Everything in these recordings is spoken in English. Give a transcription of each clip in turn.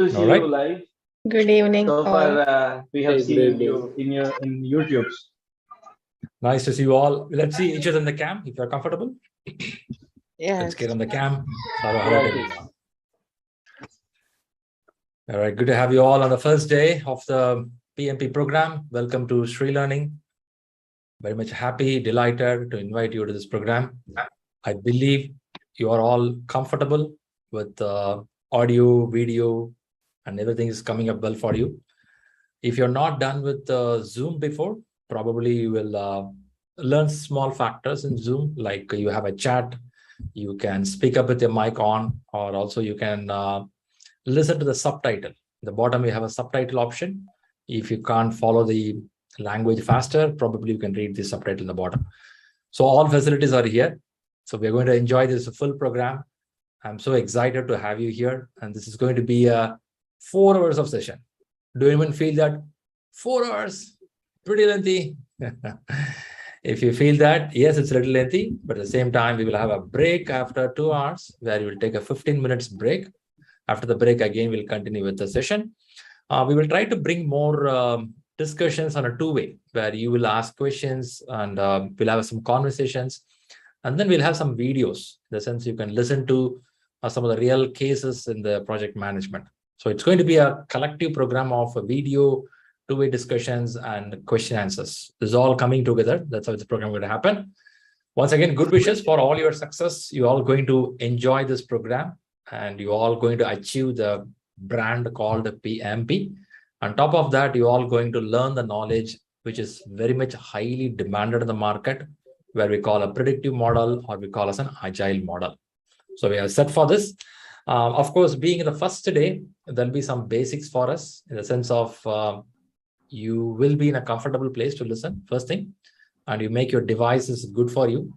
to see All right. you live. Good evening. So far, we have Good seen evening. you in YouTube. Nice to see you all. Let's see each other in the cam if you're comfortable. Yes. Let's get on the cam. Yeah, All right. Good to have you all on the first day of the PMP program. Welcome to ShriLearning. Very much happy, delighted to invite you to this program. I believe you are all comfortable with audio, video, and everything is coming up well for you. If you're not done with Zoom before, probably you will learn small factors in Zoom, like you have a chat, you can speak up with your mic on, or also you can listen to the subtitle. At the bottom, you have a subtitle option. If you can't follow the language faster, probably you can read the subtitle in the bottom. So all facilities are here. So we're going to enjoy this full program. I'm so excited to have you here. And this is going to be a 4 hours of session. Do you even feel that 4 hours? Pretty lengthy. If you feel that, yes, it's a little lengthy, but at the same time, we will have a break after 2 hours where you will take a 15 minutes break. After the break, again, we'll continue with the session. We will try to bring more discussions on a two-way where you will ask questions and we'll have some conversations. And then we'll have some videos, in the sense you can listen to some of the real cases in the project management. So it's going to be a collective program of a video, two-way discussions, and question answers. This is all coming together. That's how this program is going to happen. Once again, good wishes for all your success. You're all going to enjoy this program, and you're all going to achieve the brand called PMP. On top of that, you're all going to learn the knowledge, which is very much highly demanded in the market, where we call a predictive model, or we call as an agile model. So we are set for this. Of course, being the first day, there'll be some basics for us in the sense of you will be in a comfortable place to listen, first thing, and you make your devices good for you.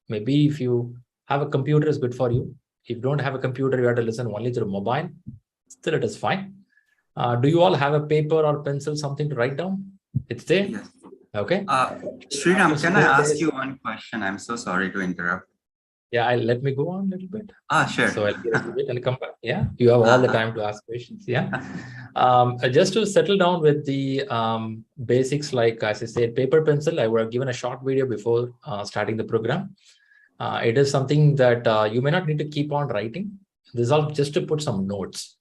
Maybe if you have a computer, it's good for you. If you don't have a computer, you have to listen only through mobile. Still, it is fine. Do you all have a paper or pencil, something to write down? It's there? Yes. Okay. Sriram, can I ask you one question? I'm so sorry to interrupt. Yeah, let me go on a little bit. Sure. So I'll get a little bit and come back. Yeah, you have all the time to ask questions. Yeah. Just to settle down with the basics, like as I said, paper, pencil, I would have given a short video before starting the program. It is something that you may not need to keep on writing. This is all just to put some notes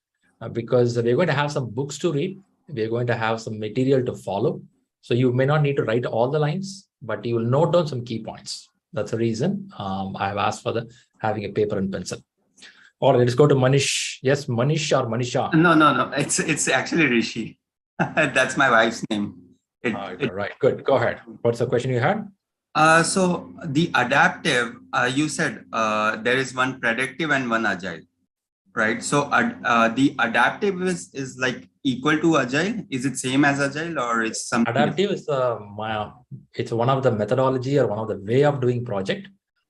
because we're going to have some books to read. We're going to have some material to follow. So you may not need to write all the lines, but you will note down some key points. That's the reason I have asked for having a paper and pencil. All right, let's go to Manish. Yes, Manish or Manisha? No. It's actually Rishi. That's my wife's name. All right, good. Go ahead. What's the question you had? So the adaptive, you said there is one predictive and one agile, right? So the adaptive is like equal to agile. Is it same as agile, or it's something? Adaptive is it's one of the methodology or one of the way of doing project.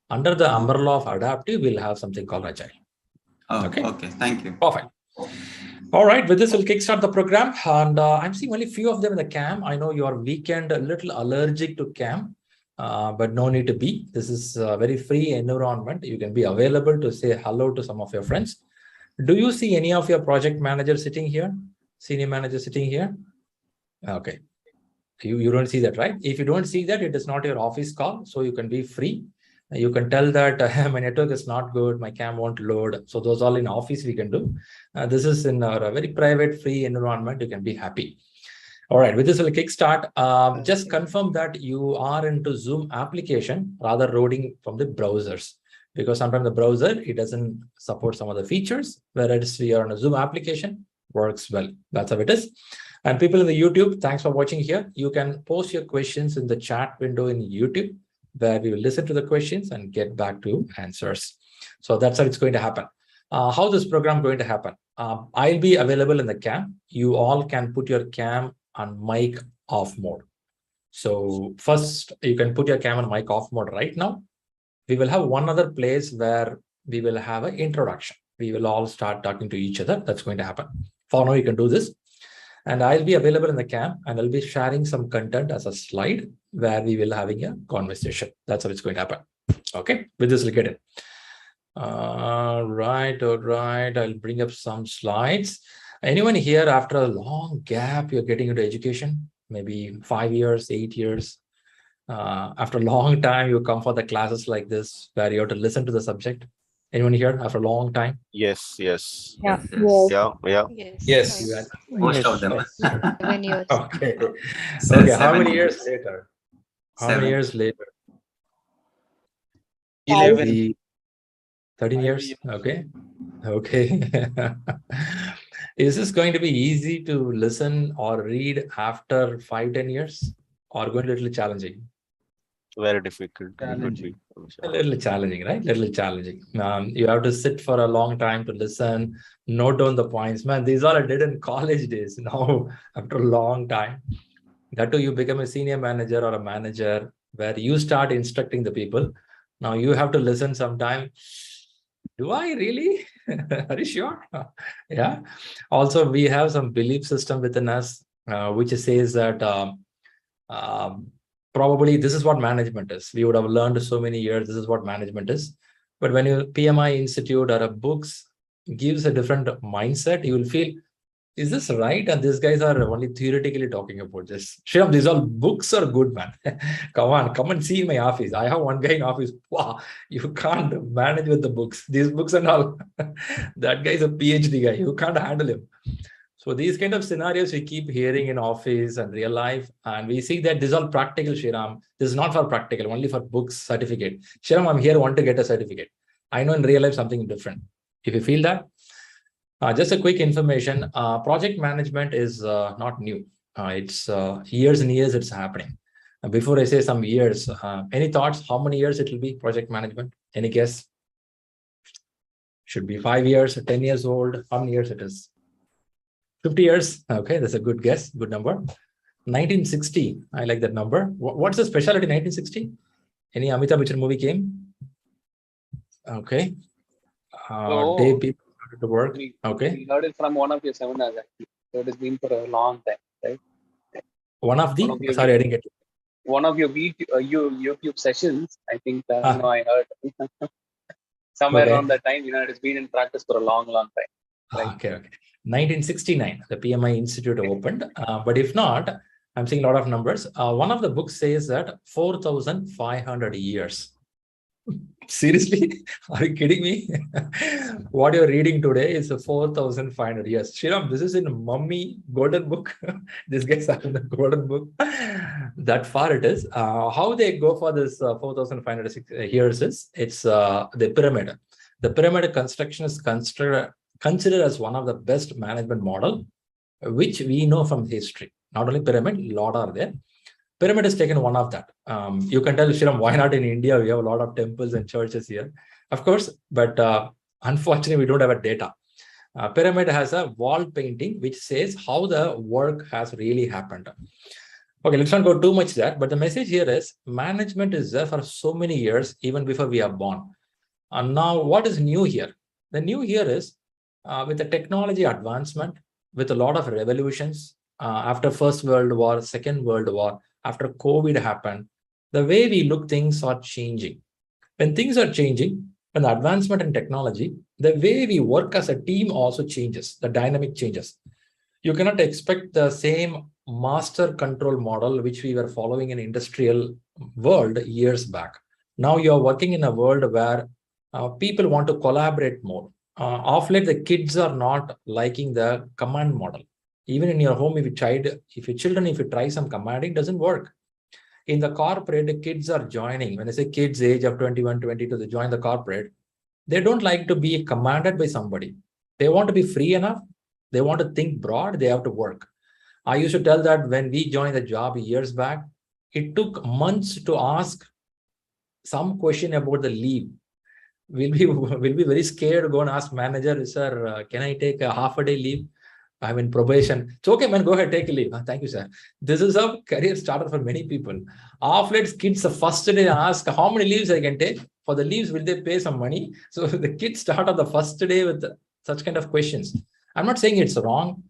Under the umbrella of adaptive, we'll have something called agile. Oh, okay. Thank you. Perfect. All right, with this, we'll kickstart the program. And I'm seeing only a few of them in the cam. I know you are weekend a little allergic to cam, but no need to be. This is a very free environment. You can be available to say hello to some of your friends. Do you see any of your project managers sitting here? Senior manager sitting here? Okay. You don't see that, right? If you don't see that, it is not your office call. So you can be free. You can tell that my network is not good, my cam won't load. So those all in office we can do. This is in a very private, free environment. You can be happy. All right, with this, we'll kickstart. Just confirm that you are into Zoom application rather loading from the browsers. Because sometimes the browser, it doesn't support some of the features, whereas we are on a Zoom application, works well. That's how it is. And people in the YouTube, thanks for watching here. You can post your questions in the chat window in YouTube, where we will listen to the questions and get back to answers. So that's how it's going to happen. How this program going to happen? I'll be available in the cam. You all can put your cam on mic off mode. So first, you can put your cam on mic off mode right now. We will have one other place where we will have an introduction. We will all start talking to each other. That's going to happen. For now, you can do this. And I'll be available in the cam, and I'll be sharing some content as a slide where we will having a conversation. That's how it's going to happen. Okay, with this, we'll get it. All right. I'll bring up some slides. Anyone here after a long gap, you're getting into education, maybe 5 years, 8 years. After a long time, you come for the classes like this, where you have to listen to the subject. Anyone here after a long time? Yes, yes. Yeah. Yeah, yeah. Yes. You had- Most of them. 7 years. Okay. Se- Okay. How 7 many years years. later? How many 7. years later? 11. Maybe 13 years. Okay. Okay. Is this going to be easy to listen or read after 5-10 years, or going to be a little challenging? Very difficult. Challenging. A little challenging, right? Little challenging. You have to sit for a long time to listen, note down the points. Man, these all I did in college days. Now, after a long time, that too, you become a senior manager or a manager where you start instructing the people. Now you have to listen sometime. Do I really? Are you sure? Yeah. Also, we have some belief system within us, which says that probably this is what management is. We would have learned so many years, this is what management is. But when you PMI Institute or a books gives a different mindset, you will feel, is this right? And these guys are only theoretically talking about this. Shriram, these all books are good, man. Come on, come and see my office. I have one guy in office. Wow, you can't manage with the books. These books and all. That guy is a PhD guy. You can't handle him. So these kind of scenarios we keep hearing in office and real life, and we see that this is all practical, Shriram. This is not for practical, only for books, certificate. Shriram, I'm here, want to get a certificate. I know in real life something different. If you feel that, just a quick information, project management is not new. It's years and years it's happening. Before I say some years, any thoughts how many years it will be, project management? Any guess? Should be 5 years, 10 years old. How many years it is? 50 years. Okay, that's a good guess, good number. 1960, I like that number. What's the specialty 1960? Any Amitabh Bachchan movie came? Okay. Day people started to work. Okay. We heard it from one of your seminars actually. So it has been for a long time, right? One of the, sorry, I didn't get it. One of your YouTube sessions, I think, I heard somewhere Okay. around that time, it has been in practice for a long, long time. Right? Okay. 1969, the PMI Institute opened. But if not, I'm seeing a lot of numbers. One of the books says that 4,500 years. Seriously? Are you kidding me? What you're reading today is 4,500 years. Shriram, this is in Mummy Golden Book. This guy's in the Golden Book. That far it is. How they go for this 4,500 years is, it's the pyramid. The pyramid construction is considered as one of the best management model, which we know from history. Not only pyramid, a lot are there. Pyramid is taken one of that. You can tell, Shriram, why not in India? We have a lot of temples and churches here. Of course, but unfortunately, we don't have a data. Pyramid has a wall painting, which says how the work has really happened. Okay, let's not go too much there. But the message here is management is there for so many years, even before we are born. And now what is new here? The new here is with the technology advancement, with a lot of revolutions, after First World War, Second World War, after COVID happened, the way we look things are changing. When things are changing, when the advancement in technology, the way we work as a team also changes, the dynamic changes. You cannot expect the same master control model which we were following in industrial world years back. Now you are working in a world where people want to collaborate more. Of late, the kids are not liking the command model. Even in your home, if you try some commanding, it doesn't work. In the corporate, the kids are joining. When I say kids age of 21, 22, they join the corporate. They don't like to be commanded by somebody. They want to be free enough. They want to think broad. They have to work. I used to tell that when we joined the job years back, it took months to ask some question about the leave. We'll be very scared to go and ask manager, sir, can I take a half a day leave? I'm in probation. It's okay, man, go ahead, take a leave. Thank you, sir. This is a career starter for many people. Off late, kids, the first day ask how many leaves I can take. For the leaves, will they pay some money? So the kids start on the first day with such kind of questions. I'm not saying it's wrong.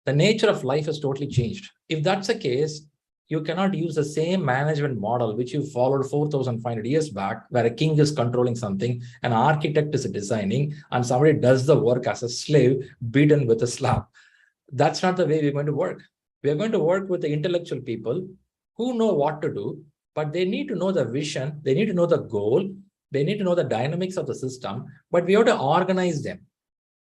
The nature of life has totally changed. If that's the case, you cannot use the same management model which you followed 4,500 years back, where a king is controlling something, an architect is designing, and somebody does the work as a slave, beaten with a slap. That's not the way we're going to work. We're going to work with the intellectual people who know what to do, but they need to know the vision, they need to know the goal, they need to know the dynamics of the system, but we have to organize them.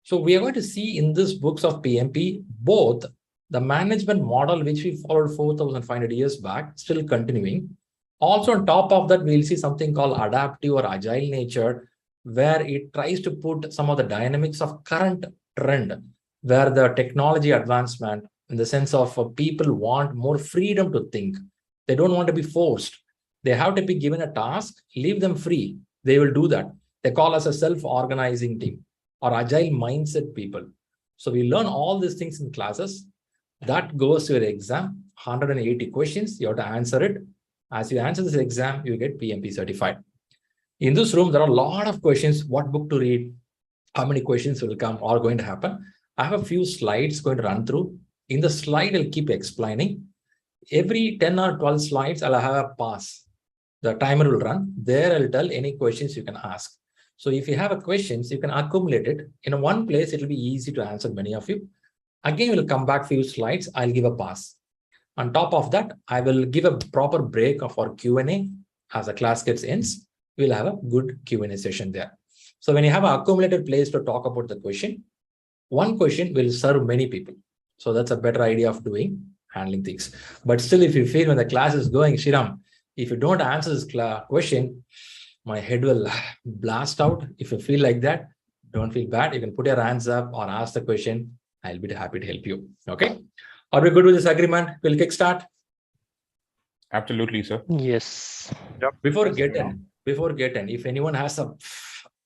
So we are going to see in this books of PMP, both the management model, which we followed 4,500 years back, still continuing. Also on top of that, we'll see something called adaptive or agile nature, where it tries to put some of the dynamics of current trend, where the technology advancement, in the sense of people want more freedom to think. They don't want to be forced. They have to be given a task, leave them free. They will do that. They call us a self-organizing team or agile mindset people. So we learn all these things in classes. That goes to your exam, 180 questions. You have to answer it. As you answer this exam, you get PMP certified. In this room, there are a lot of questions. What book to read? How many questions will come or going to happen? I have a few slides going to run through. In the slide, I'll keep explaining. Every 10 or 12 slides, I'll have a pass. The timer will run. There, I'll tell any questions you can ask. So if you have a questions, you can accumulate it. In one place, it will be easy to answer many of you. Again, we'll come back few slides. I'll give a pass. On top of that, I will give a proper break of our Q&A as the class gets ends. We'll have a good Q&A session there. So when you have an accumulated place to talk about the question, one question will serve many people. So that's a better idea of handling things. But still, if you feel when the class is going, Shriram, if you don't answer this question, my head will blast out. If you feel like that, don't feel bad. You can put your hands up or ask the question. I'll be happy to help you. Okay. Are we good with this agreement? We'll kickstart. Absolutely, sir. Yes. Yep. Before get in, if anyone has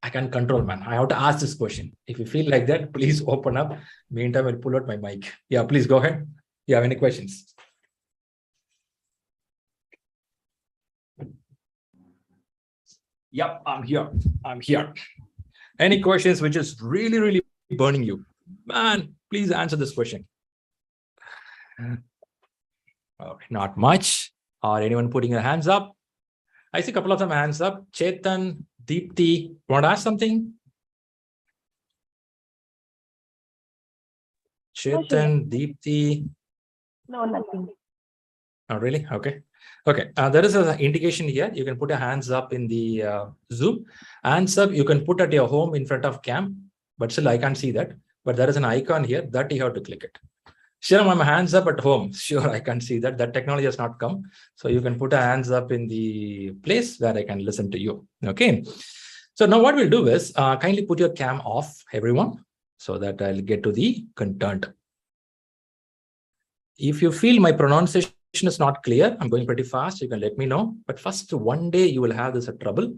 I can control, man. I have to ask this question. If you feel like that, please open up. Meantime, I'll pull out my mic. Yeah, please go ahead. You have any questions? Yep, I'm here. Any questions which is really, really burning you? Man, please answer this question. Okay, not much. Or anyone putting their hands up? I see a couple of them hands up. Chetan, Deepti, want to ask something? Chetan, Deepti. No, nothing. Oh, really? Okay. Okay. There is an indication here. You can put your hands up in the Zoom. Hands up, you can put at your home in front of cam, but still I can't see that. But there is an icon here that you have to click it. Sure, my hands up at home. Sure, I can see that. That technology has not come. So you can put your hands up in the place where I can listen to you. Okay. So now what we'll do is kindly put your cam off, everyone, so that I'll get to the content. If you feel my pronunciation is not clear, I'm going pretty fast, you can let me know. But first, one day you will have this trouble,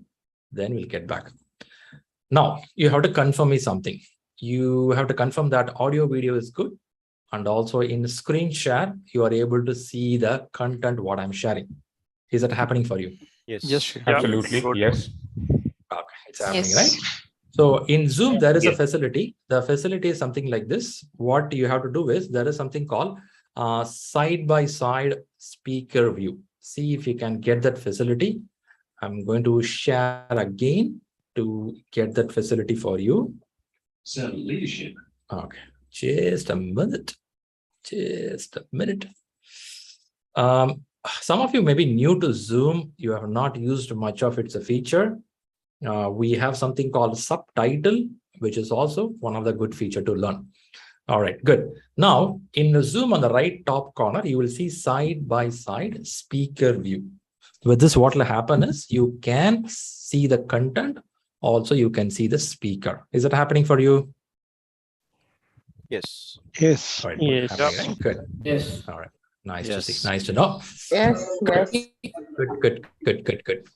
then we'll get back. Now, you have to confirm me something. You have to confirm that audio video is good. And also in screen share, you are able to see the content, what I'm sharing. Is that happening for you? Yes. Yes. Absolutely. Yes. Okay, it's happening, Yes. right? So in Zoom, there is a facility. The facility is something like this. What you have to do is there is something called side-by-side speaker view. See if you can get that facility. I'm going to share again to get that facility for you. So leadership. Okay, just a minute. Some of you may be new to Zoom. You have not used much of its feature. We have something called subtitle, which is also one of the good feature to learn. All right, good. Now, in the Zoom on the right top corner, you will see side-by-side speaker view. With this, what will happen is you can see the content. Also, you can see the speaker. Is it happening for you? Yes. Yes. All right, Yes. happening, right? Good. Yes. All right. Nice Yes. to see. Nice to know. Yes. Yes. Good.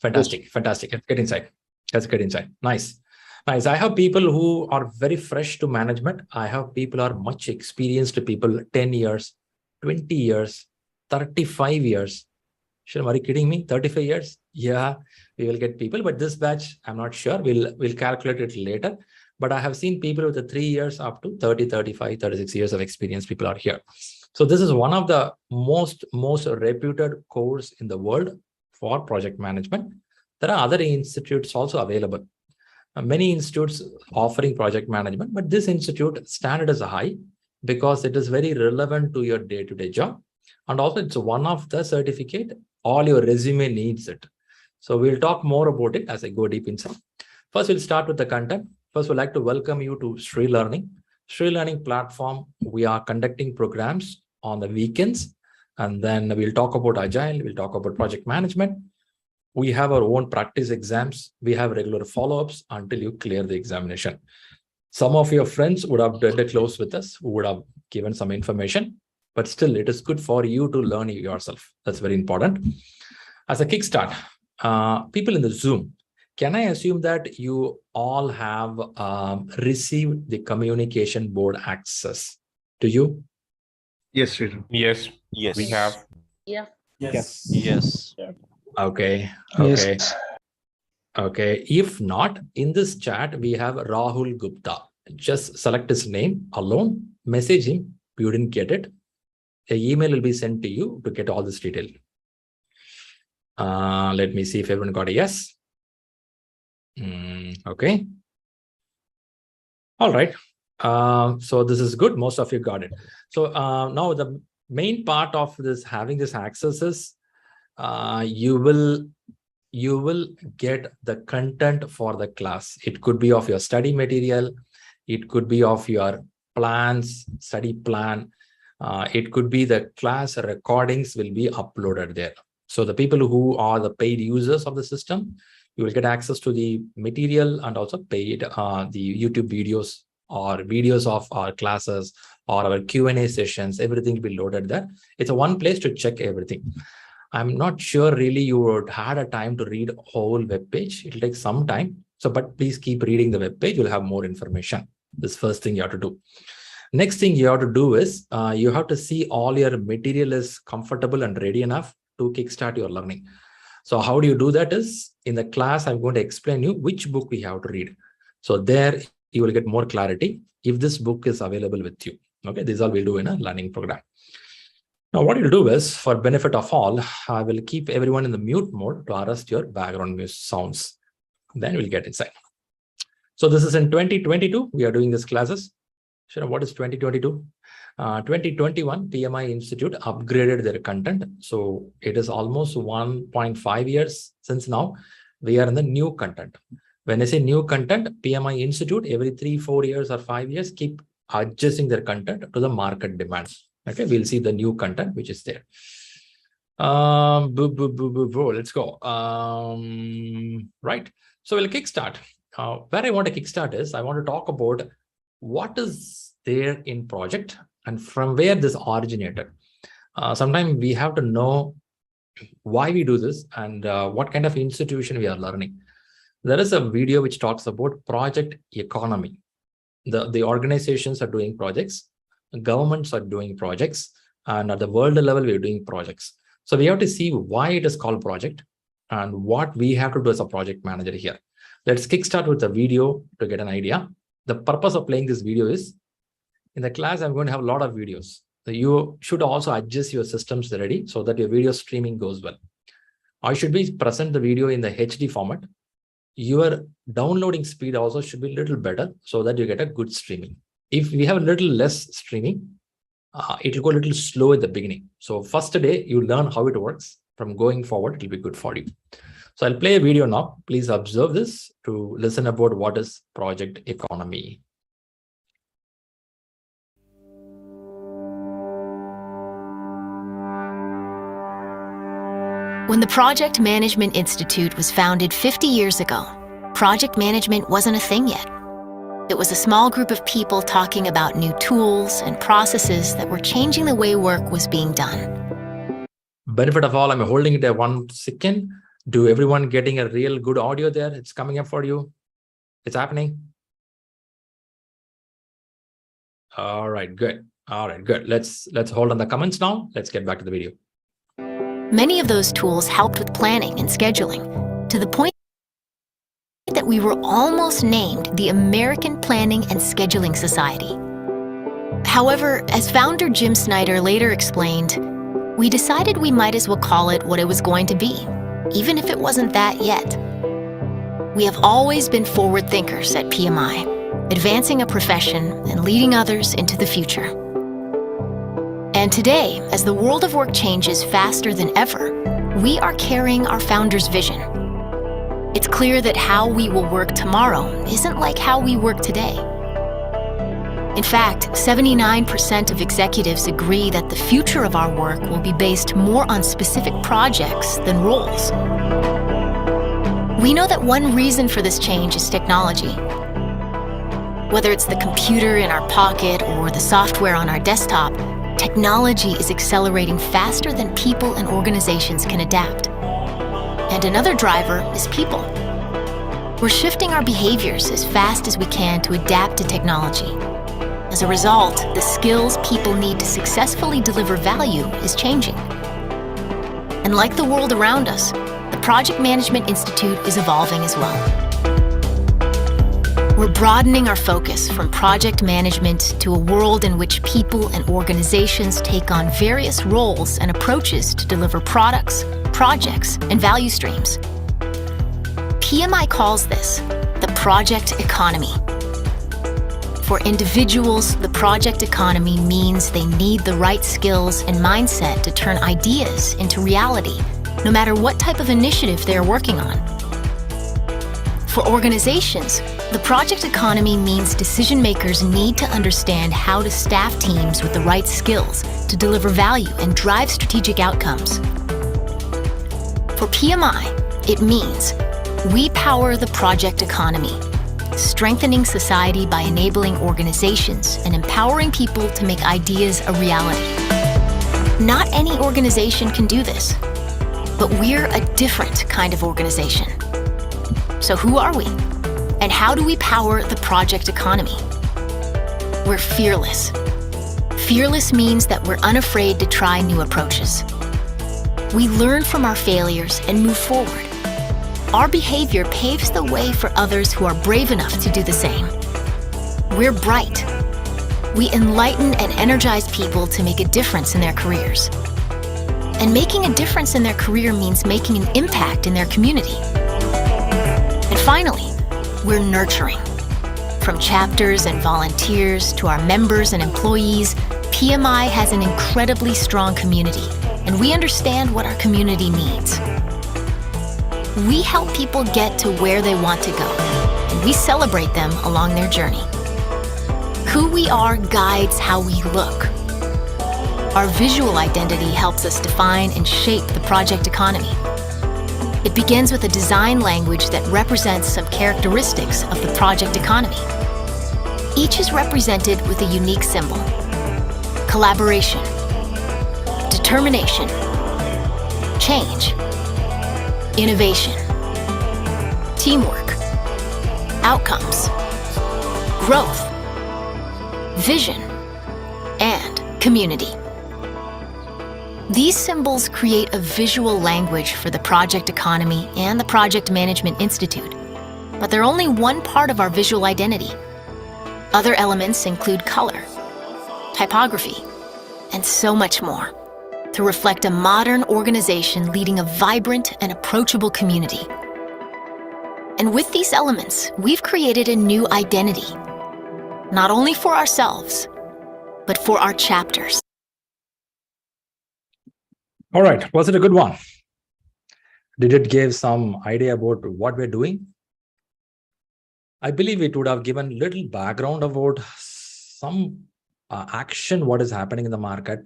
Fantastic. Let's get inside. Let's get inside. Nice. I have people who are very fresh to management. I have people who are much experienced people, 10 years, 20 years, 35 years. Sure, are you kidding me? 35 years? Yeah, we will get people, but this batch, I'm not sure. We'll calculate it later. But I have seen people with the 3 years up to 30, 35, 36 years of experience. People are here. So this is one of the most reputed course in the world for project management. There are other institutes also available. Many institutes offering project management, but this institute standard is high. because it is very relevant to your day-to-day job. And also it's one of the certificate, all your resume needs it. So we'll talk more about it as I go deep inside. First, we'll start with the content. First, we'd like to welcome you to ShriLearning. ShriLearning platform, we are conducting programs on the weekends, and then we'll talk about Agile, we'll talk about project management. We have our own practice exams. We have regular follow-ups until you clear the examination. Some of your friends would have done it close with us, who would have given some information, but still it is good for you to learn yourself. That's very important. As a kickstart, people in the Zoom, can I assume that you all have received the communication board access? Do you? Yes, Shri. Yes, Yes. we have. Yeah. Yes. Yes. Okay. Yes. Okay. Okay. If not, in this chat, we have Rahul Gupta. Just select his name alone, message him. You didn't get it. An email will be sent to you to get all this detail. Let me see if everyone got a yes. Okay. All right. So this is good. Most of you got it. So now the main part of this having this access is you will get the content for the class. It could be of your study material. It could be of your plans, study plan. It could be the class recordings will be uploaded there. So the people who are the paid users of the system, you will get access to the material and also paid the YouTube videos or videos of our classes or our Q&A sessions. Everything will be loaded there. It's a one place to check everything. I'm not sure really you would had a time to read a whole web page. It'll take some time. So, but please keep reading the web page. You'll have more information. This first thing you have to do. Next thing you have to do is you have to see all your material is comfortable and ready enough to kickstart your learning. So how do you do that is in the class, I'm going to explain you which book we have to read. So there you will get more clarity if this book is available with you. Okay, this is all we'll do in a learning program. Now, what you'll do is, for benefit of all, I will keep everyone in the mute mode to arrest your background music sounds. Then we'll get inside. So this is in 2022. We are doing these classes. Sure, what is 2022? 2021, PMI Institute upgraded their content. So it is almost 1.5 years since now. We are in the new content. When I say new content, PMI Institute, every 3, 4 years or 5 years, keep adjusting their content to the market demands. Okay, we'll see the new content which is there. Let's go. Right. So we'll kickstart. Where I want to kickstart is I want to talk about what is there in project and from where this originated. Sometimes we have to know why we do this and what kind of institution we are learning. There is a video which talks about project economy. The organizations are doing projects, governments are doing projects, and at the world level, we are doing projects. So we have to see why it is called project and what we have to do as a project manager here. Let's kickstart with a video to get an idea. The purpose of playing this video is, in the class, I'm going to have a lot of videos. So you should also adjust your systems ready so that your video streaming goes well. I should be present the video in the HD format. Your downloading speed also should be a little better so that you get a good streaming. If we have a little less streaming, it will go a little slow at the beginning. So first day, you learn how it works. From going forward, it will be good for you. So I'll play a video now. Please observe this to listen about what is project economy. When the Project Management Institute was founded 50 years ago, project management wasn't a thing yet. It was a small group of people talking about new tools and processes that were changing the way work was being done. Benefit of all, I'm holding it at 1 second. Do everyone getting a real good audio there? It's coming up for you. It's happening. All right, good. All right, good. Let's hold on the comments now. Let's get back to the video. Many of those tools helped with planning and scheduling, to the point that we were almost named the American Planning and Scheduling Society. However, as founder Jim Snyder later explained, we decided we might as well call it what it was going to be, even if it wasn't that yet. We have always been forward thinkers at PMI, advancing a profession and leading others into the future. And today, as the world of work changes faster than ever, we are carrying our founder's vision. It's clear that how we will work tomorrow isn't like how we work today. In fact, 79% of executives agree that the future of our work will be based more on specific projects than roles. We know that one reason for this change is technology. Whether it's the computer in our pocket or the software on our desktop, technology is accelerating faster than people and organizations can adapt. And another driver is people. We're shifting our behaviors as fast as we can to adapt to technology. As a result, the skills people need to successfully deliver value is changing. And like the world around us, the Project Management Institute is evolving as well. We're broadening our focus from project management to a world in which people and organizations take on various roles and approaches to deliver products, projects, and value streams. PMI calls this the project economy. For individuals, the project economy means they need the right skills and mindset to turn ideas into reality, no matter what type of initiative they are working on. For organizations, the project economy means decision makers need to understand how to staff teams with the right skills to deliver value and drive strategic outcomes. For PMI, it means we power the project economy, strengthening society by enabling organizations and empowering people to make ideas a reality. Not any organization can do this, but we're a different kind of organization. So who are we? And how do we power the project economy? We're fearless. Fearless means that we're unafraid to try new approaches. We learn from our failures and move forward. Our behavior paves the way for others who are brave enough to do the same. We're bright. We enlighten and energize people to make a difference in their careers. And making a difference in their career means making an impact in their community. And finally, we're nurturing. From chapters and volunteers to our members and employees, PMI has an incredibly strong community, and we understand what our community needs. We help people get to where they want to go, and we celebrate them along their journey. Who we are guides how we look. Our visual identity helps us define and shape the project economy. It begins with a design language that represents some characteristics of the project economy. Each is represented with a unique symbol: collaboration, determination, change, innovation, teamwork, outcomes, growth, vision, and community. These symbols create a visual language for the project economy and the Project Management Institute, but they're only one part of our visual identity. Other elements include color, typography, and so much more, to reflect a modern organization leading a vibrant and approachable community. And with these elements, we've created a new identity, not only for ourselves, but for our chapters. All right, was it a good one? Did it give some idea about what we're doing? I believe it would have given little background about some action, what is happening in the market.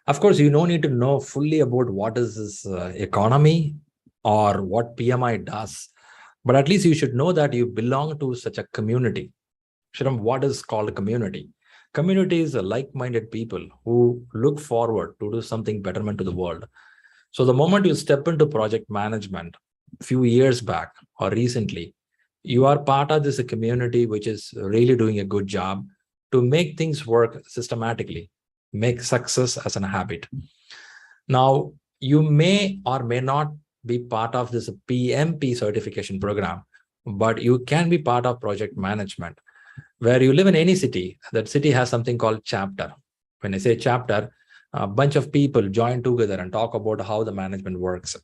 Of course, you don't need to know fully about what is this economy or what PMI does, but at least you should know that you belong to such a community. Shriram, what is called a community? Community is like-minded people who look forward to do something betterment to the world. So the moment you step into project management, a few years back or recently, you are part of this community which is really doing a good job to make things work systematically, make success as a habit. Now, you may or may not be part of this PMP certification program, but you can be part of project management. Where you live in any city, that city has something called chapter. When I say chapter, a bunch of people join together and talk about how the management works.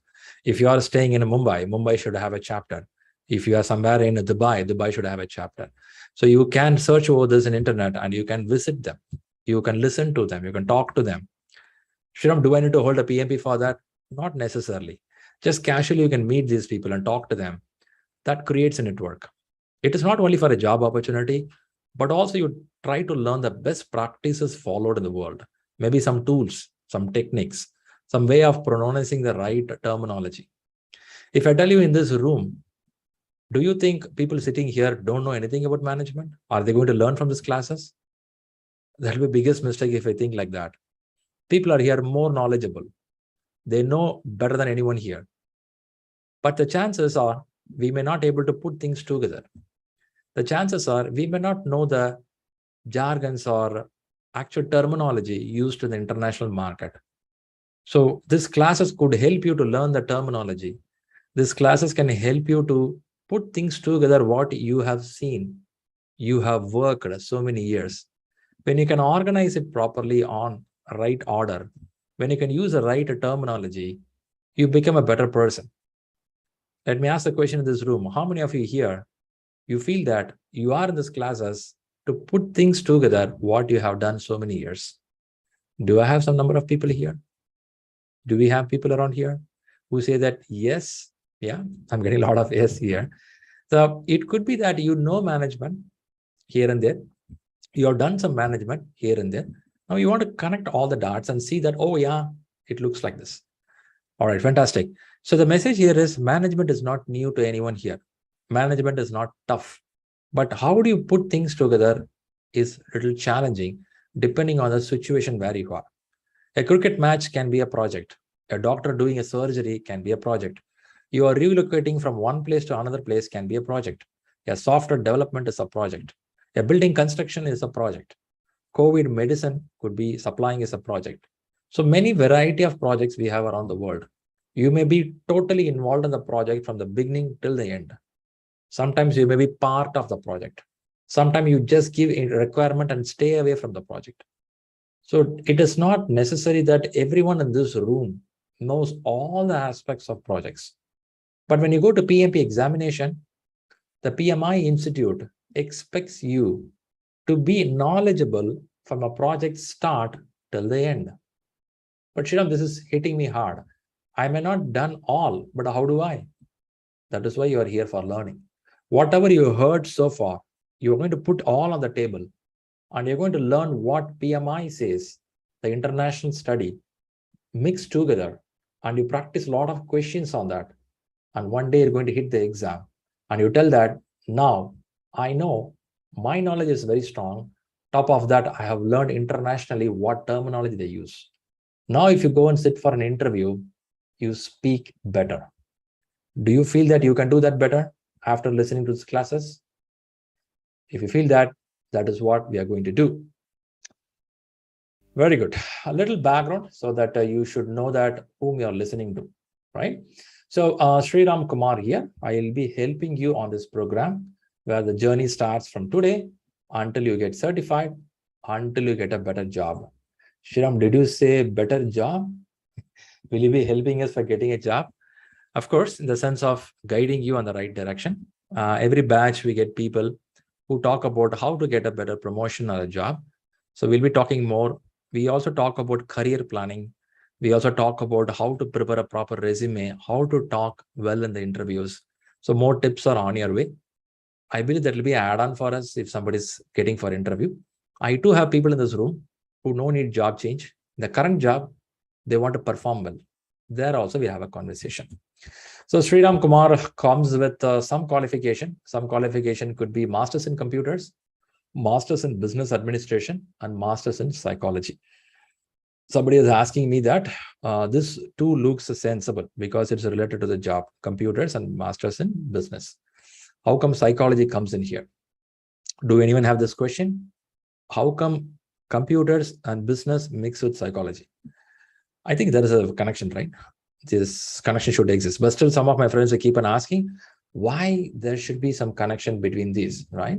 If you are staying in Mumbai, Mumbai should have a chapter. If you are somewhere in Dubai, Dubai should have a chapter. So you can search over this in internet and you can visit them. You can listen to them. You can talk to them. Shriram, do I need to hold a PMP for that? Not necessarily. Just casually, you can meet these people and talk to them. That creates a network. It is not only for a job opportunity, but also you try to learn the best practices followed in the world. Maybe some tools, some techniques, some way of pronouncing the right terminology. If I tell you in this room, do you think people sitting here don't know anything about management? Are they going to learn from these classes? That will be the biggest mistake if I think like that. People are here more knowledgeable. They know better than anyone here. But the chances are we may not be able to put things together. The chances are we may not know the jargons or actual terminology used in the international market. So these classes could help you to learn the terminology. These classes can help you to put things together what you have seen. You have worked so many years. When you can organize it properly on right order, when you can use the right terminology, you become a better person. Let me ask the question in this room. How many of you here, you feel that you are in these classes to put things together what you have done so many years? Do I have some number of people here? Do we have people around here who say that, yes, yeah, I'm getting a lot of yes here. So it could be that you know management here and there. You have done some management here and there. Now you want to connect all the dots and see that, oh yeah, it looks like this. All right, fantastic. So the message here is management is not new to anyone here. Management is not tough. But how do you put things together is a little challenging depending on the situation where you are. A cricket match can be a project. A doctor doing a surgery can be a project. You are relocating from one place to another place can be a project. A software development is a project. A building construction is a project. COVID medicine could be supplying is a project. So many variety of projects we have around the world. You may be totally involved in the project from the beginning till the end. Sometimes you may be part of the project. Sometimes you just give a requirement and stay away from the project. So it is not necessary that everyone in this room knows all the aspects of projects. But when you go to PMP examination, the PMI Institute expects you to be knowledgeable from a project start till the end. But Shriram, this is hitting me hard. I may not done all, but how do I? That is why you are here for learning. Whatever you heard so far, you're going to put all on the table and you're going to learn what PMI says, the international study, mixed together, and you practice a lot of questions on that. And one day you're going to hit the exam and you tell that, now I know my knowledge is very strong. Top of that, I have learned internationally what terminology they use. Now, if you go and sit for an interview, you speak better. Do you feel that you can do that better after listening to these classes? If you feel that, that is what we are going to do. Very good. A little background so that you should know that whom you are listening to, right? So Sriram Kumar here, I will be helping you on this program where the journey starts from today until you get certified, until you get a better job. Sriram, did you say better job? Will you be helping us for getting a job? Of course, in the sense of guiding you on the right direction. Every batch we get people who talk about how to get a better promotion or a job. So we'll be talking more. We also talk about career planning. We also talk about how to prepare a proper resume, how to talk well in the interviews. So more tips are on your way. I believe that will be an add-on for us if somebody's getting for interview. I too have people in this room who don't need job change. The current job, they want to perform well. There also we have a conversation. So Sriram Kumar comes with some qualification. Some qualification could be Masters in Computers, Masters in Business Administration, and Masters in Psychology. Somebody is asking me that this too looks sensible because it's related to the job, computers and Masters in Business. How come psychology comes in here? Do anyone have this question? How come computers and business mix with psychology? I think there is a connection, right? This connection should exist. But still, some of my friends will keep on asking why there should be some connection between these, right?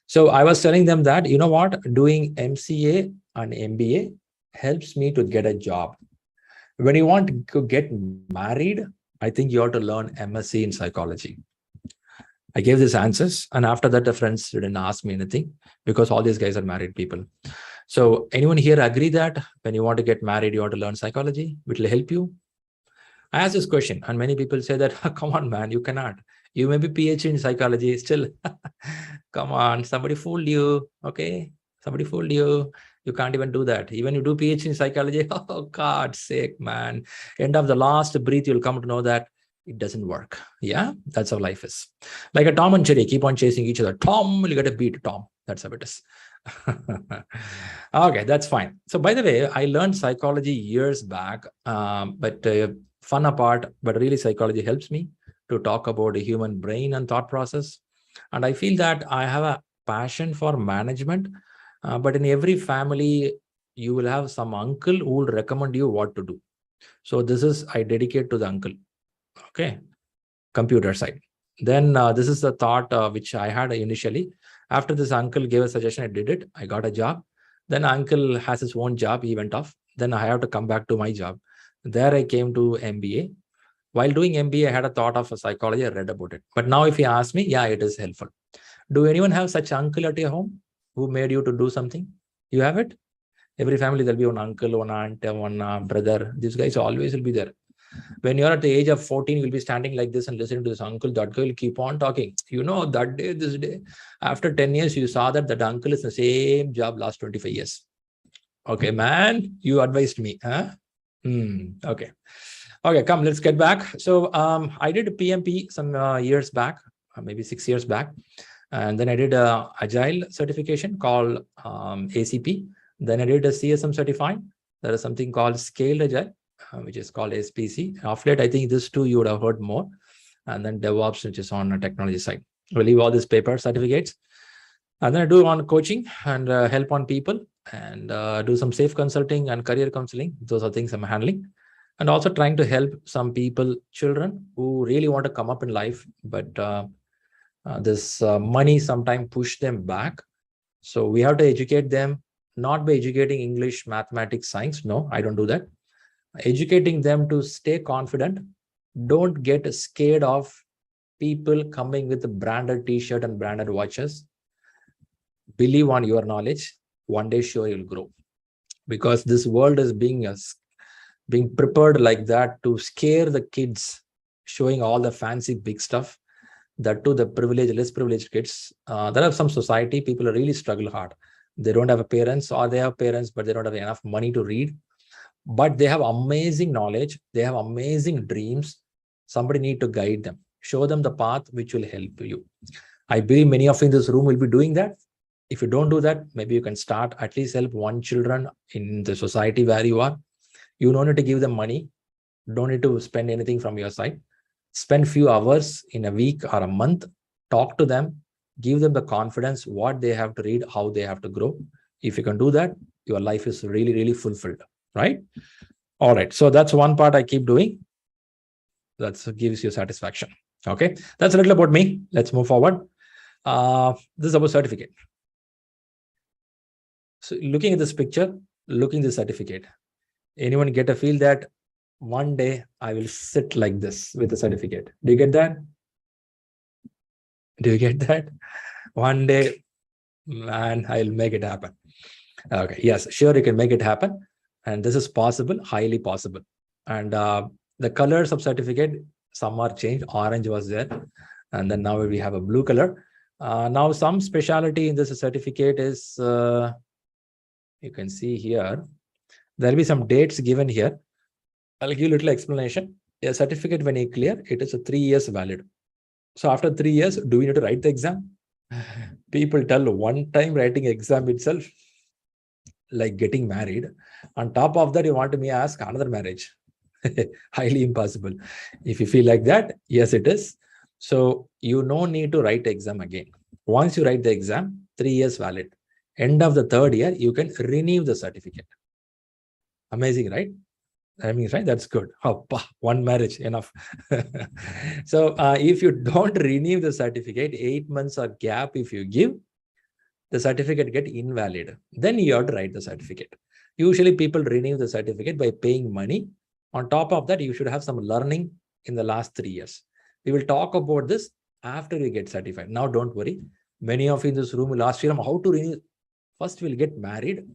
So I was telling them that, you know what, doing MCA and MBA helps me to get a job. When you want to get married, I think you have to learn MSc in psychology. I gave these answers, and after that, the friends didn't ask me anything because all these guys are married people. So anyone here agree that when you want to get married, you want to learn psychology? It will help you. I ask this question, and many people say that, come on, man, you cannot. You may be PhD in psychology, still, come on, somebody fooled you, okay? Somebody fooled you. You can't even do that. Even you do PhD in psychology, oh, God's sake, man. End of the last breath, you'll come to know that it doesn't work. Yeah, that's how life is. Like a Tom and Jerry, keep on chasing each other. Tom will get a beat, Tom. That's how it is. Okay, that's fine. So by the way, I learned psychology years back, but fun apart, but really psychology helps me to talk about the human brain and thought process. And I feel that I have a passion for management, but in every family, you will have some uncle who will recommend you what to do. So this is, I dedicate to the uncle, okay, computer side. Then this is the thought which I had initially. After this uncle gave a suggestion, I did it. I got a job. Then uncle has his own job. He went off. Then I have to come back to my job. There I came to MBA. While doing MBA, I had a thought of a psychology. I read about it. But now if you ask me, yeah, it is helpful. Do anyone have such uncle at your home who made you to do something? You have it? Every family, there'll be one uncle, one aunt, one brother. These guys always will be there. When you're at the age of 14, you'll be standing like this and listening to this uncle. That guy will keep on talking. You know, that day, this day. After 10 years, you saw that uncle is the same job last 25 years. Okay, man, you advised me. Huh? Okay. Okay, come, let's get back. So I did a PMP some years back, maybe 6 years back. And then I did a Agile certification called ACP. Then I did a CSM certified. There is something called Scaled Agile, which is called SPC. Of late, I think this two you would have heard more. And then DevOps, which is on the technology side. We'll leave all these paper certificates. And then I do on coaching and help on people and do some safe consulting and career counseling. Those are things I'm handling. And also trying to help some people, children who really want to come up in life, but this money sometimes push them back. So we have to educate them, not by educating English, mathematics, science. No, I don't do that. Educating them to stay confident. Don't get scared of people coming with a branded t-shirt and branded watches. Believe on your knowledge. One day, sure, you'll grow. Because this world is being prepared like that to scare the kids, showing all the fancy big stuff. That to the privileged, less privileged kids. There are some society, people really struggle hard. They don't have a parents, or they have parents, but they don't have enough money to read. But they have amazing knowledge. They have amazing dreams. Somebody need to guide them. Show them the path which will help you. I believe many of you in this room will be doing that. If you don't do that, maybe you can start, at least help one children in the society where you are. You don't need to give them money. Don't need to spend anything from your side. Spend few hours in a week or a month. Talk to them. Give them the confidence, what they have to read, how they have to grow. If you can do that, your life is really, really fulfilled, right? All right. So that's one part I keep doing. That gives you satisfaction. Okay. That's a little about me. Let's move forward. This is about certificate. So looking at this picture, looking at the certificate, anyone get a feel that one day I will sit like this with a certificate? Do you get that? Do you get that? One day, man, I'll make it happen. Okay. Yes, sure, you can make it happen. And this is possible, highly possible. And the colors of certificate, some are changed. Orange was there. And then now we have a blue color. Now some specialty in this certificate is, you can see here, there'll be some dates given here. I'll give you a little explanation. A certificate, when you clear, it is a 3 years valid. So after 3 years, do we need to write the exam? People tell one time writing exam itself, like getting married. On top of that, you want me to ask another marriage. Highly impossible. If you feel like that, yes, it is. So you no need to write the exam again. Once you write the exam, 3 years valid. End of the 3rd year, you can renew the certificate. Amazing, right? I mean, right? That's good. Oh, one marriage, enough. So if you don't renew the certificate, 8 months or gap, if you give, the certificate get invalid. Then you have to write the certificate. Usually people renew the certificate by paying money. On top of that, you should have some learning in the last 3 years. We will talk about this after you get certified. Now, don't worry. Many of you in this room will ask, how to renew? First, we'll get married.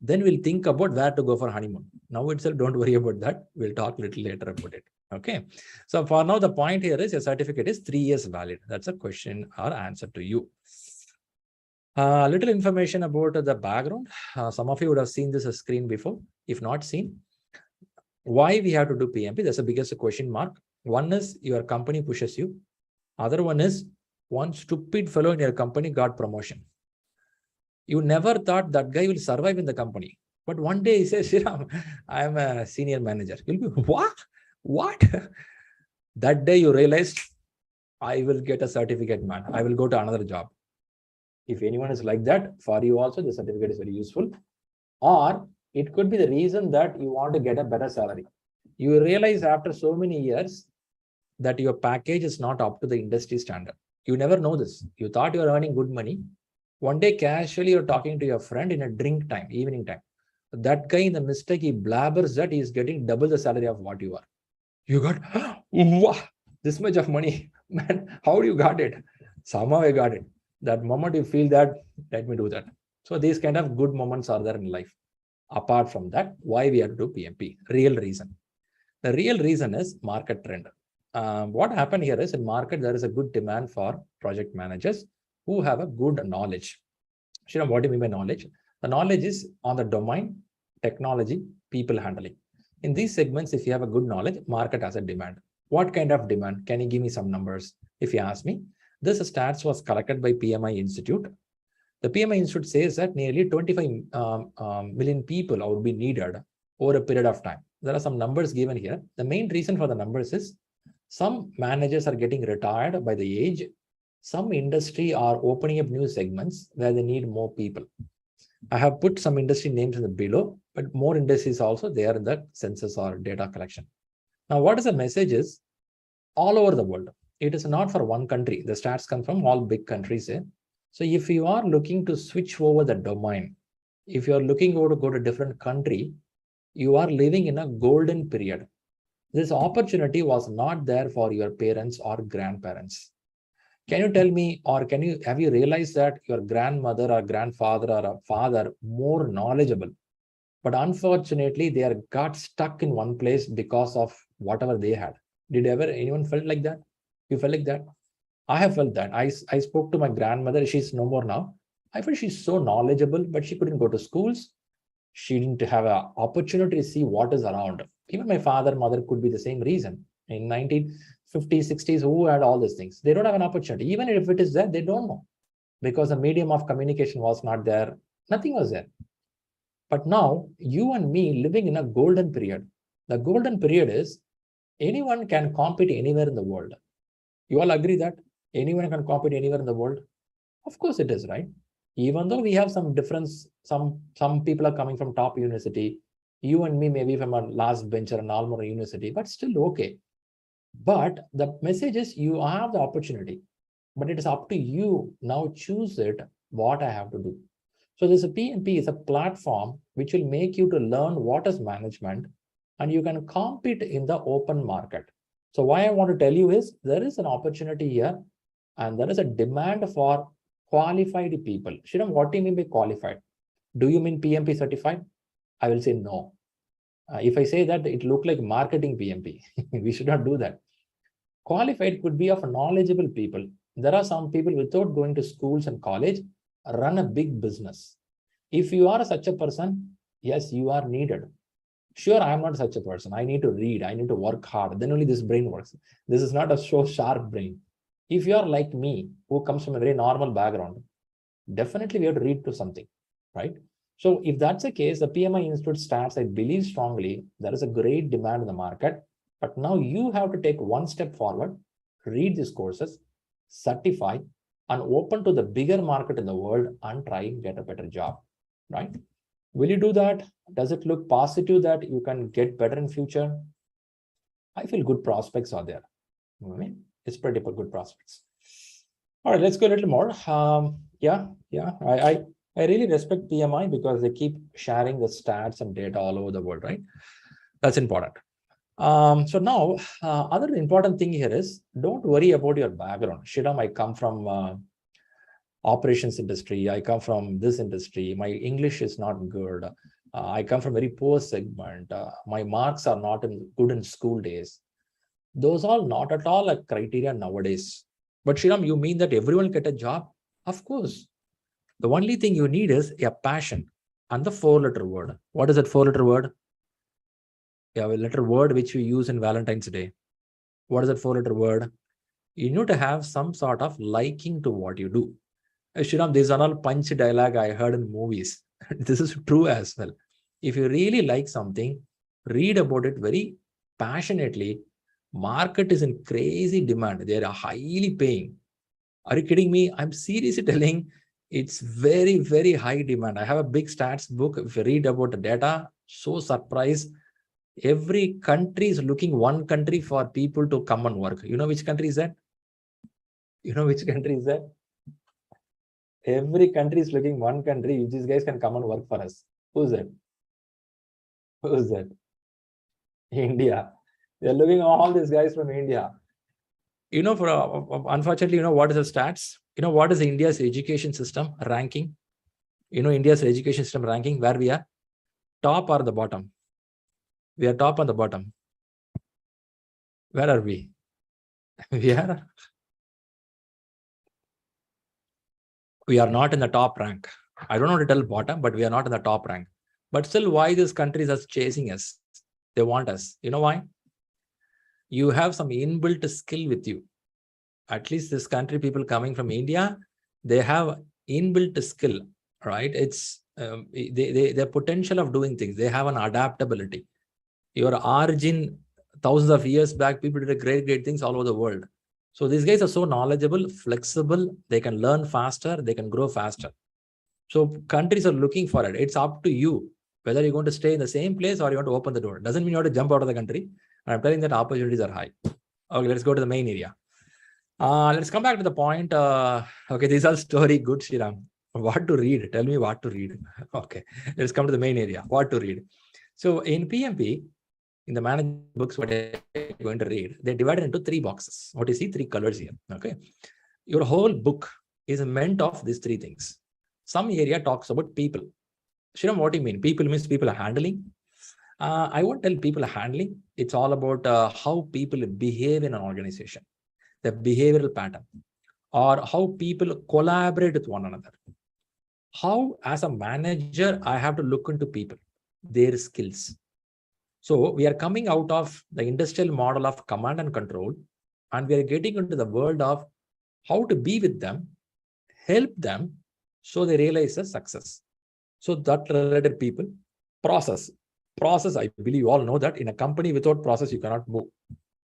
then we'll think about where to go for honeymoon. Now itself, don't worry about that. We'll talk a little later about it. Okay. So for now, the point here is your certificate is 3 years valid. That's a question or answer to you. Little information about the background. Some of you would have seen this screen before. If not seen, why we have to do PMP? That's the biggest question mark. One is your company pushes you. Other one is one stupid fellow in your company got promotion. You never thought that guy will survive in the company. But one day he says, Shriram, I am a senior manager. You'll be, what? What? That day you realized, I will get a certificate, man. I will go to another job. If anyone is like that, for you also, the certificate is very useful. Or it could be the reason that you want to get a better salary. You realize after so many years that your package is not up to the industry standard. You never know this. You thought you were earning good money. One day, casually, you're talking to your friend in a drink time, evening time. That guy in the mistake, he blabbers that he is getting double the salary of what you are. You got, wow, this much of money. Man, how do you got it? Somehow I got it. That moment you feel that, let me do that. So these kind of good moments are there in life. Apart from that, why we have to do PMP? Real reason. The real reason is market trend. What happened here is in market, there is a good demand for project managers who have a good knowledge. Shriram, what do you mean by knowledge? The knowledge is on the domain, technology, people handling. In these segments, if you have a good knowledge, market has a demand. What kind of demand? Can you give me some numbers? If you ask me, this stats was collected by PMI Institute. The PMI Institute says that nearly 25 million people would be needed over a period of time. There are some numbers given here. The main reason for the numbers is some managers are getting retired by the age. Some industry are opening up new segments where they need more people. I have put some industry names in the below, but more industries also there in the census or data collection. Now, what is the message is all over the world. It is not for one country. The stats come from all big countries. So if you are looking to switch over the domain, if you are looking over to go to a different country, you are living in a golden period. This opportunity was not there for your parents or grandparents. Can you tell me, or have you realized that your grandmother or grandfather or a father more knowledgeable, but unfortunately they got stuck in one place because of whatever they had? Did anyone felt like that? You felt like that? I have felt that. I spoke to my grandmother. She's no more now. I felt she's so knowledgeable, but she couldn't go to schools. She didn't have an opportunity to see what is around. Even my father, mother could be the same reason. In 1950s, 60s, who had all these things? They don't have an opportunity. Even if it is there, they don't know. Because the medium of communication was not there. Nothing was there. But now, you and me living in a golden period. The golden period is anyone can compete anywhere in the world. You all agree that anyone can compete anywhere in the world? Of course it is, right? Even though we have some difference, some people are coming from top university. You and me maybe from a last bencher and Almora University, but still okay. But the message is you have the opportunity, but it is up to you. Now choose it, what I have to do. So this PMP is a platform which will make you to learn what is management, and you can compete in the open market. So why I want to tell you is there is an opportunity here and there is a demand for qualified people. Shriram, what do you mean by qualified? Do you mean PMP certified? I will say no. If I say that, it look like marketing PMP. We should not do that. Qualified could be of knowledgeable people. There are some people without going to schools and college run a big business. If you are such a person, yes, you are needed. Sure, I am not such a person. I need to read. I need to work hard. Then only this brain works. This is not a so sharp brain. If you are like me, who comes from a very normal background, definitely we have to read to something, right? So if that's the case, the PMI Institute stats, I believe strongly, there is a great demand in the market. But now you have to take one step forward, read these courses, certify, and open to the bigger market in the world and try and get a better job, right? Will you do that? Does it look positive that you can get better in future? I feel good prospects are there. I mean, it's pretty good prospects. All right, let's go a little more. I really respect PMI because they keep sharing the stats and data all over the world, right? That's important. So now, other important thing here is don't worry about your background. Shriram, I come from operations industry. I come from this industry. My English is not good. I come from very poor segment. My marks are not good in school days. Those are not at all a criteria nowadays. But Shriram, you mean that everyone get a job? Of course. The only thing you need is a passion and the 4-letter word. What is that 4-letter word? Yeah, a letter word which we use in Valentine's Day. What is that 4-letter word? You need to have some sort of liking to what you do. Shriram, these are all punch dialogue I heard in movies. This is true as well. If you really like something, read about it very passionately. Market is in crazy demand. They are highly paying. Are you kidding me? I'm seriously telling, it's very, very high demand. I have a big stats book. If you read about the data, so surprised. Every country is looking one country for people to come and work. You know which country is that? You know which country is that? Every country is looking one country. These guys can come and work for us. Who's that? Who's that? India. They're looking all these guys from India. You know, unfortunately, you know what is the stats? You know what is India's education system ranking? You know India's education system ranking, where we are? Top or the bottom? We are top on the bottom. Where are we? We are not in the top rank. I don't know to tell bottom, but we are not in the top rank. But still, why these countries are chasing us? They want us. You know why? You have some inbuilt skill with you. At least this country, people coming from India, they have inbuilt skill, right? It's their potential of doing things. They have an adaptability. Your origin, thousands of years back, people did great things all over the world. So these guys are so knowledgeable, flexible. They can learn faster. They can grow faster. So countries are looking for it. It's up to you whether you're going to stay in the same place or you want to open the door. Doesn't mean you have to jump out of the country. I'm telling that opportunities are high. Okay, let's go to the main area. Let's come back to the point. Okay, these are story good, Shriram. What to read? Tell me what to read. Okay, let's come to the main area. What to read? So in PMP, in the management books, what you're going to read, they're divided into 3 boxes. What you see, 3 colors here. Okay, your whole book is meant of these 3 things. Some area talks about people. Shriram, what do you mean? People means people are handling. I won't tell people handling. It's all about how people behave in an organization, the behavioral pattern, or how people collaborate with one another. How, as a manager, I have to look into people, their skills. So we are coming out of the industrial model of command and control, and we are getting into the world of how to be with them, help them, so they realize the success. So that related people, process, I believe you all know that in a company without process, you cannot move.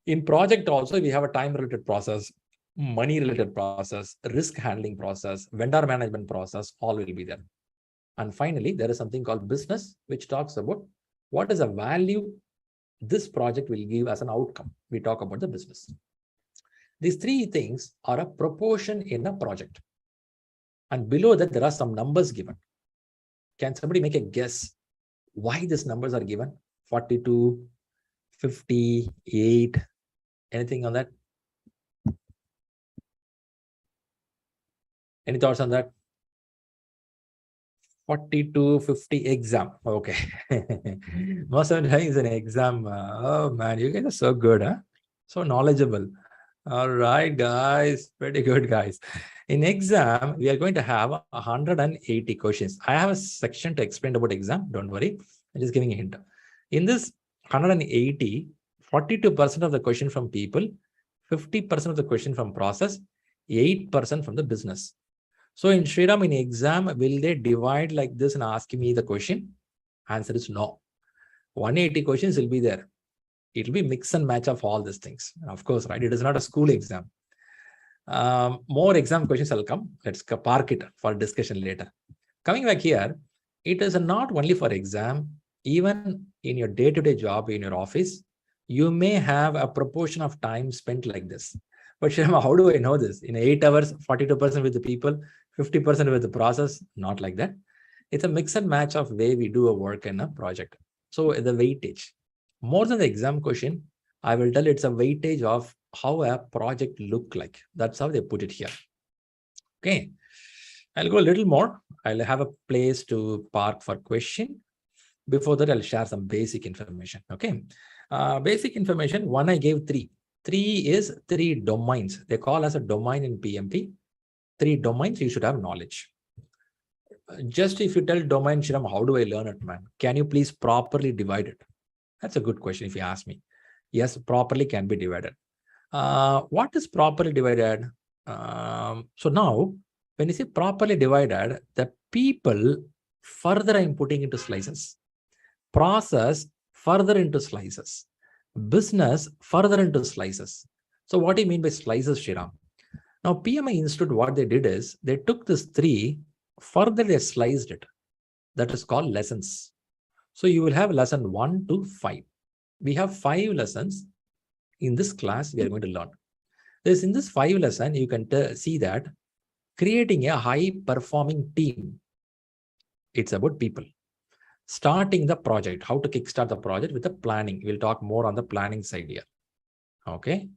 In project also, we have a time-related process, money-related process, risk handling process, vendor management process, all will be there. And finally, there is something called business, which talks about what is the value this project will give as an outcome. We talk about the business. These 3 things are a proportion in a project. And below that, there are some numbers given. Can somebody make a guess why these numbers are given? 42, 58, anything on that? Any thoughts on that? 42, 50 exam. Okay. Most of the time it's an exam. Oh man, you guys are so good, huh? So knowledgeable. All right, guys. Pretty good, guys. In exam, we are going to have 180 questions. I have a section to explain about exam. Don't worry. I'm just giving a hint. In this 180, 42% of the question from people, 50% of the question from process, 8% from the business. So in Shriram, in exam, will they divide like this and ask me the question? Answer is no. 180 questions will be there. It will be mix and match of all these things. Of course, right? It is not a school exam. More exam questions will come. Let's park it for discussion later. Coming back here, it is not only for exam. Even in your day-to-day job in your office, you may have a proportion of time spent like this. But Shriram, how do I know this? In 8 hours, 42% with the people, 50% with the process, not like that. It's a mix and match of way we do a work in a project. So the weightage, more than the exam question, I will tell it's a weightage of how a project look like. That's how they put it here. Okay. I'll go a little more. I'll have a place to park for question. Before that, I'll share some basic information. Okay. Basic information, one I gave three. Three is 3 domains. They call as a domain in PMP. 3 domains you should have knowledge. Just if you tell domain, Shriram, how do I learn it, man? Can you please properly divide it? That's a good question if you ask me. Yes, properly can be divided. What is properly divided? So now, when you say properly divided, the people further I'm putting into slices. Process further into slices. Business further into slices. So what do you mean by slices, Shriram? Now, PMI Institute, what they did is they took this 3, further they sliced it. That is called lessons. So you will have lesson 1 to 5. We have 5 lessons in this class we are going to learn. In this 5 lesson, you can see that creating a high performing team. It's about people. Starting the project, how to kickstart the project with the planning. We'll talk more on the planning side here. Okay.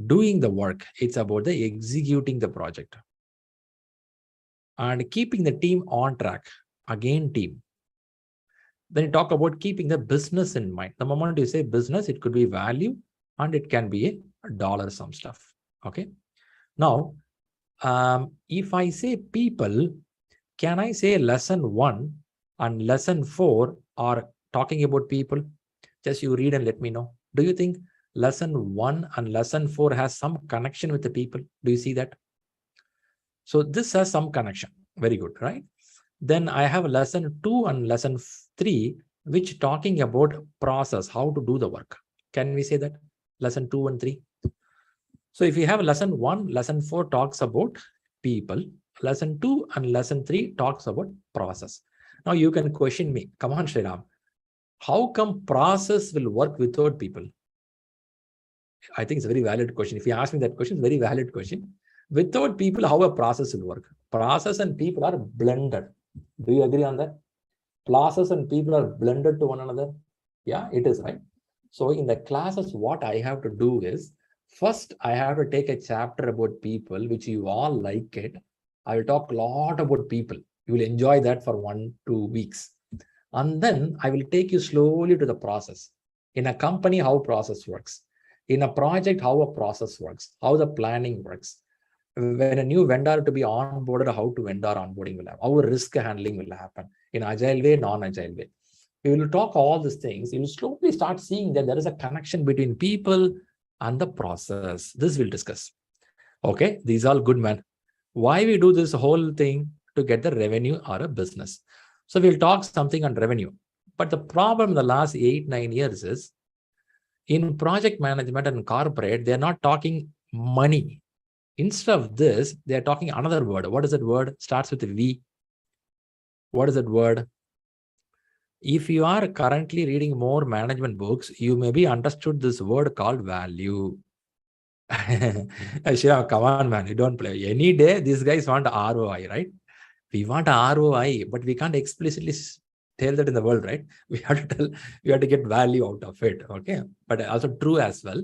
Doing the work, it's about the executing the project. And keeping the team on track, again team. Then you talk about keeping the business in mind. The moment you say business, it could be value and it can be a dollar sum stuff. Okay. Now, if I say people, can I say lesson 1 and lesson 4 are talking about people? Just you read and let me know. Do you think lesson 1 and lesson 4 has some connection with the people? Do you see that? So this has some connection. Very good, right? Then I have lesson 2 and lesson 3, which talking about process, how to do the work. Can we say that? Lesson 2 and 3. So if you have lesson 1, lesson 4 talks about people. Lesson 2 and lesson 3 talks about process. Now you can question me. Come on, Shriram. How come process will work without people? I think it's a very valid question. If you ask me that question, it's a very valid question. Without people, how a process will work? Process and people are blended. Do you agree on that? Process and people are blended to one another. Yeah, it is, right? So in the classes, what I have to do is, first I have to take a chapter about people, which you all like it. I will talk a lot about people. You will enjoy that for 1-2 weeks. And then I will take you slowly to the process. In a company, how process works. In a project, how a process works. How the planning works. When a new vendor to be onboarded, how to vendor onboarding will happen. How risk handling will happen. In agile way, non-agile way. We will talk all these things. You will slowly start seeing that there is a connection between people and the process. This we'll discuss. Okay, these are all good, man. Why we do this whole thing? To get the revenue or a business. So we'll talk something on revenue. But the problem in the last 8-9 years is, in project management and corporate, they're not talking money. Instead of this, they're talking another word. What is that word? Starts with a V. What is that word? If you are currently reading more management books, you maybe understood this word called value. Shriram, come on, man. You don't play. Any day, these guys want ROI, right? We want ROI, but we can't explicitly tell that in the world, right? We have to tell, we have to get value out of it. Okay. But also true as well.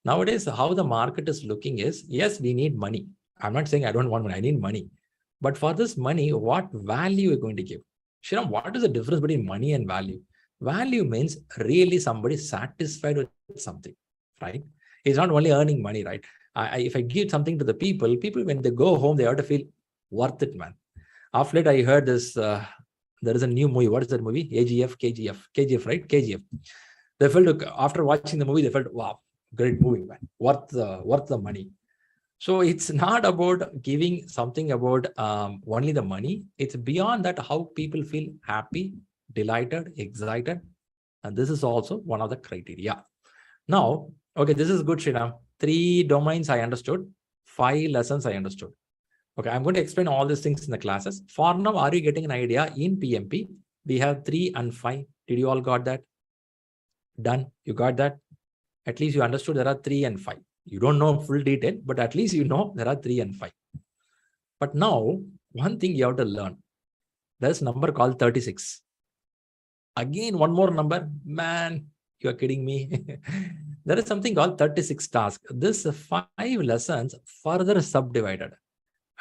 Nowadays, how the market is looking is, yes, we need money. I'm not saying I don't want money. I need money. But for this money, what value are you going to give? Shriram, what is the difference between money and value? Value means really somebody satisfied with something, right? It's not only earning money, right? If I give something to the people, when they go home, they have to feel worth it, man. Of late, I heard this, there is a new movie. What is that movie? KGF, right? KGF. They felt, after watching the movie, they felt, wow, great movie, man. Worth the money. So it's not about giving something about only the money. It's beyond that, how people feel happy, delighted, excited. And this is also one of the criteria. Now, okay, this is good, Shriram. 3 domains I understood. 5 lessons I understood. Okay, I'm going to explain all these things in the classes. For now, are you getting an idea? In PMP, we have 3 and 5. Did you all got that? Done. You got that? At least you understood there are 3 and 5. You don't know full detail, but at least you know there are 3 and 5. But now, one thing you have to learn. There's a number called 36. Again, one more number. Man, you are kidding me. There is something called 36 tasks. This 5 lessons further subdivided.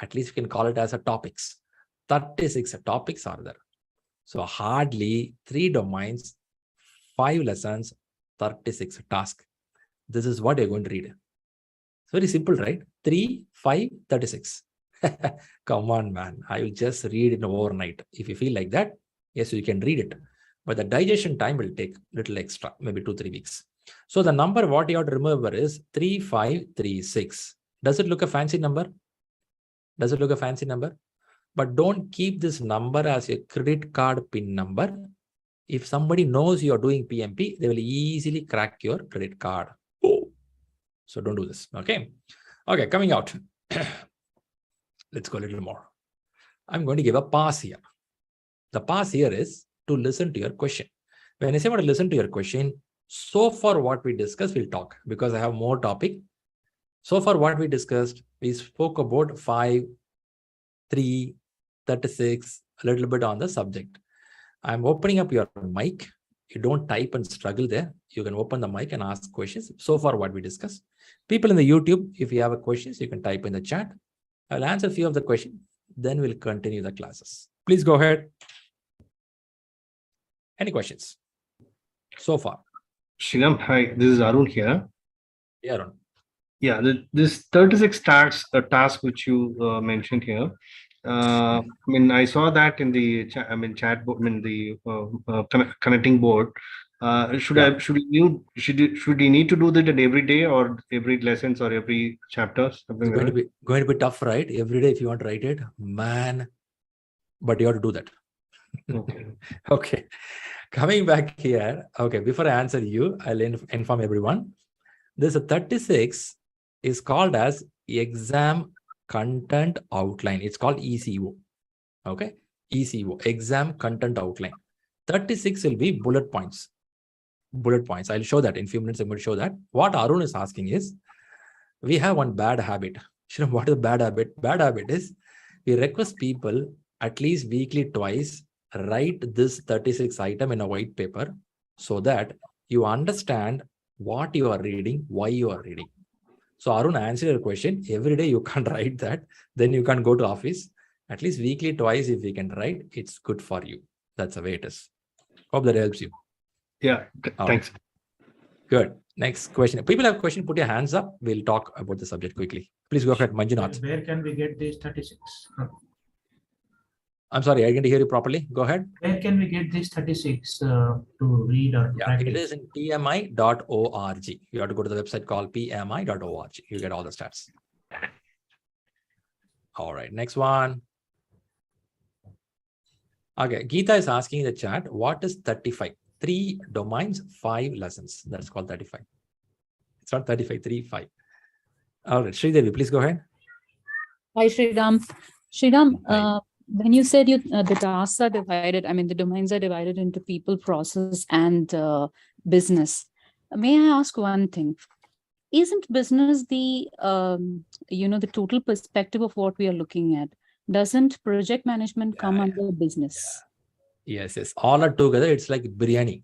At least you can call it as a topics. 36 topics are there. So hardly 3 domains, 5 lessons, 36 tasks. This is what you're going to read. It's very simple, right? 3, 5, 36. Come on, man. I will just read it overnight. If you feel like that, yes, you can read it. But the digestion time will take a little extra, maybe 2-3 weeks. So the number what you have to remember is 3536. Does it look a fancy number? Does it look a fancy number? But don't keep this number as a credit card PIN number. If somebody knows you're doing PMP, they will easily crack your credit card. Oh. So don't do this. Okay. Okay, coming out. Let's go a little more. I'm going to give a pause here. The pause here is to listen to your question. When I say I want to listen to your question, so far what we discussed, we'll talk because I have more topic. So far what we discussed, we spoke about 5, 3, 36, a little bit on the subject. I'm opening up your mic. You don't type and struggle there. You can open the mic and ask questions. So far what we discussed. People in the YouTube, if you have a questions, you can type in the chat. I'll answer a few of the questions. Then we'll continue the classes. Please go ahead. Any questions so far? Shriram, hi, this is Arun here. Yeah, Arun. Yeah, this 36 task which you mentioned here. I mean, I saw that in the chat board, the connecting board. Should you need to do that every day or every lessons or every chapter? It's going to be tough, right? Every day if you want to write it, man. But you have to do that. Okay. Okay. Coming back here. Okay, before I answer you, I'll inform everyone. This 36 is called as exam content outline. It's called ECO. Okay, ECO, exam content outline. 36 will be bullet points. Bullet points. I'll show that in a few minutes. I'm going to show that. What Arun is asking is, we have one bad habit. Shri, what is the bad habit? Bad habit is we request people at least weekly twice write this 36 item in a white paper so that you understand what you are reading, why you are reading. So Arun, answer your question. Every day you can't write that. Then you can't go to office. At least weekly twice if we can write, it's good for you. That's the way it is. Hope that helps you. Yeah, thanks. Right. Good. Next question. People have a question, put your hands up. We'll talk about the subject quickly. Please go ahead, Manjunath. Where can we get these 36? I'm sorry, I didn't hear you properly. Go ahead. Where can we get these 36 to read or practice? It is in PMI.org. You have to go to the website called PMI.org. You get all the stats. All right, next one. Okay, Geeta is asking in the chat, what is 35? 3 domains, 5 lessons. That's called 35. It's not 35, 3, 5. All right, Sridevi, please go ahead. Hi, Shriram. Shriram, when you said the tasks are divided, I mean, the domains are divided into people, process, and business. May I ask one thing? Isn't business the, the total perspective of what we are looking at? Doesn't project management come under business? Yes. All are together. It's like biryani.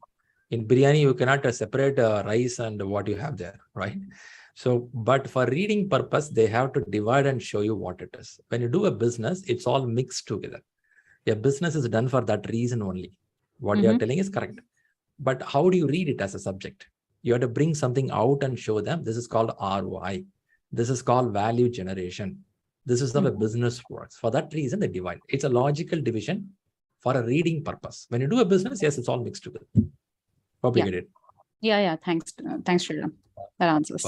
In biryani, you cannot separate rice and what you have there, right? So, but for reading purpose, they have to divide and show you what it is. When you do a business, it's all mixed together. Your business is done for that reason only. What they are telling is correct. But how do you read it as a subject? You have to bring something out and show them. This is called ROI. This is called value generation. This is how a business works. For that reason, they divide. It's a logical division for a reading purpose. When you do a business, yes, it's all mixed together. Hope you get it. Yeah. Thanks, Shriram. That answers.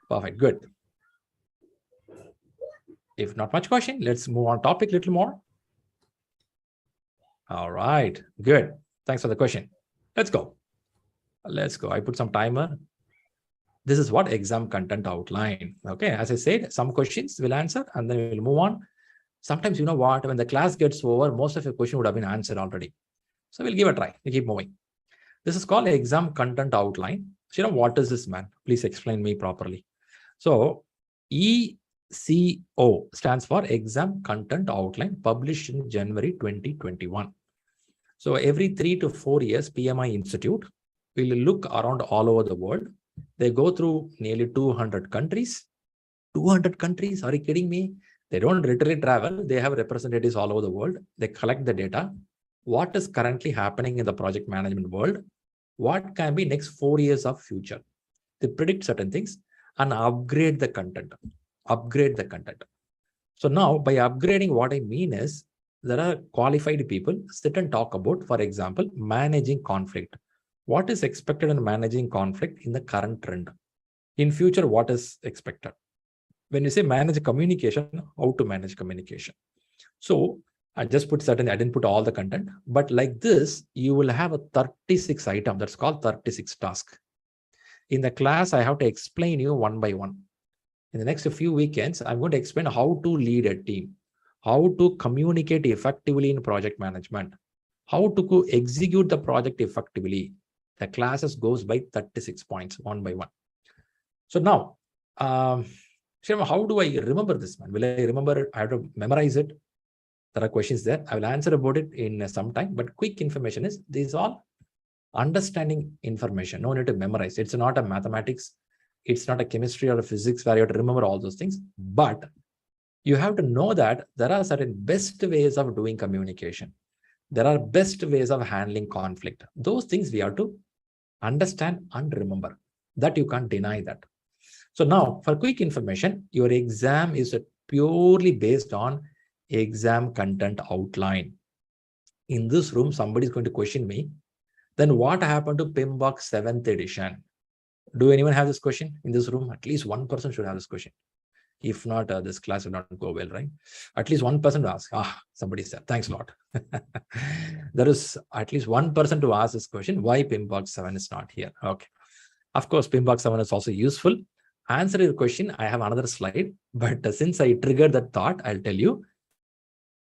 Perfect. Good. If not much question, let's move on topic a little more. All right. Good. Thanks for the question. Let's go. I put some timer. This is what exam content outline. Okay. As I said, some questions we'll answer and then we'll move on. Sometimes, you know what, when the class gets over, most of your question would have been answered already. So we'll give a try. We keep moving. This is called exam content outline. So, you know, what is this, man? Please explain me properly. So ECO stands for Exam Content Outline, published in January 2021. So every 3 to 4 years, PMI Institute will look around all over the world. They go through nearly 200 countries. 200 countries? Are you kidding me? They don't literally travel. They have representatives all over the world. They collect the data. What is currently happening in the project management world? What can be next 4 years of future? They predict certain things and upgrade the content. Upgrade the content. So now by upgrading, what I mean is there are qualified people sit and talk about, for example, managing conflict. What is expected in managing conflict in the current trend? In future, what is expected? When you say manage communication, how to manage communication? So I just put certain, I didn't put all the content, but like this, you will have a 36 item that's called 36 task. In the class, I have to explain you one by one. In the next few weekends, I'm going to explain how to lead a team, how to communicate effectively in project management, how to execute the project effectively. The classes goes by 36 points, one by one. So now, how do I remember this, man? Will I remember it? I have to memorize it. There are questions there. I will answer about it in some time, but quick information is these all understanding information. No need to memorize. It's not a mathematics. It's not a chemistry or a physics where you have to remember all those things. But you have to know that there are certain best ways of doing communication. There are best ways of handling conflict. Those things we have to understand and remember. That you can't deny that. So now, for quick information, your exam is purely based on exam content outline. In this room, somebody is going to question me, then what happened to PMBOK 7th edition? Do anyone have this question in this room? At least one person should have this question. If not, this class will not go well, right? At least one person to ask. Somebody said, thanks a lot. There is at least one person to ask this question, why PMBOK 7 is not here? Okay. Of course, PMBOK 7 is also useful. Answer your question, I have another slide, but since I triggered that thought, I'll tell you.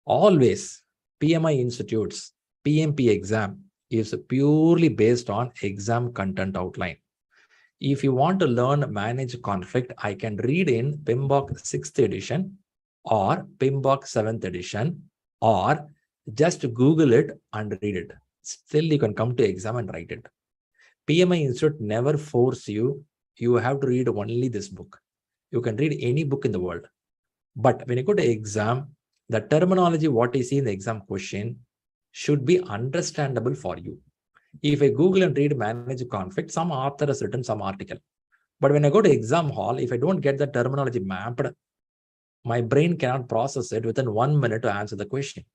Always, PMI Institute's PMP exam is purely based on exam content outline. If you want to learn manage conflict, I can read in PMBOK 6th edition or PMBOK 7th edition, or just Google it and read it. Still, you can come to exam and write it. PMI Institute never force you. You have to read only this book. You can read any book in the world. But when you go to exam, the terminology, what you see in the exam question should be understandable for you. If I Google and read manage conflict, some author has written some article. But when I go to exam hall, if I don't get the terminology mapped, my brain cannot process it within 1 minute to answer the question.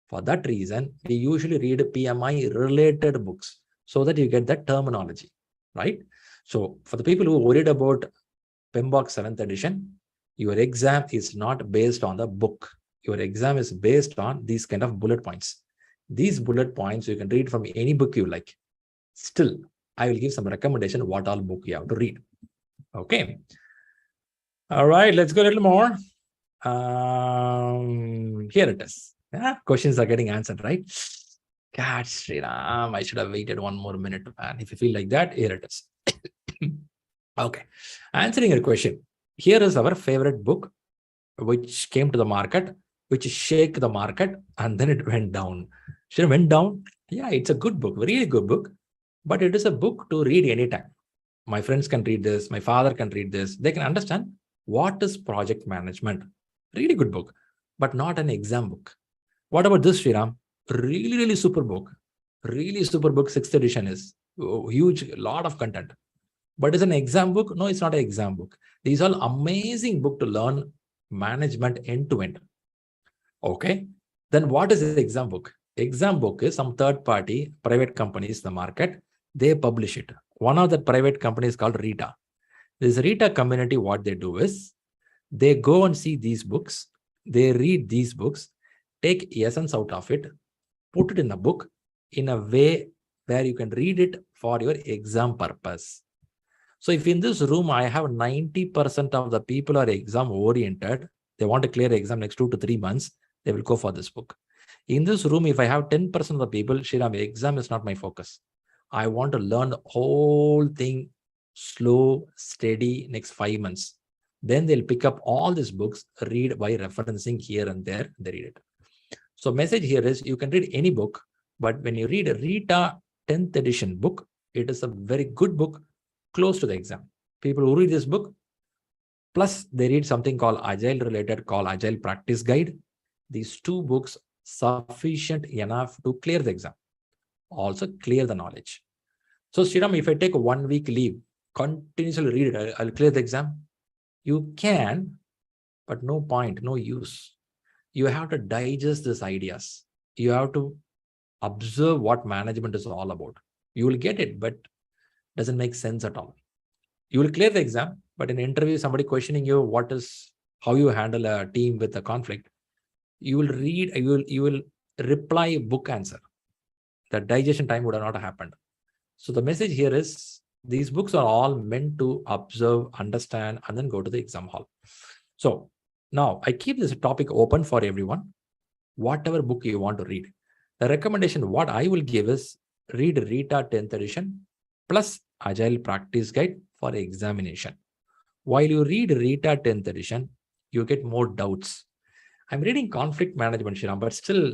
For that reason, we usually read PMI related books so that you get that terminology, right? So for the people who are worried about PMBOK 7th edition, your exam is not based on the book. Your exam is based on these kind of bullet points. These bullet points you can read from any book you like. Still, I will give some recommendation what all book you have to read. Okay. All right, let's go a little more. Here it is. Yeah, questions are getting answered, right? God, ShriRam, I should have waited 1 more minute. And if you feel like that, here it is. Okay. Answering your question. Here is our favorite book, which came to the market, which shake the market, and then it went down. Should it went down? Yeah, it's a good book, really good book, but it is a book to read anytime. My friends can read this, my father can read this. They can understand what is project management. Really good book, but not an exam book. What about this, ShriRam? Really, really super book. Really super book, 6th edition is huge, lot of content. But is an exam book? No, it's not an exam book. These are amazing book to learn management end-to-end. Okay. Then what is the exam book? Exam book is some third-party private companies in the market. They publish it. One of the private companies is called Rita. This Rita community, what they do is they go and see these books. They read these books, take essence out of it, put it in a book in a way where you can read it for your exam purpose. So if in this room, I have 90% of the people are exam oriented, they want to clear exam next 2 to 3 months, they will go for this book. In this room, if I have 10% of the people, ShriRam, exam is not my focus. I want to learn the whole thing slow, steady, next 5 months. Then they'll pick up all these books, read by referencing here and there, they read it. So message here is you can read any book, but when you read a Rita 10th edition book, it is a very good book close to the exam. People who read this book, Plus, they read something called Agile related, called Agile Practice Guide. These 2 books sufficient enough to clear the exam. Also clear the knowledge. So Shriram, if I take a 1 week leave, continuously read it, I'll clear the exam. You can, but no point, no use. You have to digest these ideas. You have to observe what management is all about. You will get it, but doesn't make sense at all. You will clear the exam, but in an interview, somebody questioning you how you handle a team with a conflict, you will read, you will reply a book answer. The digestion time would have not happened. So the message here is these books are all meant to observe, understand, and then go to the exam hall. So now I keep this topic open for everyone, whatever book you want to read. The recommendation, what I will give is read Rita 10th edition plus Agile Practice Guide for examination. While you read Rita 10th edition, you get more doubts. I'm reading conflict management, Shriram, but still,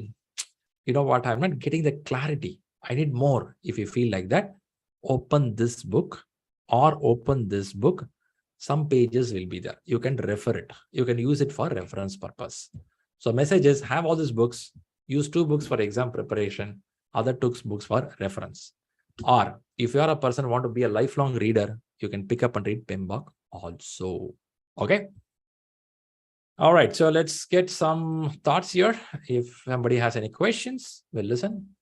you know what? I'm not getting the clarity. I need more. If you feel like that, open this book or open this book. Some pages will be there. You can refer it. You can use it for reference purpose. So message is have all these books, use 2 books for exam preparation, other 2 books for reference. Or if you are a person who want to be a lifelong reader, you can pick up and read PMBOK also. Okay. All right. So let's get some thoughts here. If somebody has any questions, we'll listen.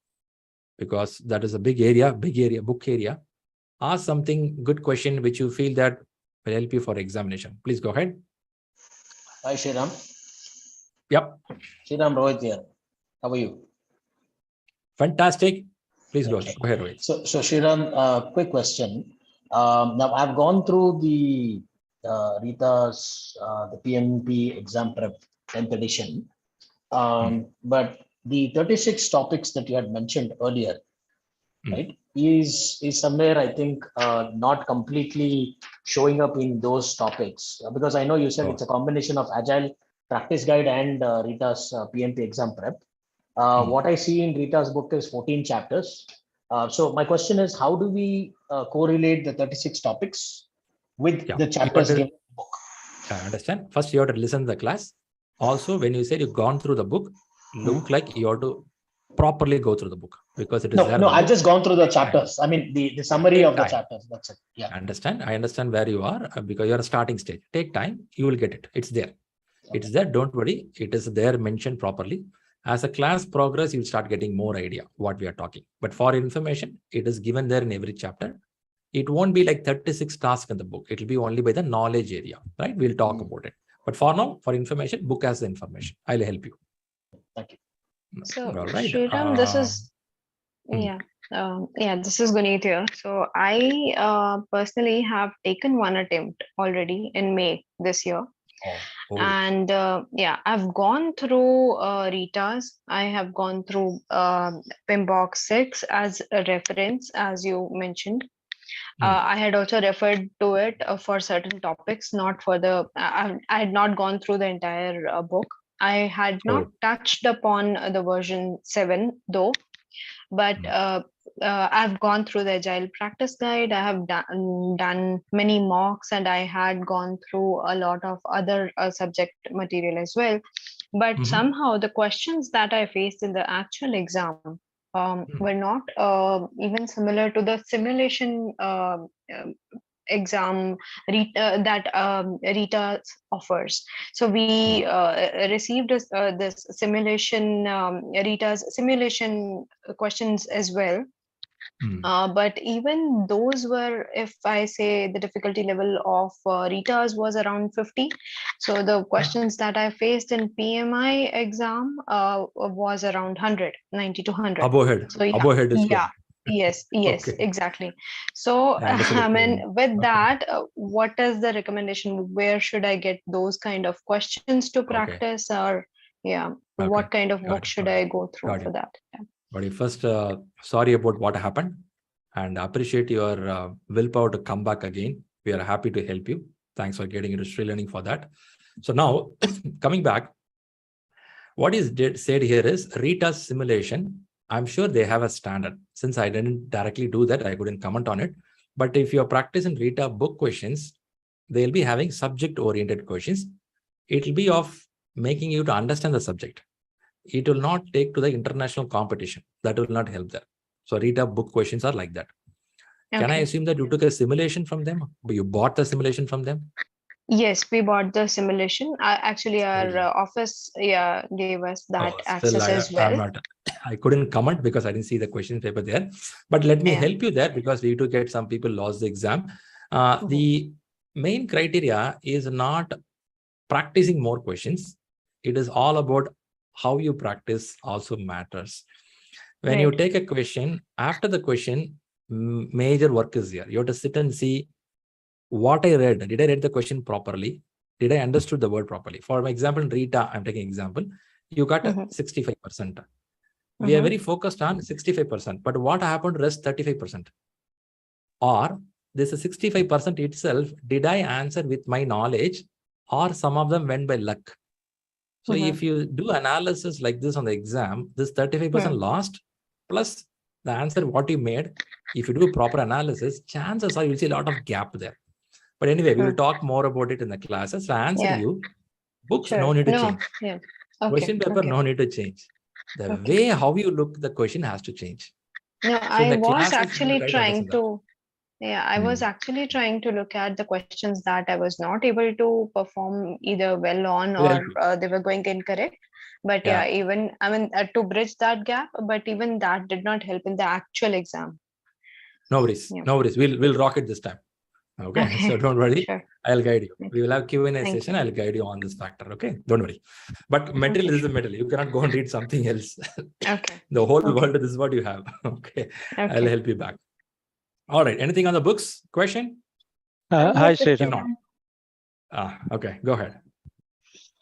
Because that is a big area, book area. Ask something good question which you feel that will help you for examination. Please go ahead. Hi, Shriram. Yep. Shriram, Rohit here. How are you? Fantastic. Please go ahead. Go ahead, Rohit. So Shriram, quick question. Now I've gone through the Rita's the PMP exam prep 10th edition, but the 36 topics that you had mentioned earlier, right, is somewhere I think not completely showing up in those topics, because I know you said it's a combination of Agile Practice Guide and Rita's PMP exam prep. What I see in Rita's book is 14 chapters. So my question is, how do we correlate the 36 topics with the chapters given in the book? I understand. First, you have to listen to the class. Also, when you said you've gone through the book, look like you have to properly go through the book, because it is there. No, I've just gone through the chapters. I mean, the summary of the chapters. That's it. Yeah. I understand where you are, because you're a starting stage. Take time. You will get it. It's there. Okay. It's there. Don't worry. It is there mentioned properly. As a class progress, you'll start getting more idea what we are talking. But for information, it is given there in every chapter. It won't be like 36 tasks in the book. It will be only by the knowledge area, right? We'll talk about it. But for now, for information, book has the information. I'll help you. Thank you. So, right. Shriram, this is, this is Guneet here. So I personally have taken one attempt already in May this year. And I've gone through Rita's. I have gone through PMBOK 6 as a reference, as you mentioned. I had also referred to it for certain topics, not for the, I had not gone through the entire book. I had not touched upon the version 7 though, but I've gone through the Agile Practice Guide. I have done many mocks, and I had gone through a lot of other subject material as well. But somehow the questions that I faced in the actual exam were not even similar to the simulation exam that Rita offers. So we received this simulation, Rita's simulation questions as well. But even those were, if I say the difficulty level of Rita's was around 50. So the questions that I faced in PMI exam was around 100, 90 to 100. Above head. So yeah, Above head is yeah. Yes, Okay. exactly. So I mean, with that, what is the recommendation? Where should I get those kind of questions to practice, or what kind of book should I go through for that? But first, sorry about what happened, and appreciate your willpower to come back again. We are happy to help you. Thanks for getting into ShriLearning for that. So now, coming back, what is said here is Rita's simulation. I'm sure they have a standard. Since I didn't directly do that, I couldn't comment on it. But if you're practicing Rita book questions, they'll be having subject-oriented questions. It will be of making you to understand the subject. It will not take to the international competition. That will not help there. So read up book questions are like that. Okay. Can I assume that you took a simulation from them? You bought the simulation from them? Yes, we bought the simulation. Actually, our office gave us that access as well. I couldn't comment because I didn't see the question paper there. But let me help you there, because we do get some people lost the exam. The main criteria is not practicing more questions. It is all about how you practice also matters. When you take a question, after the question, major work is here. You have to sit and see what I read. Did I read the question properly? Did I understood the word properly? For example, Rita, I'm taking example. You got 65%. We are very focused on 65%. But what happened to rest 35%? Or this is 65% itself. Did I answer with my knowledge, or some of them went by luck? So if you do analysis like this on the exam, this 35% lost plus the answer what you made, if you do proper analysis, chances are you'll see a lot of gap there. But anyway, we will talk more about it in the classes. To answer you, books no need to change. Question paper no need to change. The way how you look the question has to change. No, So I was actually trying to. I was Hmm. actually trying to look at the questions that I was not able to perform either well on, or they were going incorrect. But even I mean to bridge that gap, but even that did not help in the actual exam. No worries, no worries. We'll rock it this time. Okay, so don't worry. I'll guide you. We will have Q&A session. I'll guide you on this factor. Okay, don't worry. But material is the material. You cannot go and read something else. The whole world, this is what you have. Okay, I'll help you back. All right. Anything on the books? Question? Hi, Shriram. Okay, go ahead.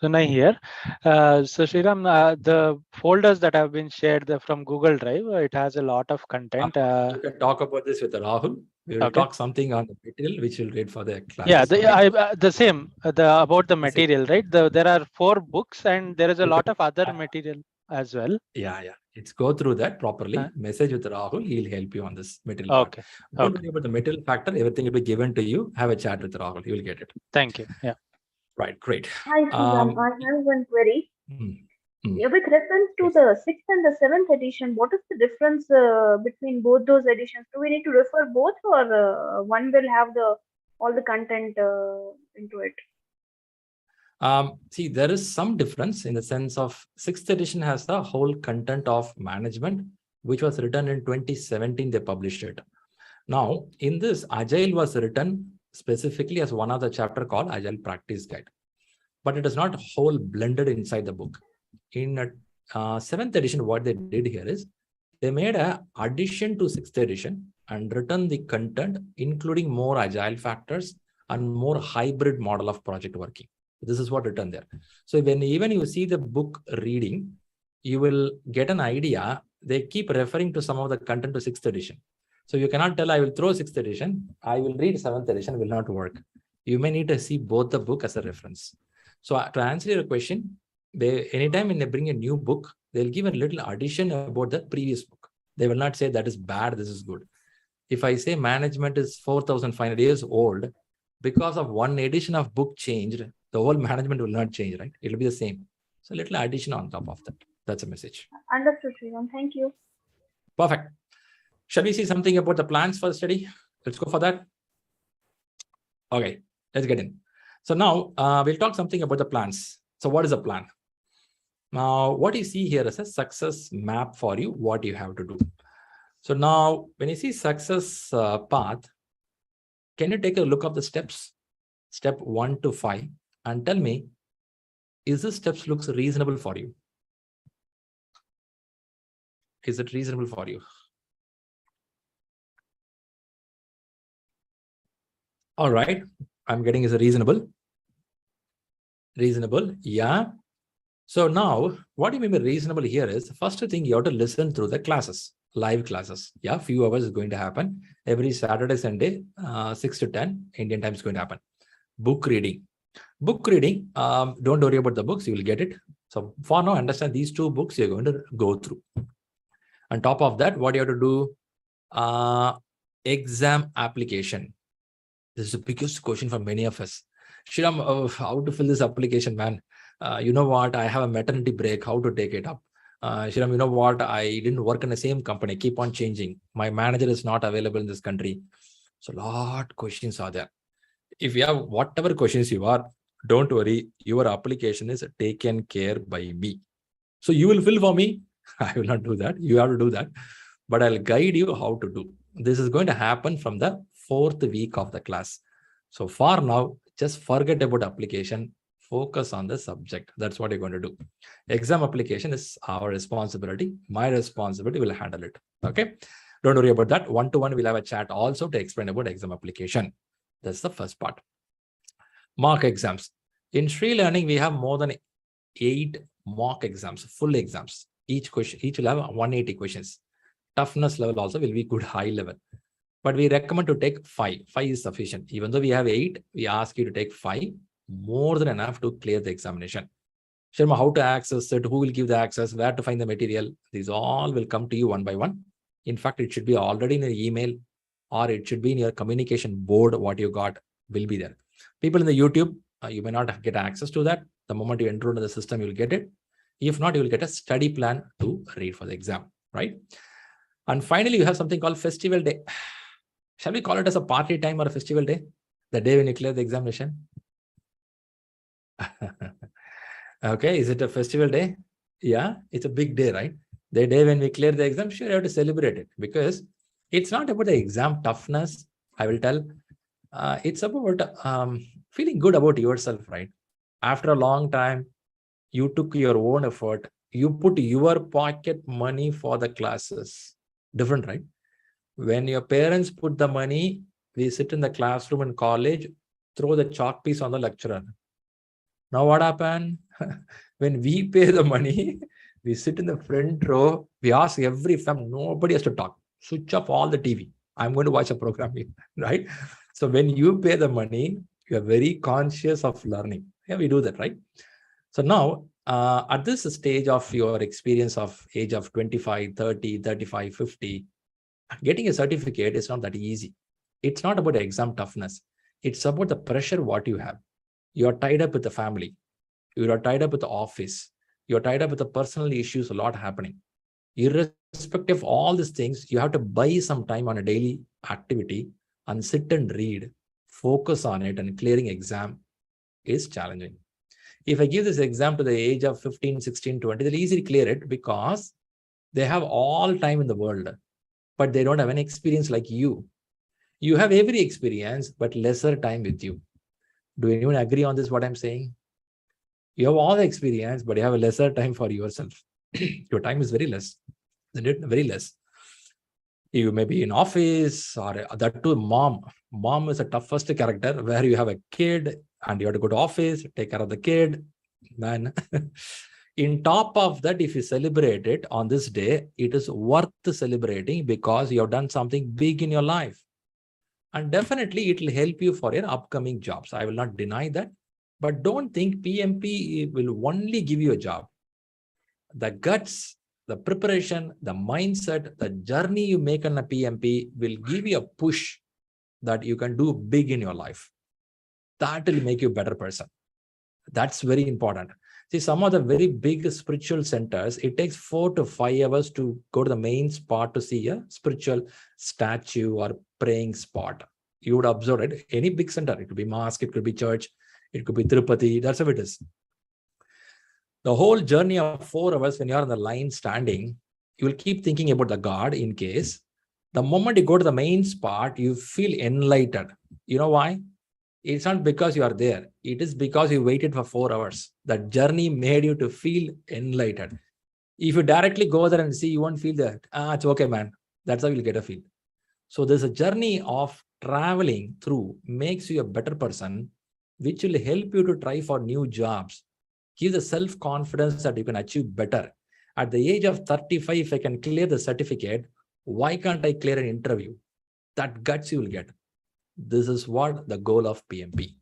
Sunay here. So Shriram, the folders that have been shared from Google Drive, it has a lot of content. You can talk about this with Rahul. We will talk something on the material, which we'll read for the class. Yeah, the same about the material, right? There are 4 books and there is a lot of other material as well. Yeah. Let's go through that properly. Message with Rahul. He'll help you on this material. Okay. Don't worry about the material factor. Everything will be given to you. Have a chat with Rahul. You will get it. Thank you. Yeah. Right. Great. Hi, Shriram. I have one query. With reference to the 6th and the 7th edition, what is the difference between both those editions? Do we need to refer both, or one will have all the content into it? See, there is some difference in the sense of 6th edition has the whole content of management, which was written in 2017. They published it. Now, in this, Agile was written specifically as one of the chapter called Agile Practice Guide, but it is not whole blended inside the book. In 7th edition, what they did here is they made an addition to 6th edition and written the content, including more agile factors and more hybrid model of project working. This is what written there. So when even you see the book reading, you will get an idea. They keep referring to some of the content to 6th edition. So you cannot tell I will throw 6th edition, I will read 7th edition, will not work. You may need to see both the book as a reference. So to answer your question, anytime when they bring a new book, they'll give a little addition about the previous book. They will not say that is bad, this is good. If I say management is 4,500 years old, because of one edition of book changed, the whole management will not change, right? It will be the same. So a little addition on top of that. That's a message. Understood, Shriram. Thank you. Perfect. Shall we see something about the plans for the study? Let's go for that. Okay, let's get in. So now we'll talk something about the plans. So what is a plan? Now, what you see here is a success map for you, what you have to do. So now when you see success path, can you take a look of the steps, step 1 to 5, and tell me, is this steps looks reasonable for you? Is it reasonable for you? All right, I'm getting is a reasonable. Reasonable, yeah. So now, what do you mean by reasonable here is, first thing you have to listen through the classes, live classes. Yeah, few hours is going to happen. Every Saturday, Sunday, 6 to 10, Indian time is going to happen. Book reading. Book reading, don't worry about the books, you will get it. So for now, understand these 2 books you're going to go through. On top of that, what you have to do? Exam application. This is the biggest question for many of us. Shriram, how to fill this application, man? You know what? I have a maternity break. How to take it up? Shriram, you know what? I didn't work in the same company. Keep on changing. My manager is not available in this country. So a lot of questions are there. If you have whatever questions you are, don't worry. Your application is taken care by me. So you will fill for me. I will not do that. You have to do that. But I'll guide you how to do. This is going to happen from the 4th week of the class. So for now, just forget about application. Focus on the subject. That's what you're going to do. Exam application is our responsibility. My responsibility will handle it. Okay. Don't worry about that. One-to-one, we'll have a chat also to explain about exam application. That's the first part. Mock exams. In ShriLearning, we have more than 8 mock exams, full exams. Each will have 180 questions. Toughness level also will be good high level. But we recommend to take 5. 5 is sufficient. Even though we have 8, we ask you to take 5, more than enough to clear the examination. Sharma, how to access it, who will give the access, where to find the material, these all will come to you one by one. In fact, it should be already in your email, or it should be in your communication board. What you got will be there. People in the YouTube, you may not get access to that. The moment you enter into the system, you will get it. If not, you will get a study plan to read for the exam, right? And finally, you have something called festival day. Shall we call it as a party time or a festival day? The day when you clear the examination? Okay, is it a festival day? Yeah, it's a big day, right? The day when we clear the exam, sure, you have to celebrate it, because it's not about the exam toughness, I will tell. It's about feeling good about yourself, right? After a long time, you took your own effort, you put your pocket money for the classes. Different, right? When your parents put the money, we sit in the classroom in college, throw the chalk piece on the lecturer. Now what happened? When we pay the money, we sit in the front row, we ask every family, nobody has to talk. Switch off all the TV. I'm going to watch a program, right? So when you pay the money, you are very conscious of learning. Yeah, we do that, right? So now, at this stage of your experience of age of 25, 30, 35, 50, getting a certificate is not that easy. It's not about the exam toughness. It's about the pressure what you have. You're tied up with the family. You're tied up with the office. You're tied up with the personal issues, a lot happening. Irrespective of all these things, you have to buy some time on a daily activity and sit and read, focus on it, and clearing exam is challenging. If I give this exam to the age of 15, 16, 20, they'll easily clear it because they have all time in the world, but they don't have any experience like you. You have every experience, but lesser time with you. Do anyone agree on this, what I'm saying? You have all the experience, but you have a lesser time for yourself. Your time is very less. Very less. You may be in office, or that too, mom. Mom is a toughest character, where you have a kid and you have to go to office, take care of the kid. Man, in top of that, if you celebrate it on this day, it is worth celebrating because you have done something big in your life. And definitely it will help you for your upcoming jobs. I will not deny that. But don't think PMP will only give you a job. The guts, the preparation, the mindset, the journey you make on a PMP will give you a push that you can do big in your life. That will make you a better person. That's very important. See, some of the very big spiritual centers, it takes 4 to 5 hours to go to the main spot to see a spiritual statue or praying spot. You would observe it. Any big center, it could be mosque, it could be church, it could be Tirupati, that's how it is. The whole journey of 4 hours, when you're on the line standing, you will keep thinking about the God in case. The moment you go to the main spot, you feel enlightened. You know why? It's not because you are there. It is because you waited for 4 hours. That journey made you to feel enlightened. If you directly go there and see, you won't feel that. It's okay, man. That's how you'll get a feel. So there's a journey of traveling through makes you a better person, which will help you to try for new jobs. Give the self-confidence that you can achieve better. At the age of 35, if I can clear the certificate, why can't I clear an interview? That guts you will get. This is what the goal of PMP.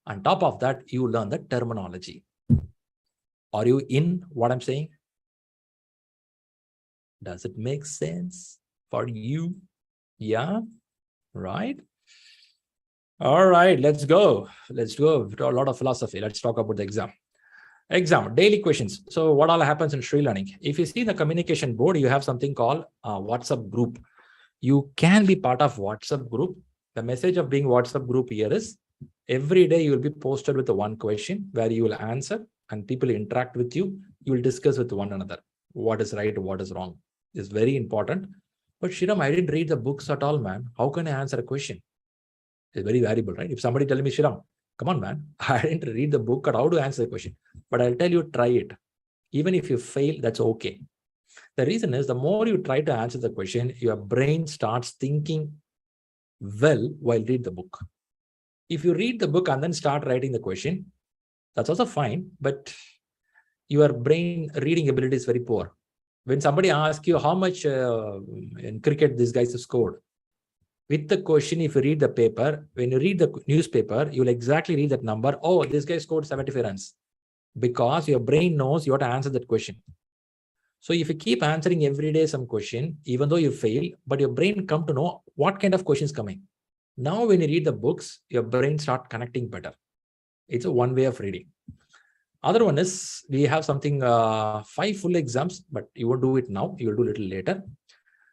On top of that, you learn the terminology. Are you in what I'm saying? Does it make sense for you? Yeah, right? All right, let's go. Let's go. We've got a lot of philosophy. Let's talk about the exam. Exam, daily questions. So what all happens in ShriLearning? If you see the communication board, you have something called a WhatsApp group. You can be part of WhatsApp group. The message of being WhatsApp group here is every day you will be posted with one question where you will answer and people interact with you. You will discuss with one another. What is right, what is wrong. It's very important. But Shriram, I didn't read the books at all, man. How can I answer a question? It's very variable, right? If somebody tell me, Shriram, come on, man, I didn't read the book on how to answer the question. But I'll tell you, try it. Even if you fail, that's okay. The reason is the more you try to answer the question, your brain starts thinking well while read the book. If you read the book and then start writing the question, that's also fine, but your brain reading ability is very poor. When somebody asks you how much in cricket these guys have scored, with the question, if you read the paper, when you read the newspaper, you'll exactly read that number. Oh, this guy scored 75 runs. Because your brain knows you have to answer that question. So if you keep answering every day some question, even though you fail, but your brain come to know what kind of questions coming. Now, when you read the books, your brain start connecting better. It's a one way of reading. Other one is we have something 5 full exams, but you won't do it now. You will do a little later.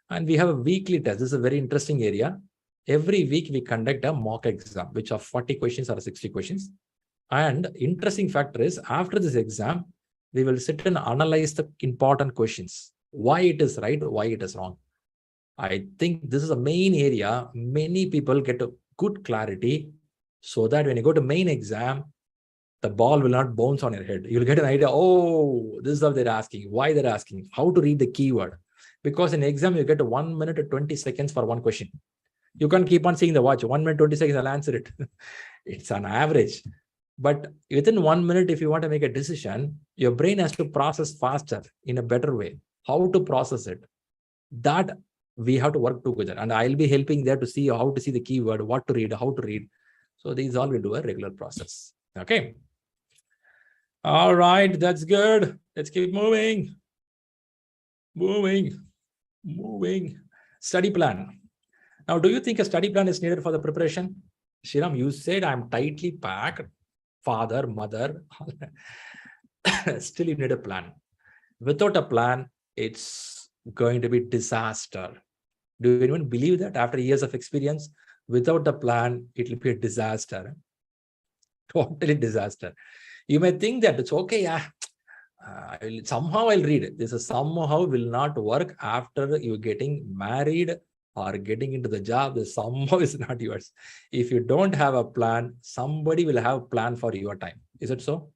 And we have a weekly test. This is a very interesting area. Every week we conduct a mock exam, which are 40 questions or 60 questions. And interesting factor is after this exam, we will sit and analyze the important questions. Why it is right, why it is wrong. I think this is a main area. Many people get a good clarity so that when you go to main exam, the ball will not bounce on your head. You'll get an idea. Oh, this is what they're asking, why they're asking, how to read the keyword. Because in exam, you get 1 minute or 20 seconds for one question. You can't keep on seeing the watch. 1 minute, 20 seconds, I'll answer it. It's an average. But within 1 minute, if you want to make a decision, your brain has to process faster in a better way. How to process it? That we have to work together. And I'll be helping there to see how to see the keyword, what to read, how to read. So these all we do a regular process. Okay. All right, that's good. Let's keep moving. Moving. Study plan. Now, do you think a study plan is needed for the preparation? Shriram, you said I'm tightly packed. Father, mother, still you need a plan. Without a plan, it's going to be disaster. Do anyone believe that after years of experience, without a plan, it will be a disaster? Totally disaster. You may think that it's okay, yeah, somehow I'll read it. This is somehow will not work after you getting married or getting into the job. This somehow is not yours. If you don't have a plan, somebody will have a plan for your time. Is it so?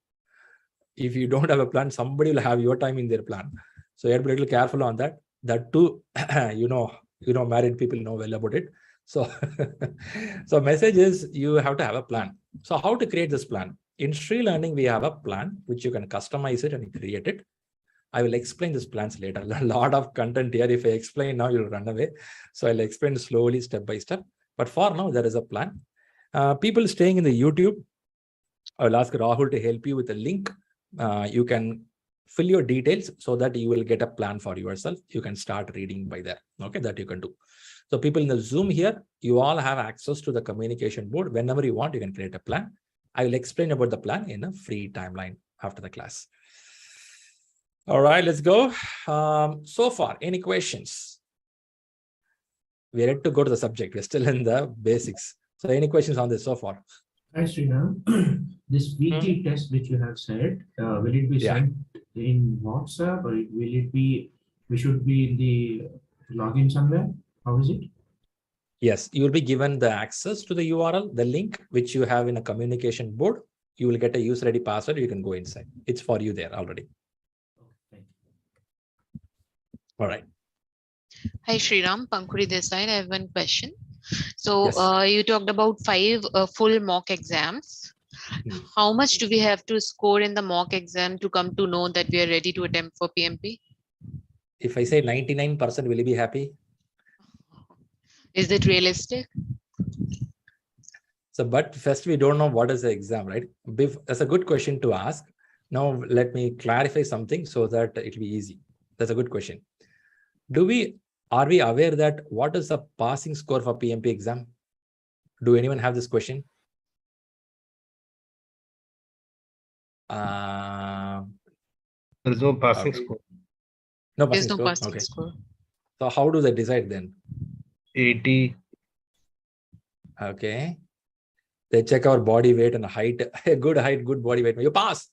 If you don't have a plan, somebody will have your time in their plan. So you have to be a little careful on that. That too, you know, married people know well about it. So, so message is you have to have a plan. So how to create this plan? In ShriLearning, we have a plan which you can customize it and create it. I will explain these plans later. A lot of content here. If I explain now, you'll run away. So I'll explain slowly, step by step. But for now, there is a plan. People staying in the YouTube, I will ask Rahul to help you with a link. You can fill your details so that you will get a plan for yourself. You can start reading by there. Okay, that you can do. So people in the Zoom here, you all have access to the communication board. Whenever you want, you can create a plan. I will explain about the plan in a free timeline after the class. All right, let's go. So far, any questions? We're ready to go to the subject. We're still in the basics. So any questions on this so far? Hi, Sriram. This weekly test which you have said, will it be sent in WhatsApp or will it be, we should be in the login somewhere? How is it? Yes, you will be given the access to the URL, the link which you have in a communication board. You will get a user ID password. You can go inside. It's for you there already. All right. Hi, Sriram. Pankuri this side. I have one question. So you talked about 5 full mock exams. How much do we have to score in the mock exam to come to know that we are ready to attempt for PMP? If I say 99%, will you be happy? Is it realistic? So, but first we don't know what is the exam, right? That's a good question to ask. Now, let me clarify something so that it will be easy. That's a good question. Are we aware that what is the passing score for PMP exam? Do anyone have this question? There is no passing score. No There's passing no score. passing Okay. score. So how do they decide then? 80. Okay. They check our body weight and height. Good height, good body weight. You pass.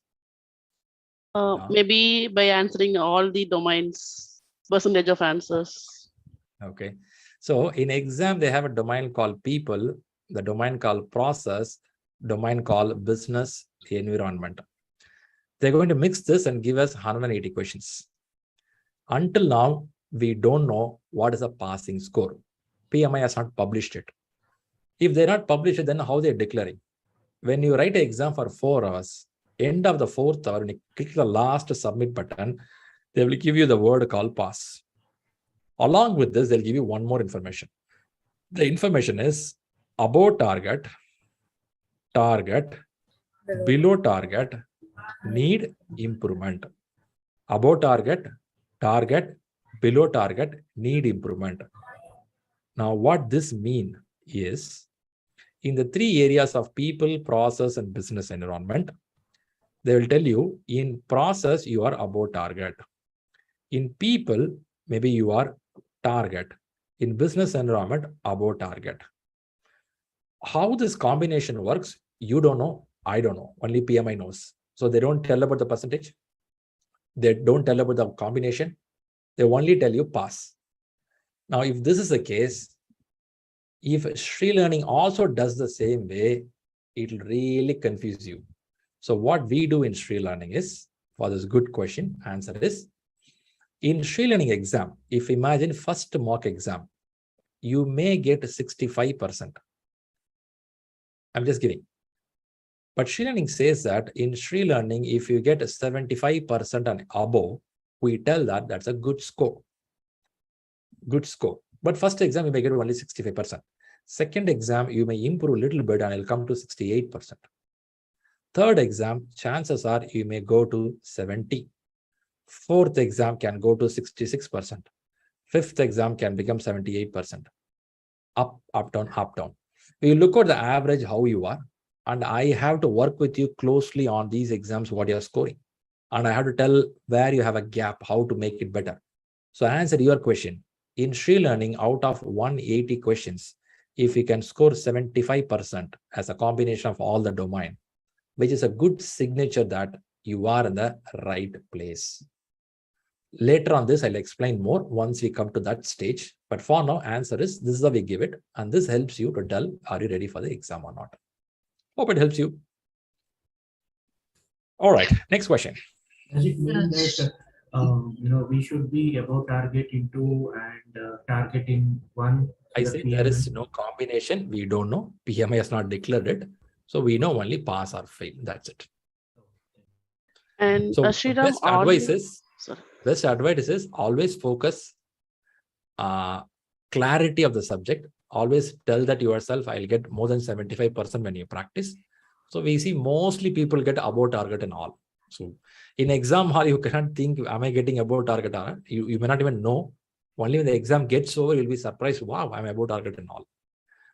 Maybe by answering all the domains, percentage of answers. Okay. So in exam, they have a domain called people, the domain called process, domain called business, environment. They're going to mix this and give us 180 questions. Until now, we don't know what is a passing score. PMI has not published it. If they're not published it, then how they're declaring? When you write an exam for 4 hours, end of the 4th hour, when you click the last submit button, they will give you the word called pass. Along with this, they'll give you one more information. The information is above target, below target, need improvement. Above target, below target, need improvement. Now, what this means is, in the 3 areas of people, process, and business environment, they will tell you in process, you are above target. In people, maybe you are target. In business environment, above target. How this combination works, you don't know, I don't know, only PMI knows. So they don't tell about the percentage. They don't tell about the combination. They only tell you pass. Now, if this is the case, if ShriLearning also does the same way, it will really confuse you. So what we do in ShriLearning is, for this good question, answer is, in ShriLearning exam, if imagine first mock exam, you may get 65%. I'm just kidding. But ShriLearning says that in ShriLearning, if you get 75% and above, we tell that that's a good score. Good score. But first exam, you may get only 65%. Second exam, you may improve a little bit and it'll come to 68%. Third exam, chances are you may go to 70. Fourth exam can go to 66%. Fifth exam can become 78%. Up, down, up, down. We look at the average, how you are, and I have to work with you closely on these exams, what you're scoring. And I have to tell where you have a gap, how to make it better. So answer your question. In ShriLearning, out of 180 questions, if you can score 75% as a combination of all the domain, which is a good signature that you are in the right place. Later on this, I'll explain more once we come to that stage. But for now, answer is, this is how we give it. And this helps you to tell, are you ready for the exam or not? Hope it helps you. All right, next question. Does it mean that we should be above target in 2 and target in 1? I say there is no combination. We don't know. PMI has not declared it. So we know only pass or fail. That's it. And so Shriram, best advice is always focus clarity of the subject. Always tell that yourself, I'll get more than 75% when you practice. So we see mostly people get above target and all. So in exam hall, you cannot think, am I getting above target? You may not even know. Only when the exam gets over, you'll be surprised, wow, I'm above target and all.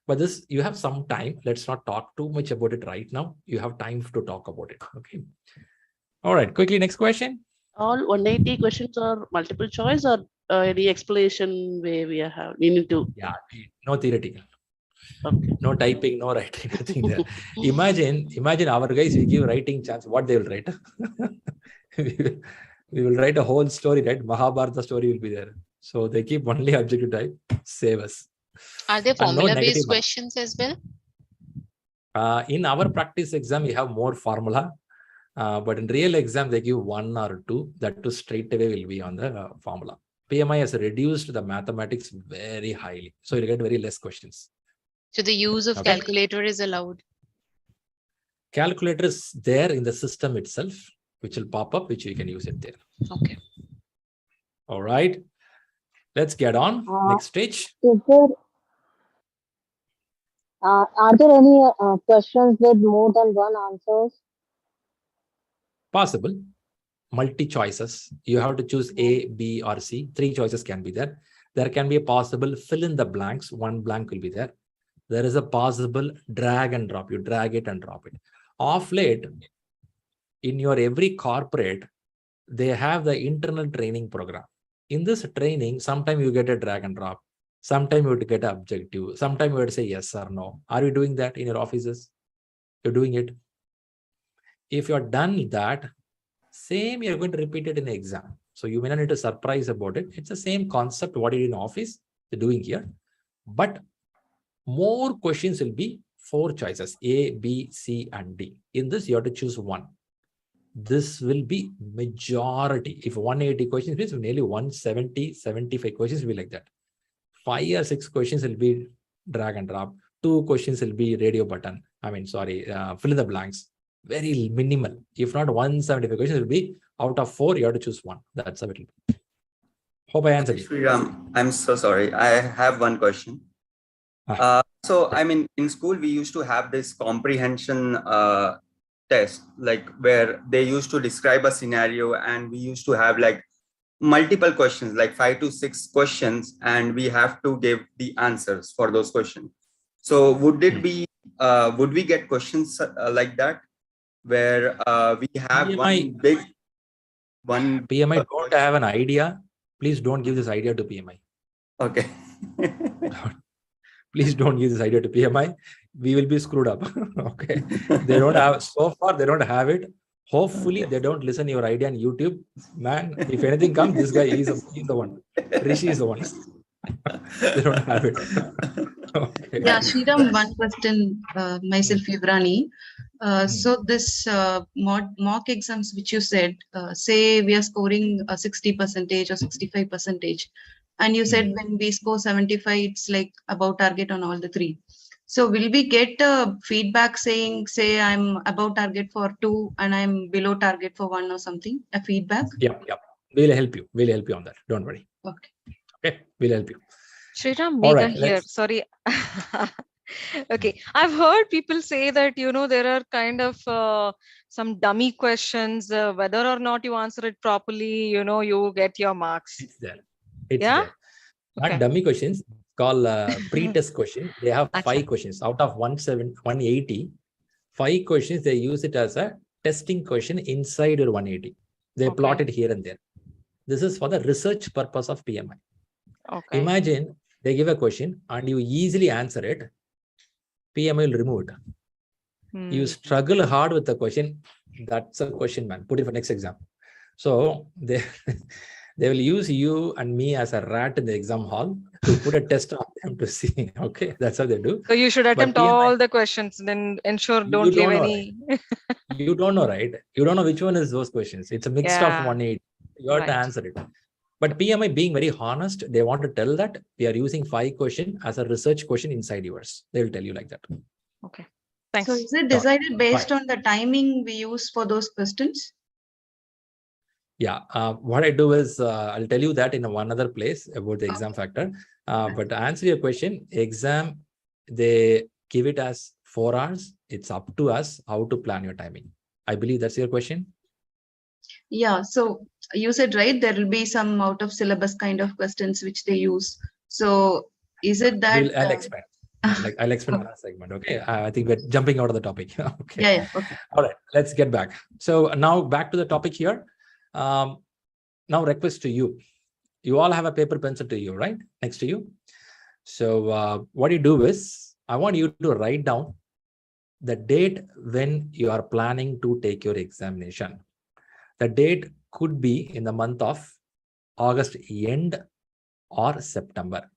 But this, you have some time. Let's not talk too much about it right now. You have time to talk about it. Okay. All right, quickly, next question. All 180 questions are multiple choice or any explanation way we need to? Yeah, no theoretical. Okay. No typing, no writing, nothing there. Imagine our guys, we give writing chance, what they will write. we will write a whole story, right? Mahabharata story will be there. So they keep only objective type, save us. Are there And no formula-based questions as well? In our practice exam, we have more formula. But in real exam, they give 1 or 2. That too straight away will be on the formula. PMI has reduced the mathematics very highly. So you get very less questions. So the use of calculator is allowed? Calculator is there in the system itself, which will pop up, which you can use it there. Okay. All right. Let's get on. Next stage. Are there any questions with more than one answers? Possible. Multi choices. You have to choose A, B, or C. 3 choices can be there. There can be a possible fill in the blanks. 1 blank will be there. there is a possible drag and drop. You drag it and drop it. Off late, in your every corporate, they have the internal training program. In this training, sometimes you get a drag and drop. Sometimes you would get an objective. Sometimes you would say yes or no. Are you doing that in your offices? You're doing it. If you're done that, same, you're going to repeat it in the exam. So you may not need to surprise about it. It's the same concept what you did in office, you're doing here. But more questions will be 4 choices, A, B, C, and D. In this, you have to choose one. This will be majority. If 180 questions means nearly 170, 75 questions will be like that. 5 or 6 questions will be drag and drop. 2 questions will be radio button. Fill in the blanks. Very minimal. If not 175 questions will be out of 4, you have to choose one. That's how it will be. Hope I answered you. Sriram, I'm so sorry. I have one question. In school, we used to have this comprehension test, like where they used to describe a scenario and we used to have like multiple questions, like 5 to 6 questions, and we have to give the answers for those questions. So would it be, would we get questions like that, where we have PMI, PMI don't have an idea. Please don't give this idea to PMI. Okay. Please don't give this idea to PMI. We will be screwed up. Okay. They don't have, so far, they don't have it. Hopefully, they don't listen to your idea on YouTube. Man, if anything comes, this guy is the one. Rishi is the one. They don't have it. Okay. Yeah, Shriram, one question, myself, Yuvrani. So this mock exams, which you said, say we are scoring a 60% or 65%. And you said when we score 75, it's like above target on all the 3. So will we get feedback saying, say I'm above target for 2 and I'm below target for 1 or something, a feedback? Yeah. We'll help you. We'll help you on that. Don't worry. Okay. We'll help you. Shriram, Megha here. Sorry. Okay. I've heard people say that, there are kind of some dummy questions, whether or not you answer it properly, you get your marks. It's there. Not dummy questions, called pre-test question. They have 5 questions out of 180. 5 questions, they use it as a testing question inside your 180. They plot it here and there. This is for the research purpose of PMI. Okay. Imagine they give a question and you easily answer it. PMI will remove it. You struggle hard with the question. That's a question, man. Put it for next exam. So they will use you and me as a rat in the exam hall to put a test on them to see. Okay, that's how they do. So you should attempt all the questions, then ensure don't leave any. You don't know, right? You don't know which one is those questions. It's a mix of 180. You have to answer it. But PMI, being very honest, they want to tell that we are using 5 questions as a research question inside yours. They will tell you like that. Okay. Thanks. So is it decided based on the timing we use for those questions? Yeah. What I do is I'll tell you that in one other place about the exam factor. But to answer your question, exam, they give it as 4 hours. It's up to us how to plan your timing. I believe that's your question. Yeah. So you said, right, there will be some out of syllabus kind of questions which they use. So is it that I'll explain. I'll explain another segment. Okay. I think we're jumping out of the topic. Okay. Yeah. Okay. All right. Let's get back. So now back to the topic here. Now request to you. You all have a paper pencil to you, right? Next to you. So what you do is, I want you to write down the date when you are planning to take your examination. The date could be in the month of August end or September.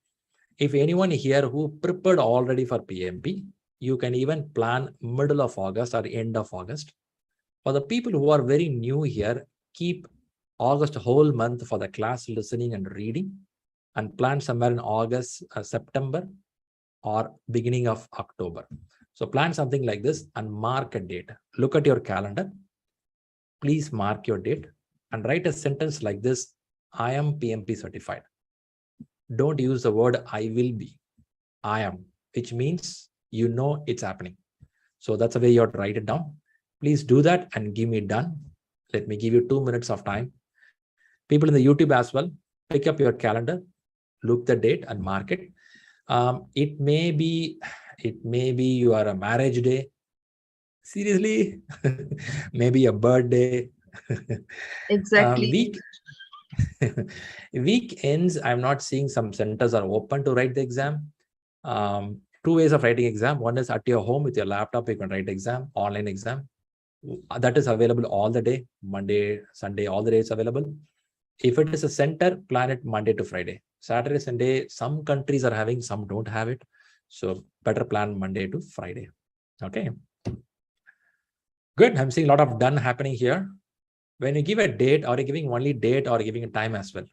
If anyone here who prepared already for PMP, you can even plan middle of August or end of August. For the people who are very new here, keep August whole month for the class listening and reading, and plan somewhere in August, September, or beginning of October. So plan something like this and mark a date. Look at your calendar. Please mark your date and write a sentence like this: I am PMP certified. Don't use the word I will be. I am, which means you know it's happening. So that's the way you have to write it down. Please do that and give me done. Let me give you 2 minutes of time. People in the YouTube as well, pick up your calendar, look the date and mark it. It may be It may be your marriage day. Seriously, maybe a birthday. Exactly. Weekends, I'm not seeing some centers are open to write the exam. Two ways of writing exam. One is at your home with your laptop, you can write exam, online exam. That is available all the day, Monday, Sunday, all the days available. If it is a center, plan it Monday to Friday. Saturday, Sunday, some countries are having, some don't have it. So better plan Monday to Friday. Okay. Good. I'm seeing a lot of done happening here. When you give a date, are you giving only date or giving a time as well?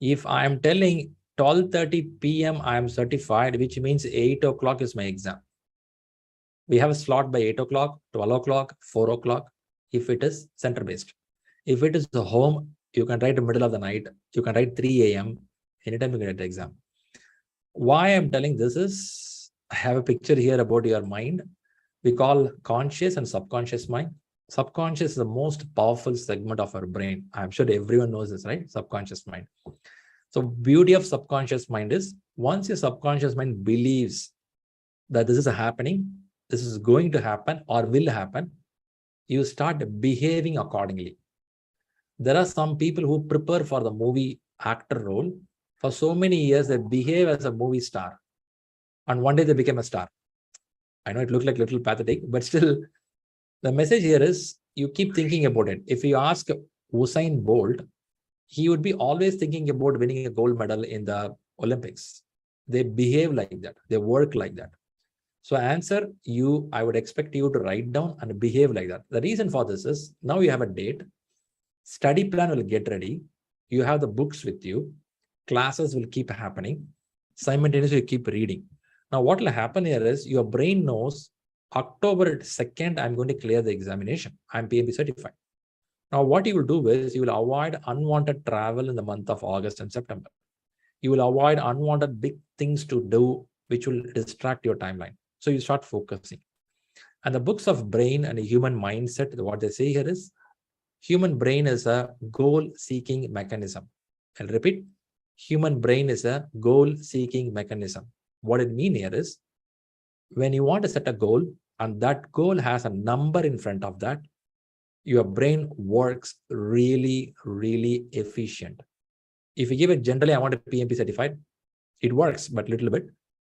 If I am telling 12:30 p.m. I am certified, which means 8 o'clock is my exam. We have a slot by 8 o'clock, 12 o'clock, 4 o'clock, if it is center-based. If it is the home, you can write in the middle of the night. You can write 3 a.m. Anytime you can write the exam. Why I'm telling this is, I have a picture here about your mind. We call conscious and subconscious mind. Subconscious is the most powerful segment of our brain. I'm sure everyone knows this, right? Subconscious mind. So beauty of subconscious mind is once your subconscious mind believes that this is happening, this is going to happen or will happen, you start behaving accordingly. There are some people who prepare for the movie actor role. For so many years, they behave as a movie star. And one day they became a star. I know it looked like a little pathetic, but still, the message here is you keep thinking about it. If you ask Usain Bolt, he would be always thinking about winning a gold medal in the Olympics. They behave like that. They work like that. So answer you, I would expect you to write down and behave like that. The reason for this is now you have a date. Study plan will get ready. You have the books with you. Classes will keep happening. Simultaneously, you keep reading. Now, what will happen here is your brain knows October 2nd, I'm going to clear the examination. I'm PMP certified. Now, what you will do is you will avoid unwanted travel in the month of August and September. You will avoid unwanted big things to do, which will distract your timeline. So you start focusing. And the books of brain and human mindset, what they say here is, human brain is a goal-seeking mechanism. I'll repeat, human brain is a goal-seeking mechanism. What it means here is, when you want to set a goal, and that goal has a number in front of that, your brain works really, really efficient. If you give it generally, I want to be PMP certified, it works, but little bit.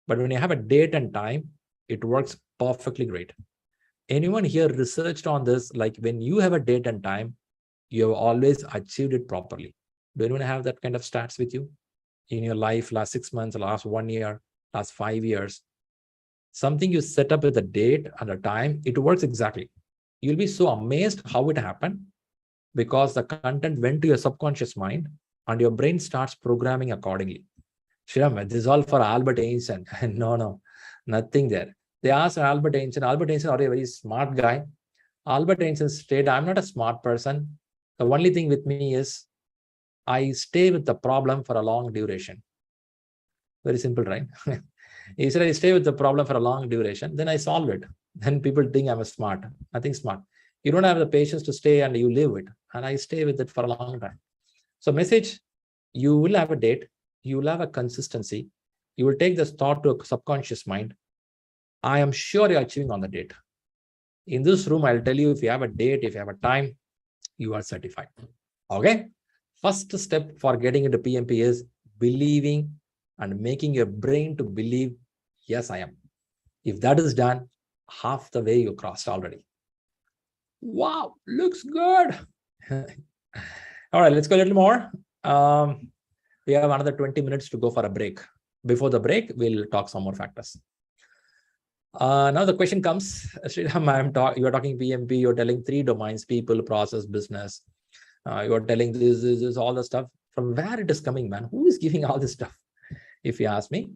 But when you have a date and time, it works perfectly great. Anyone here researched on this? Like when you have a date and time, you have always achieved it properly. Do anyone have that kind of stats with you in your life, last 6 months, last 1 year, last 5 years? Something you set up with a date and a time, it works exactly. You'll be so amazed how it happened because the content went to your subconscious mind and your brain starts programming accordingly. Shriram, this is all for Albert Einstein. No, nothing there. They asked Albert Einstein, are you a very smart guy? Albert Einstein stated, I'm not a smart person. The only thing with me is I stay with the problem for a long duration. Very simple, right? He said, I stay with the problem for a long duration, then I solve it. Then people think I'm a smart. Nothing smart. You don't have the patience to stay and you live it. And I stay with it for a long time. So message, you will have a date. You will have a consistency. You will take this thought to a subconscious mind. I am sure you're achieving on the date. In this room, I'll tell you if you have a date, if you have a time, you are certified. Okay? First step for getting into PMP is believing and making your brain to believe, yes, I am. If that is done, half the way you crossed already. Wow, looks good. All right, let's go a little more. We have another 20 minutes to go for a break. Before the break, we'll talk some more factors. Now the question comes, Sriram, you are talking PMP, you're telling 3 domains, people, process, business. You're telling this, all the stuff. From where it is coming, man? Who is giving all this stuff? If you ask me,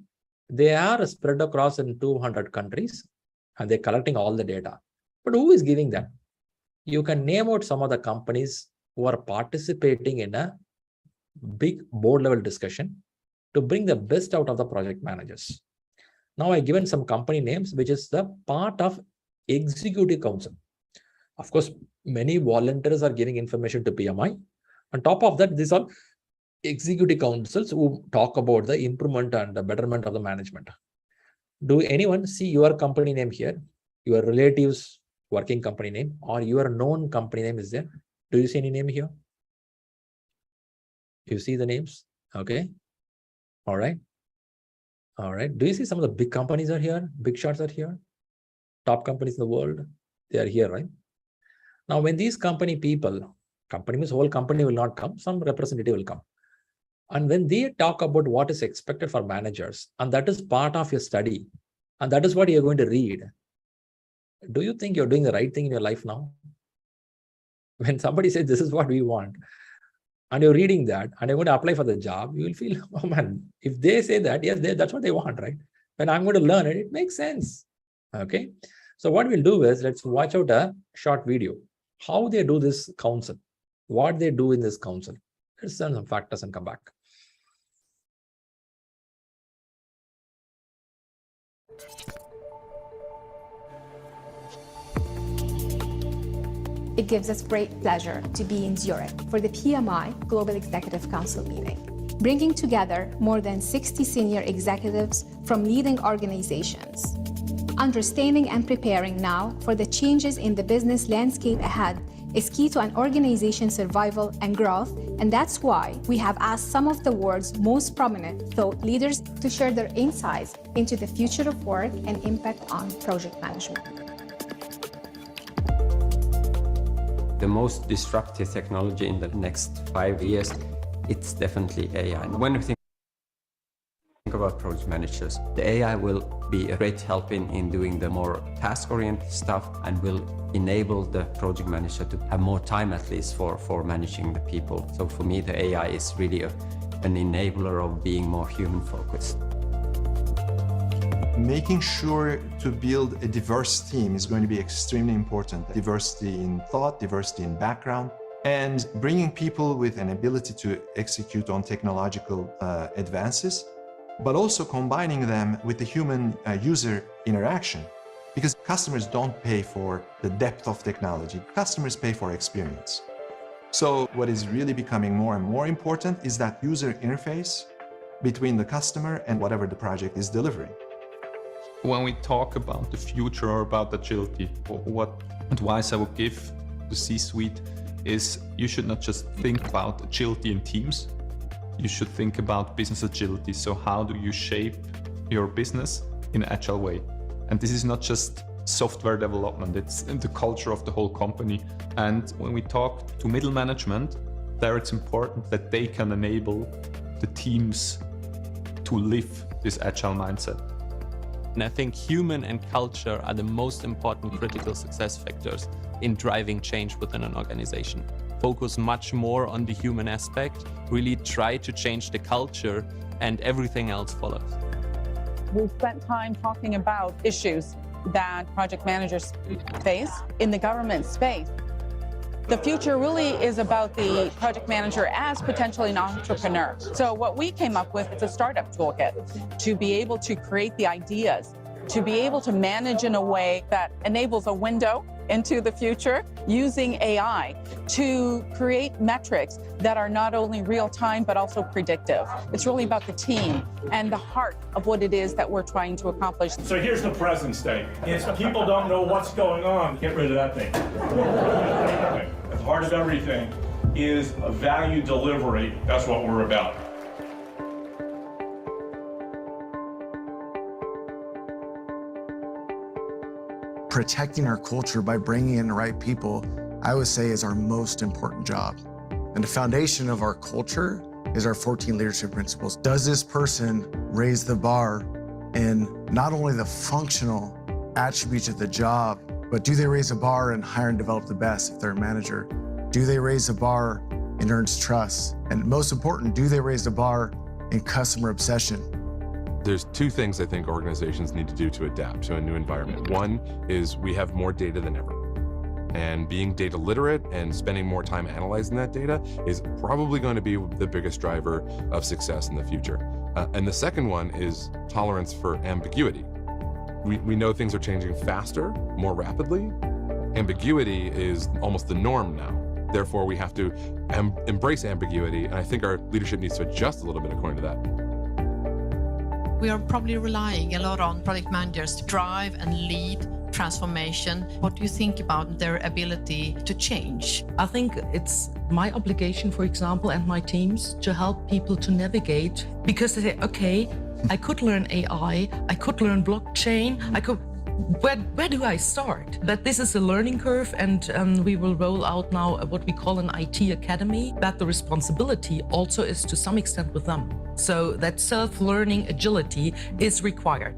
they are spread across in 200 countries and they're collecting all the data. But who is giving that? You can name out some of the companies who are participating in a big board level discussion to bring the best out of the project managers. Now I've given some company names, which is the part of executive council. Of course, many volunteers are giving information to PMI. On top of that, these are executive councils who talk about the improvement and the betterment of the management. Do anyone see your company name here? Your relatives' working company name or your known company name is there? Do you see any name here? You see the names? Okay. All right. All right. Do you see some of the big companies are here? Big shots are here? Top companies in the world? They are here, right? Now, when these company people, company means whole company will not come, some representative will come. And when they talk about what is expected for managers, and that is part of your study, and that is what you're going to read, do you think you're doing the right thing in your life now? When somebody says, this is what we want, and you're reading that, and you're going to apply for the job, you will feel, oh man, if they say that, yes, that's what they want, right? When I'm going to learn it, it makes sense. Okay. So what we'll do is, let's watch out a short video, how they do this council, what they do in this council. Let's learn some factors and come back. It gives us great pleasure to be in Zurich for the PMI Global Executive Council meeting, bringing together more than 60 senior executives from leading organizations. Understanding and preparing now for the changes in the business landscape ahead is key to an organization's survival and growth, and that's why we have asked some of the world's most prominent thought leaders to share their insights into the future of work and impact on project management. The most disruptive technology in the next 5 years, it's definitely AI. When we think about project managers, the AI will be a great help in doing the more task-oriented stuff and will enable the project manager to have more time at least for managing the people. So for me, the AI is really an enabler of being more human-focused. Making sure to build a diverse team is going to be extremely important. Diversity in thought, diversity in background, and bringing people with an ability to execute on technological advances, but also combining them with the human user interaction. Because customers don't pay for the depth of technology, customers pay for experience. So what is really becoming more and more important is that user interface between the customer and whatever the project is delivering. When we talk about the future or about agility, what advice I would give the C-suite is you should not just think about agility in teams, you should think about business agility. So how do you shape your business in an agile way? And this is not just software development, it's in the culture of the whole company. And when we talk to middle management, there it's important that they can enable the teams to live this agile mindset. And I think human and culture are the most important critical success factors in driving change within an organization. Focus much more on the human aspect, really try to change the culture, and everything else follows. We've spent time talking about issues that project managers face in the government space. The future really is about the project manager as potentially an entrepreneur. So what we came up with is a startup toolkit to be able to create the ideas, to be able to manage in a way that enables a window into the future using AI to create metrics that are not only real time, but also predictive. It's really about the team and the heart of what it is that we're trying to accomplish. So here's the present state. If people don't know what's going on, get rid of that thing. At the heart of everything is a value delivery. That's what we're about. Protecting our culture by bringing in the right people, I would say, is our most important job. And the foundation of our culture is our 14 leadership principles. Does this person raise the bar in not only the functional attributes of the job, but do they raise a bar and hire and develop the best if they're a manager? Do they raise a bar and earns trust? And most important, do they raise the bar in customer obsession? There's two things I think organizations need to do to adapt to a new environment. One is we have more data than ever. And being data literate and spending more time analyzing that data is probably going to be the biggest driver of success in the future. And the second one is tolerance for ambiguity. We know things are changing faster, more rapidly. Ambiguity is almost the norm now. Therefore, we have to embrace ambiguity, and I think our leadership needs to adjust a little bit according to that. We are probably relying a lot on project managers to drive and lead transformation. What do you think about their ability to change? I think it's my obligation, for example, and my teams to help people to navigate, because they say, okay, I could learn AI, I could learn blockchain, I could, where do I start? But this is a learning curve, and we will roll out now what we call an IT academy, that the responsibility also is to some extent with them. So that self-learning agility is required.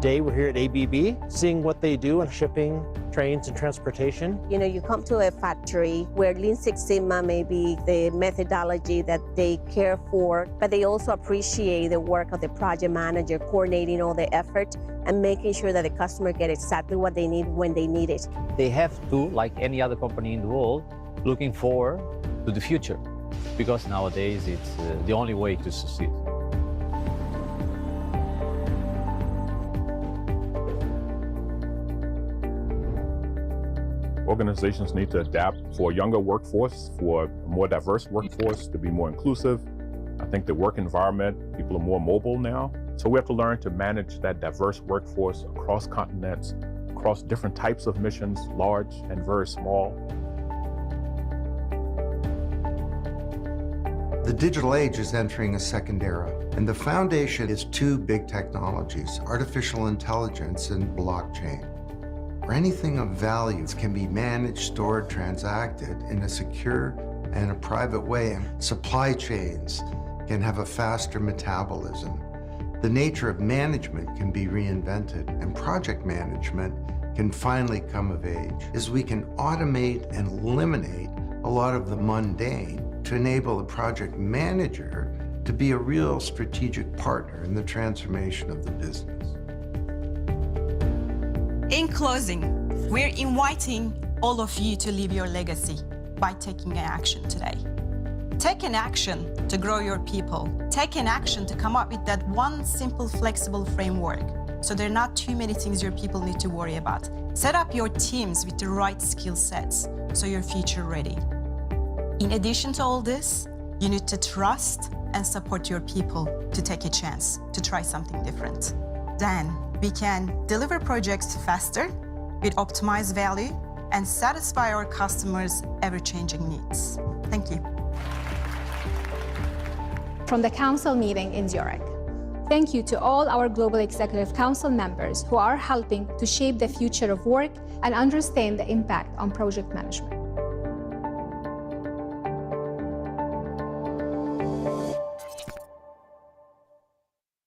Today we're here at ABB, seeing what they do in shipping, trains, and transportation. You know, you come to a factory where Lean Six Sigma may be the methodology that they care for, but they also appreciate the work of the project manager, coordinating all the effort and making sure that the customer gets exactly what they need when they need it. They have to, like any other company in the world, looking forward to the future, because nowadays it's the only way to succeed. Organizations need to adapt for a younger workforce, for a more diverse workforce, to be more inclusive. I think the work environment, people are more mobile now. So we have to learn to manage that diverse workforce across continents, across different types of missions, large and very small. The digital age is entering a second era, and the foundation is two big technologies, artificial intelligence and blockchain. Where anything of value can be managed, stored, transacted in a secure and a private way, and supply chains can have a faster metabolism. The nature of management can be reinvented, and project management can finally come of age, as we can automate and eliminate a lot of the mundane to enable the project manager to be a real strategic partner in the transformation of the business. In closing, we're inviting all of you to leave your legacy by taking an action today. Take an action to grow your people. Take an action to come up with that one simple, flexible framework, so there are not too many things your people need to worry about. Set up your teams with the right skill sets so you're future ready. In addition to all this, you need to trust and support your people to take a chance to try something different. Then we can deliver projects faster with optimized value and satisfy our customers' ever-changing needs. Thank you. From the Council meeting in Zurich, thank you to all our Global Executive Council members who are helping to shape the future of work and understand the impact on project management.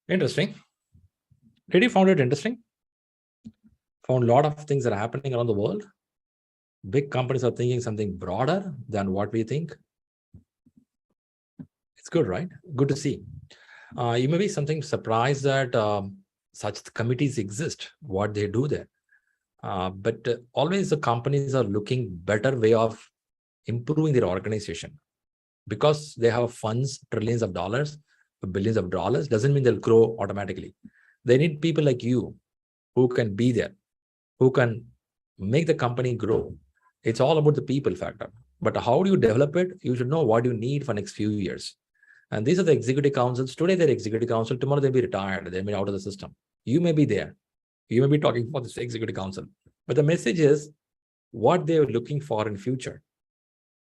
Interesting. Did you find it interesting? Found a lot of things that are happening around the world. Big companies are thinking something broader than what we think. It's good, right? Good to see. You may be something surprised that such committees exist, what they do there. But always the companies are looking better way of improving their organization. Because they have funds, trillions of dollars, billions of dollars, doesn't mean they'll grow automatically. They need people like you who can be there, who can make the company grow. It's all about the people factor. But how do you develop it? You should know what you need for next few years. And these are the executive councils. Today they're executive council. Tomorrow they'll be retired. They'll be out of the system. You may be there. You may be talking for this executive council. But the message is what they're looking for in future.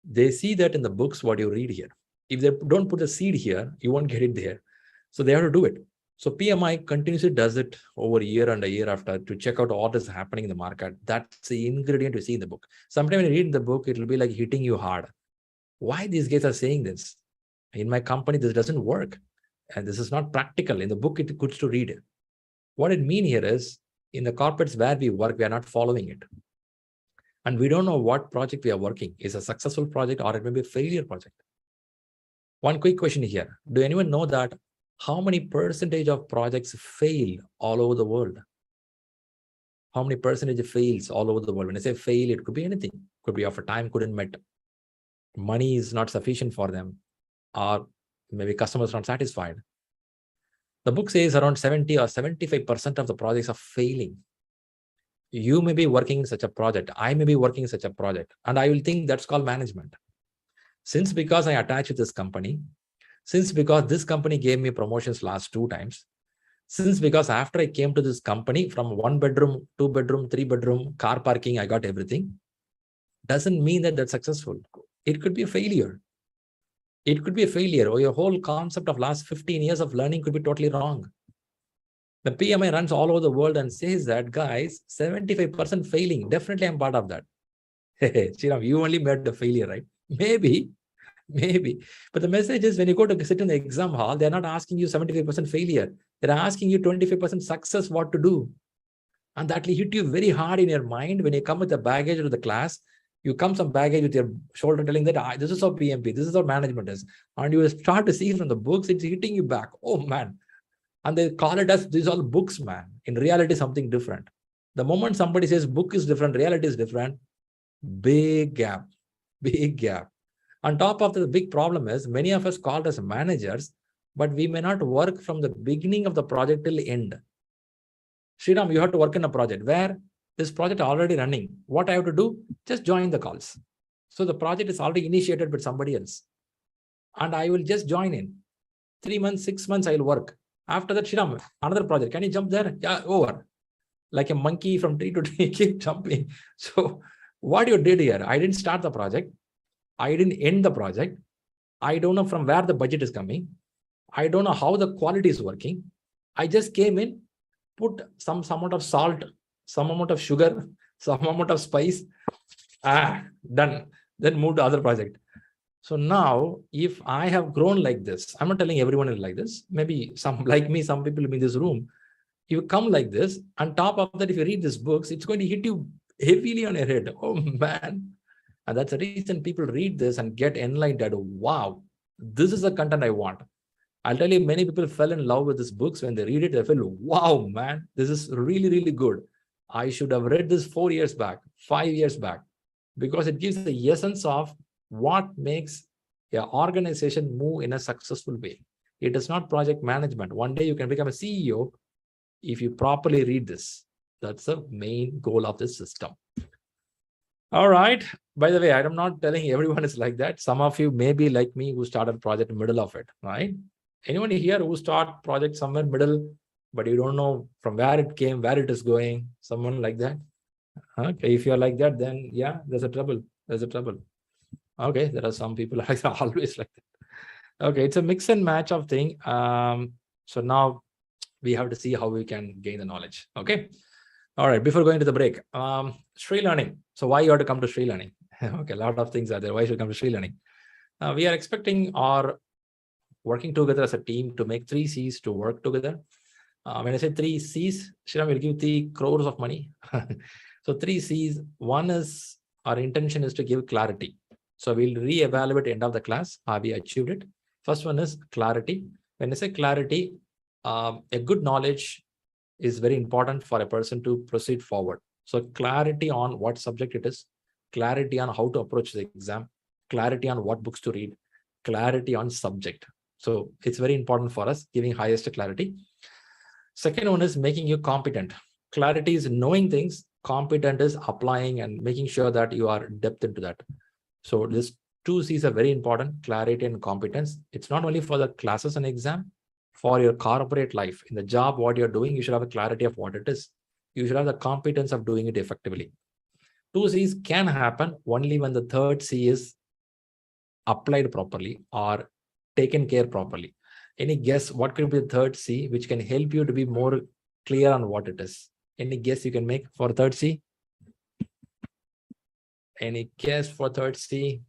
They see that in the books, what you read here. If they don't put a seed here, you won't get it there. So they have to do it. So PMI continuously does it over a year and a year after to check out what is happening in the market. That's the ingredient you see in the book. Sometimes when you read the book, it will be like hitting you hard. Why these guys are saying this? In my company, this doesn't work. And this is not practical. In the book, it's good to read it. What it means here is, in the corporates where we work, we are not following it. And we don't know what project we are working. Is a successful project or it may be a failure project. One quick question here. Do anyone know that how many percentage of projects fail all over the world? How many percentage fails all over the world? When I say fail, it could be anything. Could be of a time couldn't met. Money is not sufficient for them. Or maybe customers not satisfied. The book says around 70 or 75% of the projects are failing. You may be working in such a project. I may be working in such a project. And I will think that's called management. Since because I attach with this company, Since because this company gave me promotions last 2 times, since because after I came to this company from 1 bedroom, 2 bedroom, 3 bedroom, car parking, I got everything, doesn't mean that that's successful. It could be a failure. It could be a failure, or your whole concept of last 15 years of learning could be totally wrong. The PMI runs all over the world and says that, guys, 75% failing. Definitely I'm part of that. Hey, Sriram, you only made the failure, right? Maybe. But the message is when you go to sit in the exam hall, they're not asking you 75% failure. They're asking you 25% success, what to do. And that will hit you very hard in your mind when you come with the baggage to the class. You come some baggage with your shoulder telling that this is how PMP, this is how management is. And you start to see from the books, it's hitting you back. Oh man. And they call it as these all books, man. In reality, something different. The moment somebody says book is different, reality is different, big gap. On top of the big problem is many of us called as managers, but we may not work from the beginning of the project till the end. Sriram, you have to work in a project where this project is already running. What I have to do? Just join the calls. So the project is already initiated with somebody else. And I will just join in. 3 months, 6 months, I will work. After that, Sriram, another project. Can you jump there? Yeah, over. Like a monkey from tree to tree, keep jumping. So what you did here, I didn't start the project. I didn't end the project. I don't know from where the budget is coming. I don't know how the quality is working. I just came in, put some amount of salt, some amount of sugar, some amount of spice, done. Then move to other project. So now, if I have grown like this, I'm not telling everyone is like this. Maybe some like me, some people in this room, you come like this. On top of that, if you read these books, it's going to hit you heavily on your head. Oh man. And that's the reason people read this and get enlightened. Wow, this is the content I want. I'll tell you, many people fell in love with these books. When they read it, they feel, wow, man, this is really, really good. I should have read this 4 years back, 5 years back, because it gives the essence of what makes an organization move in a successful way. It is not project management. One day you can become a CEO if you properly read this. That's the main goal of this system. All right. By the way, I'm not telling everyone is like that. Some of you may be like me who started project in the middle of it, right? Anyone here who start project somewhere middle, but you don't know from where it came, where it is going, someone like that? Okay, if you're like that, then yeah, there's a trouble. Okay, there are some people always like that. Okay, it's a mix and match of thing. So now we have to see how we can gain the knowledge. Okay. All right, before going to the break, ShriLearning. So why you have to come to ShriLearning? Okay, a lot of things are there. Why should you come to ShriLearning? We are expecting our working together as a team to make 3 C's to work together. When I say 3 C's, Shriram will give 3 crores of money. So 3 C's, one is our intention is to give clarity. So we'll reevaluate at the end of the class. Have we achieved it? First one is clarity. When I say clarity, a good knowledge is very important for a person to proceed forward. So clarity on what subject it is, clarity on how to approach the exam, clarity on what books to read, clarity on subject. So it's very important for us, giving highest clarity. Second one is making you competent. Clarity is knowing things, competent is applying and making sure that you are depth into that. So these 2 C's are very important, clarity and competence. It's not only for the classes and exam, for your corporate life. In the job, what you're doing, you should have a clarity of what it is. You should have the competence of doing it effectively. 2 C's can happen only when the 3rd C is applied properly or taken care properly. Any guess what could be the 3rd C which can help you to be more clear on what it is? Any guess you can make for 3rd C? Any guess for 3rd C?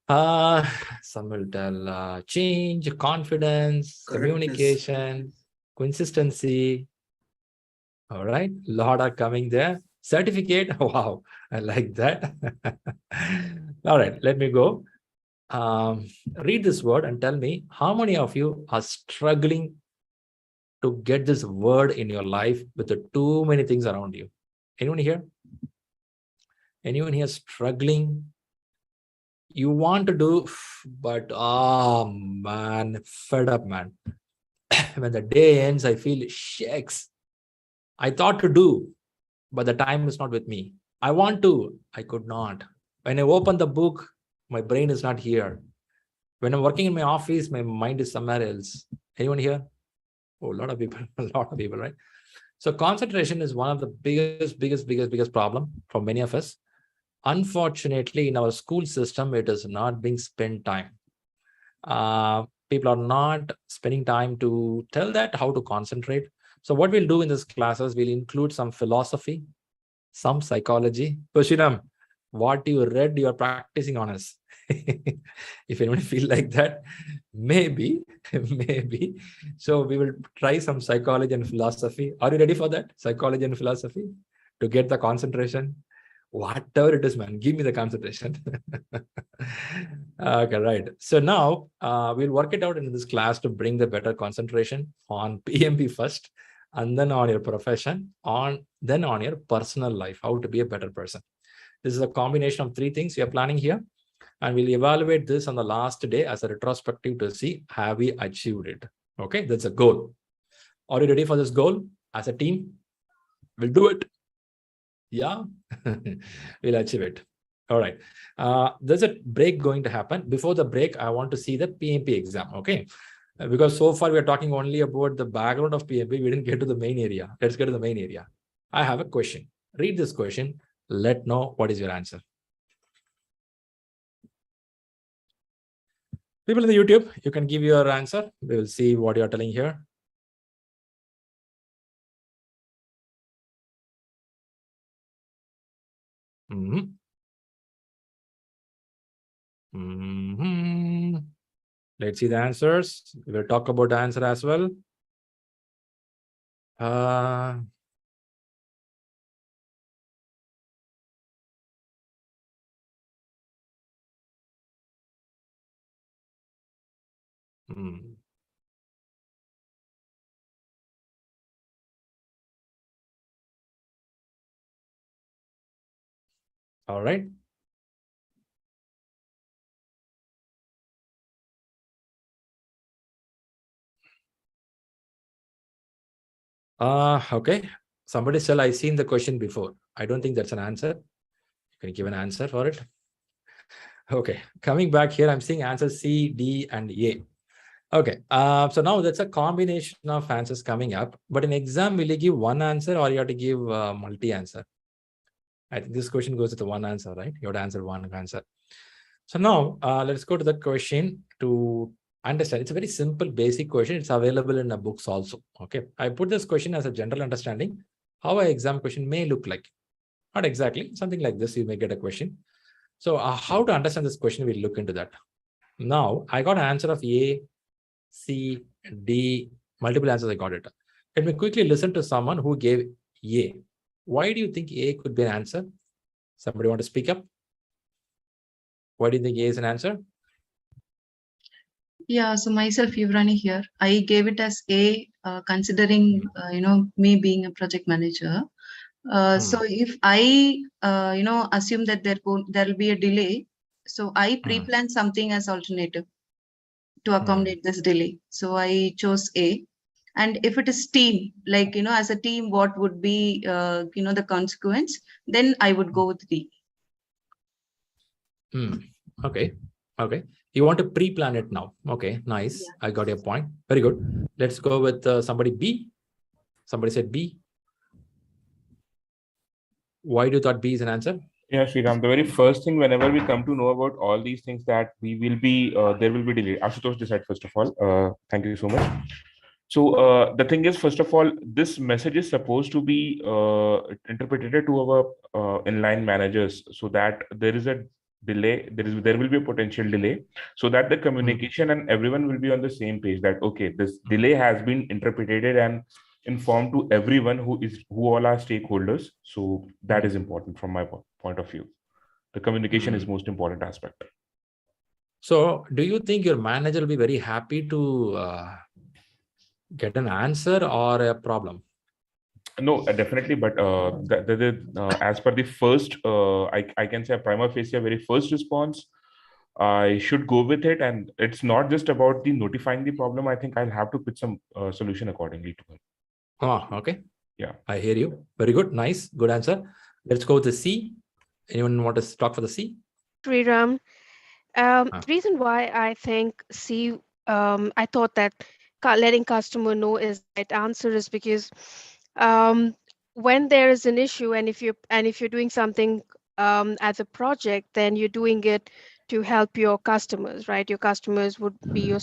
Some will tell change, confidence, communication, consistency. All right, a lot are coming there. Certificate, wow, I like that. All right, let me go. Read this word and tell me how many of you are struggling to get this word in your life with the too many things around you. Anyone here? Anyone here struggling? You want to do, but oh man, fed up, man. When the day ends, I feel shakes. I thought to do, but the time is not with me. I want to, I could not. When I open the book, my brain is not here. When I'm working in my office, my mind is somewhere else. Anyone here? Oh, a lot of people, right? So concentration is one of the biggest problem for many of us. Unfortunately, in our school system, it is not being spent time. People are not spending time to tell that how to concentrate. So what we'll do in this classes, we'll include some philosophy, some psychology. Pushinam, what you read, you are practicing on us. If anyone feel like that, maybe. So we will try some psychology and philosophy. Are you ready for that? Psychology and philosophy to get the concentration? Whatever it is, man, give me the concentration. Okay, right. So now we'll work it out in this class to bring the better concentration on PMP first, and then on your profession, then on your personal life, how to be a better person. This is a combination of 3 things we are planning here, and we'll evaluate this on the last day as a retrospective to see have we achieved it. Okay, that's a goal. Are you ready for this goal as a team? We'll do it. Yeah, we'll achieve it. All right. There's a break going to happen. Before the break, I want to see the PMP exam. Okay. Because so far we are talking only about the background of PMP. We didn't get to the main area. Let's get to the main area. I have a question. Read this question. Let know what is your answer. People in the YouTube, you can give your answer. We will see what you're telling here. Let's see the answers. We will talk about the answer as well. All right. Okay. Somebody said, I seen the question before. I don't think that's an answer. You can give an answer for it. Okay. Coming back here, I'm seeing answers C, D, and A. Okay. So now that's a combination of answers coming up. But in exam, will you give one answer or you have to give multi-answer? I think this question goes with the one answer, right? You have to answer one answer. So now let's go to that question to understand. It's a very simple, basic question. It's available in the books also. Okay. I put this question as a general understanding how an exam question may look like. Not exactly, something like this, you may get a question. So how to understand this question, we'll look into that. Now, I got an answer of A, C, D, multiple answers, I got it. Let me quickly listen to someone who gave A. Why do you think A could be an answer? Somebody want to speak up? Why do you think A is an answer? Yeah, so myself, Yuvrani here. I gave it as A, considering, me being a project manager. So if I, assume that there will be a delay, so I pre-plan something as alternative to accommodate this delay. So I chose A. And if it is team, like, as a team, what would be, the consequence, then I would go with D. Okay. Okay. You want to pre-plan it now. Okay, nice. Yeah. I got your point. Very good. Let's go with somebody B. Somebody said B. Why do you thought B is an answer? Yeah, Sriram, the very first thing whenever we come to know about all these things that we will be, there will be delay. Ashutosh decide first of all. Thank you so much. So the thing is, first of all, this message is supposed to be interpreted to our inline managers so that there is a delay, there will be a potential delay, so that the communication and everyone will be on the same page that, okay, this delay has been interpreted and informed to everyone who all are stakeholders. So that is important from my point of view. The communication is most important aspect. So do you think your manager will be very happy to get an answer or a problem? No, definitely. But as per the first, I can say a prima facie, very first response, I should go with it. And it's not just about the notifying the problem. I think I'll have to put some solution accordingly to it. Oh, okay. Yeah. I hear you. Very good. Nice. Good answer. Let's go with the C. Anyone want to talk for the C? Sriram, The reason why I think I thought that letting customer know is the right answer is because when there is an issue, and if you're doing something as a project, then you're doing it to help your customers, right? Your customers would be your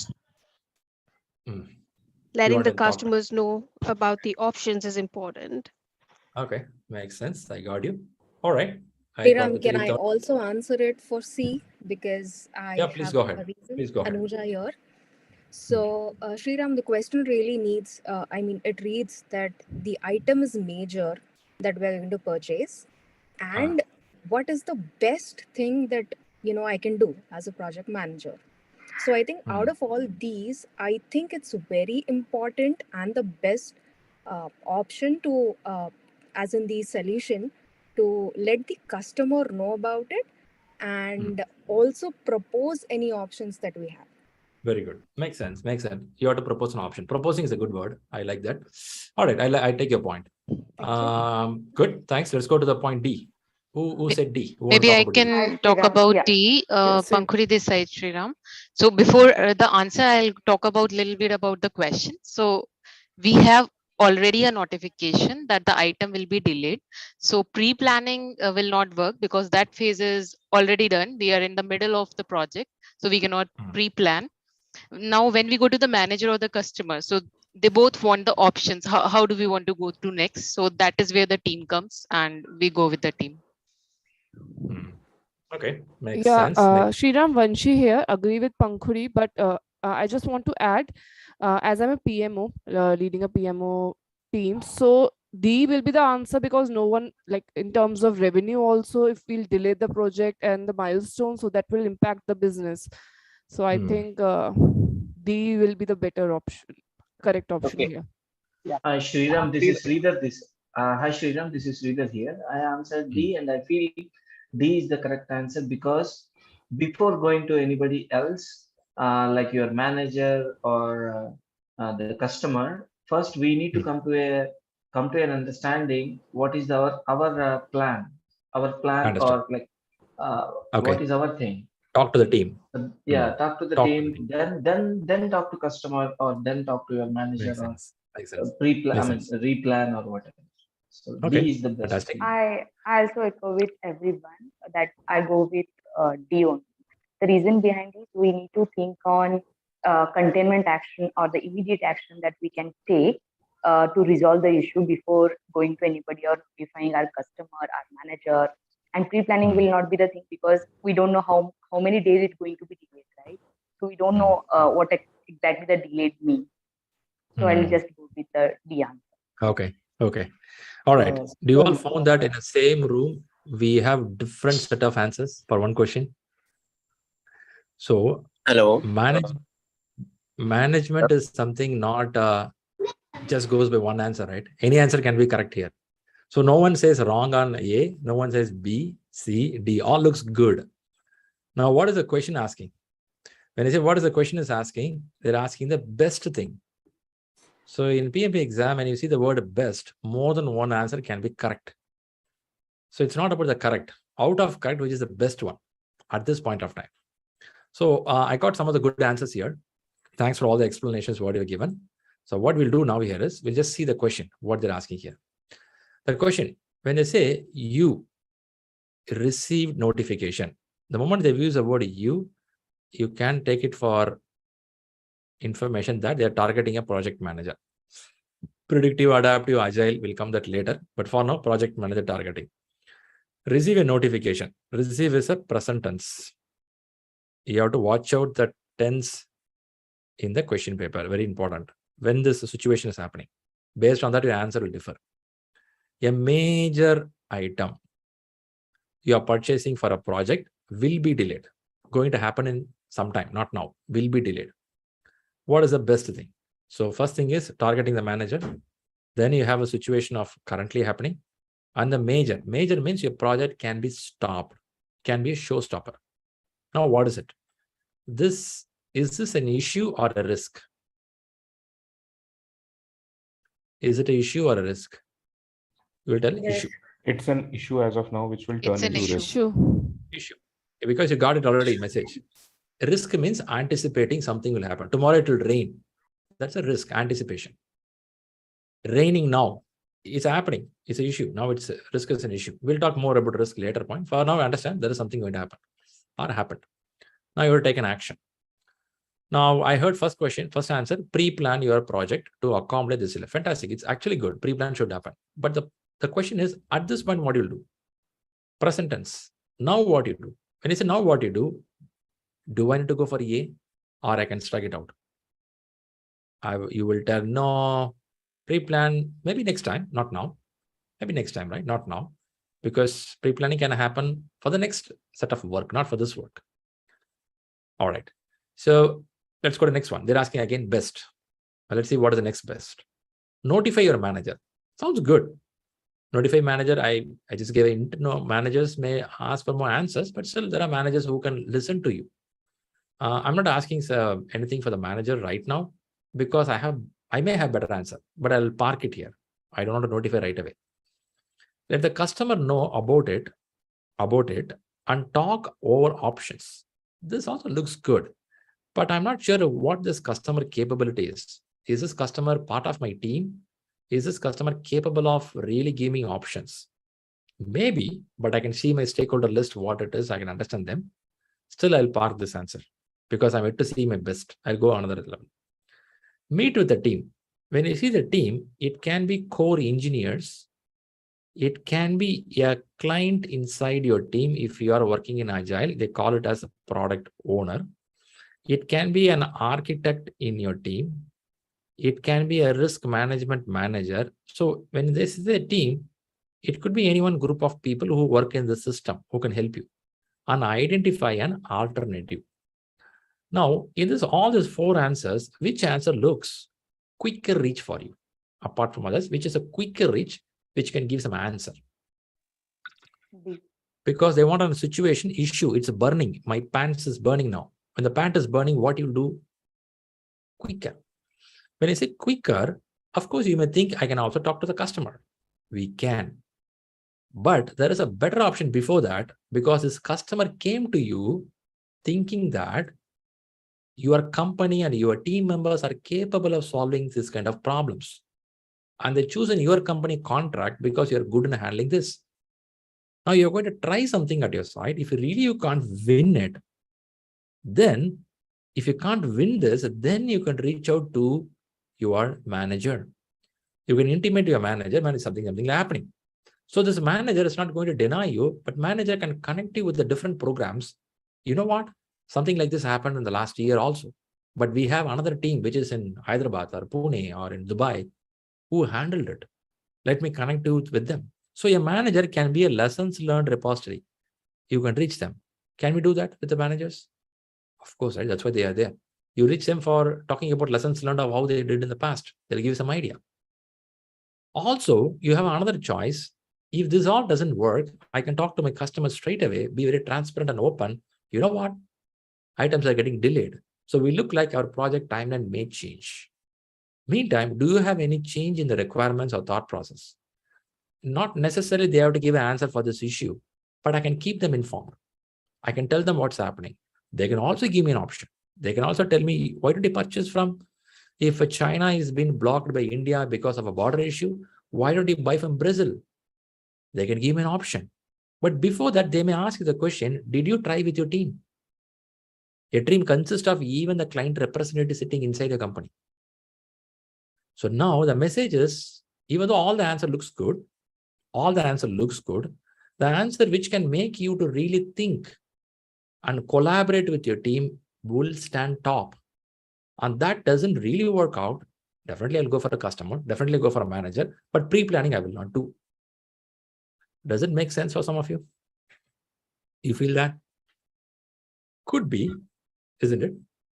letting the customers know about the options is important. Okay, makes sense. I got you. All right. Shriram, can I also answer it for C? Because I please have go ahead. a reason. Please go ahead. Anuja here. So, Shriram, the question really needs, it reads that the item is major that we're going to purchase. And what is the best thing that, I can do as a project manager? So I think out of all these, I think it's very important and the best option to, as in the solution, to let the customer know about it and also propose any options that we have. Very good. Makes sense. Makes sense. You have to propose an option. Proposing is a good word. I like that. All right. I take your point. Good. Thanks. Let's go to the point D. Who said D? Maybe I can talk about D. Pankhuri this side, Shriram. So before the answer, I'll talk about a little bit about the question. So we have already a notification that the item will be delayed. So pre-planning will not work because that phase is already done. We are in the middle of the project, so we cannot pre-plan. Now, when we go to the manager or the customer, so they both want the options. How do we want to go to next? So that is where the team comes and we go with the team. Okay, makes sense. Shriram, Vanshi here, agree with Pankhuri, but I just want to add, as I'm a PMO, leading a PMO team, so D will be the answer because no one, like in terms of revenue also, if we'll delay the project and the milestone, so that will impact the business. So I think D will be the better option, correct option here. Shriram, this is Sridhar. Hi Shriram, this is Sridhar here. I answered D and I feel D is the correct answer because before going to anybody else, like your manager or the customer, first we need to come to an understanding what is our plan, or like what is our thing. Talk to the team. Talk to the team. Then talk to customer or then talk to your manager or pre-plan, replan or whatever. So D is the best. I also echo with everyone that I go with D only. The reason behind this, we need to think on containment action or the immediate action that we can take to resolve the issue before going to anybody or notifying our customer, our manager. And pre-planning will not be the thing because we don't know how many days it's going to be delayed, right? So we don't know what exactly the delayed means. So I'll just go with the D answer. Okay. All right. Do you all found that in the same room, we have different set of answers for one question? So hello. Management is something not just goes by one answer, right? Any answer can be correct here. So no one says wrong on A, no one says B, C, D, all looks good. Now, what is the question asking? When I say what is the question is asking, they're asking the best thing. So in PMP exam, when you see the word best, more than one answer can be correct. So it's not about the correct. Out of correct, which is the best one at this point of time. So I got some of the good answers here. Thanks for all the explanations what you've given. So what we'll do now here is we'll just see the question, what they're asking here. The question, when they say you received notification, the moment they use the word you can take it for information that they're targeting a project manager. Predictive, adaptive, agile will come that later, but for now, project manager targeting. Receive a notification. Receive is a present tense. You have to watch out the tense in the question paper, very important. When this situation is happening, based on that, your answer will differ. A major item you are purchasing for a project will be delayed. Going to happen in some time, not now, will be delayed. What is the best thing? So first thing is targeting the manager. Then you have a situation of currently happening. And the major means your project can be stopped, can be a showstopper. Now, what is it? Is this an issue or a risk? Is it an issue or a risk? You will tell issue. It's an issue as of now, which will turn into risk. Issue. because you got it already message. Risk means anticipating something will happen. Tomorrow it will rain. That's a risk, anticipation. Raining now. It's happening. It's an issue. Now it's risk is an issue. We'll talk more about risk later point. For now, understand there is something going to happen or happened. Now you will take an action. Now I heard first question, first answer, pre-plan your project to accommodate this. Fantastic. It's actually good. Pre-plan should happen. But the question is, at this point, what you'll do? Present tense. Now what you do? When you say now what you do I need to go for A or I can strike it out? You will tell no, pre-plan, maybe next time, not now. Maybe next time, right? Not now. Because pre-planning can happen for the next set of work, not for this work. All right. So let's go to the next one. They're asking again best. Well, let's see what is the next best. Notify your manager. Sounds good. Notify manager. I just gave it. No, managers may ask for more answers, but still there are managers who can listen to you. I'm not asking anything for the manager right now because I may have better answer, but I'll park it here. I don't want to notify right away. Let the customer know about it, and talk over options. This also looks good, but I'm not sure what this customer capability is. Is this customer part of my team? Is this customer capable of really giving options? Maybe, but I can see my stakeholder list, what it is. I can understand them. Still, I'll park this answer because I'm yet to see my best. I'll go another level. Meet with the team. When you see the team, it can be core engineers. It can be a client inside your team. If you are working in Agile, they call it as a product owner. It can be an architect in your team. It can be a risk management manager. So when this is a team, it could be any one group of people who work in the system who can help you and identify an alternative. Now, in all these four answers, which answer looks quicker reach for you, apart from others, which is a quicker reach, which can give some answer? Because they want a situation issue. It's burning. My pants is burning now. When the pant is burning, what you do? Quicker. When I say quicker, of course, you may think I can also talk to the customer. We can. But there is a better option before that, because this customer came to you thinking that your company and your team members are capable of solving this kind of problems. And they choose in your company contract because you're good in handling this. Now you're going to try something at your side. If you can't win it, then if you can't win this, then you can reach out to your manager. You can intimate your manager when something happening. So this manager is not going to deny you, but manager can connect you with the different programs. You know what? Something like this happened in the last year also. But we have another team which is in Hyderabad or Pune or in Dubai who handled it. Let me connect you with them. So your manager can be a lessons learned repository. You can reach them. Can we do that with the managers? Of course, right? That's why they are there. You reach them for talking about lessons learned of how they did in the past. They'll give you some idea. Also, you have another choice. If this all doesn't work, I can talk to my customers straight away, be very transparent and open. You know what? Items are getting delayed. So we look like our project timeline may change. Meantime, do you have any change in the requirements or thought process? Not necessarily they have to give an answer for this issue, but I can keep them informed. I can tell them what's happening. They can also give me an option. They can also tell me, why did you purchase from? If China is being blocked by India because of a border issue, why don't you buy from Brazil? They can give me an option. But before that, they may ask you the question, did you try with your team? Your team consists of even the client representative sitting inside your company. So now the message is, even though all the answer looks good, the answer which can make you to really think and collaborate with your team will stand top. And that doesn't really work out. Definitely I'll go for a customer, definitely go for a manager, but pre-planning I will not do. Does it make sense for some of you? You feel that? Could be, isn't it?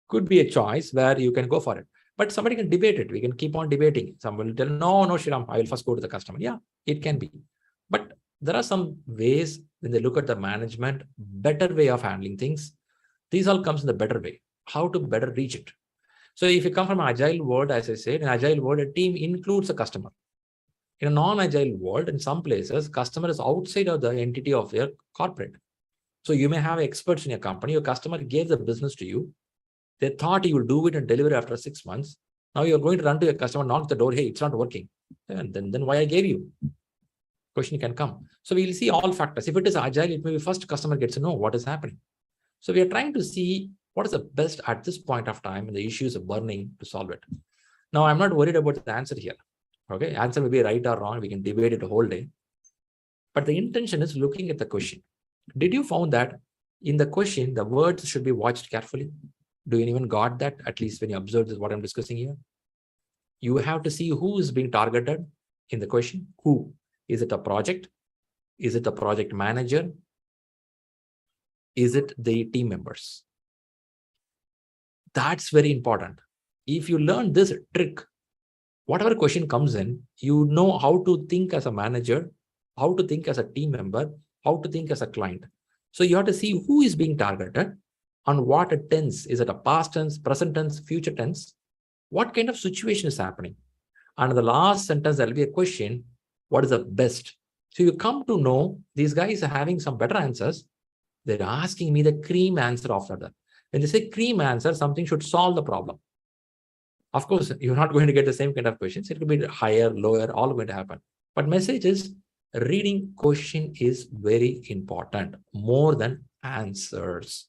Could be a choice where you can go for it. But somebody can debate it. We can keep on debating. Someone will tell, no, Shriram, I will first go to the customer. Yeah, it can be. But there are some ways when they look at the management, better way of handling things. These all comes in the better way. How to better reach it. So if you come from an Agile world, as I said, in Agile world, a team includes a customer. In a non-Agile world, in some places, customer is outside of the entity of their corporate. So you may have experts in your company. Your customer gave the business to you. They thought you will do it and deliver it after 6 months. Now you're going to run to your customer, knock the door. Hey, it's not working. And then why I gave you? Question can come. So we'll see all factors. If it is agile, it may be first customer gets to know what is happening. So we are trying to see what is the best at this point of time and the issues are burning to solve it. Now, I'm not worried about the answer here. Okay, answer may be right or wrong. We can debate it a whole day. But the intention is looking at the question. Did you found that in the question, the words should be watched carefully? Do anyone got that? At least when you observe this, what I'm discussing here. You have to see who is being targeted in the question. Who? Is it a project? Is it a project manager? Is it the team members? That's very important. If you learn this trick, whatever question comes in, you know how to think as a manager, how to think as a team member, how to think as a client. So you have to see who is being targeted, on what a tense. Is it a past tense, present tense, future tense? What kind of situation is happening? And in the last sentence, there'll be a question, what is the best? So you come to know these guys are having some better answers. They're asking me the cream answer after that. When they say cream answer, something should solve the problem. Of course, you're not going to get the same kind of questions. It could be higher, lower, all going to happen. But message is, reading question is very important, more than answers.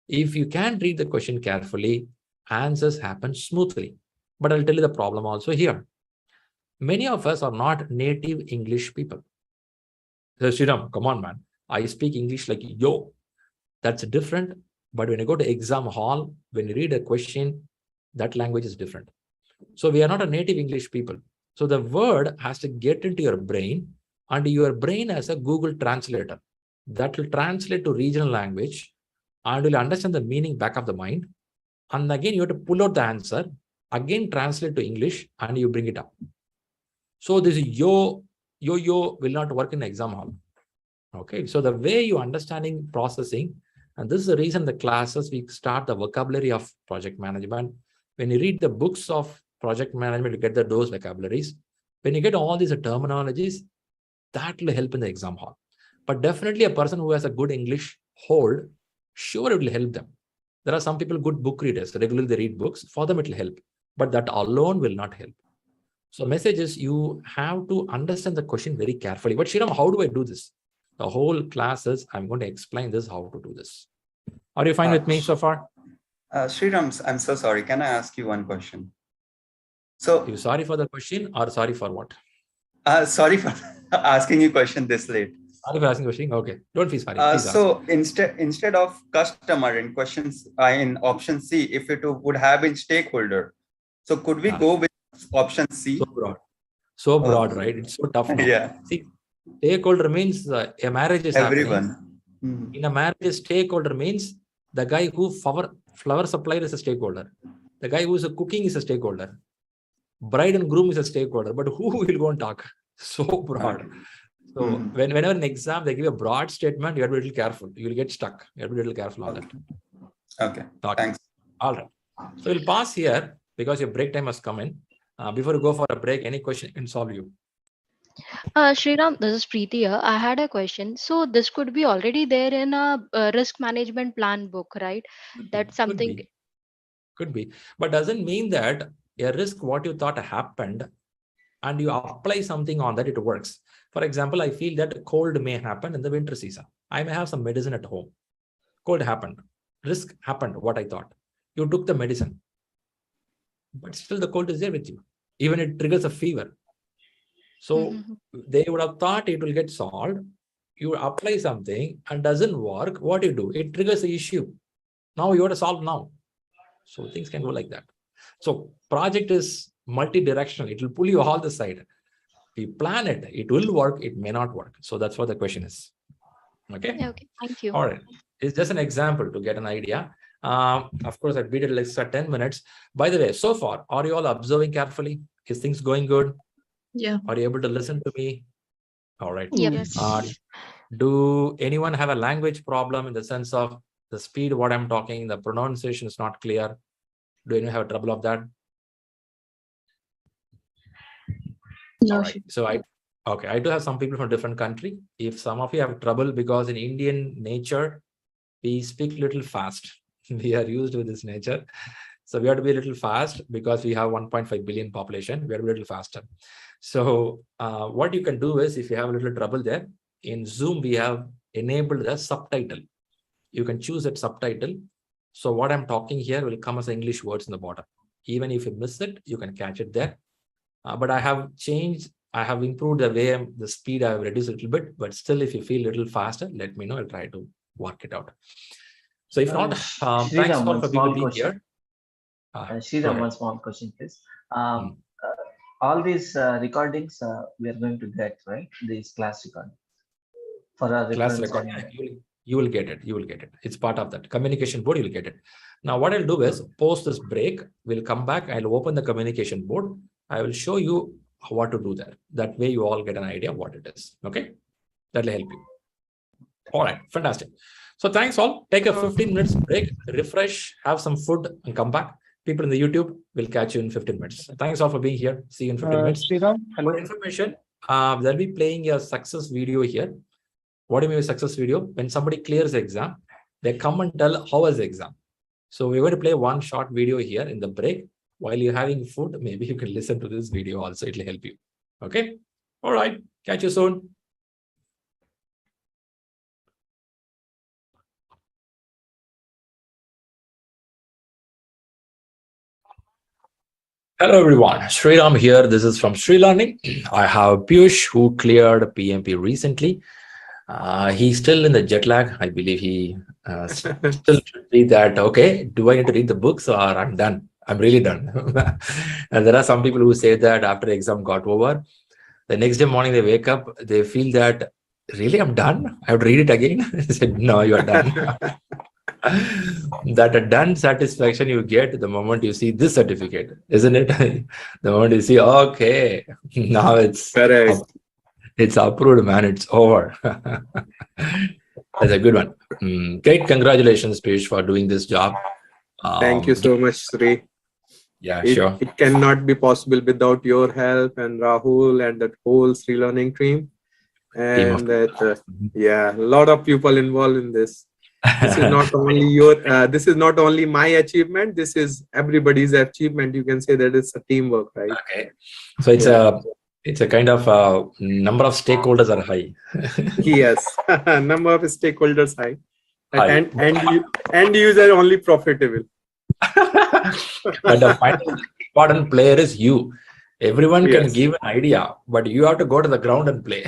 If you can read the question carefully, answers happen smoothly. But I'll tell you the problem also here. Many of us are not native English people. So, Shriram, come on, man. I speak English like yo. That's different. But when you go to exam hall, when you read a question, that language is different. So we are not a native English people. So the word has to get into your brain, and your brain has a Google translator that will translate to regional language and will understand the meaning back of the mind. And again, you have to pull out the answer, again translate to English, and you bring it up. So this yo will not work in exam hall. Okay, so the way you understanding processing, and this is the reason the classes we start the vocabulary of project management. When you read the books of project management, you get those vocabularies. When you get all these terminologies, that will help in the exam hall. But definitely a person who has a good English hold, sure it will help them. There are some people, good book readers, regularly they read books, for them it will help. But that alone will not help. So message is, you have to understand the question very carefully. But Shriram, how do I do this? The whole classes, I'm going to explain this, how to do this. Are you fine with me so far? Shriram, I'm so sorry. Can I ask you one question? So, you sorry for the question or sorry for what? Sorry for asking you a question this late. Sorry for asking a question. Okay, don't feel sorry. So instead of customer in questions in option C, if it would have been stakeholder, so could we go with option C? So broad, right? It's so tough now. Yeah. See, stakeholder means a marriage is everyone. Happening. In a marriage, stakeholder means the guy who flower supplier is a stakeholder. The guy who is cooking is a stakeholder. Bride and groom is a stakeholder. But who will go and talk? So broad. So whenever in exam they give a broad statement, you have to be a little careful. You will get stuck. You have to be a little careful on that. Okay. Thanks. All right. So we'll pause here because your break time has come in. Before you go for a break, any question can solve you. Shriram, this is Preeti here. I had a question. So this could be already there in a risk management plan book, right? That's something. Could be. But doesn't mean that a risk, what you thought happened, and you apply something on that, it works. For example, I feel that a cold may happen in the winter season. I may have some medicine at home. Cold happened. Risk happened, what I thought. You took the medicine. But still the cold is there with you. Even it triggers a fever. So they would have thought it will get solved. You apply something and doesn't work. What do you do? It triggers the issue. Now you have to solve now. So things can go like that. So project is multi-directional. It will pull you all the side. We plan it. It will work. It may not work. So that's what the question is. Okay. Okay. Thank you. All right. It's just an example to get an idea. Of course, I beat it like 10 minutes. By the way, so far, are you all observing carefully? Is things going good? Yeah. Are you able to listen to me? All right. Yes. Do anyone have a language problem in the sense of the speed, what I'm talking, the pronunciation is not clear? Do anyone have trouble of that? No. All right. So I do have some people from different country. If some of you have trouble, because in Indian nature, we speak a little fast. We are used with this nature. So we have to be a little fast because we have 1.5 billion population. We have to be a little faster. So what you can do is, if you have a little trouble there, in Zoom, we have enabled the subtitle. You can choose that subtitle. So what I'm talking here will come as English words in the bottom. Even if you miss it, you can catch it there. But I have changed, I have improved the way the speed I have reduced a little bit, but still, if you feel a little faster, let me know. I'll try to work it out. So if not, thanks Sriram, all for people being here. Sriram, one small question, please. All these recordings we are going to get, right? These class recordings for our Class reference. recording, you will get it. You will get it. It's part of that communication board. You will get it. Now, what I'll do is, post this break, we'll come back. I'll open the communication board. I will show you what to do there. That way, you all get an idea of what it is. Okay, that'll help you. All right, fantastic. So thanks all. Take a 15 minutes break, refresh, have some food, and come back. People in the YouTube will catch you in 15 minutes. Thanks all for being here. See you in 15 minutes. For information, they'll be playing a success video here. What do you mean by success video? When somebody clears the exam, they come and tell how was the exam. So we're going to play one short video here in the break. While you're having food, maybe you can listen to this video also. It'll help you. Okay. All right. Catch you soon. Hello everyone, Shriram here. This is from ShriLearning. I have Piyush who cleared PMP recently. He's still in the jet lag. I believe he still should read that. Okay, do I need to read the books or I'm done? I'm really done. And there are some people who say that after the exam got over, the next day morning they wake up, they feel that, really, I'm done? I have to read it again? I said, no, you're done. That a done satisfaction you get the moment you see this certificate, isn't it? The moment you see, okay, now it's correct. It's approved, man. It's over. That's a good one. Great, congratulations, Piyush, for doing this job. Thank you so much, Shri. Yeah, sure. It cannot be possible without your help and Rahul and that whole ShriLearning team. And that, yeah, a lot of people involved in this. This is not only your, this is not only my achievement. This is everybody's achievement. You can say that it's a teamwork, right? Okay. So it's a kind of number of stakeholders are high. Yes, number of stakeholders high. And user only profitable. But the final important player is you. Everyone can give an idea, but you have to go to the ground and play.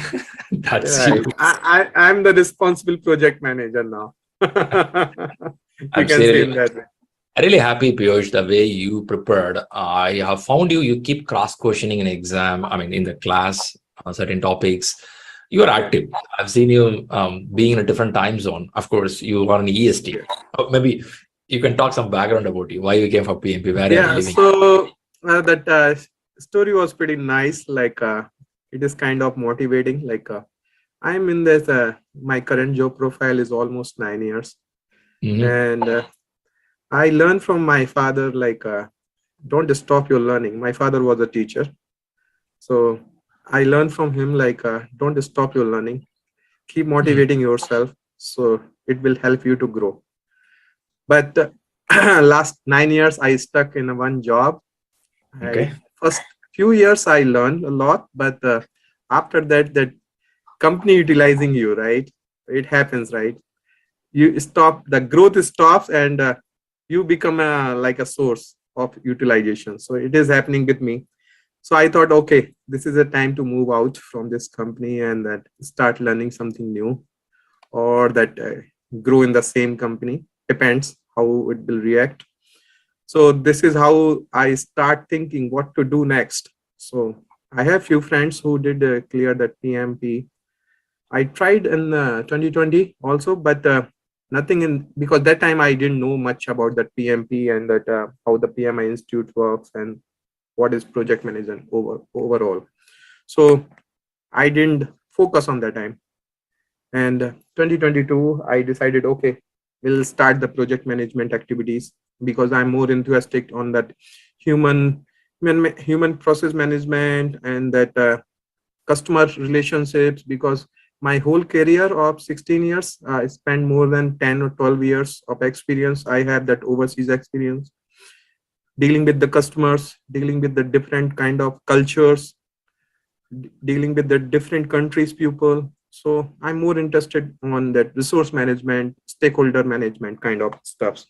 That's right. you. I'm the responsible project manager now. You can say that way. I'm really happy, Piyush, the way you prepared. I have found you keep cross-questioning in exam, I mean, in the class, certain topics. You are active. I've seen you being in a different time zone. Of course, you are an EST. Maybe you can talk some background about you, why you came for PMP, where you are living. So that story was pretty nice. Like, it is kind of motivating. Like, I'm in this, my current job profile is almost 9 years. And I learned from my father, like, don't stop your learning. My father was a teacher. So I learned from him, like, don't stop your learning. Keep motivating yourself. So it will help you to grow. But last 9 years, I stuck in one job. Okay. First few years, I learned a lot. But after that company utilizing you, right? It happens, right? You stop, the growth stops, and you become like a source of utilization. So it is happening with me. So I thought, okay, this is a time to move out from this company and that start learning something new, or that grow in the same company. Depends how it will react. So this is how I start thinking what to do next. So I have few friends who did clear that PMP. I tried in 2020 also, but nothing in, because that time I didn't know much about that PMP and that how the PMI Institute works and what is project management overall. So I didn't focus on that time. And 2022, I decided, okay, we'll start the project management activities because I'm more enthusiastic on that human process management and that customer relationships, because my whole career of 16 years, I spent more than 10 or 12 years of experience. I have that overseas experience, dealing with the customers, dealing with the different kind of cultures, dealing with the different countries people. So I'm more interested on that resource management, stakeholder management kind of stuff.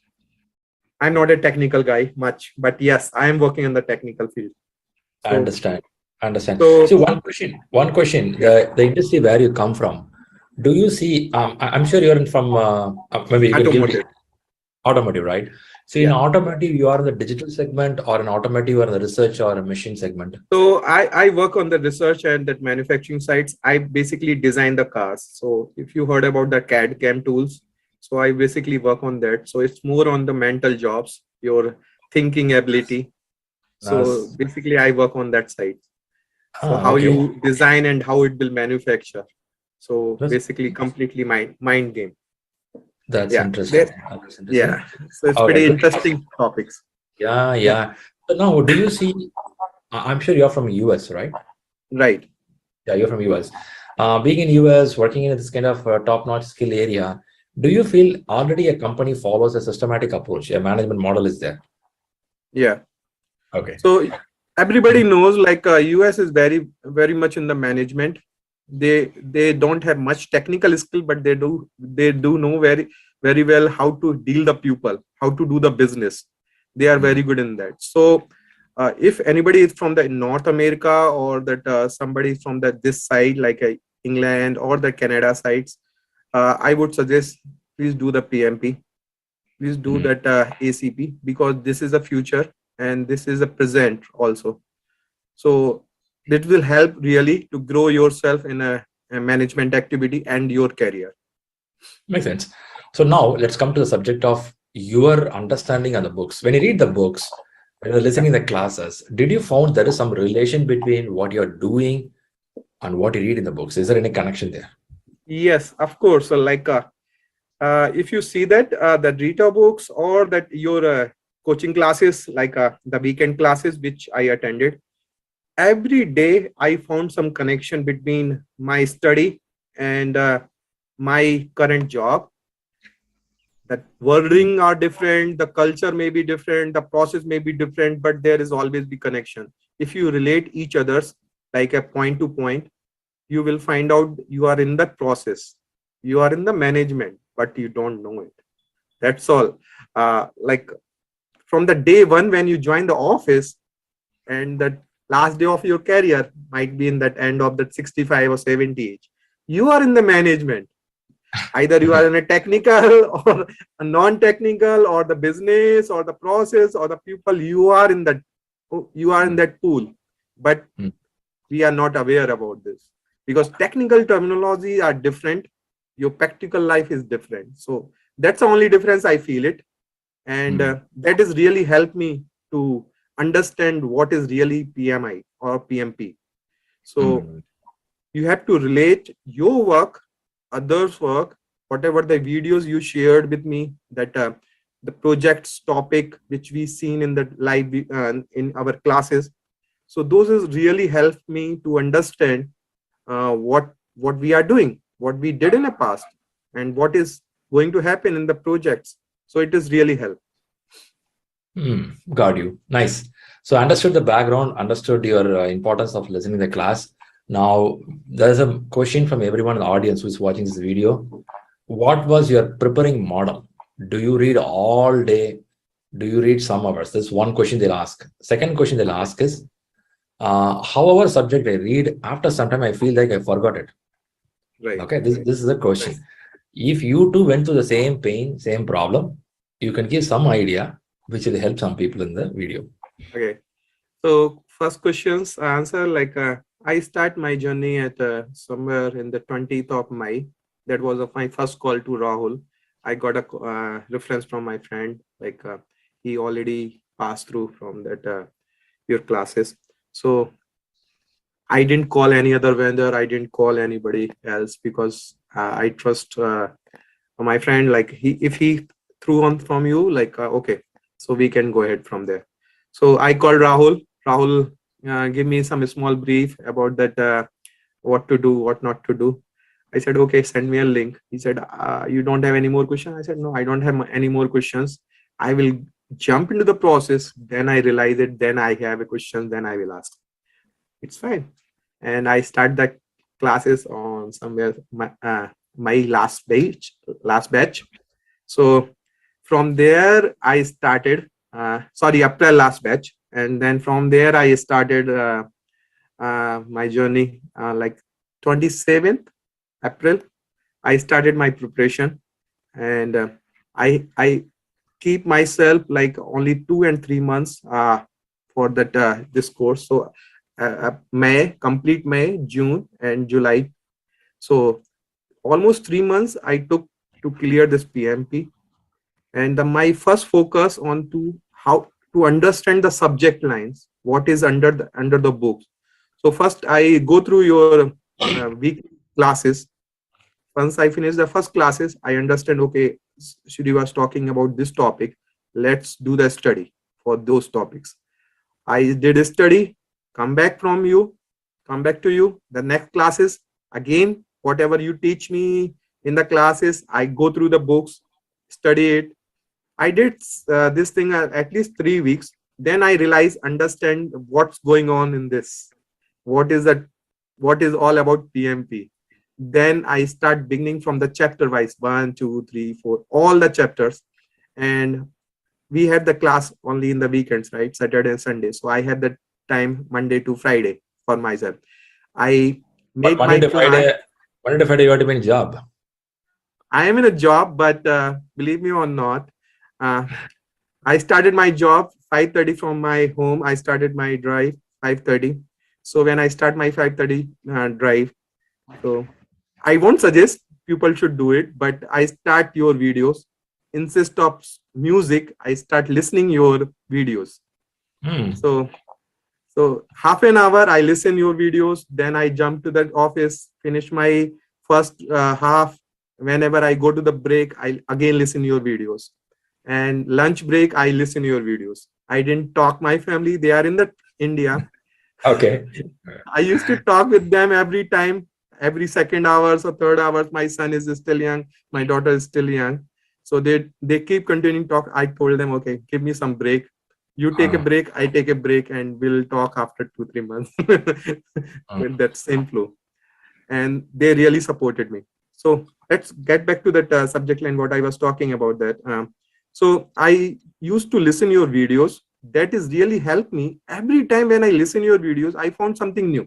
I'm not a technical guy much, but yes, I am working in the technical field. I understand. Understand. So So one question, the industry where you come from, do you see, I'm sure you're from, maybe you can give me automotive, right? So in automotive, you are in the digital segment, or in automotive, you are in the research or a machine segment? So I work on the research and that manufacturing sites. I basically design the cars. So if you heard about the CAD CAM tools, so I basically work on that. So it's more on the mental jobs, your thinking ability. So basically I work on that side. So how you design and how it will manufacture. So basically completely mind game. That's interesting. That's interesting. Yeah. So it's pretty interesting topics. Yeah. So now, do you see, I'm sure you're from US, right? Right. Yeah, you're from US. Being in US, working in this kind of top-notch skill area, do you feel already a company follows a systematic approach, a management model is there? Yeah. Okay. So everybody knows like US is very much in the management. They don't have much technical skill, but they do know very well how to deal the people, how to do the business. They are very good in that. So if anybody is from the North America, or that somebody from this side like England or the Canada sides, I would suggest please do the PMP, please do that ACP, because this is a future and this is a present also. So that will help really to grow yourself in a management activity and your career. Makes sense. So now let's come to the subject of your understanding of the books. When you read the books, when you're listening to the classes, did you found there is some relation between what you're doing and what you read in the books? Is there any connection there? Yes, of course. So like if you see that the Rita books or that your coaching classes, like the weekend classes which I attended, every day I found some connection between my study and my current job. That wording are different, the culture may be different, the process may be different, but there is always be connection. If you relate each other's like a point to point, you will find out you are in that process, you are in the management, but you don't know it. That's all. Like from the day one when you join the office, and that last day of your career might be in that end of that 65 or 70 age, you are in the management. Either you are in a technical or a non-technical, or the business or the process or the people, you are in that pool, but we are not aware about this because technical terminology are different, your practical life is different. So that's the only difference I feel it, and that has really helped me to understand what is really PMI or PMP. So you have to relate your work, others' work, whatever the videos you shared with me, that the project's topic which we seen in the live in our classes. So those has really helped me to understand what we are doing, what we did in the past, and what is going to happen in the projects. So it is really helped. Got you. Nice. So understood the background, understood your importance of listening to the class. Now, there's a question from everyone in the audience who's watching this video. What was your preparing model? Do you read all day? Do you read some hours? This is one question they'll ask. Second question they'll ask is, however subject I read, after some time I feel like I forgot it. Right. Okay, this is the question. If you two went through the same pain, same problem, you can give some idea which will help some people in the video. Okay. So first question's answer, like I start my journey at somewhere in the 20th of May. That was my first call to Rahul. I got a reference from my friend, like he already passed through from that your classes. So I didn't call any other vendor. I didn't call anybody else because I trust my friend. Like if he threw on from you, like okay, so we can go ahead from there. So I called Rahul. Rahul give me some small brief about that, what to do, what not to do. I said, okay, send me a link. He said, you don't have any more questions? I said, no, I don't have any more questions. I will jump into the process. Then I realize it. Then I have a question. Then I will ask. It's fine. And I start the classes on somewhere my last batch. So from there I started, April last batch. And then from there I started my journey, like 27th April, I started my preparation, and I keep myself like only 2 and 3 months for that this course. So complete May, June, and July. So almost 3 months I took to clear this PMP, and my first focus on to how to understand the subject lines, what is under the books. So first I go through your week classes. Once I finish the first classes, I understand, okay, Shri was talking about this topic. Let's do the study for those topics. I did a study, come back to you. The next classes, again, whatever you teach me in the classes, I go through the books, study it. I did this thing at least 3 weeks. Then I realized, understand what's going on in this. What is all about PMP. Then I start beginning from the chapter wise, 1, 2, 3, 4, all the chapters. And we had the class only in the weekends, right? Saturday and Sunday. So I had the time Monday to Friday for myself. I make Monday to Friday, you have to be in a job. I am in a job, but believe me or not, I started my job 5:30 from my home. I started my drive 5:30. So when I start my 5:30 drive, so I won't suggest people should do it, but I start your videos. Instead of music, I start listening your videos. So half an hour I listen your videos, then I jump to the office, finish my first half. Whenever I go to the break, I again listen your videos. And lunch break, I listen your videos. I didn't talk my family. They are in the India. Okay. I used to talk with them every time, every second hours or third hours. My son is still young. My daughter is still young. So they keep continuing talk. I told them, okay, give me some break. You take a break, I take a break, and we'll talk after 2-3 months with that same flow. And they really supported me. So let's get back to that subject line, what I was talking about that. So I used to listen your videos. That is really helped me. Every time when I listen your videos, I found something new,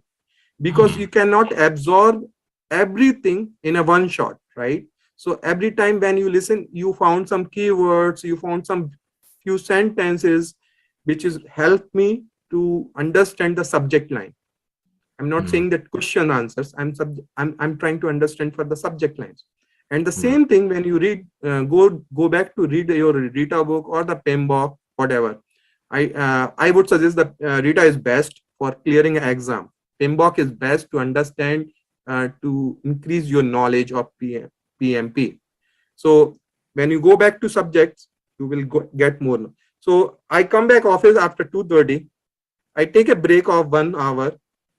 because you cannot absorb everything in a one shot, right? So every time when you listen, you found some keywords, you found some few sentences, which is helped me to understand the subject line. I'm not saying that question answers. I'm trying to understand for the subject lines. And the same thing when you read, go back to read your Rita book or the PMBOK, whatever. I would suggest that Rita is best for clearing an exam. PMBOK is best to understand, to increase your knowledge of PMP. So when you go back to subjects, you will get more. So I come back office after 2:30. I take a break of 1 hour,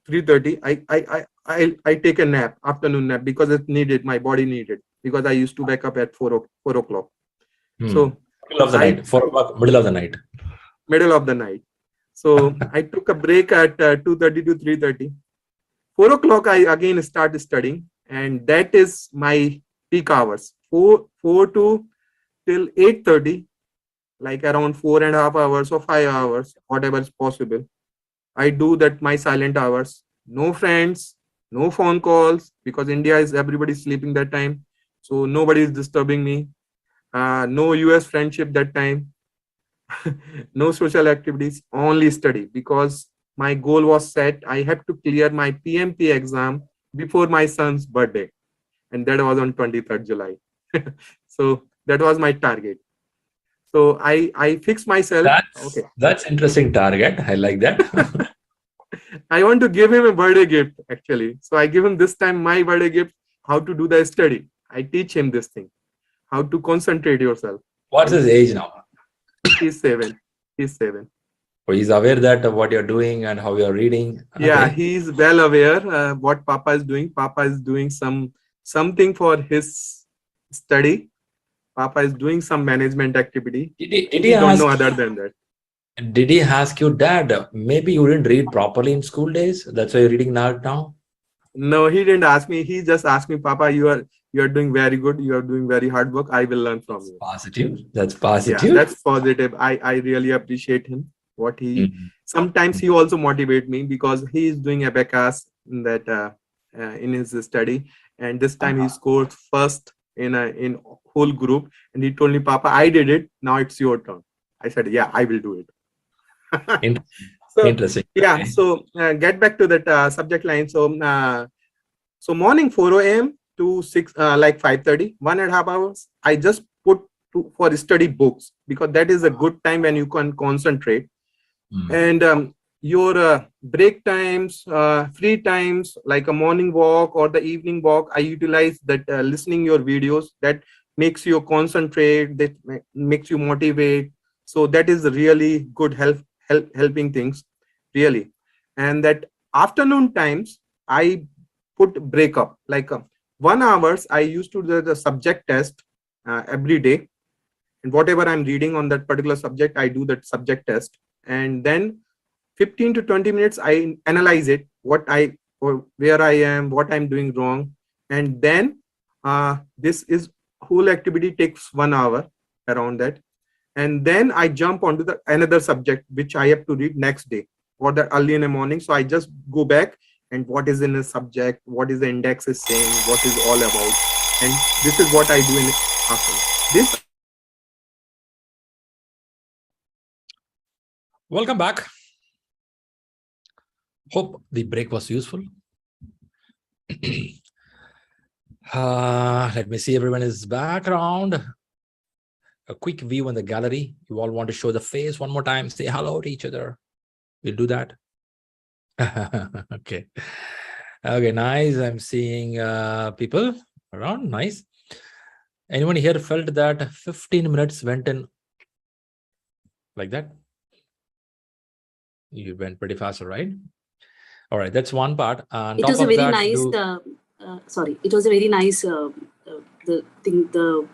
3:30. I take a nap, afternoon nap, because it's needed. My body needed, because I used to wake up at 4 o'clock. So middle of the night, 4 o'clock, middle of the night. Middle of the night. So I took a break at 2:30 to 3:30. 4 o'clock, I again start studying, and that is my peak hours. 4 to till 8:30, like around 4.5 hours or 5 hours, whatever is possible. I do that, my silent hours. No friends, no phone calls, because India is everybody sleeping that time. So nobody is disturbing me. No US friendship that time. No social activities, only study, because my goal was set. I have to clear my PMP exam before my son's birthday, and that was on 23rd July. So that was my target. So I fixed myself. That's interesting target. I like that. I want to give him a birthday gift, actually. So I give him this time my birthday gift, how to do the study. I teach him this thing, how to concentrate yourself. What's his age now? He's 7. He's 7. So he's aware that what you're doing and how you're reading. Yeah, he's well aware what Papa is doing. Papa is doing some something for his study. Papa is doing some management activity. Did he don't know other than that. Did he ask you, Dad, maybe you didn't read properly in school days? That's why you're reading now? No, he didn't ask me. He just asked me, Papa, you are doing very good. You are doing very hard work. I will learn from you. Positive. That's positive. Yeah, that's positive. I really appreciate him. What he sometimes he also motivate me because he is doing abacus in that in his study, and this time he scored first in whole group, and he told me, Papa, I did it. Now it's your turn. I said, yeah, I will do it. So, interesting. Yeah. So get back to that subject line. So morning 4 a.m. to 6 like 5:30, 1.5 hours. I just put for study books because that is a good time when you can concentrate. And your break times, free times, like a morning walk or the evening walk, I utilize that listening your videos that makes you concentrate, that makes you motivate. So that is really good helping things, really. And that afternoon times, I put break up like 1 hours. I used to do the subject test every day, and whatever I'm reading on that particular subject, I do that subject test, and then 15 to 20 minutes I analyze it, where I am, what I'm doing wrong, and then this is whole activity takes 1 hour around that, and then I jump onto the another subject which I have to read next day or that early in the morning. So I just go back and what is in the subject, what is the index is saying, what is all about, and this is what I do in the afternoon. This. Welcome back. Hope the break was useful. Let me see everyone is back around. A quick view in the gallery. You all want to show the face one more time, say hello to each other. We'll do that. Okay. Okay, nice. I'm seeing people around. Nice. Anyone here felt that 15 minutes went in like that? You went pretty fast, right? All right, that's one part. It was a very nice, sorry, it was a very nice, the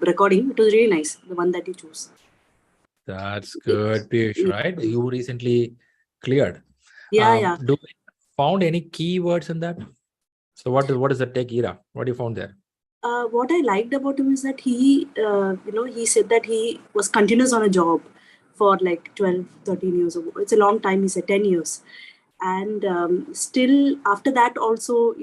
recording, it was really nice, the one that you chose. That's good, Piyush, right? You recently cleared. Yeah. Do you found any keywords in that? So what is the tech era? What you found there? What I liked about him is that he, he said that he was continuous on a job for like 12, 13 years. It's a long time, he said 10 years. And still after that also,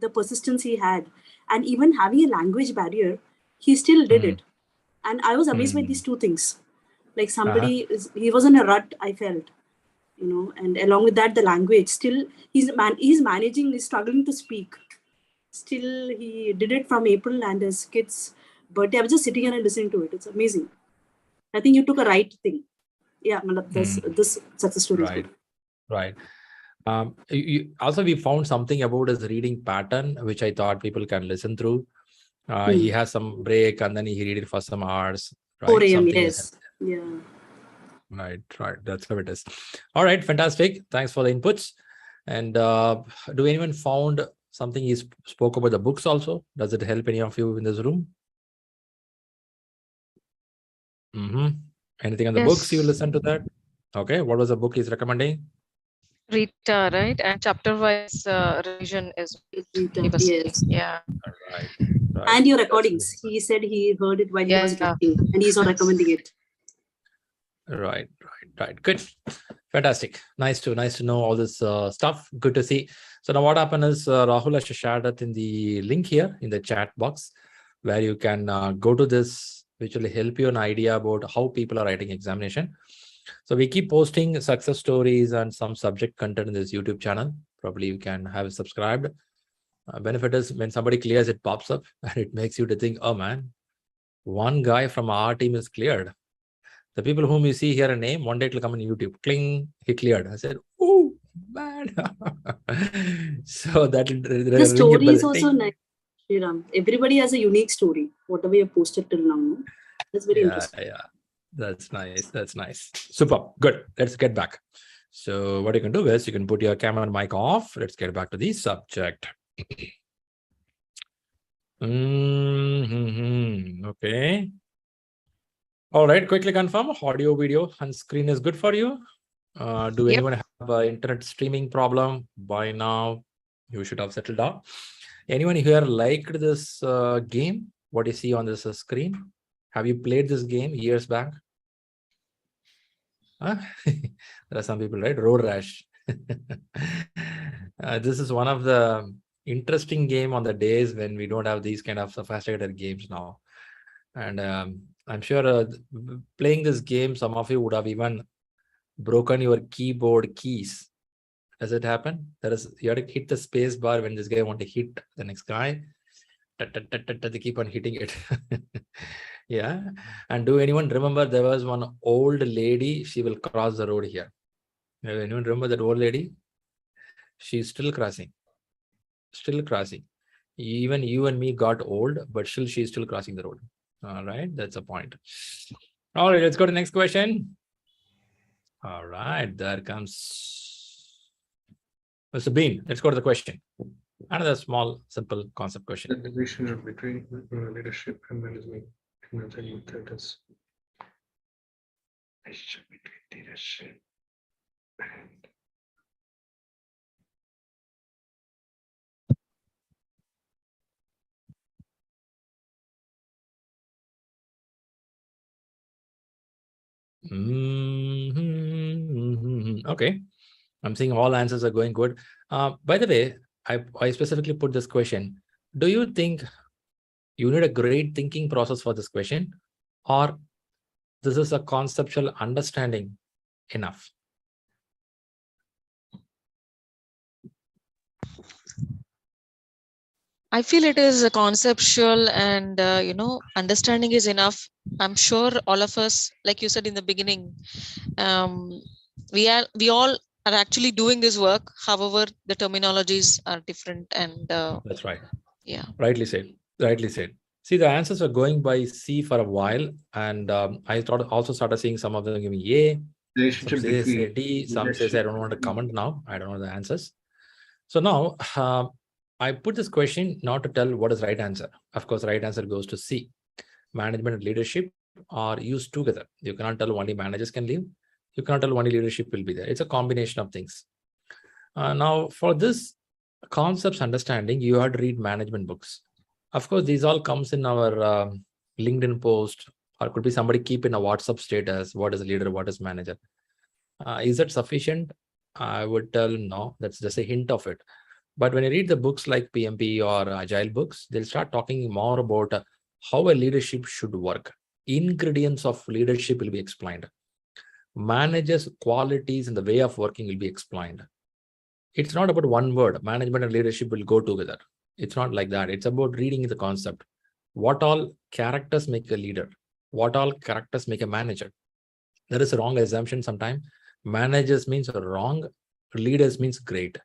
the persistence he had, and even having a language barrier, he still did it. And I was amazed by these two things. Like somebody, he was in a rut, I felt, and along with that, the language, still he's managing, he's struggling to speak. Still, he did it from April and his kids' birthday. I was just sitting here and listening to it. It's amazing. I think you took a right thing. Yeah, this success story is good. Right. Also, we found something about his reading pattern, which I thought people can listen through. He has some break and then he read it for some hours. Right? 4 a.m. Yes. Yeah. Right. That's how it is. All right. Fantastic. Thanks for the inputs. And do anyone found something he spoke about the books also? Does it help any of you in this room? Anything on the books you listen to that? Okay. What was the book he's recommending? Rita, right? And chapter-wise revision is yes. Yeah. Right. And your recordings. He said he heard it while he was writing, and he's not recommending it. Right. Good. Fantastic. Nice to know all this stuff. Good to see. So now what happened is Rahul has shared it in the link here in the chat box, where you can go to this, which will help you an idea about how people are writing examination. So we keep posting success stories and some subject content in this YouTube channel. Probably you can have it subscribed. Benefit is when somebody clears, it pops up and it makes you to think, oh man, one guy from our team is cleared. The people whom you see here a name, one day it will come on YouTube. Cling, he cleared. I said, oh man. So the story is also nice, Shriram. Everybody has a unique story, whatever you posted till now. That's very interesting. Yeah. That's nice. Super. Good. Let's get back. So what you can do is you can put your camera and mic off. Let's get back to the subject. Okay. All right, quickly confirm audio, video, and screen is good for you. Do anyone have an internet streaming problem? By now, you should have settled down. Anyone here liked this game? What you see on this screen? Have you played this game years back? There are some people, right? Road Rash. This is one of the interesting game on the days when we don't have these kind of sophisticated games now. And I'm sure playing this game, some of you would have even broken your keyboard keys. Does it happen? You have to hit the space bar when this guy want to hit the next guy. They keep on hitting it. Yeah. And do anyone remember there was one old lady? She will cross the road here. Anyone remember that old lady? She's still crossing. Still crossing. Even you and me got old, but still she's still crossing the road. All right, that's a point. All right, let's go to the next question. All right, there comes Mr. Bean. Let's go to the question. Another small, simple concept question. The relationship between leadership and management in agile methods. Relationship between leadership and Okay, I'm seeing all answers are going good. By the way, I specifically put this question. Do you think you need a great thinking process for this question, or this is a conceptual understanding enough? I feel it is a conceptual and, understanding is enough. I'm sure all of us, like you said in the beginning, we all are actually doing this work. However, the terminologies are different and that's right. Yeah. Rightly said. Rightly said. See, the answers are going by C for a while, and I also started seeing some of them giving A, some say D, some says I don't want to comment now. I don't know the answers. So now I put this question not to tell what is right answer. Of course, right answer goes to C. Management and leadership are used together. You cannot tell only managers can leave. You cannot tell only leadership will be there. It's a combination of things. Now, for this concepts understanding, you have to read management books. Of course, these all comes in our LinkedIn post, or could be somebody keep in a WhatsApp status. What is leader? What is manager? Is that sufficient? I would tell no. That's just a hint of it. But when you read the books like PMP or Agile books, they'll start talking more about how a leadership should work. Ingredients of leadership will be explained. Managers' qualities and the way of working will be explained. It's not about one word. Management and leadership will go together. It's not like that. It's about reading the concept. What all characters make a leader? What all characters make a manager? There is a wrong assumption sometimes. Managers means wrong. Leaders means great.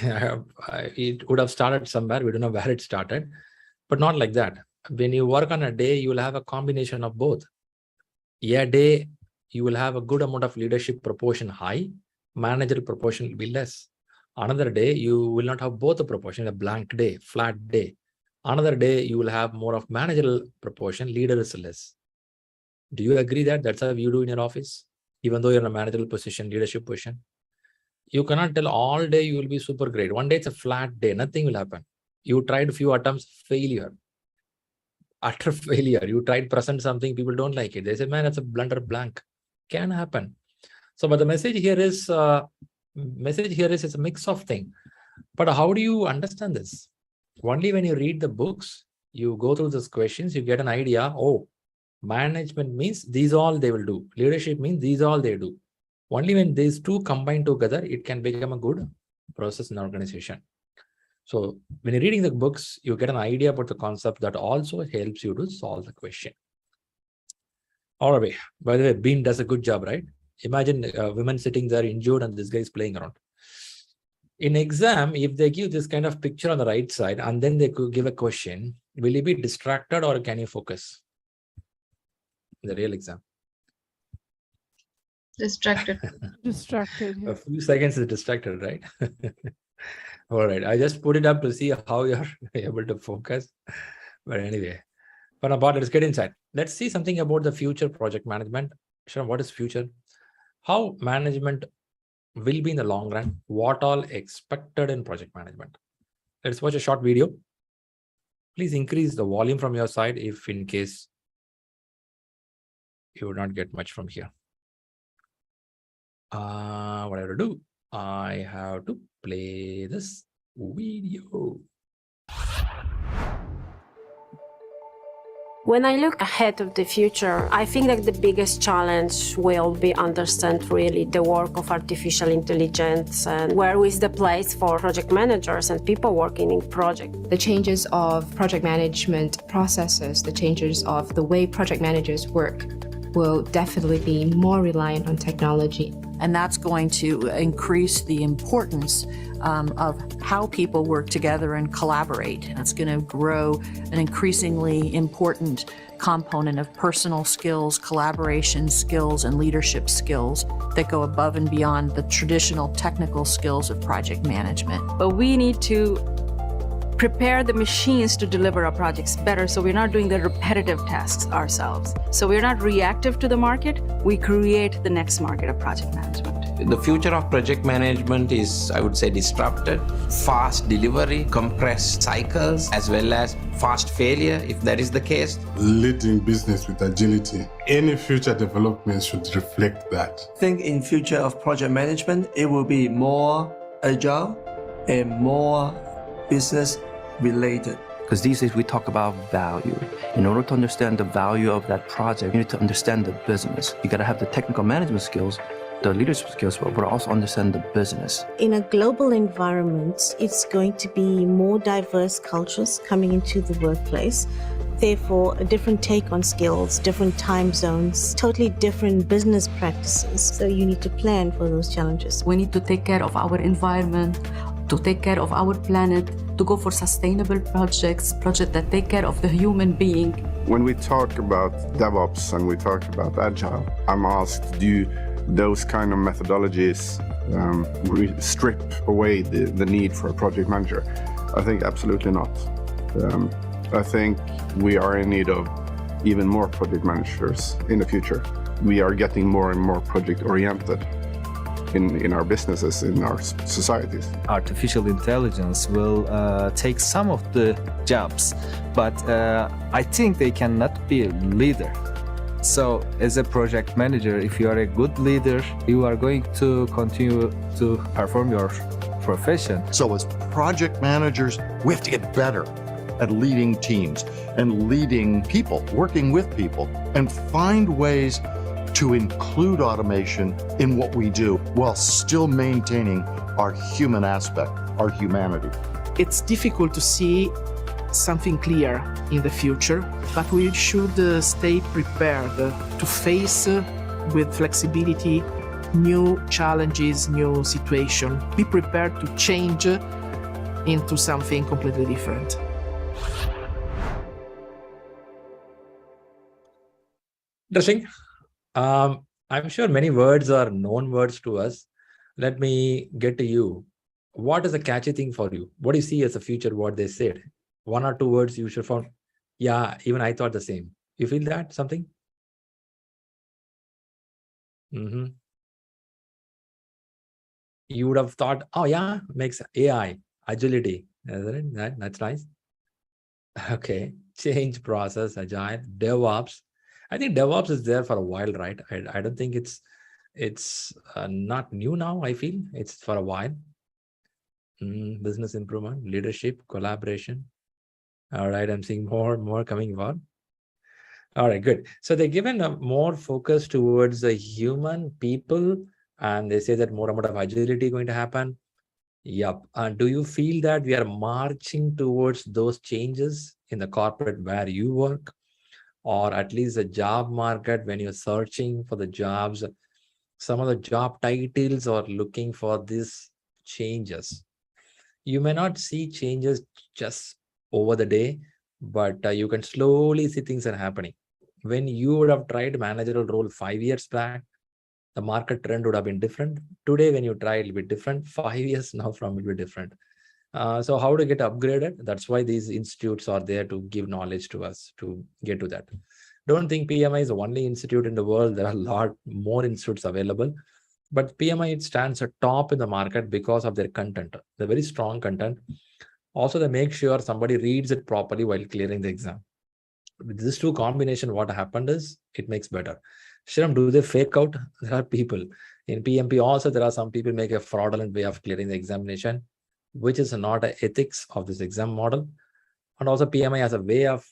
It would have started somewhere. We don't know where it started, but not like that. When you work on a day, you will have a combination of both. A day, you will have a good amount of leadership proportion high, managerial proportion will be less. Another day, you will not have both the proportion, a blank day, flat day. Another day, you will have more of managerial proportion, leader is less. Do you agree that that's how you do in your office? Even though you're in a managerial position, leadership position, you cannot tell all day you will be super great. One day it's a flat day, nothing will happen. You tried a few attempts, failure. Utter failure. You tried present something, people don't like it. They say, man, it's a blunder blank. Can happen. So, but the message here is it's a mix of things. But how do you understand this? Only when you read the books, you go through these questions, you get an idea. Oh, management means these all they will do. Leadership means these all they do. Only when these two combine together, it can become a good process in organization. So when you're reading the books, you get an idea about the concept that also helps you to solve the question. All right. By the way, Bean does a good job, right? Imagine women sitting there injured and this guy is playing around. In exam, if they give this kind of picture on the right side and then they could give a question, will you be distracted or can you focus? The real exam. Distracted. Distracted. A few seconds is distracted, right? All right. I just put it up to see how you're able to focus. But anyway, but about let's get inside. Let's see something about the future project management. Sure, what is future? How management will be in the long run? What all expected in project management? Let's watch a short video. Please increase the volume from your side if in case you would not get much from here. What I have to do? I have to play this video. When I look ahead of the future, I think that the biggest challenge will be understand really the work of artificial intelligence and where is the place for project managers and people working in project. The changes of project management processes, the changes of the way project managers work will definitely be more reliant on technology. And that's going to increase the importance of how people work together and collaborate. And it's going to grow an increasingly important component of personal skills, collaboration skills, and leadership skills that go above and beyond the traditional technical skills of project management. But we need to prepare the machines to deliver our projects better, so we're not doing the repetitive tasks ourselves. So we're not reactive to the market, we create the next market of project management. The future of project management is, I would say, disrupted. Fast delivery, compressed cycles, as well as fast failure, if that is the case. Leading business with agility. Any future development should reflect that. I think in future of project management, it will be more agile and more business related. Because these days we talk about value. In order to understand the value of that project, you need to understand the business. You got to have the technical management skills, the leadership skills, but also understand the business. In a global environment, it's going to be more diverse cultures coming into the workplace. Therefore, a different take on skills, different time zones, totally different business practices. So you need to plan for those challenges. We need to take care of our environment, to take care of our planet, to go for sustainable projects that take care of the human being. When we talk about DevOps and we talk about Agile, I'm asked, do those kind of methodologies strip away the need for a project manager? I think absolutely not. I think we are in need of even more project managers in the future. We are getting more and more project oriented in our businesses, in our societies. Artificial intelligence will take some of the jobs, but I think they cannot be a leader. So as a project manager, if you are a good leader, you are going to continue to perform your profession. So as project managers, we have to get better at leading teams and leading people, working with people, and find ways to include automation in what we do while still maintaining our human aspect, our humanity. It's difficult to see something clear in the future, but we should stay prepared to face with flexibility new challenges, new situation. Be prepared to change into something completely different. Interesting. I'm sure many words are known words to us. Let me get to you. What is the catchy thing for you? What do you see as a future, what they said? 1 or 2 words you should find. Yeah, even I thought the same. You feel that something? You would have thought, oh yeah, makes AI, agility. Isn't it? That's nice. Okay, change process, agile, DevOps. I think DevOps is there for a while, right? I don't think it's not new now. I feel it's for a while. Business improvement, leadership, collaboration. All right, I'm seeing more coming about. All right, good. So they're given a more focus towards the human people, and they say that more amount of agility going to happen. Yep. Do you feel that we are marching towards those changes in the corporate where you work? Or at least the job market, when you're searching for the jobs, some of the job titles are looking for these changes. You may not see changes just over the day, but you can slowly see things are happening. When you would have tried managerial role 5 years back, the market trend would have been different. Today, when you try, it'll be different. 5 years now from it will be different. So how to get upgraded? That's why these institutes are there to give knowledge to us to get to that. Don't think PMI is the only institute in the world. There are a lot more institutes available. But PMI, it stands at top in the market because of their content. They're very strong content. Also, they make sure somebody reads it properly while clearing the exam. With these two combination, what happened is it makes better. Shriram, do they fake out? There are people. In PMP also, there are some people make a fraudulent way of clearing the examination, which is not an ethics of this exam model. And also PMI has a way of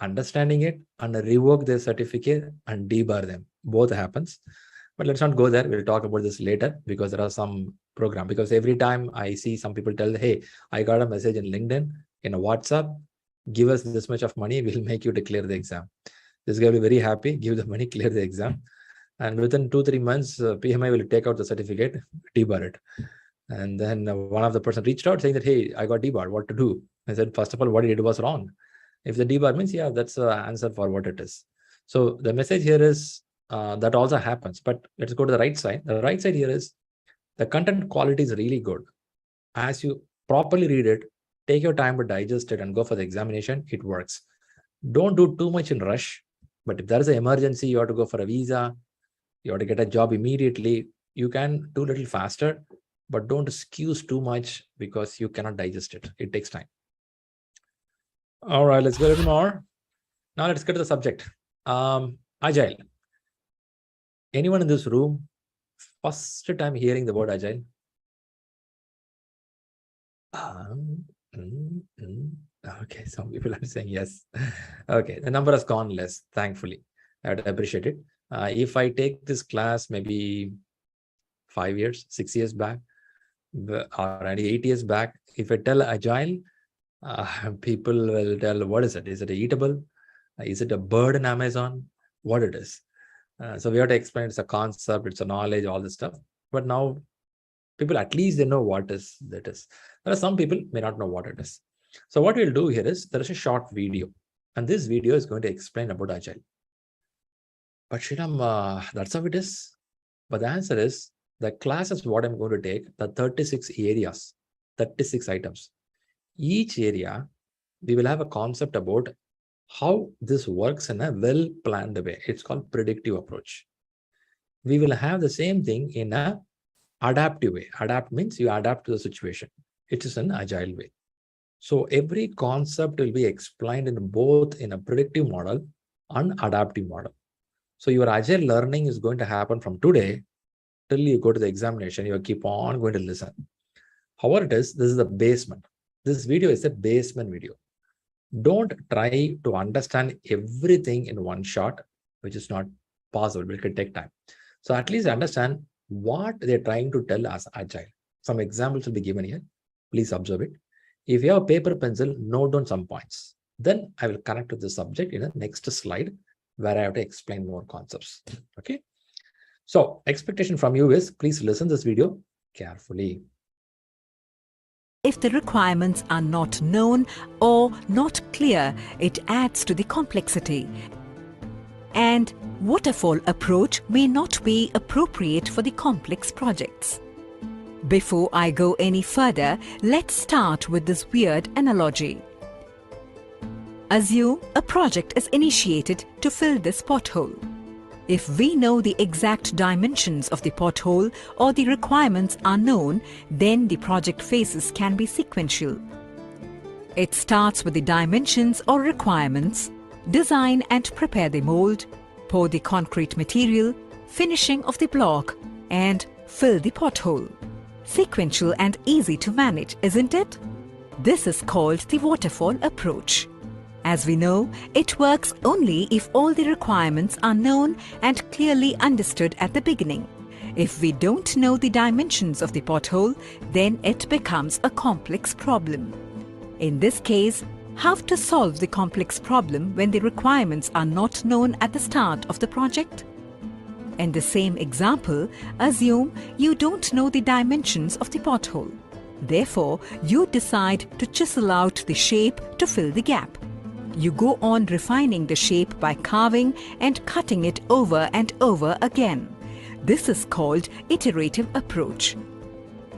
understanding it and revoke their certificate and debar them. Both happens. But let's not go there. We'll talk about this later because there are some program. Because every time I see some people tell, hey, I got a message in LinkedIn, in a WhatsApp, give us this much of money, we'll make you to clear the exam. This guy will be very happy, give the money, clear the exam. And within 2-3 months, PMI will take out the certificate, debar it. And then one of the person reached out saying that, hey, I got debarred, what to do? I said, first of all, what he did was wrong. If the debar means, yeah, that's the answer for what it is. So the message here is that also happens, but let's go to the right side. The right side here is the content quality is really good. As you properly read it, take your time to digest it and go for the examination, it works. Don't do too much in rush, but if there is an emergency, you have to go for a visa, you have to get a job immediately, you can do a little faster, but don't excuse too much because you cannot digest it. It takes time. All right, let's go a little more. Now let's get to the subject. Agile. Anyone in this room, first time hearing the word Agile? Okay, some people are saying yes. Okay, the number has gone less, thankfully. I would appreciate it. If I take this class maybe 5 years, 6 years back, or 8 years back, if I tell Agile, people will tell, what is it? Is it a eatable? Is it a bird in Amazon? What it is? So we have to explain it's a concept, it's a knowledge, all this stuff. But now people, at least they know what is that is. There are some people may not know what it is. So what we'll do here is there is a short video, and this video is going to explain about Agile. But Shriram, that's how it is. But the answer is the class is what I'm going to take, the 36 areas, 36 items. Each area, we will have a concept about how this works in a well-planned way. It's called predictive approach. We will have the same thing in a adaptive way. Adapt means you adapt to the situation. It is an agile way. So every concept will be explained in both in a predictive model and adaptive model. So your agile learning is going to happen from today till you go to the examination. You keep on going to listen. However it is, this is the basement. This video is a basement video. Don't try to understand everything in one shot, which is not possible. It can take time. So at least understand what they're trying to tell us Agile. Some examples will be given here. Please observe it. If you have a paper pencil, note down some points. Then I will connect to the subject in the next slide where I have to explain more concepts. Okay. So expectation from you is please listen to this video carefully. If the requirements are not known or not clear, it adds to the complexity. And waterfall approach may not be appropriate for the complex projects. Before I go any further, let's start with this weird analogy. Assume a project is initiated to fill this pothole. If we know the exact dimensions of the pothole or the requirements are known, then the project phases can be sequential. It starts with the dimensions or requirements, design and prepare the mold, pour the concrete material, finishing of the block, and fill the pothole. Sequential and easy to manage, isn't it? This is called the waterfall approach. As we know, it works only if all the requirements are known and clearly understood at the beginning. If we don't know the dimensions of the pothole, then it becomes a complex problem. In this case, how to solve the complex problem when the requirements are not known at the start of the project? In the same example, assume you don't know the dimensions of the pothole. Therefore, you decide to chisel out the shape to fill the gap. You go on refining the shape by carving and cutting it over and over again. This is called iterative approach.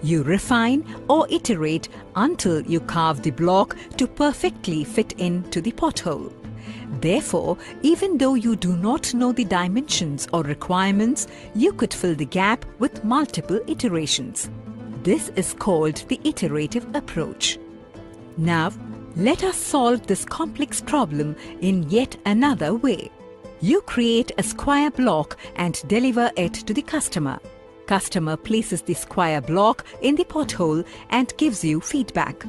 You refine or iterate until you carve the block to perfectly fit into the pothole. Therefore, even though you do not know the dimensions or requirements, you could fill the gap with multiple iterations. This is called the iterative approach. Now, let us solve this complex problem in yet another way. You create a square block and deliver it to the customer. Customer places the square block in the pothole and gives you feedback.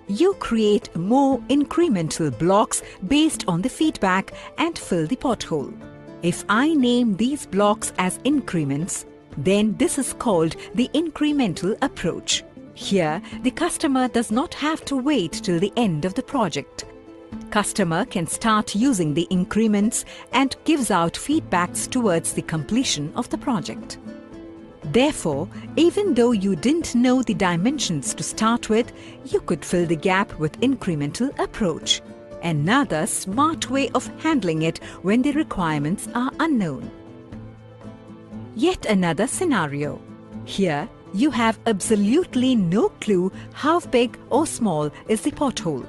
You create more incremental blocks based on the feedback and fill the pothole. If I name these blocks as increments, then this is called the incremental approach. Here, the customer does not have to wait till the end of the project. Customer can start using the increments and gives out feedbacks towards the completion of the project. Therefore, even though you didn't know the dimensions to start with, you could fill the gap with incremental approach. Another smart way of handling it when the requirements are unknown. Yet another scenario. Here, you have absolutely no clue how big or small is the pothole.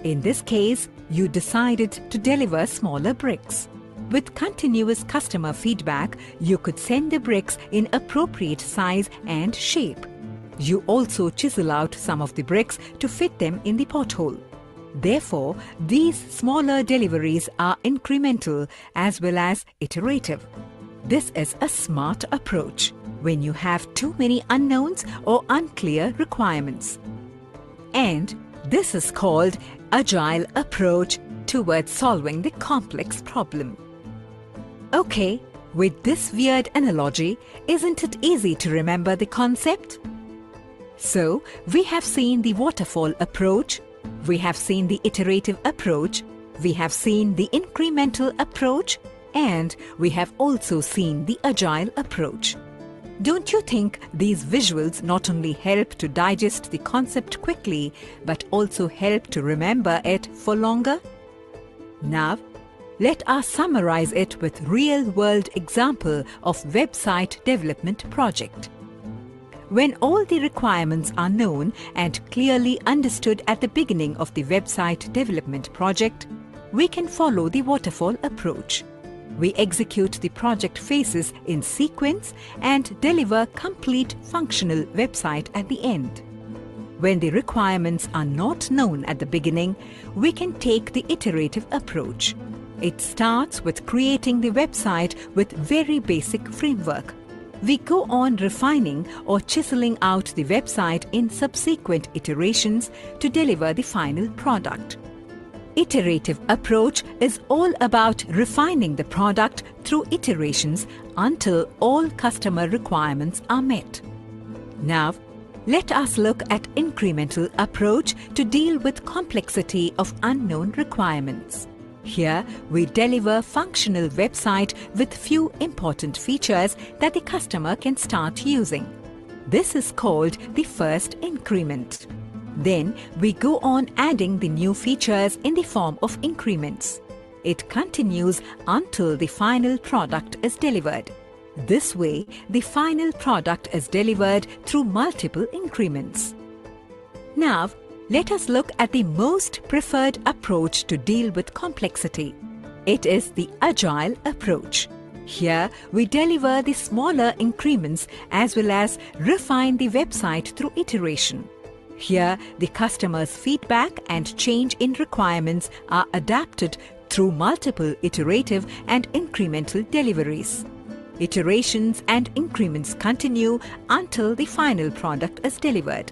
In this case, you decided to deliver smaller bricks. With continuous customer feedback, you could send the bricks in appropriate size and shape. You also chisel out some of the bricks to fit them in the pothole. Therefore, these smaller deliveries are incremental as well as iterative. This is a smart approach when you have too many unknowns or unclear requirements. And this is called Agile approach towards solving the complex problem. Okay, with this weird analogy, isn't it easy to remember the concept? So, we have seen the waterfall approach, we have seen the iterative approach, we have seen the incremental approach, and we have also seen the agile approach. Don't you think these visuals not only help to digest the concept quickly, but also help to remember it for longer? Now, let us summarize it with real-world example of website development project. When all the requirements are known and clearly understood at the beginning of the website development project, we can follow the waterfall approach. We execute the project phases in sequence and deliver complete functional website at the end. When the requirements are not known at the beginning, we can take the iterative approach. It starts with creating the website with very basic framework. We go on refining or chiseling out the website in subsequent iterations to deliver the final product. Iterative approach is all about refining the product through iterations until all customer requirements are met. Now, let us look at incremental approach to deal with complexity of unknown requirements. Here, we deliver functional website with few important features that the customer can start using. This is called the first increment. Then, we go on adding the new features in the form of increments. It continues until the final product is delivered. This way, the final product is delivered through multiple increments. Now, let us look at the most preferred approach to deal with complexity. It is the agile approach. Here, we deliver the smaller increments as well as refine the website through iteration. Here, the customer's feedback and change in requirements are adapted through multiple iterative and incremental deliveries. Iterations and increments continue until the final product is delivered.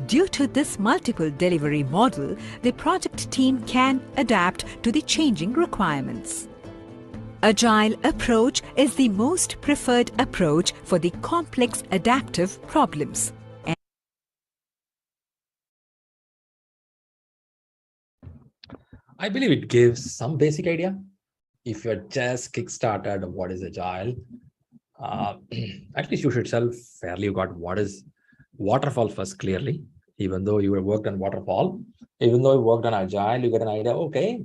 Due to this multiple delivery model, the project team can adapt to the changing requirements. Agile approach is the most preferred approach for the complex adaptive problems. I believe it gives some basic idea. If you're just kickstarted what is Agile, at least you should self fairly you got what is waterfall first clearly. Even though you have worked on waterfall, even though you worked on Agile, you get an idea, okay,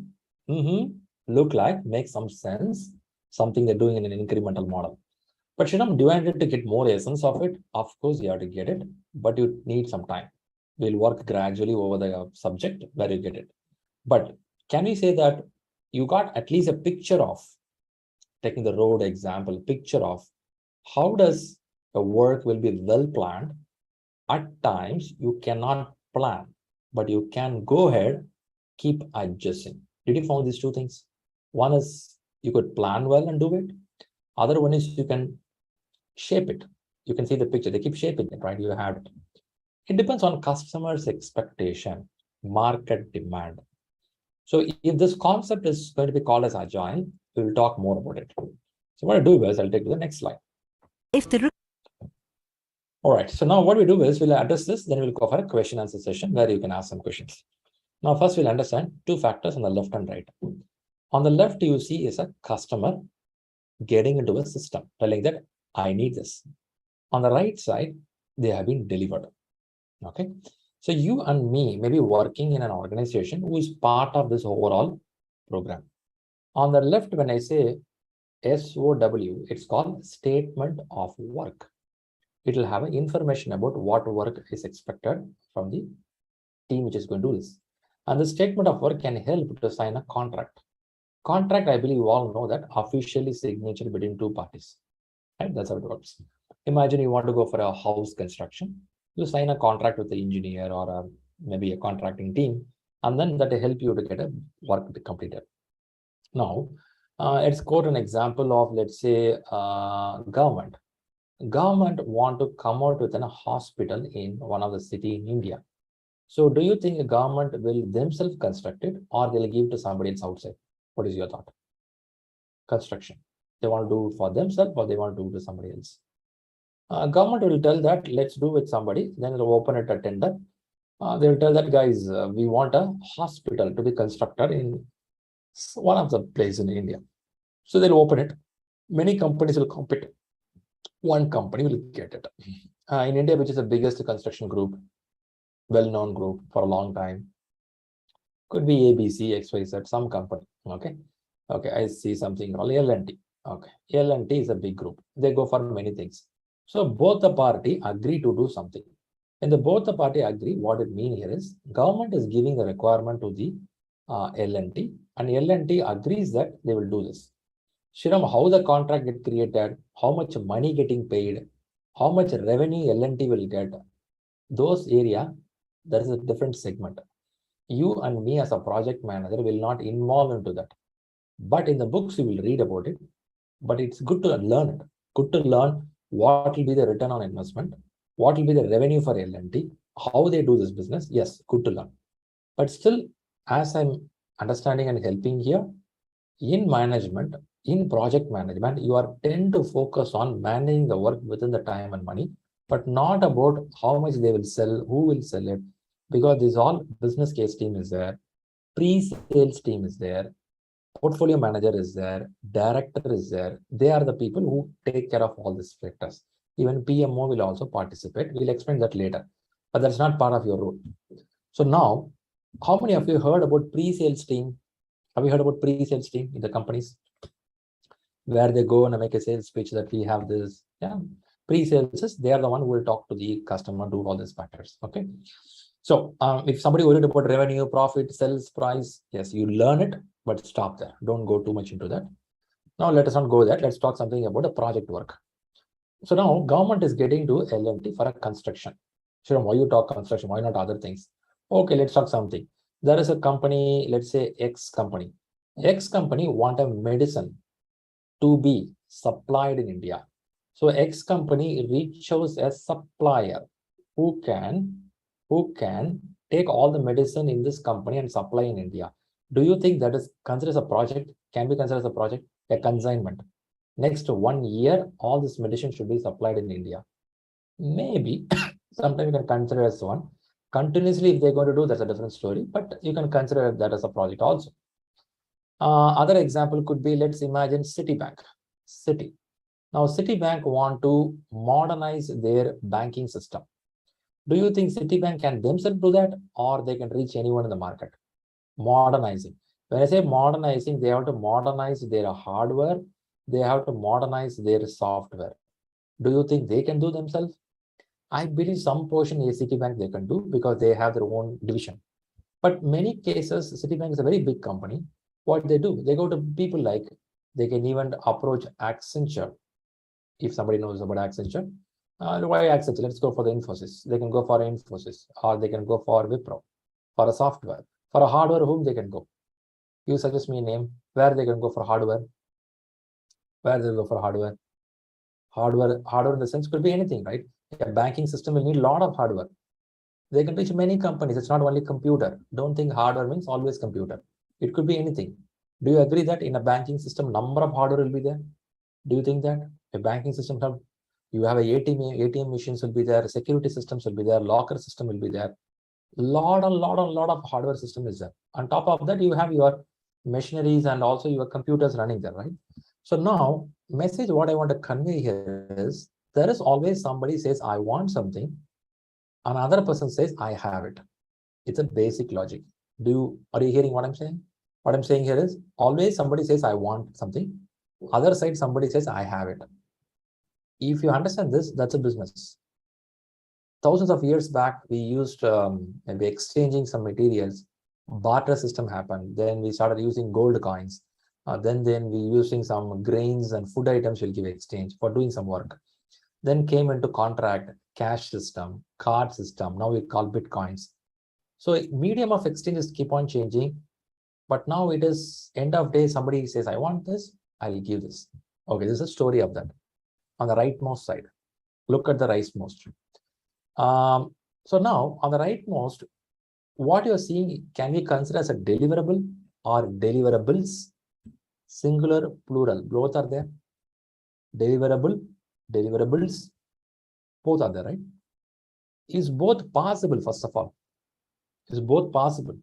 look like, makes some sense, something they're doing in an incremental model. But Shriram, do I need to get more essence of it? Of course, you have to get it, but you need some time. We'll work gradually over the subject where you get it. But can we say that you got at least a picture of, taking the road example, picture of how does the work will be well planned? At times, you cannot plan, but you can go ahead, keep adjusting. Did you find these two things? One is you could plan well and do it. Other one is you can shape it. You can see the picture. They keep shaping it, right? You have it. It depends on customers' expectation, market demand. So if this concept is going to be called as Agile, we will talk more about it. So what I do is I'll take to the next slide. All right. So now what we do is we'll address this, then we'll go for a question answer session where you can ask some questions. Now, first we'll understand two factors on the left and right. On the left, you see is a customer getting into a system, telling that I need this. On the right side, they have been delivered. Okay. So you and me may be working in an organization who is part of this overall program. On the left, when I say SOW, it's called statement of work. It will have information about what work is expected from the team which is going to do this. And the statement of work can help to sign a contract. Contract, I believe you all know that officially signature between two parties. Right? That's how it works. Imagine you want to go for a house construction. You sign a contract with the engineer or maybe a contracting team, and then that will help you to get a work completed. Now, let's quote an example of, let's say, government. Government want to come out with a hospital in one of the city in India. So do you think the government will themselves construct it or they'll give to somebody else outside? What is your thought? Construction. They want to do it for themselves or they want to do it to somebody else? Government will tell that let's do with somebody, then they'll open it a tender. They'll tell that guys, we want a hospital to be constructed in one of the places in India. So they'll open it. Many companies will compete. One company will get it. In India, which is the biggest construction group, well-known group for a long time. Could be ABC, XYZ, some company. Okay. Okay, I see something called L&T. Okay. L&T is a big group. They go for many things. So both the party agree to do something. And both the party agree, what it means here is government is giving the requirement to the L&T, and L&T agrees that they will do this. Shriram, how the contract get created, how much money getting paid, how much revenue L&T will get, those area, there is a different segment. You and me as a project manager will not involve into that. But in the books, you will read about it. But it's good to learn it. Good to learn what will be the return on investment, what will be the revenue for L&T, how they do this business. Yes, good to learn. But still, as I'm understanding and helping here, in management, in project management, you are tend to focus on managing the work within the time and money, but not about how much they will sell, who will sell it, because this all business case team is there, pre-sales team is there, portfolio manager is there, director is there. They are the people who take care of all these factors. Even PMO will also participate. We'll explain that later, but that's not part of your role. So now, how many of you heard about pre-sales team? Have you heard about pre-sales team in the companies? Where they go and make a sales pitch that we have this. Yeah, pre-sales, they are the one who will talk to the customer, do all these factors. Okay. So if somebody worried about revenue, profit, sales, price, yes, you learn it, but stop there. Don't go too much into that. Now let us not go there. Let's talk something about the project work. So now government is getting to L&T for a construction. Sure, why you talk construction? Why not other things? Okay, let's talk something. There is a company, let's say X company. X company want a medicine to be supplied in India. So X company reaches a supplier who can take all the medicine in this company and supply in India. Do you think that is considered as a project? Can be considered as a project, a consignment? Next 1 year, all this medicine should be supplied in India. Maybe sometimes you can consider as one. Continuously, if they're going to do, that's a different story, but you can consider that as a project also. Other example could be, let's imagine Citibank. Citi. Now, Citibank want to modernize their banking system. Do you think Citibank can themselves do that, or they can reach anyone in the market? Modernizing. When I say modernizing, they have to modernize their hardware. They have to modernize their software. Do you think they can do themselves? I believe some portion Citibank they can do because they have their own division. But many cases, Citibank is a very big company. What they do, they go to people like, they can even approach Accenture. If somebody knows about Accenture, why Accenture? Let's go for the Infosys. They can go for Infosys, or they can go for Wipro, for a software. For a hardware, whom they can go? You suggest me a name where they can go for hardware. Where they go for hardware? Hardware in the sense could be anything, right? A banking system will need a lot of hardware. They can reach many companies. It's not only computer. Don't think hardware means always computer. It could be anything. Do you agree that in a banking system, number of hardware will be there? Do you think that a banking system have, you have a ATM machines will be there, security systems will be there, locker system will be there. Lot of hardware system is there. On top of that, you have your machineries and also your computers running there, right? So now, message what I want to convey here is, there is always somebody says, I want something. Another person says, I have it. It's a basic logic. Are you hearing what I'm saying? What I'm saying here is, always somebody says, I want something. Other side, somebody says, I have it. If you understand this, that's a business. Thousands of years back, we used maybe exchanging some materials. Barter system happened. Then we started using gold coins. Then we using some grains and food items will give exchange for doing some work. Then came into contract, cash system, card system. Now we call bitcoins. So medium of exchanges keep on changing. But now it is end of day, somebody says, I want this, I will give this. Okay, this is a story of that. On the rightmost side, look at the rightmost. So now on the rightmost, what you're seeing, can we consider as a deliverable or deliverables? Singular, plural, both are there. Deliverable, deliverables, both are there, right? Is both possible, first of all? Is both possible?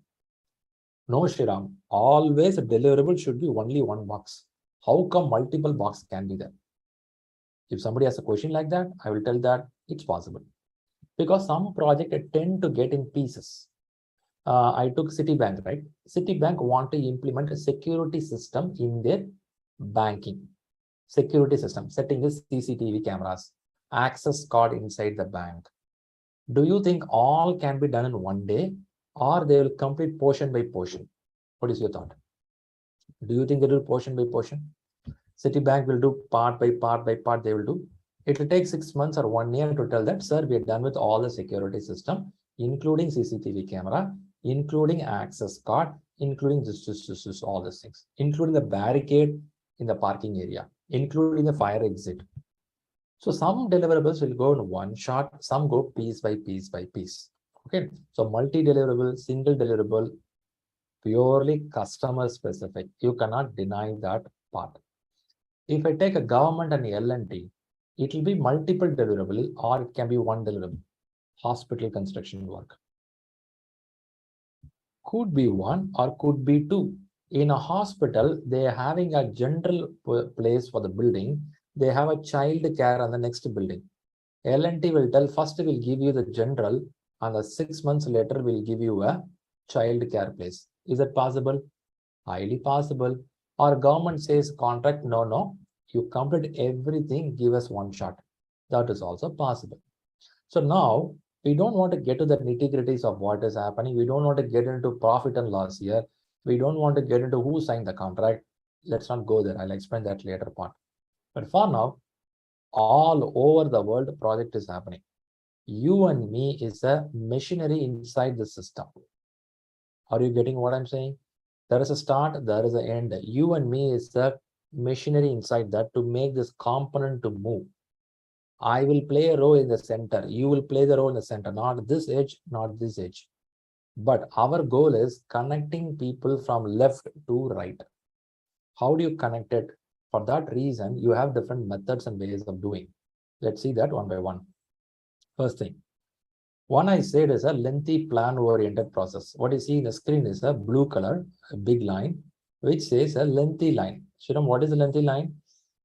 No, Shriram. Always a deliverable should be only one box. How come multiple boxes can be there? If somebody has a question like that, I will tell that it's possible. Because some projects tend to get in pieces. I took Citibank, right? Citibank want to implement a security system in their banking. Security system, setting the CCTV cameras, access card inside the bank. Do you think all can be done in one day, or they will complete portion by portion? What is your thought? Do you think they will do portion by portion? Citibank will do part by part by part, they will do. It will take 6 months or 1 year to tell that, sir, we are done with all the security system, including CCTV camera, including access card, including this, all these things, including the barricade in the parking area, including the fire exit. So some deliverables will go in one shot, some go piece by piece by piece. Okay, so multi-deliverable, single deliverable, purely customer specific. You cannot deny that part. If I take a government and L&T, it will be multiple deliverable or it can be one deliverable. Hospital construction work. Could be one or could be two. In a hospital, they are having a general place for the building. They have a child care on the next building. L&T will tell, first we'll give you the general, and the 6 months later we'll give you a child care place. Is that possible? Highly possible. Or government says contract, no, you complete everything, give us one shot. That is also possible. So now we don't want to get to the nitty-gritties of what is happening. We don't want to get into profit and loss here. We don't want to get into who signed the contract. Let's not go there. I'll explain that later part. But for now, all over the world, the project is happening. You and me is a machinery inside the system. Are you getting what I'm saying? There is a start, there is an end. You and me is the machinery inside that to make this component to move. I will play a role in the center. You will play the role in the center, not this edge, not this edge. But our goal is connecting people from left to right. How do you connect it? For that reason, you have different methods and ways of doing. Let's see that one by one. First thing, one I said is a lengthy plan-oriented process. What you see in the screen is a blue color, a big line, which says a lengthy line. Shriram, what is a lengthy line?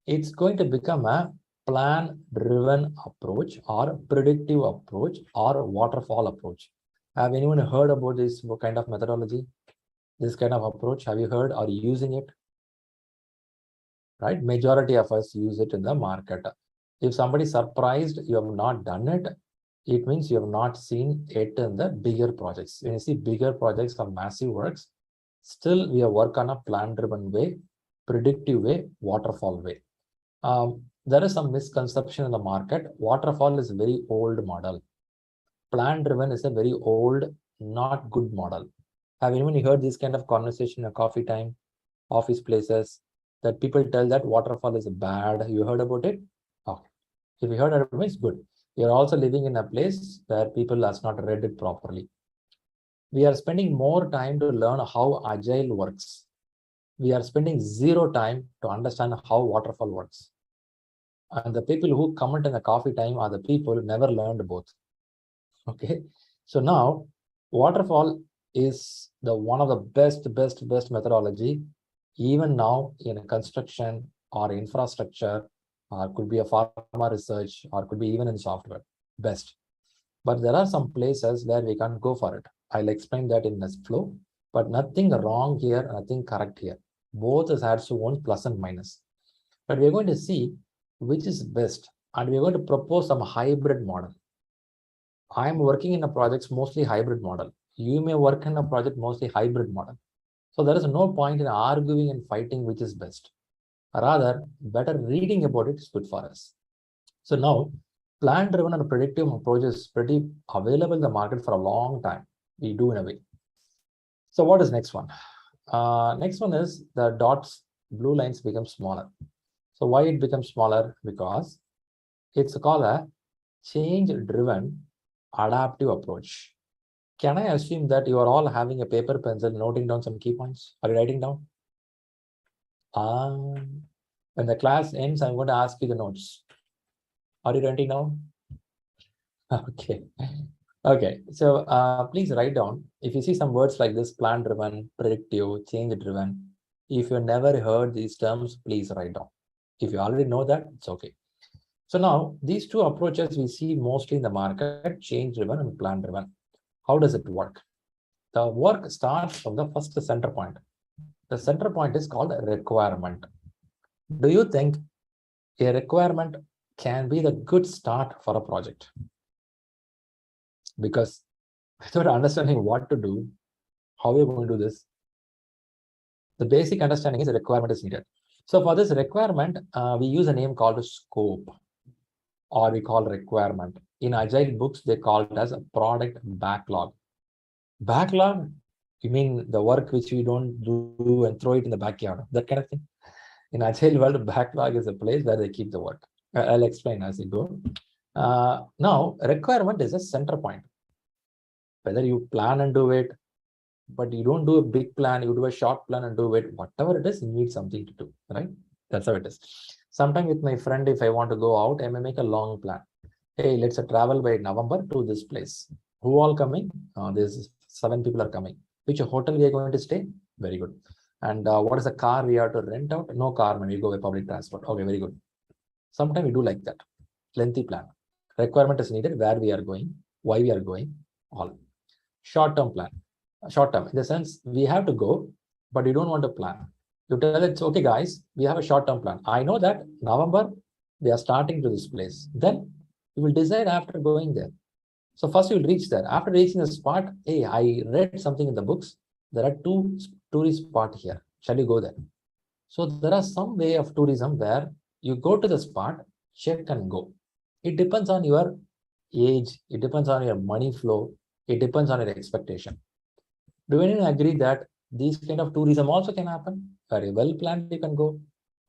It's going to become a plan-driven approach or predictive approach or waterfall approach. Have anyone heard about this kind of methodology? This kind of approach, have you heard or using it? Right, majority of us use it in the market. If somebody is surprised you have not done it, it means you have not seen it in the bigger projects. When you see bigger projects or massive works, still we have work on a plan-driven way, predictive way, waterfall way. There is some misconception in the market. Waterfall is a very old model. Plan-driven is a very old, not good model. Have anyone heard this kind of conversation in a coffee time, office places, that people tell that waterfall is bad? You heard about it? Okay. If you heard about it, it's good. You're also living in a place where people has not read it properly. We are spending more time to learn how Agile works. We are spending zero time to understand how waterfall works. And the people who comment in the coffee time are the people who never learned both. Okay. So now waterfall is the one of the best methodology, even now in construction or infrastructure, or could be a pharma research, or could be even in software, best. But there are some places where we can't go for it. I'll explain that in this flow, but nothing wrong here, nothing correct here. Both has own plus and minus. But we're going to see which is best, and we're going to propose some hybrid model. I'm working in a project mostly hybrid model. You may work in a project mostly hybrid model. So there is no point in arguing and fighting which is best. Rather, better reading about it is good for us. So now, plan-driven and predictive approach is pretty available in the market for a long time. We do in a way. So what is next one? Next one is the dots, blue lines become smaller. So why it becomes smaller? Because it's called a change-driven adaptive approach. Can I assume that you are all having a paper pencil, noting down some key points? Are you writing down? When the class ends, I'm going to ask you the notes. Are you writing down? Okay. Okay. So please write down. If you see some words like this, plan-driven, predictive, change-driven, if you never heard these terms, please write down. If you already know that, it's okay. So now these two approaches we see mostly in the market, change-driven and plan-driven. How does it work? The work starts from the first center point. The center point is called a requirement. Do you think a requirement can be the good start for a project? Because without understanding what to do, how we're going to do this, the basic understanding is a requirement is needed. So for this requirement, we use a name called scope, or we call requirement. In Agile books, they call it as a product backlog. Backlog, you mean the work which we don't do and throw it in the backyard, that kind of thing? In Agile world, backlog is a place where they keep the work. I'll explain as we go. Now, requirement is a center point. Whether you plan and do it, but you don't do a big plan, you do a short plan and do it, whatever it is, you need something to do, right? That's how it is. Sometimes with my friend, if I want to go out, I may make a long plan. Hey, let's travel by November to this place. Who all coming? There's 7 people are coming. Which hotel we are going to stay? Very good. And what is the car we have to rent out? No car, man, we go by public transport. Okay, very good. Sometimes we do like that. Lengthy plan. Requirement is needed, where we are going, why we are going, all. Short-term plan. Short-term, in the sense, we have to go, but you don't want to plan. You tell it's okay, guys, we have a short-term plan. I know that November, we are starting to this place. Then you will decide after going there. So first you will reach there. After reaching the spot, hey, I read something in the books. There are 2 tourist spots here. Shall you go there? So there are some way of tourism where you go to the spot, check and go. It depends on your age. It depends on your money flow. It depends on your expectation. Do anyone agree that these kind of tourism also can happen? Very well planned, you can go.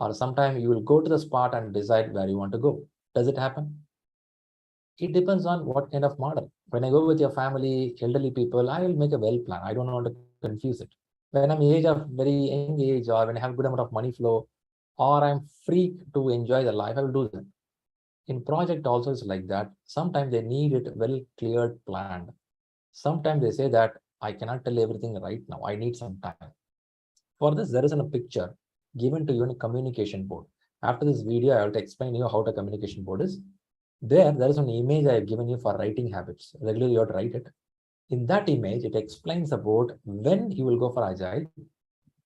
Or sometime you will go to the spot and decide where you want to go. Does it happen? It depends on what kind of model. When I go with your family, elderly people, I will make a well plan. I don't want to confuse it. When I'm age of very young age, or when I have a good amount of money flow, or I'm free to enjoy the life, I will do that. In project also it's like that. Sometimes they need it well cleared, planned. Sometimes they say that I cannot tell everything right now. I need some time. For this, there is a picture given to you in a communication board. After this video, I will explain you how the communication board is. There is an image I have given you for writing habits. Regularly, you have to write it. In that image, it explains about when you will go for Agile,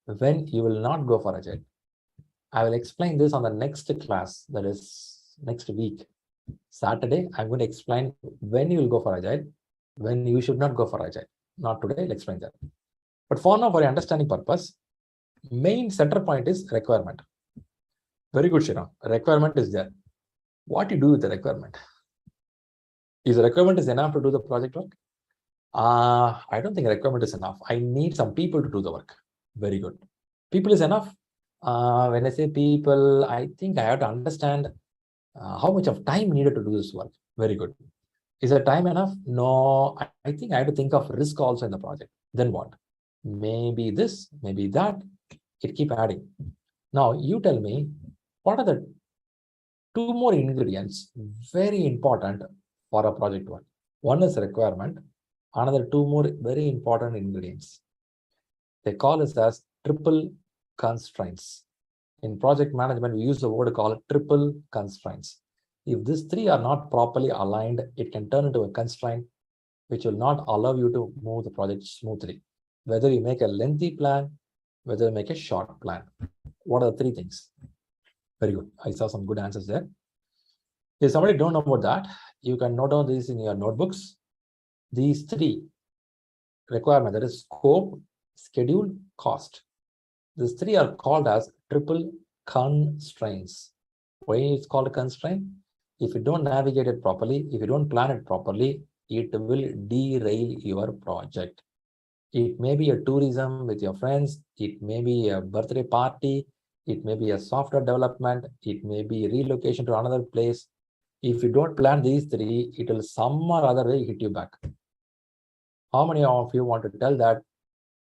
when you will not go for Agile. I will explain this on the next class, that is next week. Saturday, I'm going to explain when you will go for Agile, when you should not go for Agile. Not today, I'll explain that. But for now, for your understanding purpose, main center point is requirement. Very good, Shri. Requirement is there. What you do with the requirement? Is the requirement is enough to do the project work? I don't think requirement is enough. I need some people to do the work. Very good. People is enough. When I say people, I think I have to understand how much of time needed to do this work. Very good. Is the time enough? No, I think I have to think of risk also in the project. Then what? Maybe this, maybe that. It keep adding. Now you tell me, what are the two more ingredients very important for a project work? One is requirement. Another two more very important ingredients. They call it as triple constraints. In project management, we use the word called triple constraints. If these three are not properly aligned, it can turn into a constraint which will not allow you to move the project smoothly. Whether you make a lengthy plan, whether you make a short plan. What are the three things? Very good. I saw some good answers there. If somebody don't know about that, you can note down this in your notebooks. These three requirements, that is scope, schedule, cost. These three are called as triple constraints. Why it's called a constraint? If you don't navigate it properly, if you don't plan it properly, it will derail your project. It may be a tourism with your friends. It may be a birthday party. It may be a software development. It may be relocation to another place. If you don't plan these three, it will some or other way hit you back. How many of you want to tell that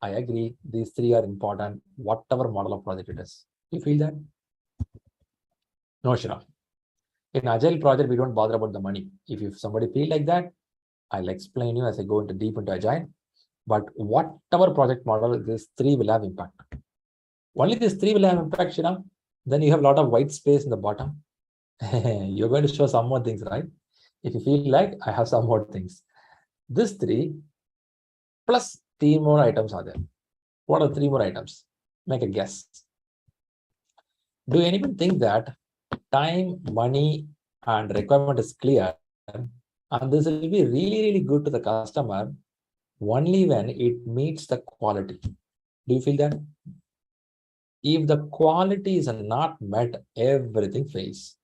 I agree, these three are important, whatever model of project it is? You feel that? No, Shri. In Agile project, we don't bother about the money. If somebody feel like that, I'll explain you as I go into deep into Agile. But whatever project model, these three will have impact. Only these three will have impact, Shri. Then you have a lot of white space in the bottom. You're going to show some more things, right? If you feel like I have some more things. These three plus three more items are there. What are three more items? Make a guess. Do anyone think that time, money, and requirement is clear, and this will be really, really good to the customer only when it meets the quality? Do you feel that? If the quality is not met, everything fails.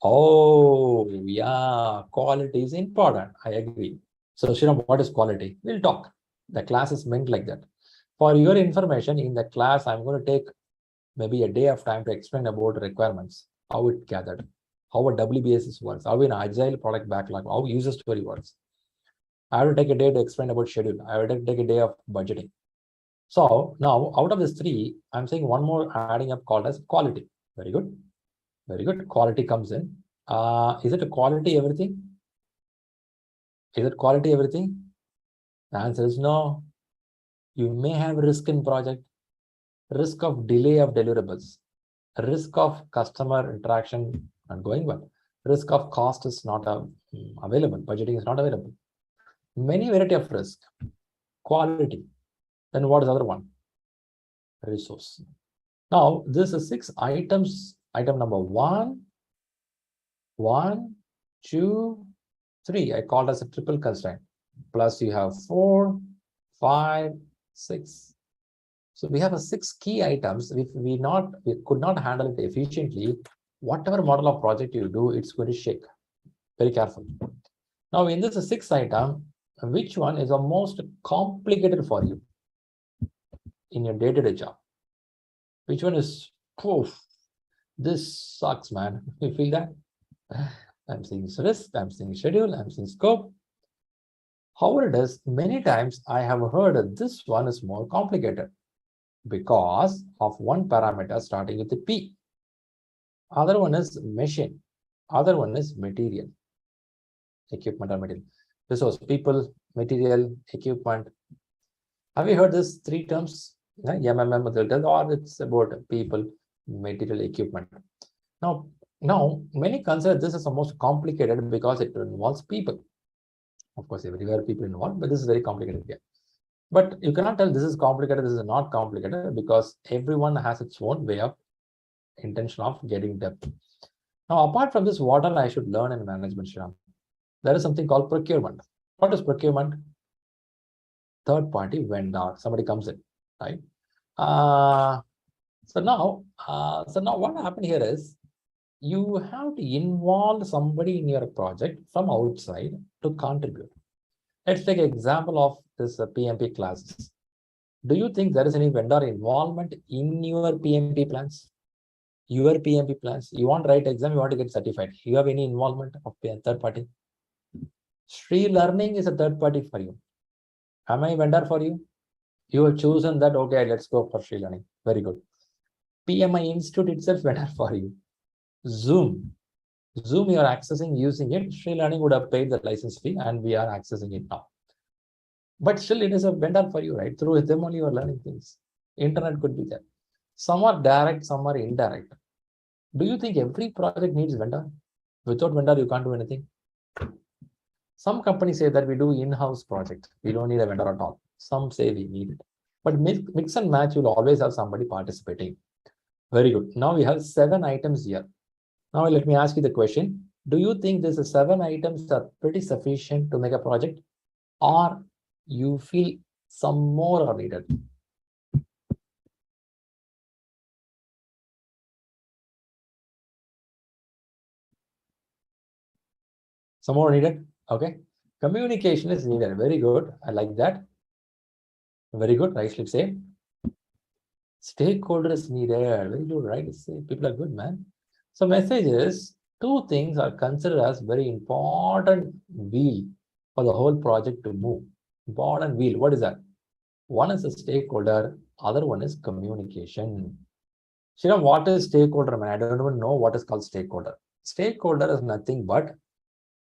Oh, yeah, quality is important. I agree. So, Shri, what is quality? We'll talk. The class is meant like that. For your information, in the class, I'm going to take maybe a day of time to explain about requirements, how it gathered, how a WBSS works, how an Agile product backlog, how user story works. I will take a day to explain about schedule. I will take a day of budgeting. So now, out of these three, I'm saying one more adding up called as quality. Very good. Very good. Quality comes in. Is it a quality everything? Is it quality everything? The answer is no. You may have risk in project, risk of delay of deliverables, risk of customer interaction not going well, risk of cost is not available, budgeting is not available. Many variety of risk. Quality. Then what is the other one? Resource. Now, this is 6 items. Item number 1, 2, 3. I called as a triple constraint. Plus you have 4, 5, 6. So we have 6 key items. If we could not handle it efficiently, whatever model of project you do, it's going to shake. Very careful. Now in this 6 item, which one is the most complicated for you in your day-to-day job? Which one is, poof, this sucks, man. You feel that? I'm seeing risk, I'm seeing schedule, I'm seeing scope. However, it is many times I have heard that this one is more complicated because of one parameter starting with the P. Other one is machine. Other one is material. Equipment or material. This was people, material, equipment. Have you heard these 3 terms? MMM, or it's about people, material, equipment. Now, many consider this as the most complicated because it involves people. Of course, everywhere people involved, but this is very complicated here. But you cannot tell this is complicated, this is not complicated, because everyone has its own way of intention of getting depth. Now, apart from this, what all I should learn in management, Shriram? There is something called procurement. What is procurement? Third-party vendor. Somebody comes in, right? So now what happened here is you have to involve somebody in your project from outside to contribute. Let's take an example of this PMP classes. Do you think there is any vendor involvement in your PMP plans? Your PMP plans, you want to write exam, you want to get certified. You have any involvement of third party? ShriLearning is a third party for you. Am I a vendor for you? You have chosen that, okay, let's go for ShriLearning. Very good. PMI Institute itself vendor for you. Zoom you are accessing using it. ShriLearning would have paid the license fee and we are accessing it now. But still it is a vendor for you, right? Through them only you are learning things. Internet could be there. Some are direct, some are indirect. Do you think every project needs vendor? Without vendor, you can't do anything. Some companies say that we do in-house project. We don't need a vendor at all. Some say we need it. But mix and match, you'll always have somebody participating. Very good. Now we have 7 items here. Now let me ask you the question. Do you think these 7 items are pretty sufficient to make a project? Or you feel some more are needed? Some more needed? Okay. Communication is needed. Very good. I like that. Very good. Nicely say. Stakeholder is needed. Very good, right? People are good, man. So message is 2 things are considered as very important wheel for the whole project to move. Important wheel. What is that? One is a stakeholder. Other one is communication. Shriram, what is stakeholder, man? I don't even know what is called stakeholder. Stakeholder is nothing but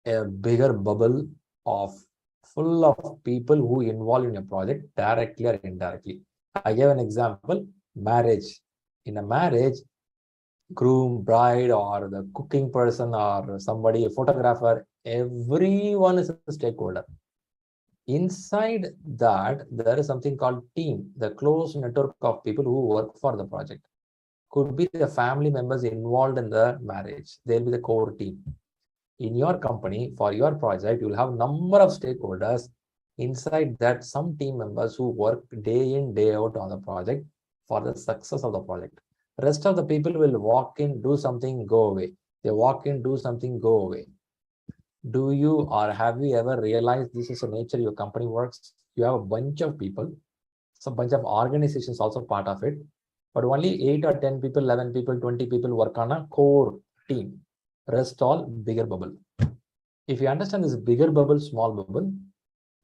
a bigger bubble of full of people who involve in a project directly or indirectly. I gave an example, marriage. In a marriage, groom, bride, or the cooking person, or somebody, a photographer, everyone is a stakeholder. Inside that, there is something called team, the close network of people who work for the project. Could be the family members involved in the marriage. They'll be the core team. In your company, for your project, you'll have number of stakeholders. Inside that, some team members who work day in, day out on the project for the success of the project. Rest of the people will walk in, do something, go away. They walk in, do something, go away. Do you or have you ever realized this is the nature your company works? You have a bunch of people, some bunch of organizations also part of it, but only 8 or 10 people, 11 people, 20 people work on a core team. Rest all bigger bubble. If you understand this bigger bubble, small bubble,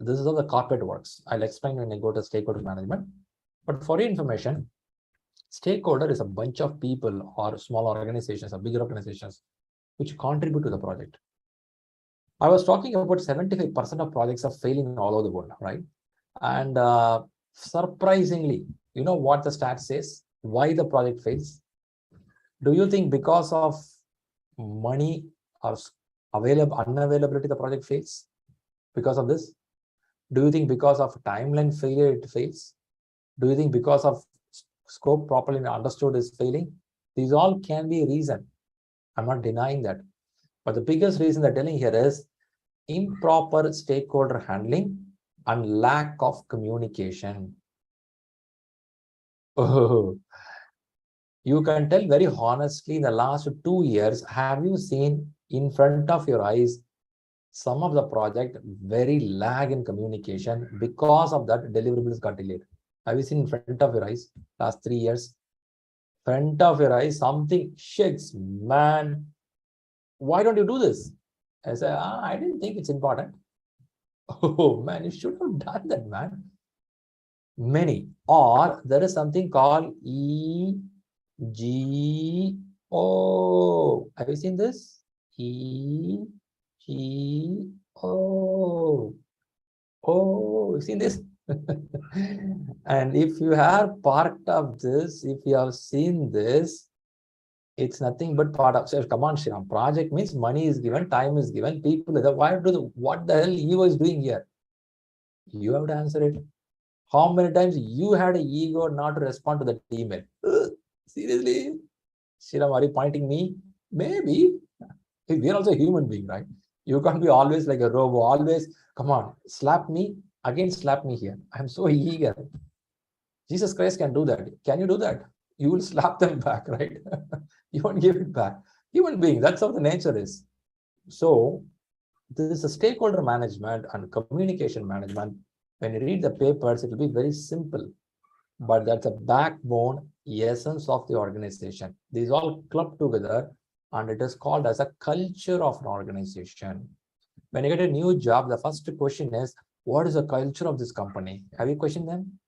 this is how the carpet works. I'll explain when I go to stakeholder management. But for your information, stakeholder is a bunch of people or small organizations or bigger organizations which contribute to the project. I was talking about 75% of projects are failing all over the world, right? And surprisingly, you know what the stat says? Why the project fails? Do you think because of money or unavailability the project fails? Because of this? Do you think because of timeline failure it fails? Do you think because of scope properly understood is failing? These all can be a reason. I'm not denying that. But the biggest reason they're telling here is improper stakeholder handling and lack of communication. Oh, you can tell very honestly, in the last 2 years, have you seen in front of your eyes some of the project very lag in communication? Because of that, deliverables got delayed. Have you seen in front of your eyes last 3 years? Front of your eyes, something shakes, man. Why don't you do this? I say, I didn't think it's important. Oh man, you should have done that, man. Many. Or there is something called EGO. Have you seen this? EGO. Oh, you seen this? And if you are part of this, if you have seen this, it's nothing but part of. So come on, Shriram. Project means money is given, time is given, people. What the hell ego is doing here? You have to answer it. How many times you had an ego not to respond to that email? Seriously? Shriram, are you pointing me? Maybe. We're also a human being, right? You can't be always like a robot, always, come on, slap me, again slap me here. I'm so eager. Jesus Christ can do that. Can you do that? You will slap them back, right? You won't give it back. Human being, that's how the nature is. So this is a stakeholder management and communication management. When you read the papers, it will be very simple, but that's a backbone essence of the organization. These all club together and it is called as a culture of an organization. When you get a new job, the first question is, what is the culture of this company? Have you questioned them?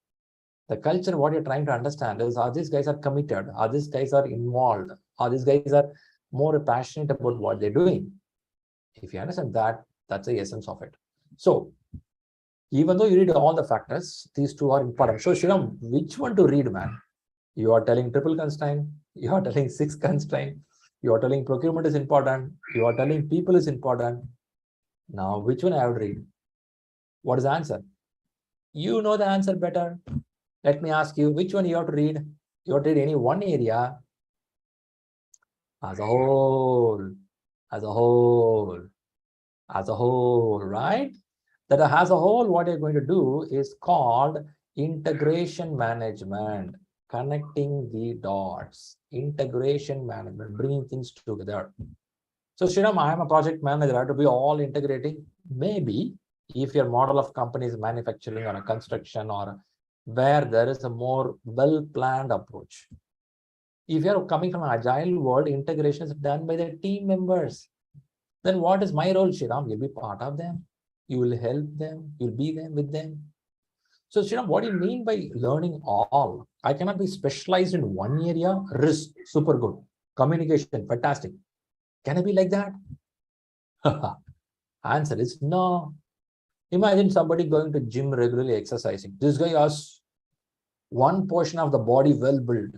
The culture, what you're trying to understand is, are these guys are committed? Are these guys are involved? Are these guys are more passionate about what they're doing? If you understand that, that's the essence of it. So even though you read all the factors, these two are important. So Shriram, which one to read, man? You are telling triple constraint, you are telling 6 constraint, you are telling procurement is important, you are telling people is important. Now, which one I have to read? What is the answer? You know the answer better. Let me ask you, which one you have to read? You have to read any one area as a whole, as a whole, as a whole, right? That as a whole, what you're going to do is called integration management, connecting the dots, integration management, bringing things together. So Shriram, I am a project manager. I have to be all integrating. Maybe if your model of company is manufacturing or a construction or where there is a more well-planned approach. If you're coming from an agile world, integration is done by the team members. Then what is my role, Shriram? You'll be part of them. You will help them. You'll be there with them. So Shriram, what do you mean by learning all? I cannot be specialized in one area. Risk, super good. Communication, fantastic. Can I be like that? Answer is no. Imagine somebody going to gym regularly exercising. This guy has one portion of the body well built,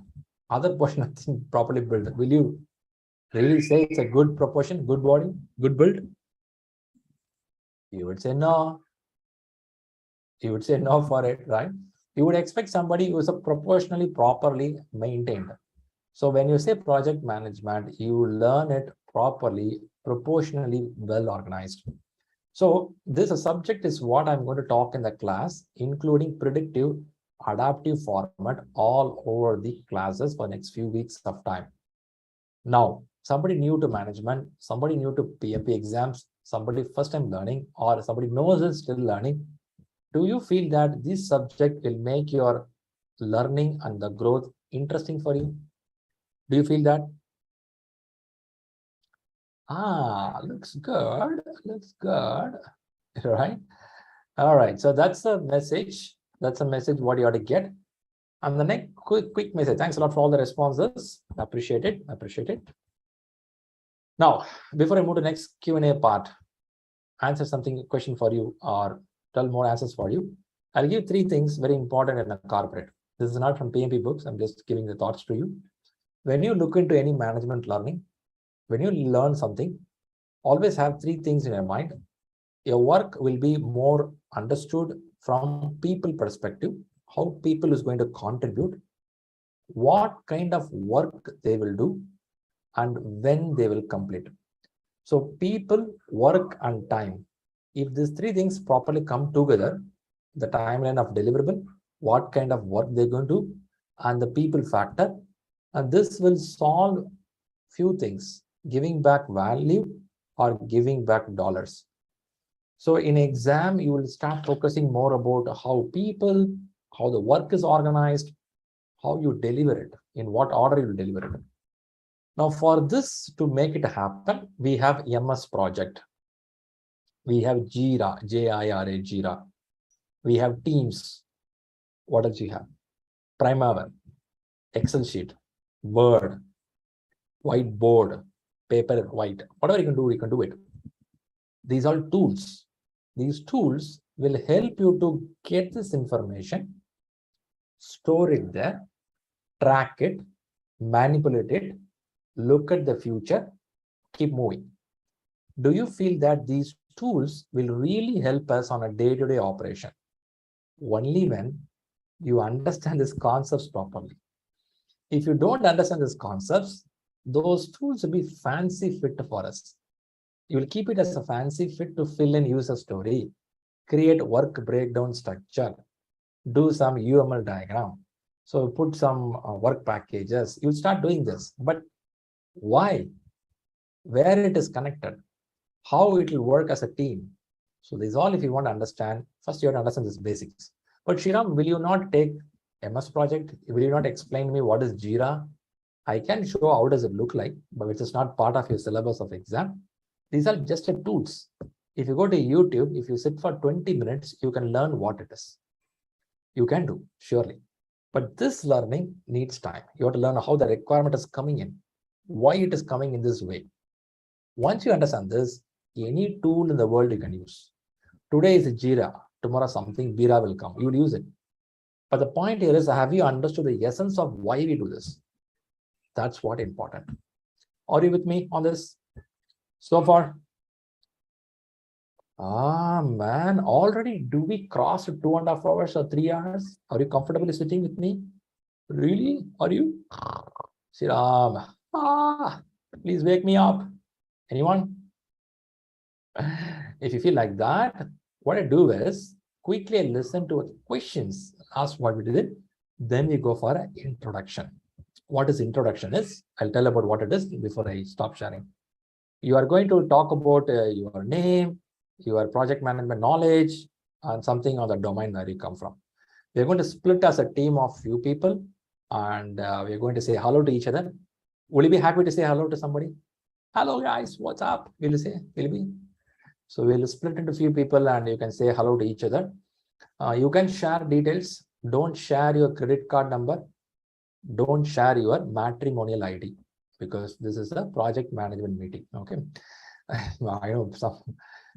other portion I think properly built. Will you really say it's a good proportion, good body, good build? You would say no. You would say no for it, right? You would expect somebody who is proportionally properly maintained. So when you say project management, you learn it properly, proportionally well organized. So this subject is what I'm going to talk in the class, including predictive, adaptive format all over the classes for the next few weeks of time. Now, somebody new to management, somebody new to PMP exams, somebody first time learning, or somebody knows it still learning. Do you feel that this subject will make your learning and the growth interesting for you? Do you feel that? Looks good. Looks good. Right? All right. So that's the message. That's a message what you ought to get. And the next quick message. Thanks a lot for all the responses. Appreciate it. Appreciate it. Now, before I move to the next Q&A part, answer something question for you or tell more answers for you. I'll give 3 things very important in a corporate. This is not from PMP books. I'm just giving the thoughts to you. When you look into any management learning, when you learn something, always have 3 things in your mind. Your work will be more understood from people perspective, how people is going to contribute, what kind of work they will do, and when they will complete. So people, work, and time. If these 3 things properly come together, the timeline of deliverable, what kind of work they're going to do, and the people factor, and this will solve few things, giving back value or giving back dollars. So in exam, you will start focusing more about how people, how the work is organized, how you deliver it, in what order you deliver it. Now for this to make it happen, we have MS project. We have Jira, J-I-R-A, Jira. We have Teams. What else you have? Primavera, Excel sheet, Word, whiteboard, paper, white. Whatever you can do it. These are tools. These tools will help you to get this information, store it there, track it, manipulate it, look at the future, keep moving. Do you feel that these tools will really help us on a day-to-day operation? Only when you understand these concepts properly. If you don't understand these concepts, those tools will be fancy fit for us. You will keep it as a fancy fit to fill in user story, create work breakdown structure, do some UML diagram. So put some work packages. You'll start doing this. But why? Where it is connected? How it will work as a team? So this is all if you want to understand. First, you have to understand this basics. But Shriram, will you not take MS project? Will you not explain to me what is Jira? I can show how does it look like, but it is not part of your syllabus of exam. These are just tools. If you go to YouTube, if you sit for 20 minutes, you can learn what it is. You can do, surely. But this learning needs time. You have to learn how the requirement is coming in, why it is coming in this way. Once you understand this, any tool in the world you can use. Today is Jira, tomorrow something Bira will come. You will use it. But the point here is, have you understood the essence of why we do this? That's what important. Are you with me on this so far? Ah, man, already do we cross 2.5 hours or 3 hours? Are you comfortably sitting with me? Really? Are you? Shriram, please wake me up. Anyone? If you feel like that, what I do is quickly listen to questions, ask what we did, then we go for an introduction. What is introduction is, I'll tell about what it is before I stop sharing. You are going to talk about your name, your project management knowledge, and something on the domain where you come from. We're going to split as a team of few people, and we're going to say hello to each other. Will you be happy to say hello to somebody? Hello guys, what's up? Will you say? Will you be? So we'll split into a few people and you can say hello to each other. You can share details. Don't share your credit card number. Don't share your matrimonial ID, because this is a project management meeting. Okay. I know some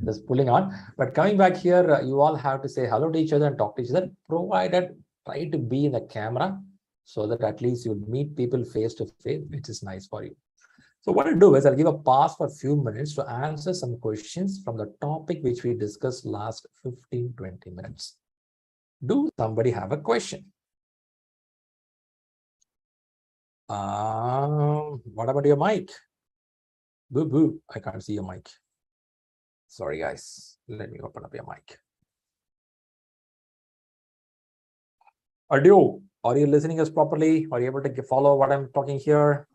just pulling on, but coming back here, you all have to say hello to each other and talk to each other, provided try to be in the camera so that at least you'll meet people face to face, which is nice for you. So what I'll do is I'll give a pause for a few minutes to answer some questions from the topic which we discussed last 15-20 minutes. Do somebody have a question? What about your mic? Boo boo, I can't see your mic. Sorry guys, let me open up your mic. Audio, are you listening us properly? Are you able to follow what I'm talking here?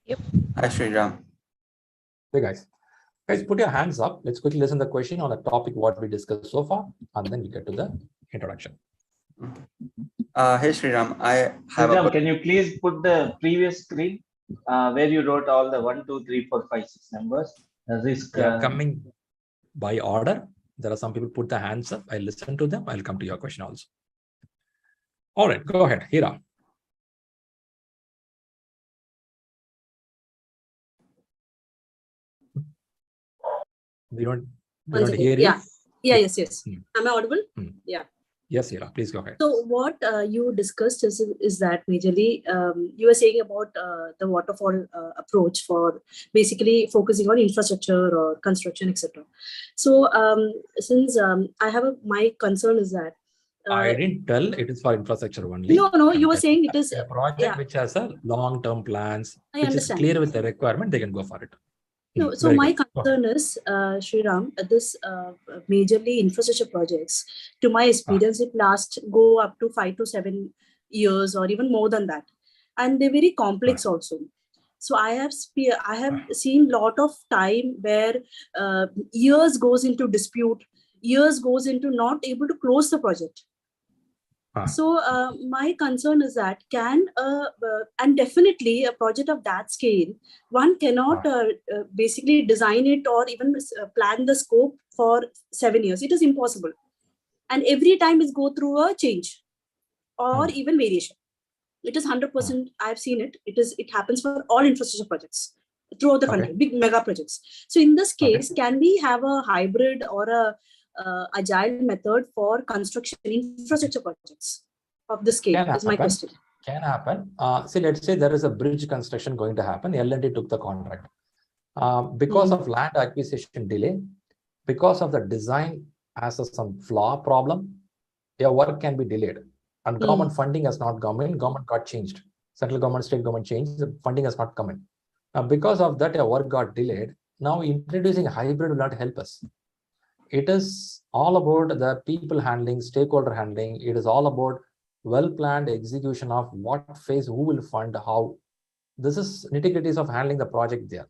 Yep. Hi, Shriram. Hey guys. Guys, put your hands up. Let's quickly listen to the question on the topic what we discussed so far, and then we get to the introduction. Hey, Shriram. I have Shriram, can you please put the previous screen where you wrote all the 1, 2, 3, 4, 5, 6 numbers? Risk. Yeah, coming by order. There are some people put the hands up. I listen to them. I'll come to your question also. All right, go ahead, Hira. We don't hear you. Yes. Am I audible? Yeah. Yes, Hira, please go ahead. So what you discussed is that majorly you were saying about the waterfall approach for basically focusing on infrastructure or construction, etc. So since I have my concern is that I didn't tell it is for infrastructure only. No, you were saying it is a project which has a long-term plans, which understand. is clear with the requirement, they can go for it. No, so my concern is, Shriram, this majorly infrastructure projects, to my experience, it go up to 5 to 7 years or even more than that. And they're very complex also. So I have seen a lot of time where years goes into dispute, years goes into not able to close the project. So my concern is that and definitely a project of that scale, one cannot basically design it or even plan the scope for 7 years. It is impossible. And every time it go through a change or even variation. It is 100%. I've seen it. It happens for all infrastructure projects throughout the country, big mega projects. So in this case, can we have a hybrid or a agile method for construction infrastructure projects of this scale? Is my question. Can happen. See, let's say there is a bridge construction going to happen. L&T took the contract. Because of land acquisition delay, because of the design has some flaw problem, your work can be delayed. And government funding has not come in. Government got changed. Central government, state government changed. The funding has not come in. Now, because of that, your work got delayed. Now introducing hybrid will not help us. It is all about the people handling, stakeholder handling. It is all about well-planned execution of what phase, who will fund, how. This is nitty-gritties of handling the project there.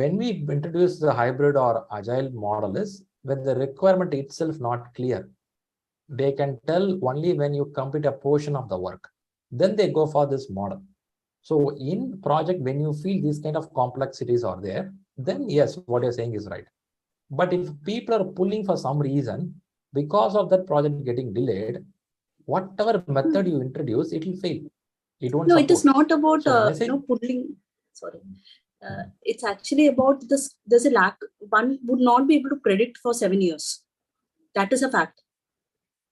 When we introduce the hybrid or agile model is when the requirement itself not clear. They can tell only when you complete a portion of the work. Then they go for this model. So in project, when you feel these kind of complexities are there, then yes, what you're saying is right. But if people are pulling for some reason, because of that project getting delayed, whatever method you introduce, it will fail. It won't No, support. it is not about So pulling. Sorry, it's actually about this. There's a lack. One would not be able to predict for 7 years. That is a fact.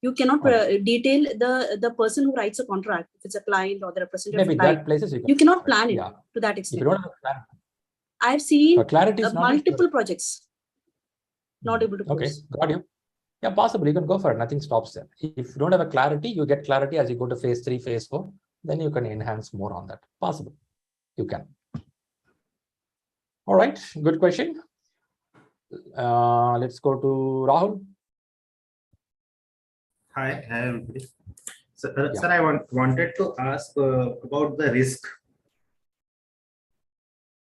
You cannot detail the person who writes a contract, if it's a client or the representative. Maybe that places you cannot plan it to that extent. If you don't have a plan, I've seen multiple projects not able to close. Okay, got you. Yeah, possible. You can go for it. Nothing stops there. If you don't have a clarity, you get clarity as you go to phase 3, phase 4. Then you can enhance more on that. Possible. You can. All right. Good question. Let's go to Rahul. Hi, everybody. Sir, I wanted to ask about the risk.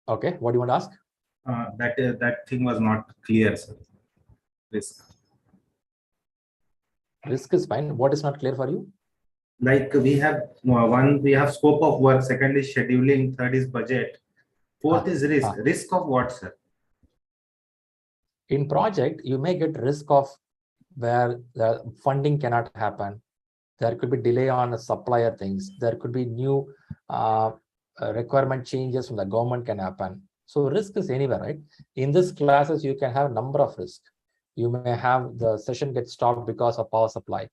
Okay, what do you want to ask? That thing was not clear, sir. Risk. Risk is fine. What is not clear for you? Like we have we have scope of work. Second is scheduling. Third is budget. Fourth is risk. Risk of what, sir? In project, you may get risk of where the funding cannot happen. There could be delay on the supplier things. There could be new requirement changes from the government can happen. So risk is anywhere, right? In this classes, you can have a number of risks. You may have the session get stopped because of power supply.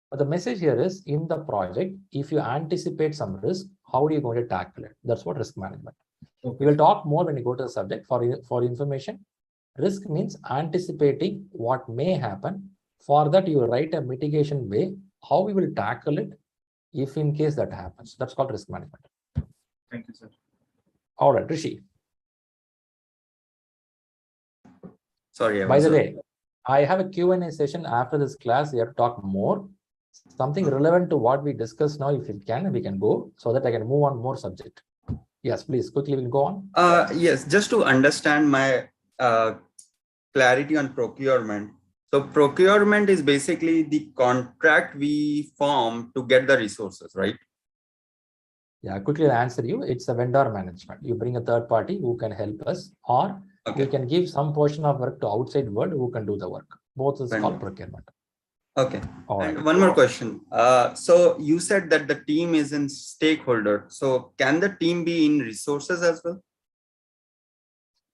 But the message here is in the project, if you anticipate some risk, how are you going to tackle it? That's what risk management. Okay. We will talk more when you go to the subject for information. Risk means anticipating what may happen. For that, you write a mitigation way, how we will tackle it if in case that happens. That's called risk management. Thank you, sir. All right, Rishi. Sorry. By the way, I have a Q&A session after this class. We have to talk more. Something relevant to what we discussed now, if you can, we can go so that I can move on more subject. Yes, please, quickly we'll go on. Yes, just to understand my clarity on procurement. So procurement is basically the contract we form to get the resources, right? Yeah, quickly I'll answer you. It's a vendor management. You bring a third party who can help us, or we can give some portion of work to outside world who can do the work. Both is called procurement. Okay. All right. And one more question. So you said that the team is in stakeholder. So can the team be in resources as well?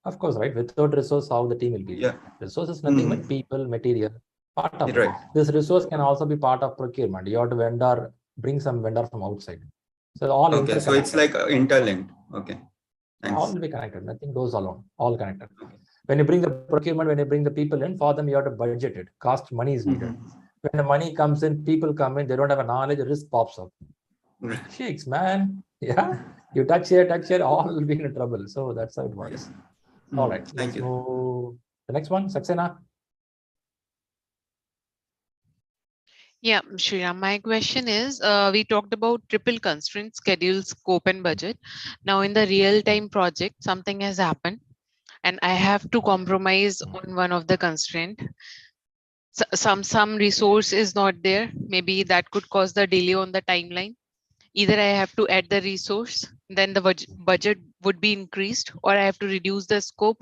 Of course, right? Without resource, how the team will be? Yeah. Resource is nothing but people, material, part of it. This resource can also be part of procurement. You have to bring some vendor from outside. So all so it's like interlinked. Okay. Thanks. All will be connected. Nothing goes alone. All connected. When you bring the procurement, when you bring the people in, for them you have to budget it. Cost money is needed. When the money comes in, people come in, they don't have a knowledge, risk pops up. Shakes, man. Yeah. You touch here, all will be in trouble. So that's how it works. All right. Thank you. So the next one, Saxena. Yeah, Shriram, my question is, we talked about triple constraints, schedule, scope, and budget. Now in the real-time project, something has happened and I have to compromise on one of the constraint. Some resource is not there. Maybe that could cause the delay on the timeline. Either I have to add the resource, then the budget would be increased, or I have to reduce the scope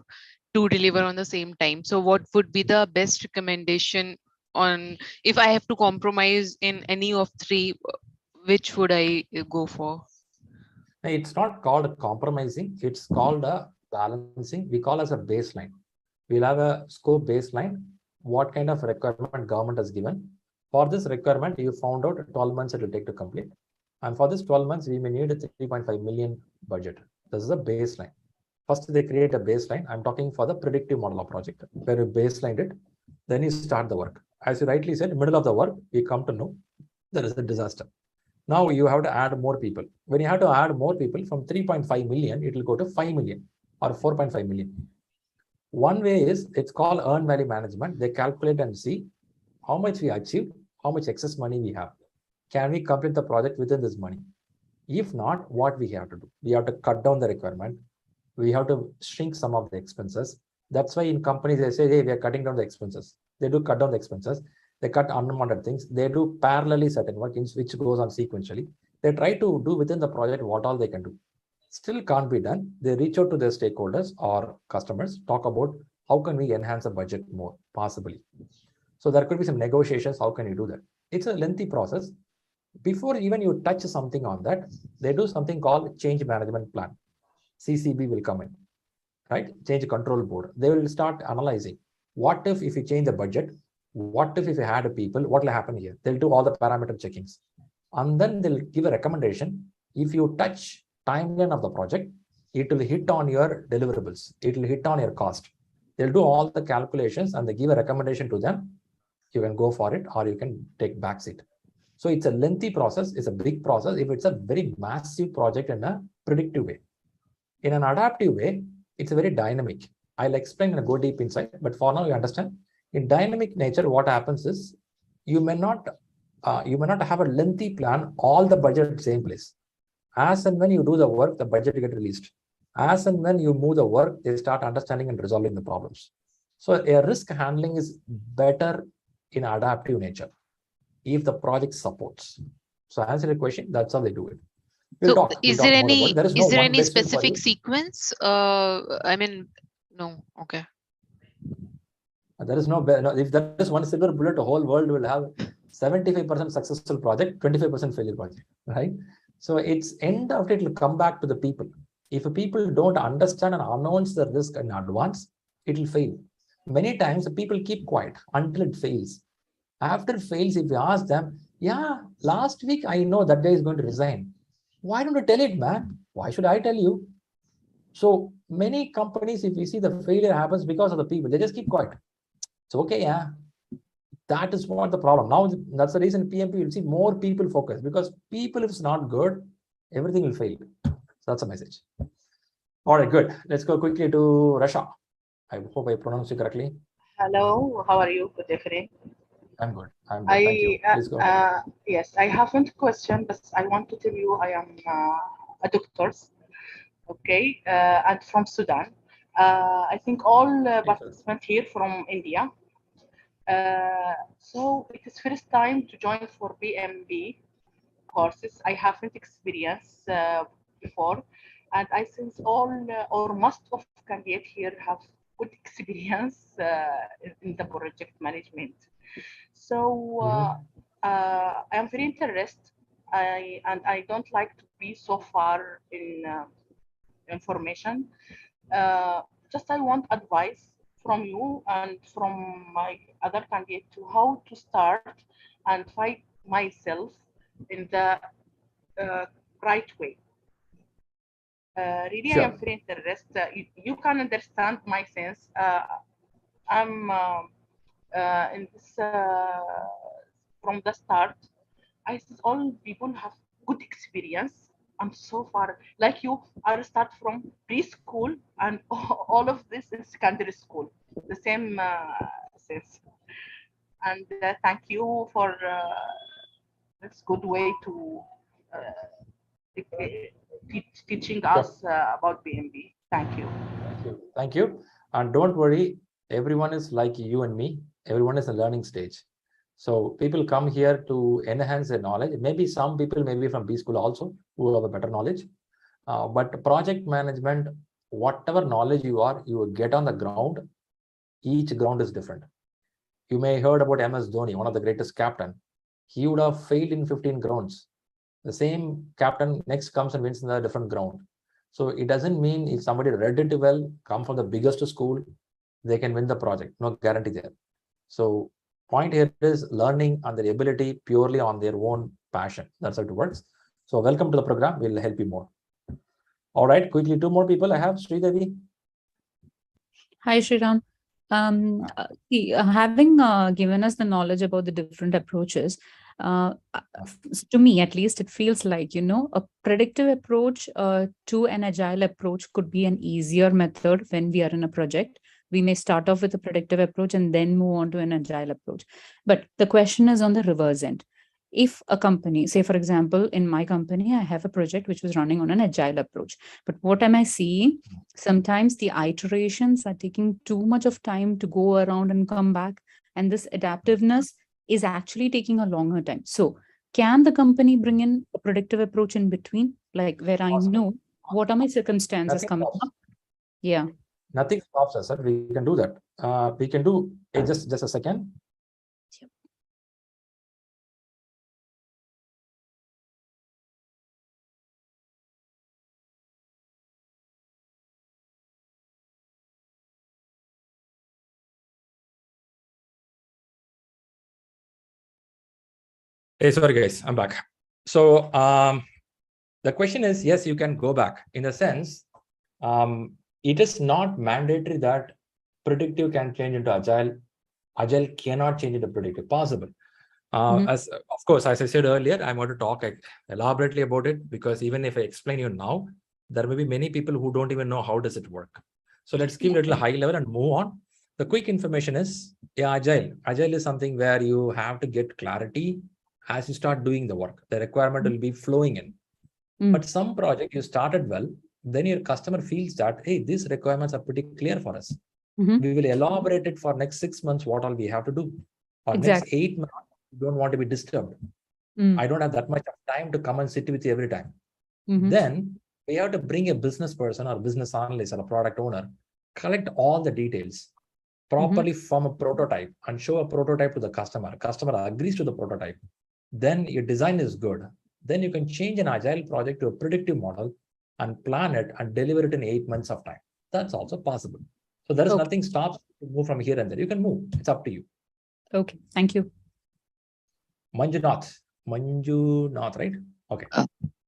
to deliver on the same time. So what would be the best recommendation on if I have to compromise in any of three, which would I go for? It's not called compromising. It's called a balancing. We call as a baseline. We'll have a scope baseline. What kind of requirement government has given. For this requirement, you found out 12 months it will take to complete. And for this 12 months, we may need a 3.5 million budget. This is a baseline. First, they create a baseline. I'm talking for the predictive model of project, where you baselined it. Then you start the work. As you rightly said, middle of the work, you come to know there is a disaster. Now you have to add more people. When you have to add more people from 3.5 million, it will go to 5 million or 4.5 million. One way is, it's called earned value management. They calculate and see how much we achieved, how much excess money we have. Can we complete the project within this money? If not, what we have to do? We have to cut down the requirement. We have to shrink some of the expenses. That's why in companies, they say, hey, we are cutting down the expenses. They do cut down the expenses. They cut unwanted things. They do parallelly certain work, which goes on sequentially. They try to do within the project what all they can do. Still can't be done. They reach out to their stakeholders or customers, talk about how can we enhance the budget more, possibly. So there could be some negotiations. How can you do that? It's a lengthy process. Before even you touch something on that, they do something called change management plan. CCB will come in, right? Change control board. They will start analyzing what if you change the budget, what if you had people, what will happen here? They'll do all the parameter checkings, and then they'll give a recommendation. If you touch timeline of the project, it will hit on your deliverables. It will hit on your cost. They'll do all the calculations and they give a recommendation to them. You can go for it or you can take back seat. So it's a lengthy process. It's a big process. If it's a very massive project in a predictive way, in an adaptive way, it's a very dynamic. I'll explain and go deep inside, but for now you understand. In dynamic nature, what happens is you may not have a lengthy plan, all the budget at the same place. As and when you do the work, the budget get released. As and when you move the work, they start understanding and resolving the problems. So a risk handling is better in adaptive nature if the project supports. So answer the question, that's how they do it. So is there any specific sequence? I mean, no. Okay. There is no, if there is one silver bullet, the whole world will have 75% successful project, 25% failure project, right? So it's end of it will come back to the people. If people don't understand and announce the risk in advance, it will fail. Many times people keep quiet until it fails. After it fails, if you ask them, yeah, last week I know that guy is going to resign. Why don't you tell it, man? Why should I tell you? So many companies, if you see the failure happens because of the people, they just keep quiet. It's okay, yeah. That is what the problem. Now, that's the reason PMP will see more people focus, because people, if it's not good, everything will fail. So that's a message. All right, good. Let's go quickly to Rasha. I hope I pronounced it correctly. Hello, how are you? Good evening. I'm good. I'm good. Thank you. Please go. Yes, I haven't question, but I want to tell you I am a doctor. Okay, and from Sudan. I think all participants here from India. So it is first time to join for PMP courses. I haven't experienced before, and I think all or most of candidates here have good experience in the project management. So I am very interested. I don't like to be so far in information. Just I want advice from you and from my other candidate to how to start and find myself in the right way. Really, sure. I am very interested. You can understand my sense. I'm in this from the start. I see all people have good experience. I'm so far like you. I start from preschool and all of this in secondary school. The same sense. And thank you for this good way to teaching us about PMP. Thank you. Thank you. Thank you. And don't worry, everyone is like you and me. Everyone is in a learning stage. So people come here to enhance their knowledge. Maybe some people may be from B school also who have a better knowledge. But project management, whatever knowledge you are, you will get on the ground. Each ground is different. You may have heard about MS Dhoni, one of the greatest captain. He would have failed in 15 grounds. The same captain next comes and wins in a different ground. So it doesn't mean if somebody read it well, come from the biggest school, they can win the project. No guarantee there. So point here is learning and their ability purely on their own passion. That's how it works. So welcome to the program. We'll help you more. All right, quickly, two more people I have. Sridevi. Hi, Shriram. Having given us the knowledge about the different approaches, to me at least, it feels like, a predictive approach to an agile approach could be an easier method when we are in a project, We may start off with a predictive approach and then move on to an agile approach. But the question is on the reverse end. If a company, say, for example, in my company, I have a project which was running on an agile approach. But what am I seeing? Sometimes the iterations are taking too much of time to go around and come back. And this adaptiveness is actually taking a longer time. So can the company bring in a predictive approach in between, like where I know what are my circumstances coming up? Yeah. Nothing stops us, sir. We can do that. We can do just a second. Hey, sorry guys, I'm back. So the question is, yes, you can go back. In the sense, it is not mandatory that predictive can change into agile. Agile cannot change into predictive. Possible. As of course, as I said earlier, I'm going to talk elaborately about it, because even if I explain you now, there may be many people who don't even know how does it work. So let's keep it a little high level and move on. The quick information is, yeah, agile. Agile is something where you have to get clarity as you start doing the work. The requirement will be flowing in. But some project you started well, then your customer feels that, hey, these requirements are pretty clear for us. We will elaborate it for next 6 months, what all we have to do. Or next 8 months, you don't want to be disturbed. I don't have that much of time to come and sit with you every time. Then we have to bring a business person or business analyst or a product owner, collect all the details, properly form a prototype and show a prototype to the customer. Customer agrees to the prototype. Then your design is good. Then you can change an agile project to a predictive model and plan it and deliver it in 8 months of time. That's also possible. So there is nothing stops you to move from here and there. You can move. It's up to you. Okay. Thank you. Manjunath, right? Okay.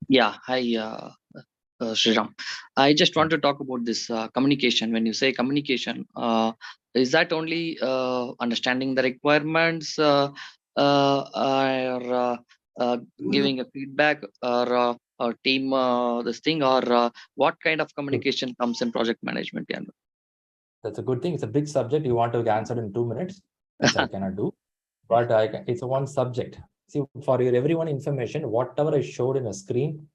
Yeah. Hi, Shriram. I just want to talk about this communication. When you say communication, is that only understanding the requirements or giving a feedback or team this thing, or what kind of communication comes in project management? Yeah. That's a good thing. It's a big subject. You want to answer in 2 minutes, which I cannot do. But it's a one subject. See, for your everyone information, whatever I showed in a screen,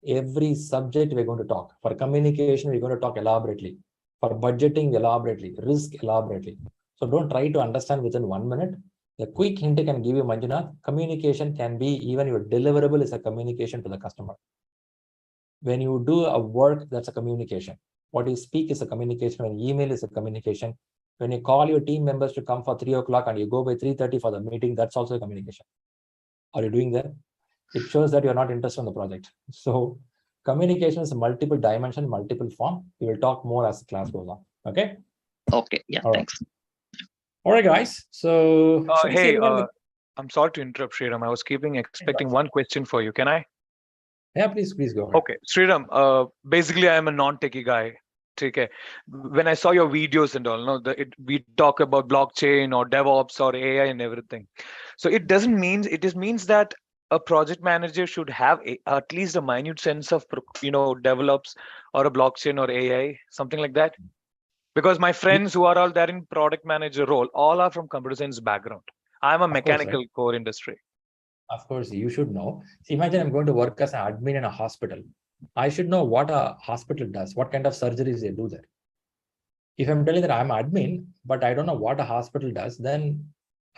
every subject we're going to talk. For communication, we're going to talk elaborately. For budgeting, elaborately. Risk, elaborately. So don't try to understand within 1 minute. The quick hint I can give you, Manjunath, communication can be even your deliverable is a communication to the customer. When you do a work, that's a communication. What you speak is a communication. When email is a communication. When you call your team members to come for 3 o'clock and you go by 3:30 for the meeting, that's also a communication. Are you doing that? It shows that you're not interested in the project. So communication is a multiple dimension, multiple form. We will talk more as the class goes on. Okay? Okay. Yeah, thanks. All right, guys. So hey, I'm sorry to interrupt, Shriram. I was expecting one question for you. Can I? Yeah, please go ahead. Okay, Shriram, basically I am a non-techie guy. Okay. When I saw your videos and all, we talk about blockchain or DevOps or AI and everything. So it means that a project manager should have at least a minute sense of, develops or a blockchain or AI, something like that. Because my friends who are all there in product manager role, all are from computer science background. I'm a mechanical core industry. Of course, you should know. See, imagine I'm going to work as an admin in a hospital. I should know what a hospital does, what kind of surgeries they do there. If I'm telling that I'm admin, but I don't know what a hospital does, then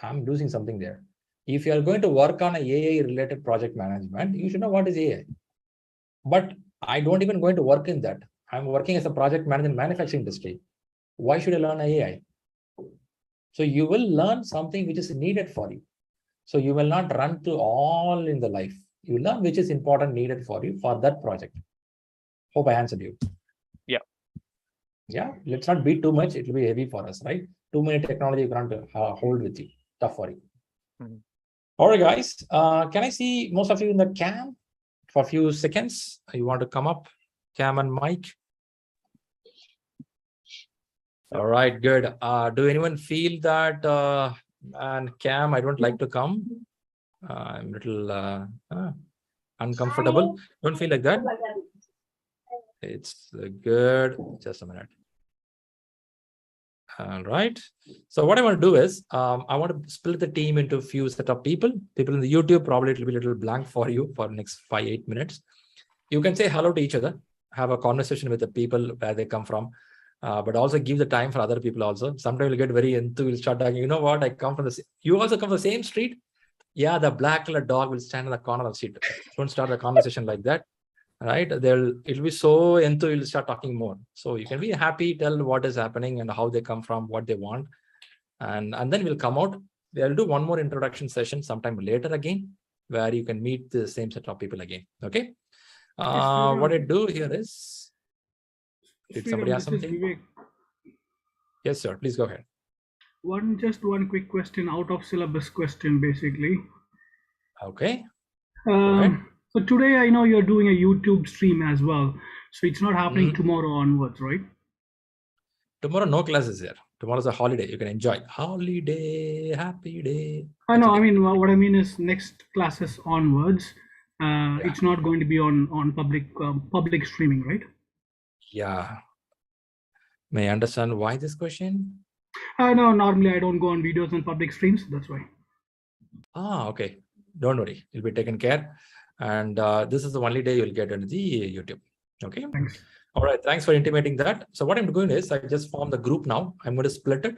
I'm losing something there. If you're going to work on an AI-related project management, you should know what is AI. But I don't even going to work in that. I'm working as a project manager in manufacturing industry. Why should I learn AI? So you will learn something which is needed for you. So you will not run to all in the life. You learn which is important, needed for you for that project. Hope I answered you. Yeah. Yeah. Let's not beat too much. It will be heavy for us, right? Too many technology you can't hold with you. Tough for you. All right, guys. Can I see most of you in the cam for a few seconds? You want to come up, Cam and Mike? All right, good. Do anyone feel that? And Cam, I don't like to come. I'm a little uncomfortable. Don't feel like that. It's good. Just a minute. All right. So what I want to do is, I want to split the team into a few set of people. People in the YouTube, probably it will be a little blank for you for the next 5-8 minutes. You can say hello to each other, have a conversation with the people where they come from, but also give the time for other people also. Sometimes you'll get very enthused, you'll start talking, you know what, I come from you also come from the same street? Yeah, the black colored dog will stand in the corner of the seat. Don't start the conversation like that. Right, it'll be so into you'll start talking more. So you can be happy, tell what is happening and how they come from, what they want, and then we'll come out. We'll do one more introduction session sometime later again, where you can meet the same set of people again. Okay. What I do here is, did somebody ask something? Yes, sir. Please go ahead. Just one quick question, out of syllabus question, basically. Okay. So today I know you're doing a YouTube stream as well. So it's not happening tomorrow onwards, right? Tomorrow, no classes here. Tomorrow's a holiday. You can enjoy. Holiday, happy day. I know. I mean, what I mean is next classes onwards, it's not going to be on public streaming, right? Yeah. May I understand why this question? No, normally I don't go on videos on public streams. That's why. Okay. Don't worry. You'll be taken care. And this is the only day you'll get into the YouTube. Okay. Thanks. All right. Thanks for intimating that. So what I'm doing is I just formed the group now. I'm going to split it.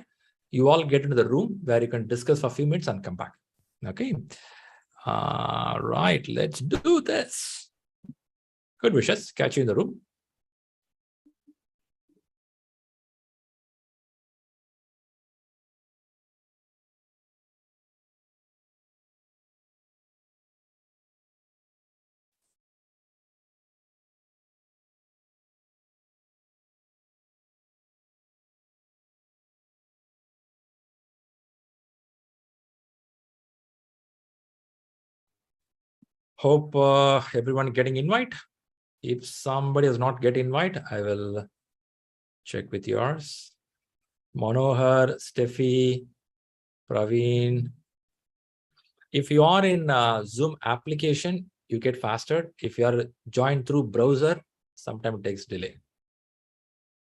You all get into the room where you can discuss for a few minutes and come back. Okay. Right. Let's do this. Good wishes. Catch you in the room. Hope everyone getting invite. If somebody does not get invite, I will check with yours. Manohar, Steffi, Praveen. If you are in Zoom application, you get faster. If you are joined through browser, sometimes it takes delay.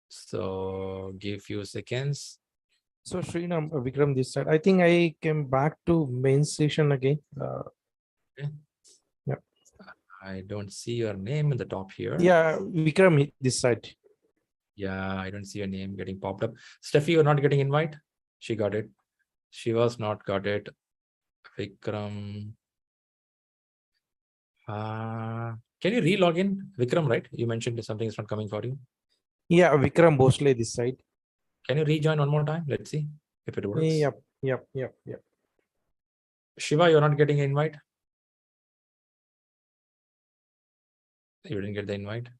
So give few seconds. So Sriram, Vikram this side. I think I came back to main session again. Okay. Yeah. I don't see your name in the top here. Yeah, Vikram this side. Yeah, I don't see your name getting popped up. Steffi, you're not getting invite? She got it. She was not got it. Vikram. Can you re-log in? Vikram, right? You mentioned something is not coming for you. Yeah, Vikram Bosle this side. Can you rejoin one more time? Let's see if it works. Yep. Shiva, you're not getting an invite? You didn't get the invite?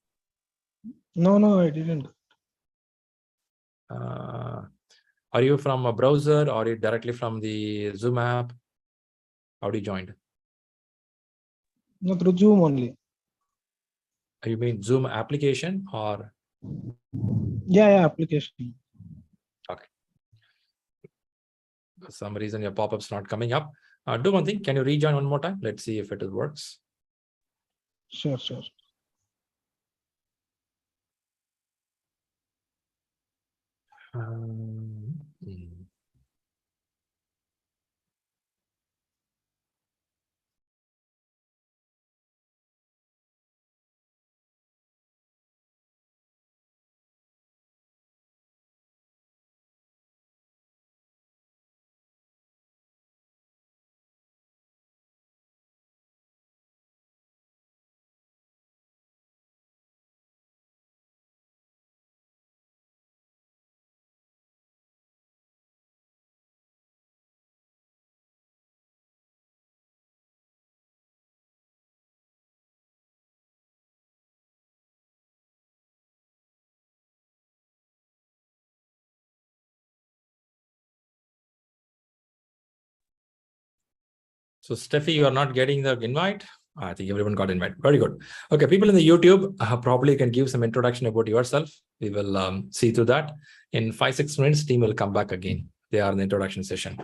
No, I didn't. Are you from a browser or are you directly from the Zoom app? How do you join? No, through Zoom only. You mean Zoom application or? Yeah, application. Okay. For some reason your pop-up's not coming up. Do one thing. Can you rejoin one more time? Let's see if it works. Sure. So Steffi, you are not getting the invite. I think everyone got invite. Very good. Okay, people in the YouTube probably can give some introduction about yourself. We will see through that. In 5-6 minutes, team will come back again. They are in the introduction session.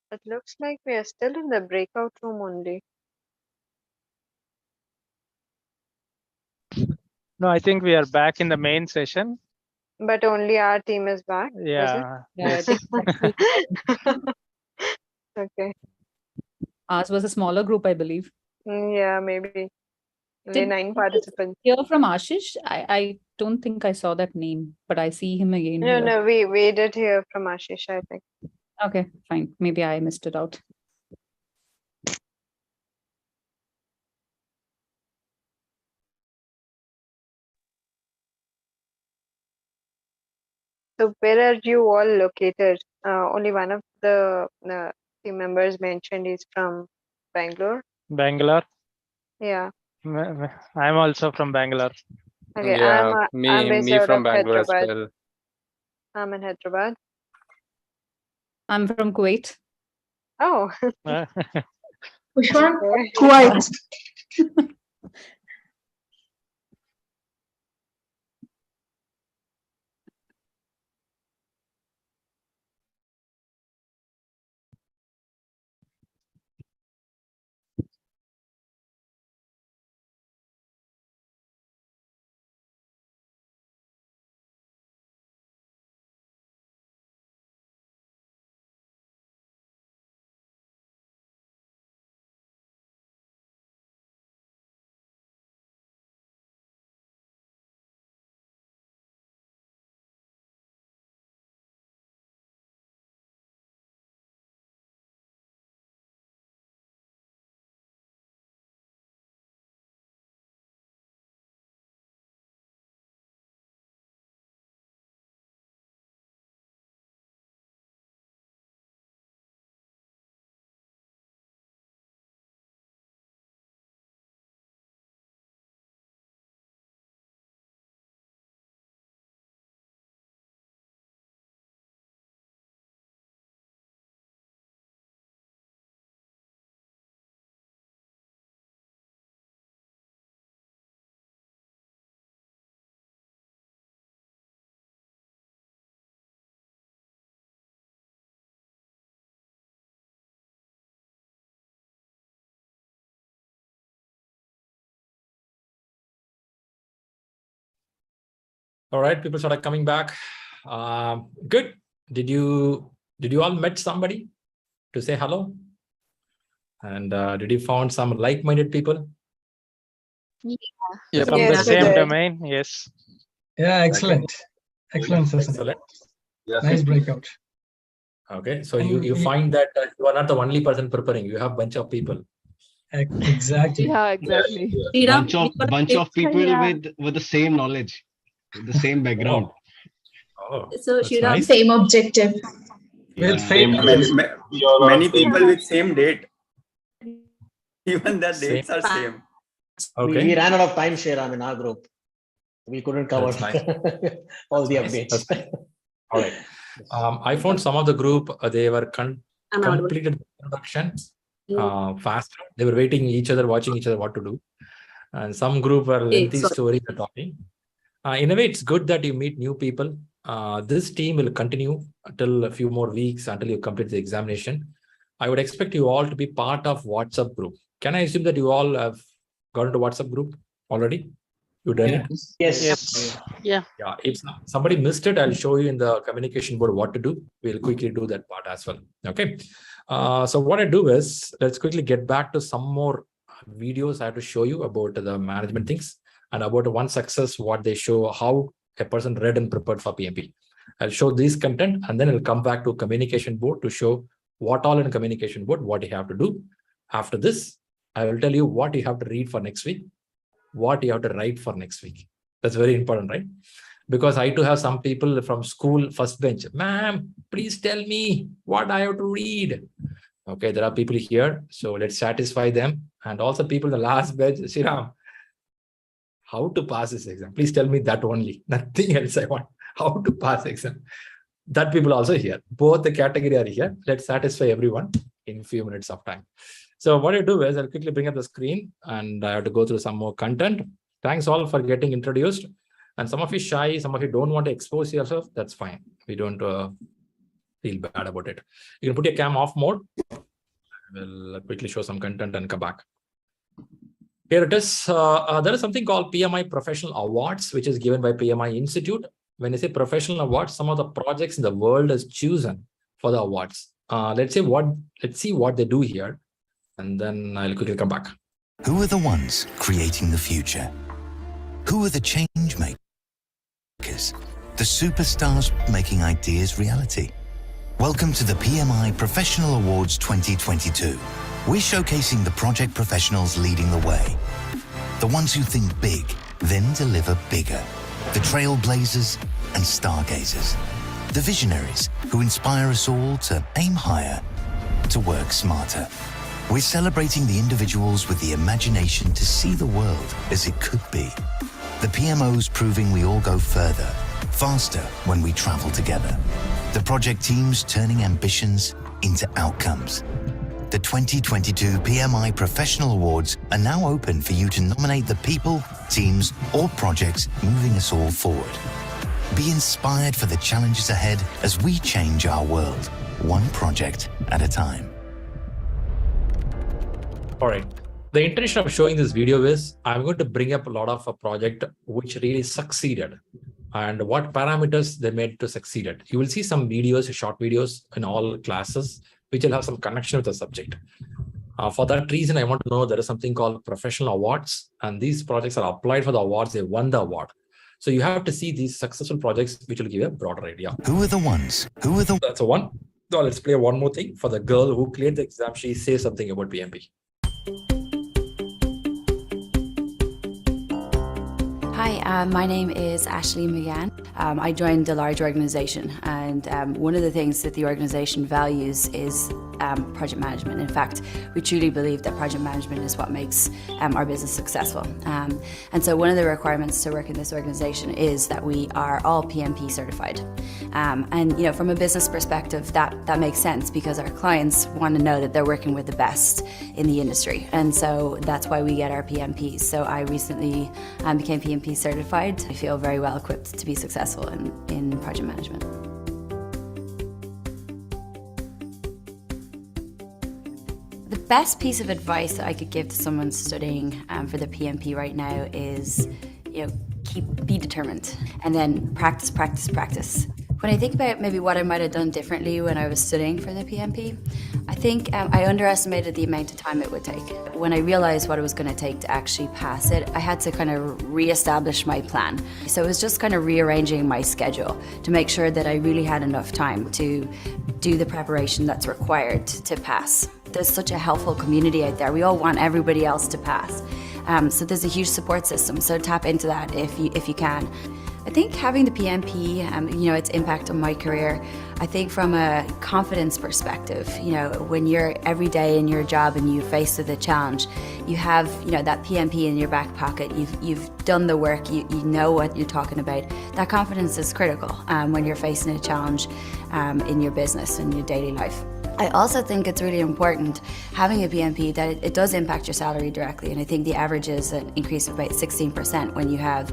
It looks like we are still in the breakout room only. No, I think we are back in the main session. But only our team is back, is it? Yeah. Yeah, I Yes. think Okay. ours was a smaller group, I believe. Yeah, maybe. Only Did 9 we participants. hear from Ashish? I don't think I saw that name, but I see him again No, here. no, we did hear from Ashish, I think. Okay, fine. Maybe I missed it out. So where are you all located? Only one of the team members mentioned is from Bangalore. Bangalore. Yeah. I'm also from Bangalore. Okay, Yeah, I'm based me out from of Bangalore as Hyderabad. well. I'm in Hyderabad. I'm from Kuwait. Oh. Which one? Okay. Kuwait. All right, people started coming back. Good. Did you all met somebody to say hello? And did you found some like-minded people? Yeah. From the same domain, yes. Yeah, excellent. Excellent session. Excellent. Nice breakout. Okay, so you find that you are not the only person preparing. You have a bunch of people. Exactly. Yeah, exactly. Bunch of people with the same knowledge, the same background. Oh, So that's Shriram, nice. Same objective. With same Many people with same date. Even the Same. dates are same. Okay. We ran out of time, Shriram, in our group. We couldn't cover That's nice. all the That's updates. nice. All right. I found some of the group, they were completed the introduction faster. They were waiting each other, watching each other what to do. And some group were lengthy stories and talking. In a way, it's good that you meet new people. This team will continue until a few more weeks until you complete the examination. I would expect you all to be part of WhatsApp group. Can I assume that you all have gone into WhatsApp group already? You done it? Yes. Yeah. Yeah. If somebody missed it, I'll show you in the communication board what to do. We'll quickly do that part as well. Okay. So what I do is let's quickly get back to some more videos I have to show you about the management things and about one success, what they show, how a person read and prepared for PMP. I'll show this content and then I'll come back to communication board to show what all in communication board, what you have to do. After this, I will tell you what you have to read for next week, what you have to write for next week. That's very important, right? Because I too have some people from school first bench. Ma'am, please tell me what I have to read. Okay, there are people here, so let's satisfy them. And also people in the last bench, Shriram, how to pass this exam? Please tell me that only. Nothing else I want. How to pass exam? That people also here. Both the category are here. Let's satisfy everyone in a few minutes of time. So what I do is I'll quickly bring up the screen and I have to go through some more content. Thanks all for getting introduced. And some of you shy, some of you don't want to expose yourself. That's fine. We don't feel bad about it. You can put your cam off mode. We'll quickly show some content and come back. Here it is. There is something called PMI Professional Awards, which is given by PMI Institute. When I say professional awards, some of the projects in the world is chosen for the awards. Let's see what they do here, and then I'll quickly come back. Who are the ones creating the future? Who are the change makers? The superstars making ideas reality? Welcome to the PMI Professional Awards 2022. We're showcasing the project professionals leading the way. The ones who think big, then deliver bigger. The trailblazers and stargazers. The visionaries who inspire us all to aim higher, to work smarter. We're celebrating the individuals with the imagination to see the world as it could be. The PMOs proving we all go further, faster when we travel together. The project teams turning ambitions into outcomes. The 2022 PMI Professional Awards are now open for you to nominate the people, teams, or projects moving us all forward. Be inspired for the challenges ahead as we change our world, one project at a time. All right. The intention of showing this video is I'm going to bring up a lot of a project which really succeeded and what parameters they made to succeed it. You will see some videos, short videos in all classes, which will have some connection with the subject. For that reason, I want to know there is something called professional awards, and these projects are applied for the awards, they won the award. So you have to see these successful projects, which will give you a broader idea. Who are the ones? Who are the... That's a one. So let's play one more thing. For the girl who cleared the exam, she says something about PMP. Hi, my name is Ashley McGann. I joined a large organization, and one of the things that the organization values is project management. In fact, we truly believe that project management is what makes our business successful. And so one of the requirements to work in this organization is that we are all PMP certified. And from a business perspective, that makes sense because our clients want to know that they're working with the best in the industry. And so that's why we get our PMPs. So I recently became PMP certified. I feel very well equipped to be successful in project management. The best piece of advice that I could give to someone studying for the PMP right now is, be determined, and then practice, practice, practice. When I think about maybe what I might have done differently when I was studying for the PMP, I think I underestimated the amount of time it would take. When I realized what it was going to take to actually pass it, I had to kind of re-establish my plan. So it was just kind of rearranging my schedule to make sure that I really had enough time to do the preparation that's required to pass. There's such a helpful community out there. We all want everybody else to pass. So there's a huge support system. So tap into that if you can. I think having the PMP, its impact on my career, I think from a confidence perspective, when you're every day in your job and you're faced with a challenge, you have, that PMP in your back pocket, you've done the work, you know what you're talking about. That confidence is critical when you're facing a challenge in your business and your daily life. I also think it's really important having a PMP that it does impact your salary directly, and I think the average is an increase of about 16% when you have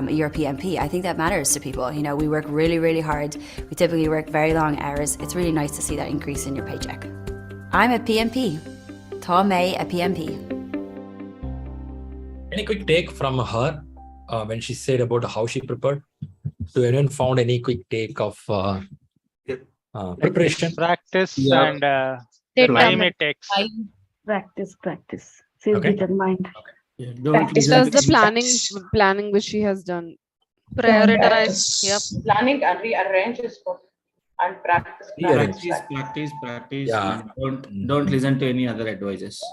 your PMP. I think that matters to people. We work really, really hard. We typically work very long hours. It's really nice to see that increase in your paycheck. I'm a PMP. Tá mé a PMP. Any quick take from her when she said about how she prepared? So anyone found any quick take of preparation? Practice and time it takes. Practice. She's Okay. determined. Okay. It does the planning which she has done. Prioritize. Yep. Planning and rearrange is good. And practice. Practice. Yeah. And don't listen to any other advices.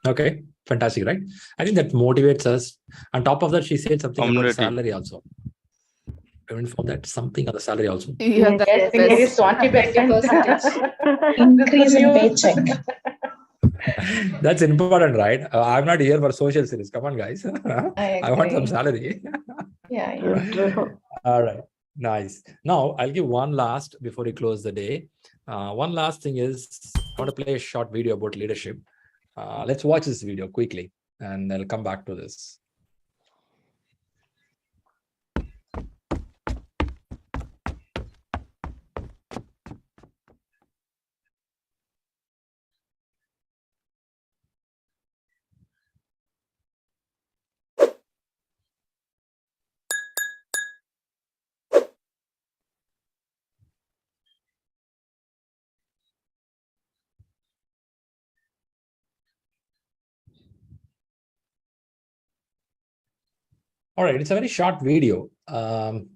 Okay, fantastic, right? I think that motivates us. On top of that, she said something about salary also. Even for that, something on the salary also. Yeah, Yes, it is 20%. Increase in paycheck. That's important, right? I'm not here for social service. Come on, guys. I want some agree. salary. Yeah. All right. Nice. Now, I'll give one last before we close the day. One last thing is I want to play a short video about leadership. Let's watch this video quickly, and I'll come back to this. All right, it's a very short video.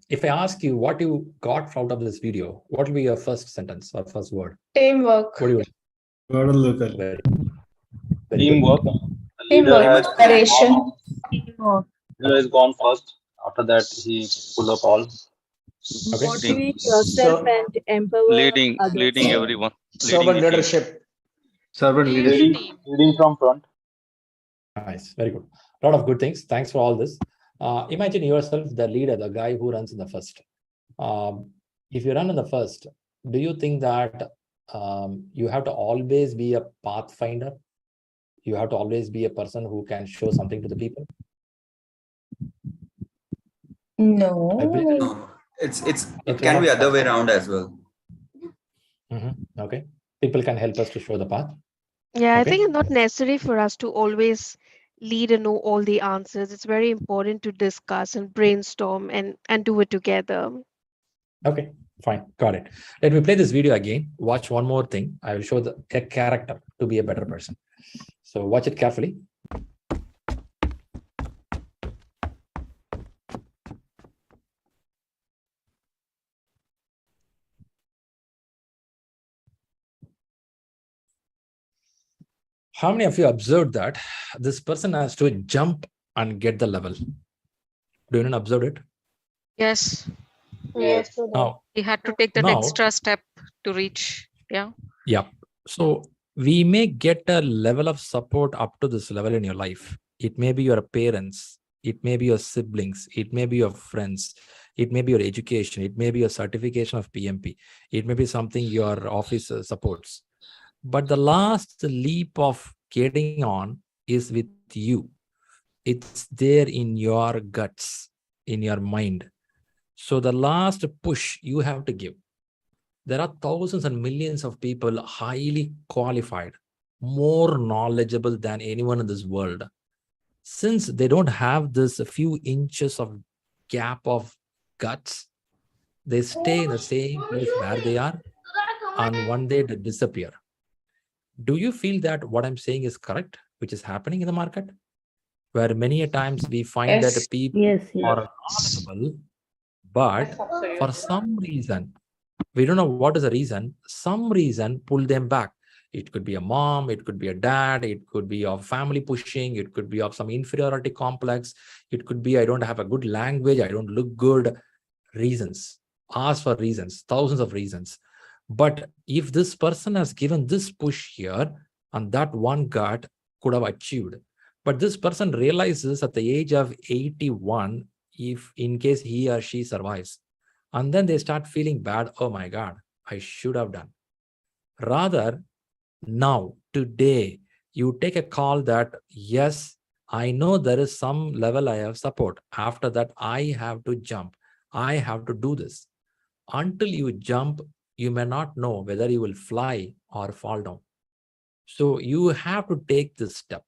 If I ask you what you got out of this video, what will be your first sentence or first word? Teamwork. What do you Very Teamwork. Teamwork. Cooperation. Teamwork. Leader has gone first. After that, he pull up all. Okay. Motivate yourself and empower Leading others. everyone. Servant Leading the team. leadership. Servant leadership. Leading from front. Nice, very good. A lot of good things. Thanks for all this. Imagine yourself the leader, the guy who runs in the first. If you run in the first, do you think that you have to always be a pathfinder? You have to always be a person who can show something to the people? No. No, it can be other way around as well. Okay. People can help us to show the path. Yeah, I Okay. think it's not necessary for us to always lead and know all the answers. It's very important to discuss and brainstorm and do it together. Okay, fine. Got it. Let me play this video again. Watch one more thing. I will show a character to be a better person. So watch it carefully. How many of you observed that this person has to jump and get the level? Do you not observe it? Yes. Yes. Now, He had to take that now, extra step to reach. Yeah. yeah. So we may get a level of support up to this level in your life. It may be your parents. It may be your siblings. It may be your friends. It may be your education. It may be your certification of PMP. It may be something your office supports. But the last leap of getting on is with you. It's there in your guts, in your mind. So the last push you have to give. There are thousands and millions of people highly qualified, more knowledgeable than anyone in this world. Since they don't have this few inches of gap of guts, they stay in the same place where they are, and one day they disappear. Do you feel that what I'm saying is correct, which is happening in the market? Where many a times we find that people are knowledgeable, but for some reason, we don't know what is the reason, some reason pull them back. It could be a mom, it could be a dad, it could be of family pushing, it could be of some inferiority complex, it could be I don't have a good language, I don't look good. Reasons, ask for reasons, thousands of reasons. But if this person has given this push here, and that one gut could have achieved. But this person realizes at the age of 81, if in case he or she survives, and then they start feeling bad, oh my God, I should have done. Rather, now, today, you take a call that, yes, I know there is some level I have support. After that, I have to jump. I have to do this. Until you jump, you may not know whether you will fly or fall down. So you have to take this step.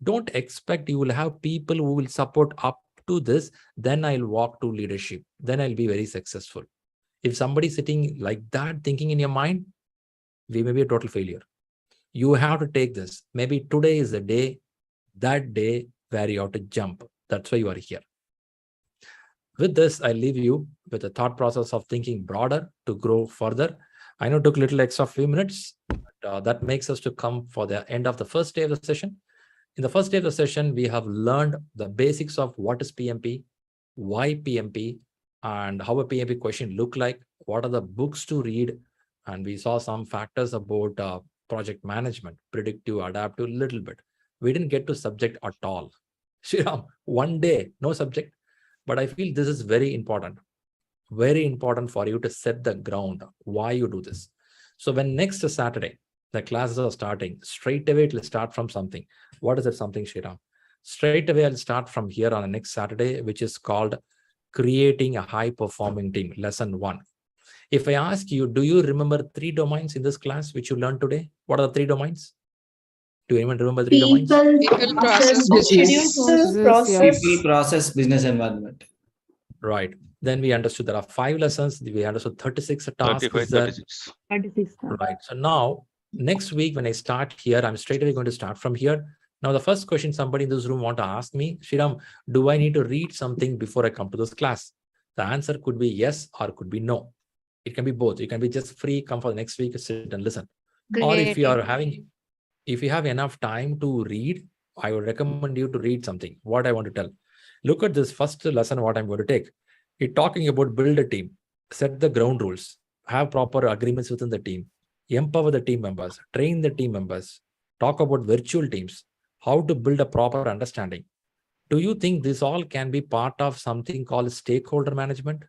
Don't expect you will have people who will support up to this, then I'll walk to leadership. Then I'll be very successful. If somebody's sitting like that, thinking in your mind, we may be a total failure. You have to take this. Maybe today is the day, that day where you have to jump. That's why you are here. With this, I leave you with a thought process of thinking broader to grow further. I know it took a little extra few minutes, but that makes us to come for the end of the first day of the session. In the first day of the session, we have learned the basics of what is PMP, why PMP, and how a PMP question look like, what are the books to read, and we saw some factors about project management, predictive, adaptive, little bit. We didn't get to subject at all. Shriram, one day, no subject. But I feel this is very important for you to set the ground, why you do this. So when next Saturday, the classes are starting, straight away it will start from something. What is that something, Shriram? Straight away I'll start from here on the next Saturday, which is called Creating a High-Performing Team, Lesson 1. If I ask you, do you remember 3 domains in this class which you learned today? What are the 3 domains? Do anyone remember 3 domains? People, process, People, process, business environment. Right. Then we understood there are 5 lessons. We understood 36 tasks. 36. Right. So now, next week when I start here, I'm straight away going to start from here. Now, the first question somebody in this room want to ask me, Shriram, do I need to read something before I come to this class? The answer could be yes or could be no. It can be both. You can be just free, come for the next week, sit and listen. Great. Or if you have enough time to read, I would recommend you to read something. What I want to tell. Look at this first lesson, what I'm going to take. It's talking about build a team, set the ground rules, have proper agreements within the team, empower the team members, train the team members, talk about virtual teams, how to build a proper understanding. Do you think this all can be part of something called stakeholder management?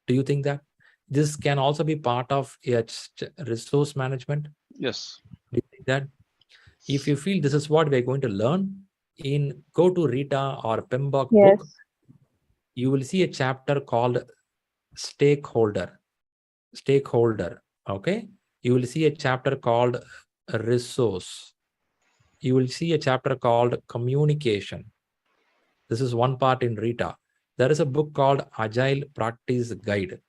Do you think that? This can also be part of a resource management? Yes. Do you think that? If you feel this is what we're going to learn, go to Rita or Pembroke book, you will see a chapter called stakeholder. Okay. You will see a chapter called resource. You will see a chapter called communication. This is one part in Rita. There is a book called Agile Practice Guide.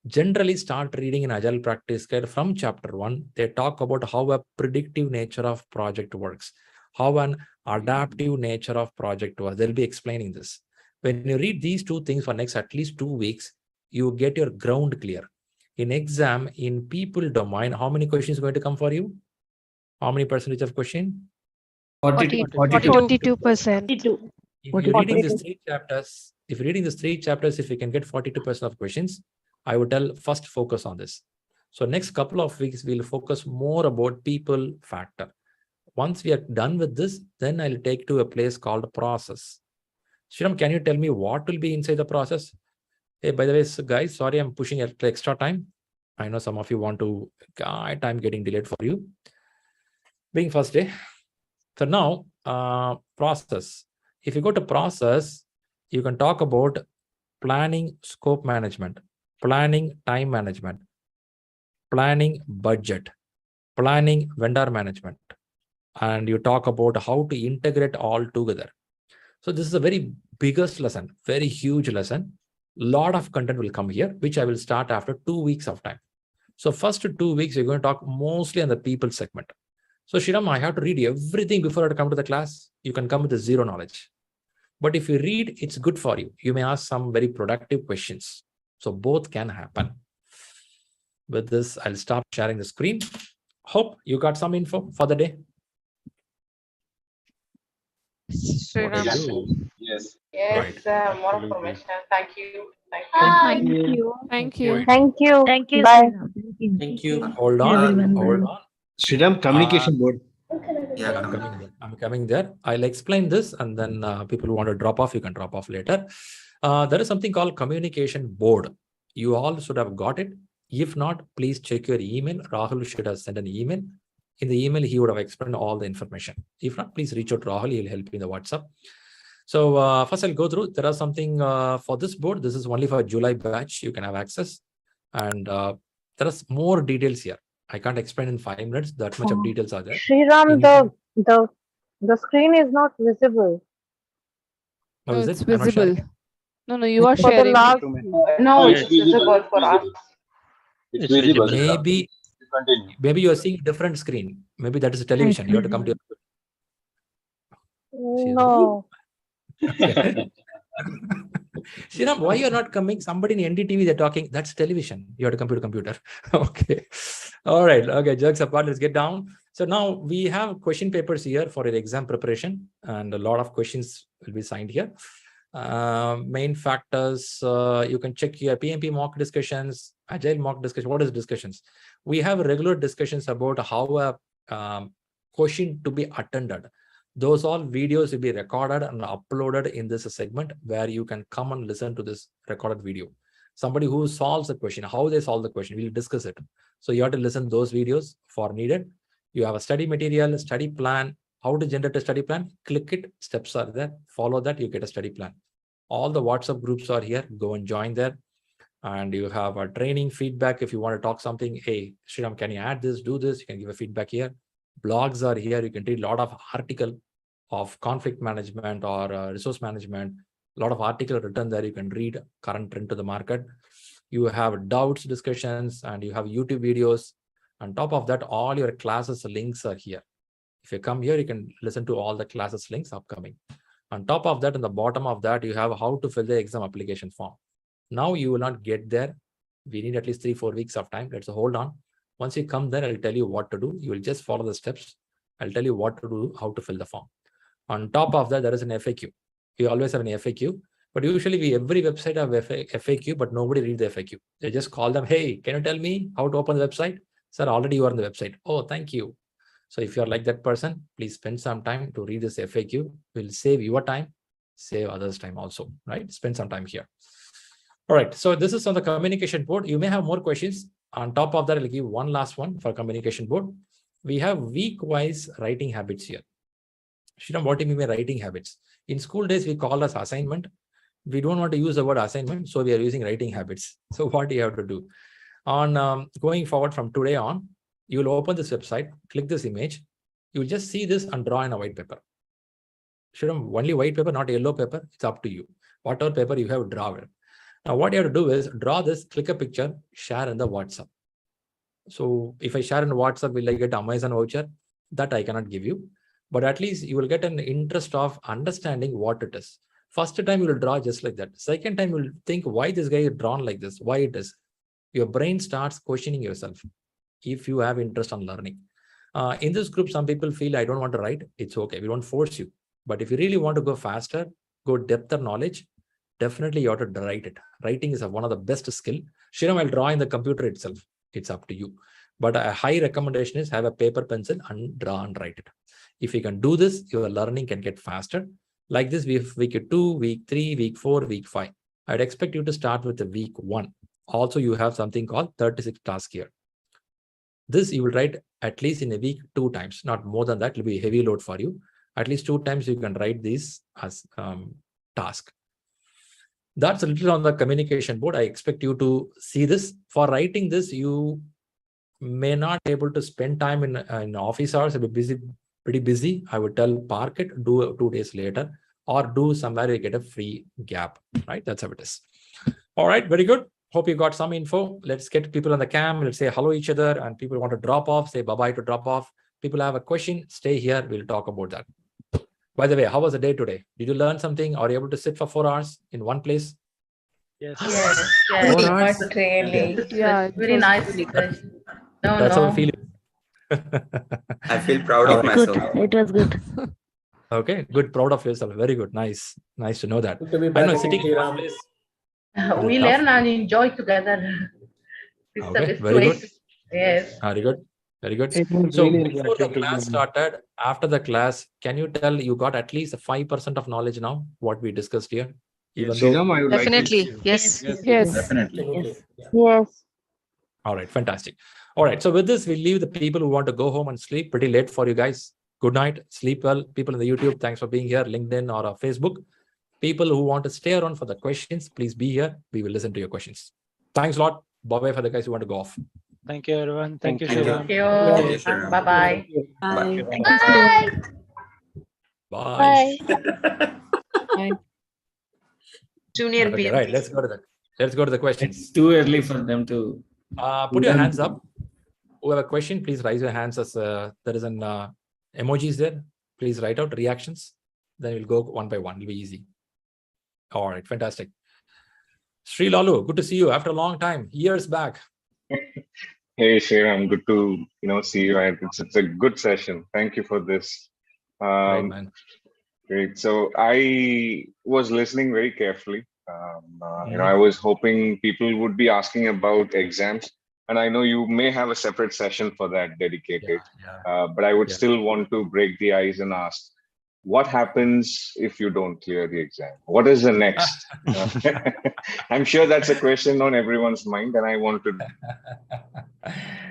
Generally start reading an Agile Practice Guide from chapter 1. They talk about how a predictive nature of project works, how an adaptive nature of project works. They'll be explaining this. When you read these two things for next at least 2 weeks, you get your ground clear. In exam, in people domain, how many questions are going to come for you? How many percentage of question? 42%. If you're reading these 3 chapters, if you can get 42% of questions, I would tell first focus on this. So next couple of weeks, we'll focus more about people factor. Once we are done with this, then I'll take to a place called process. Shriram, can you tell me what will be inside the process? Hey, by the way, guys, sorry, I'm pushing extra time. I know some of you want to, time getting delayed for you. Being first day. So now, process. If you go to process, you can talk about planning scope management, planning time management, planning budget, planning vendor management, and you talk about how to integrate all together. So this is a very biggest lesson, very huge lesson. Lot of content will come here, which I will start after 2 weeks of time. So first 2 weeks, you're going to talk mostly on the people segment. So Shriram, I have to read everything before I come to the class. You can come with zero knowledge. But if you read, it's good for you. You may ask some very productive questions. So both can happen. With this, I'll stop sharing the screen. Hope you got some info for the day. Yes. Right. More information. Thank you. Thank you. Thank you. Bye. Thank you. Hold on. Shriram, communication board. Yeah, I'm coming there. I'll explain this, and then people who want to drop off, you can drop off later. There is something called communication board. You all should have got it. If not, please check your email. Rahul should have sent an email. In the email, he would have explained all the information. If not, please reach out to Rahul. He'll help you in the WhatsApp. So first I'll go through. There are something for this board. This is only for July batch. You can have access. And there are more details here. I can't explain in 5 minutes. That much of details are there. Shriram, the screen is not visible. Oh, No, is it's it? I'm not sharing visible. it? No, you are For the sharing. last, No, it's visible for us. It's visible. Maybe you are seeing different screen. Maybe that is a television. You have to come to your no. Shriram, why you're not coming? Somebody in NDTV, they're talking. That's television. You have to come to computer. Okay. All right. Okay. Jokes apart, let's get down. So now we have question papers here for your exam preparation, and a lot of questions will be signed here. Main factors, you can check your PMP mock discussions, Agile mock discussion. What is discussions? We have regular discussions about how a question to be attended. Those all videos will be recorded and uploaded in this segment where you can come and listen to this recorded video. Somebody who solves the question, how they solve the question, we'll discuss it. So you have to listen to those videos for needed. You have a study material, a study plan, how to generate a study plan, click it, steps are there, follow that, you get a study plan. All the WhatsApp groups are here, go and join there. And you have a training feedback. If you want to talk something, hey, Shriram, can you add this, do this? You can give a feedback here. Blogs are here. You can read a lot of article of conflict management or resource management. A lot of article written there. You can read current trend to the market. You have doubts, discussions, and you have YouTube videos. On top of that, all your classes links are here. If you come here, you can listen to all the classes links upcoming. On top of that, in the bottom of that, you have how to fill the exam application form. Now you will not get there. We need at least 3-4 weeks of time. Let's hold on. Once you come there, I'll tell you what to do. You will just follow the steps. I'll tell you what to do, how to fill the form. On top of that, there is an FAQ. We always have an FAQ, but usually every website have FAQ, but nobody read the FAQ. They just call them, hey, can you tell me how to open the website? Sir, already you are on the website. Oh, thank you. So if you're like that person, please spend some time to read this FAQ. Will save your time, save others' time also, right? Spend some time here. All right, so this is on the communication board. You may have more questions. On top of that, I'll give one last one for communication board. We have week-wise writing habits here. Shriram, what do you mean by writing habits? In school days, we call us assignment. We don't want to use the word assignment, so we are using writing habits. So what do you have to do? On going forward from today on, you will open this website, click this image. You will just see this and draw in a white paper. Shriram, only white paper, not yellow paper. It's up to you. Whatever paper you have, draw it. Now, what you have to do is draw this, click a picture, share in the WhatsApp. So if I share in WhatsApp, will I get Amazon voucher? That I cannot give you. But at least you will get an interest of understanding what it is. First time you will draw just like that. Second time you will think why this guy is drawn like this, why it is. Your brain starts questioning yourself if you have interest on learning. In this group, some people feel I don't want to write. It's okay. We don't force you. But if you really want to go faster, go depth of knowledge, definitely you have to write it. Writing is one of the best skill. Shriram, I'll draw in the computer itself. It's up to you. But a high recommendation is have a paper, pencil and draw and write it. If you can do this, your learning can get faster. Like this, week 2, week 3, week 4, week 5. I'd expect you to start with the week 1. Also, you have something called 36 tasks here. This you will write at least in a week 2 times, not more than that. It will be a heavy load for you. At least 2 times you can write these as task. That's a little on the communication board. I expect you to see this. For writing this, you may not be able to spend time in office hours. You'll be pretty busy. I would tell park it, do 2 days later, or do somewhere you get a free gap, right? That's how it is. All right, very good. Hope you got some info. Let's get people on the cam. Let's say hello each other, and people want to drop off, say bye-bye to drop off. People have a question, stay here. We'll talk about that. By the way, how was the day today? Did you learn something? Are you able to sit for 4 hours in one place? Yes. Yes. Not really. Yeah, It was very nice discussion. That's how I feel. I feel proud of myself. It was good. Okay, good. Proud of yourself. Very good. Nice. Nice to know that. Good to be I back know in sitting in one Shriram. place. We Tough. learn and enjoy together. It's the Okay, best very way. good. Yes. Very good. Very good. It was So really before the interesting to class learn. started, after the class, can you tell you got at least 5% of knowledge now, what we discussed here? Even though... Shriram, I would Definitely. like to... Yes. Yes. Definitely. Yes. All right, fantastic. All right, so with this, we'll leave the people who want to go home and sleep. Pretty late for you guys. Good night. Sleep well. People in the YouTube, thanks for being here. LinkedIn or Facebook. People who want to stay around for the questions, please be here. We will listen to your questions. Thanks a lot. Bye-bye for the guys who want to go off. Thank you, everyone. Thank you, Thank you. Shriram. Thank you. Thank you, Shriram. Bye-bye. Bye. Bye. Bye. Bye. Junior Okay, PMP. right. Let's go to the questions. It's too early for them to. Put your hands up. Who have a question, please raise your hands as there is an emojis there. Please write out reactions. Then we'll go one by one. It'll be easy. All right, fantastic. Shri Lalu, good to see you after a long time, years back. Hey, Shriram, good to see you. It's a good session. Thank you for this. Great, man. Great. So I was listening very carefully. I was hoping people would be asking about exams. And I know you may have a separate session for that dedicated, but I would still want to break the ice and ask, what happens if you don't clear the exam? What is the next? I'm sure that's a question on everyone's mind, and I want to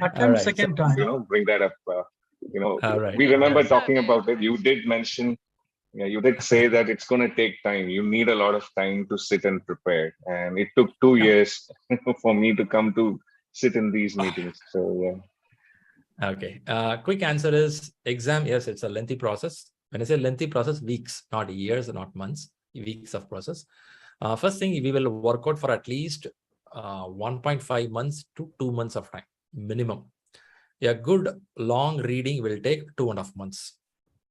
Attempt second time. bring that up. All right. We remember talking about it. You did mention, you did say that it's going to take time. You need a lot of time to sit and prepare, and it took 2 years for me to come to sit in these meetings. So Okay. Quick answer is exam. Yes, it's a lengthy process. When I say lengthy process, weeks, not years, not months, weeks of process. First thing, we will work out for at least 1.5 months to 2 months of time, minimum. A good long reading will take 2.5 months.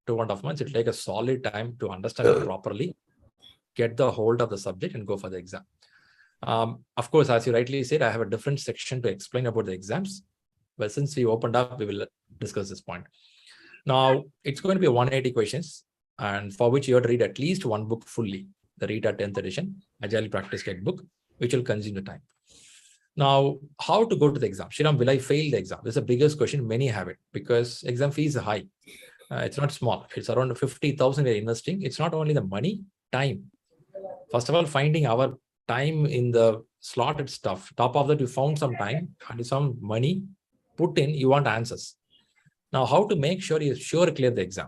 2.5 months. It'll take a solid time to understand it properly, get the hold of the subject and go for the exam. Of course, as you rightly said, I have a different section to explain about the exams. But since we opened up, we will discuss this point. Now, it's going to be 180 questions, and for which you have to read at least one book fully, the Rita 10th edition, Agile Practice Guidebook, which will consume the time. Now, how to go to the exam? Shriram, will I fail the exam? This is the biggest question. Many have it because exam fees are high. It's not small. It's around 50,000 we're investing. It's not only the money, time. First of all, finding our time in the slotted stuff. Top of that, you found some time and some money put in, you want answers. Now, how to make sure you clear the exam,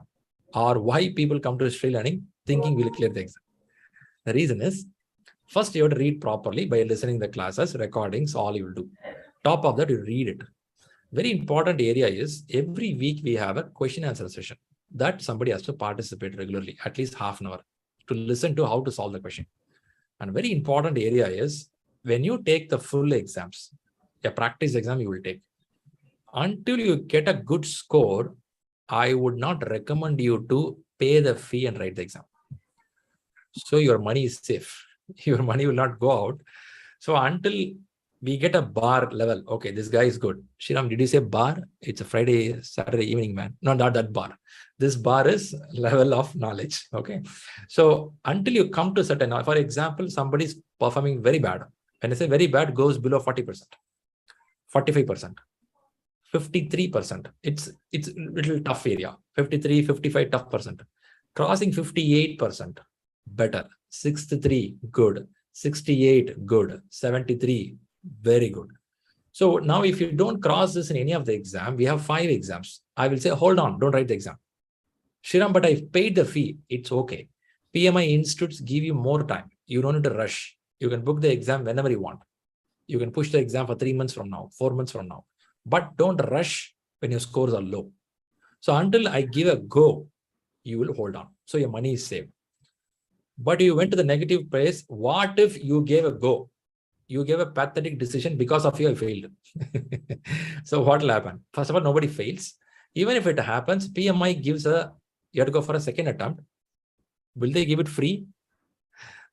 or why people come to ShriLearning thinking we'll clear the exam? The reason is, first you have to read properly by listening the classes, recordings, all you will do. Top of that, you read it. Very important area is every week we have a question answer session that somebody has to participate regularly, at least half an hour, to listen to how to solve the question. And very important area is when you take the full exams, a practice exam you will take. Until you get a good score, I would not recommend you to pay the fee and write the exam. So your money is safe. Your money will not go out. So until we get a bar level, okay, this guy is good. Shriram, did you say bar? It's a Friday, Saturday evening, man. No, not that bar. This bar is level of knowledge. Okay. So until you come to certain, for example, somebody is performing very bad. When I say very bad, goes below 40%, 45%. 53%. It's a little tough area. 53, 55 tough percent. Crossing 58%, better. 63, good. 68, good. 73, very good. So now if you don't cross this in any of the exam, we have 5 exams. I will say, hold on, don't write the exam. Shriram, but I've paid the fee. It's okay. PMI institutes give you more time. You don't need to rush. You can book the exam whenever you want. You can push the exam for 3 months from now, 4 months from now. But don't rush when your scores are low. So until I give a go, you will hold on. So your money is saved. But you went to the negative place. What if you gave a go? You gave a pathetic decision because of you, I failed. So what will happen? First of all, nobody fails. Even if it happens, PMI gives you have to go for a second attempt. Will they give it free?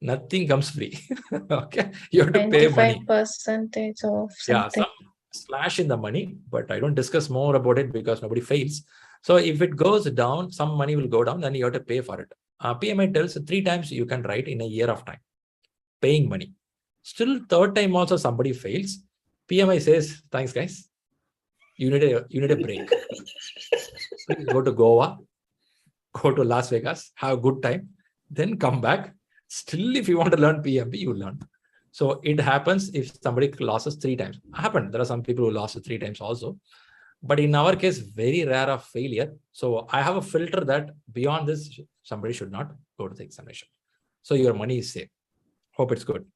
Nothing comes free. Okay. You have to pay money. 25% of something. Yeah, some slash in the money, but I don't discuss more about it because nobody fails. So if it goes down, some money will go down, then you have to pay for it. PMI tells 3 times you can write in a year of time, paying money. Still, 3rd time also somebody fails. PMI says, thanks guys. You need a break. Go to Goa, go to Las Vegas, have a good time, then come back. Still, if you want to learn PMP, you learn. So it happens if somebody loses 3 times. Happened. There are some people who lost 3 times also. But in our case, very rare of failure. So I have a filter that beyond this, somebody should not go to the examination. So your money is safe. Hope it's good.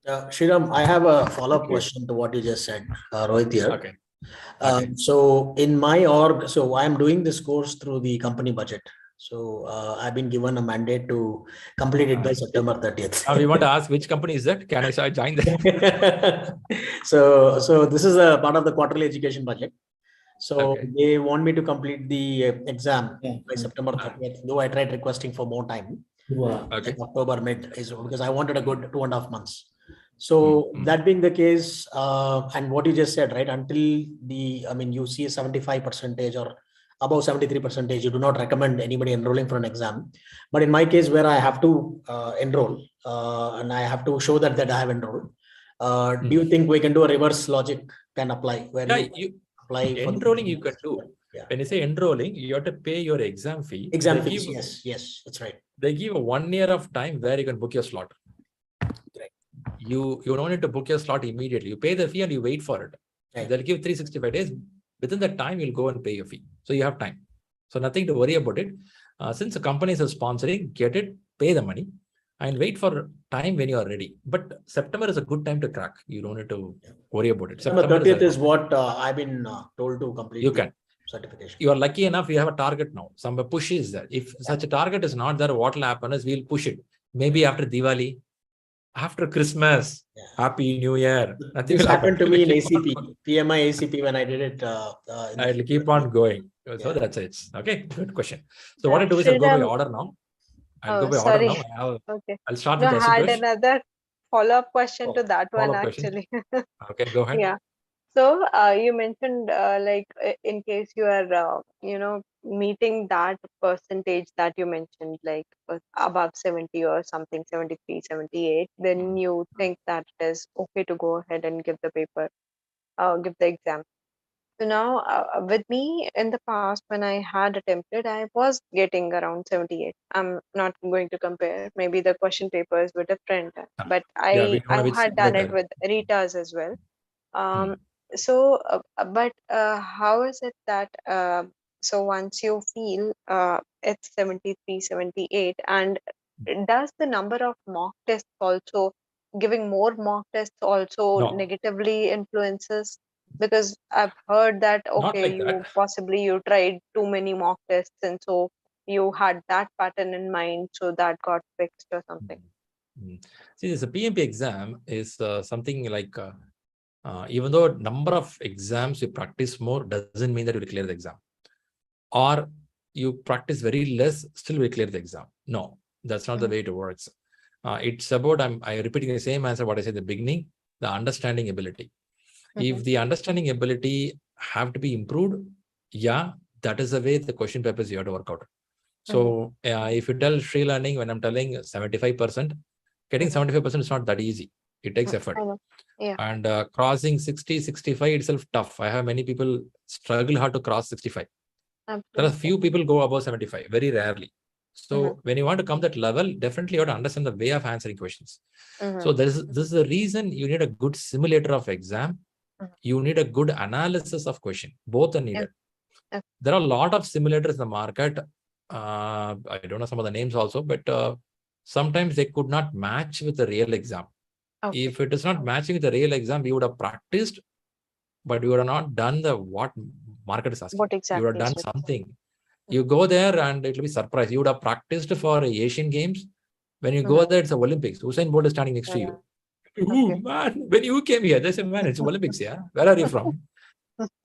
Shriram, I have a follow-up question to what you just said, Rohit here. Okay. So in my org, so I'm doing this course through the company budget. So I've been given a mandate to complete it by September 30th. Now we want to ask which company is that? Can I join that? So this is a part of the quarterly education budget. So they want me to complete the exam by September 30th, though I tried requesting for more time. Like October mid is because I wanted a good 2.5 months. So that being the case, and what you just said, right? Until you see a 75% or above 73%, you do not recommend anybody enrolling for an exam. But in my case, where I have to enroll and I have to show that I have enrolled, do you think we can do a reverse logic can apply? Where you apply enrolling, you can do. Yeah. When you say enrolling, you have to pay your exam fee. Exam fees, yes, that's right. They give 1 year of time where you can book your slot. Right. You don't need to book your slot immediately. You pay the fee and you wait for it. Right. They'll give 365 days. Within that time, you'll go and pay your fee. So you have time. So nothing to worry about it. Since the companies are sponsoring, get it, pay the money, and wait for time when you are ready. But September is a good time to crack. You don't need to worry about it. September 30th is what I've been told to complete. You can. Certification. You are lucky enough, you have a target now. Some push is there. If such a target is not there, what will happen is we'll push it. Maybe after Diwali, after Christmas, Happy New Year. Nothing This will happen. happened to me in It'll keep on ACP, going. PMI-ACP when I did it. It'll keep on going. So that's it. Okay, good question. So what I do is I'll go by Shriram, order now. oh, sorry. Okay. I'll start No, with I had Ashutosh. another follow-up question to that one Follow-up question. actually. Okay, go ahead. Yeah. So you mentioned in case you are meeting that percentage that you mentioned, like above 70 or something, 73, 78, then you think that it is okay to go ahead and give the paper, give the exam. So now with me in the past when I had attempted, I was getting around 78. I'm not going to compare. Maybe the question papers were different, but Yeah, we I don't know which had done it simulator. with Rita's as well. How is it that so once you feel it's 73, 78, and does the number of mock tests also, giving more mock tests also No. negatively influences? Because I've heard that Not okay, like that. you tried too many mock tests, and so you had that pattern in mind, so that got fixed or something. See, this PMP exam is something like even though number of exams you practice more doesn't mean that you will clear the exam, or you practice very less, still will clear the exam. No, that's not the way it works. It's about, I'm repeating the same answer what I said at the beginning, the understanding ability. If the understanding ability have to be improved, yeah, that is the way the question papers you have to work out. So if you tell ShriLearning, when I'm telling 75%, getting 75% is not that easy. It takes effort. Yeah. And crossing 60, 65 itself tough. I have many people struggle hard to cross 65. There are few people go above 75, very rarely. So when you want to come that level, definitely you have to understand the way of answering questions. So this is the reason you need a good simulator of exam. You need a good analysis of question. Both are needed. There are a lot of simulators in the market. I don't know some of the names also, but sometimes they could not match with the real exam. If it is not matching with the real exam, we would have practiced, but we would have not done the what market is asking. What exactly you would have done something. You go there and it will be surprised. You would have practiced for Asian Games. When you go there, it's the Olympics. Usain Bolt is standing next to you. Ooh, man, when you came here, they said, man, it's Olympics, yeah? Where are you from?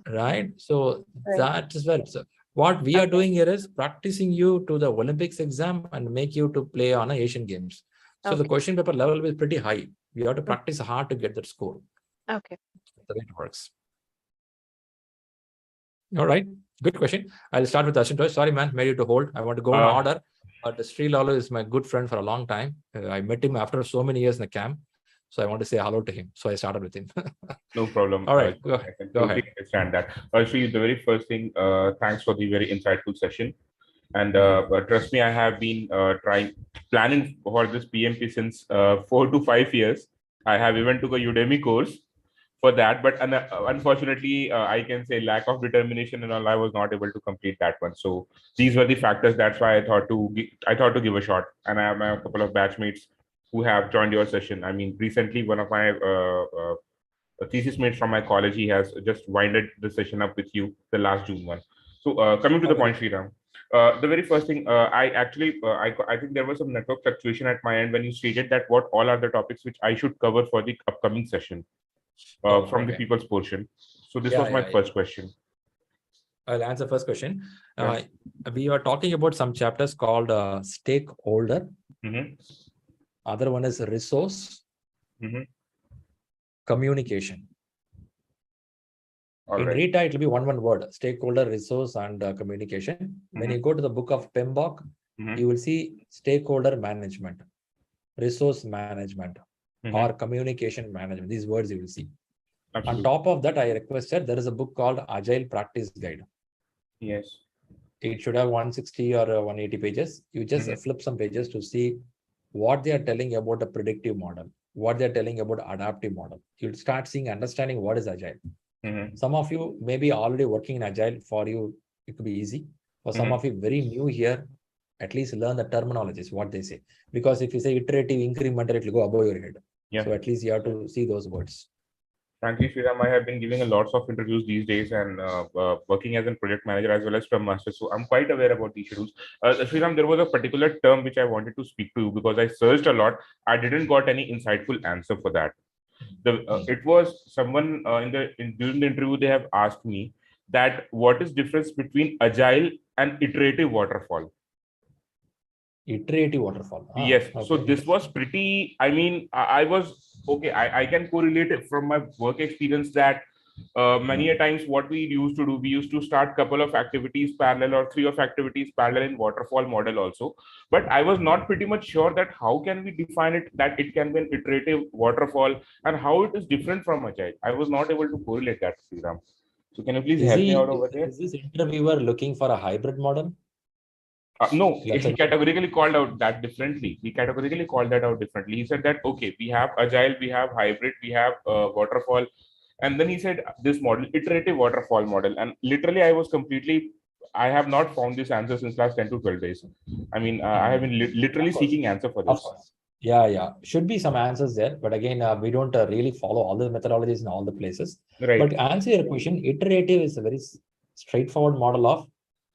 Right? So that is where. So what we are doing here is practicing you to the Olympics exam and make you to play on Asian Games. So the question paper level is pretty high. You have to practice hard to get that score. Okay. That's the way it works. All right. Good question. I'll start with Ashutosh. Sorry, man, made you to hold. I want to go in order. But ShriLearning is my good friend for a long time. I met him after so many years in the camp. So I want to say hello to him. So I started with him. No problem. All right. I can totally understand that. Shri, the very first thing, thanks for the very insightful session. And trust me, I have been planning for this PMP since 4 to 5 years. I have even took a Udemy course for that, but unfortunately, I can say lack of determination and all, I was not able to complete that one. So these were the factors. That's why I thought to give a shot. And I have a couple of batchmates who have joined your session. I mean, recently one of my thesis mates from my college, he has just winded the session up with you, the last June one. So coming to the point, Shriram, the very first thing, I think there was some network fluctuation at my end when you stated that what all are the topics which I should cover for the upcoming session from the people's portion. So this was my first question. I'll answer first question. We are talking about some chapters called stakeholder. Other one is resource, communication. In Rita, it will be one word: stakeholder, resource, and communication. When you go to the book of PMBOK, you will see stakeholder management, resource management, or communication management. These words you will see. On top of that, I requested there is a book called Agile Practice Guide. Yes. It should have 160 or 180 pages. You just flip some pages to see what they are telling about a predictive model, what they're telling about adaptive model. You'll start seeing, understanding what is Agile. Some of you may be already working in Agile. For you, it could be easy. For some of you very new here, at least learn the terminologies, what they say. Because if you say iterative, incremental, it will go above your head. So at least you have to see those words. Frankly, Shriram, I have been giving a lots of interviews these days and working as a project manager as well as Scrum Master. So I'm quite aware about these schedules. Shriram, there was a particular term which I wanted to speak to you because I searched a lot. I didn't got any insightful answer for that. It was someone during the interview, they have asked me that what is difference between agile and iterative waterfall? Iterative waterfall. Yes. Okay. So this was pretty, I mean, I was, okay, I can correlate it from my work experience that many a times what we used to do, we used to start couple of activities parallel or 3 of activities parallel in waterfall model also. But I was not pretty much sure that how can we define it, that it can be an iterative waterfall and how it is different from agile. I was not able to correlate that, Sriram. So can you please help me out over there? Is this interviewer looking for a hybrid model? No, he categorically called out that differently. He categorically called that out differently. He said that, okay, we have agile, we have hybrid, we have waterfall. And then he said this model, iterative waterfall model. And literally I have not found this answer since last 10 to 12 days. I mean, I have been literally seeking answer for this. Yeah. Should be some answers there. But again, we don't really follow all the methodologies in all the places. Right. But to answer your question, iterative is a very straightforward model of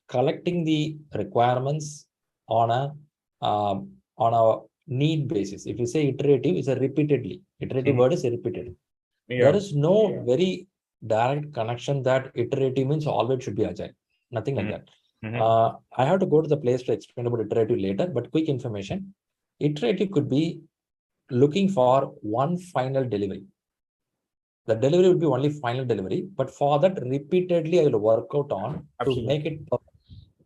collecting the requirements on a need basis. If you say iterative, it's a repeatedly. Iterative word is repeated. Yeah. There is no very direct connection that iterative means always should be agile. Nothing like that. I have to go to the place to explain about iterative later, but quick information. Iterative could be looking for one final delivery. The delivery would be only final delivery, but for that repeatedly I will work out on to make it perfect.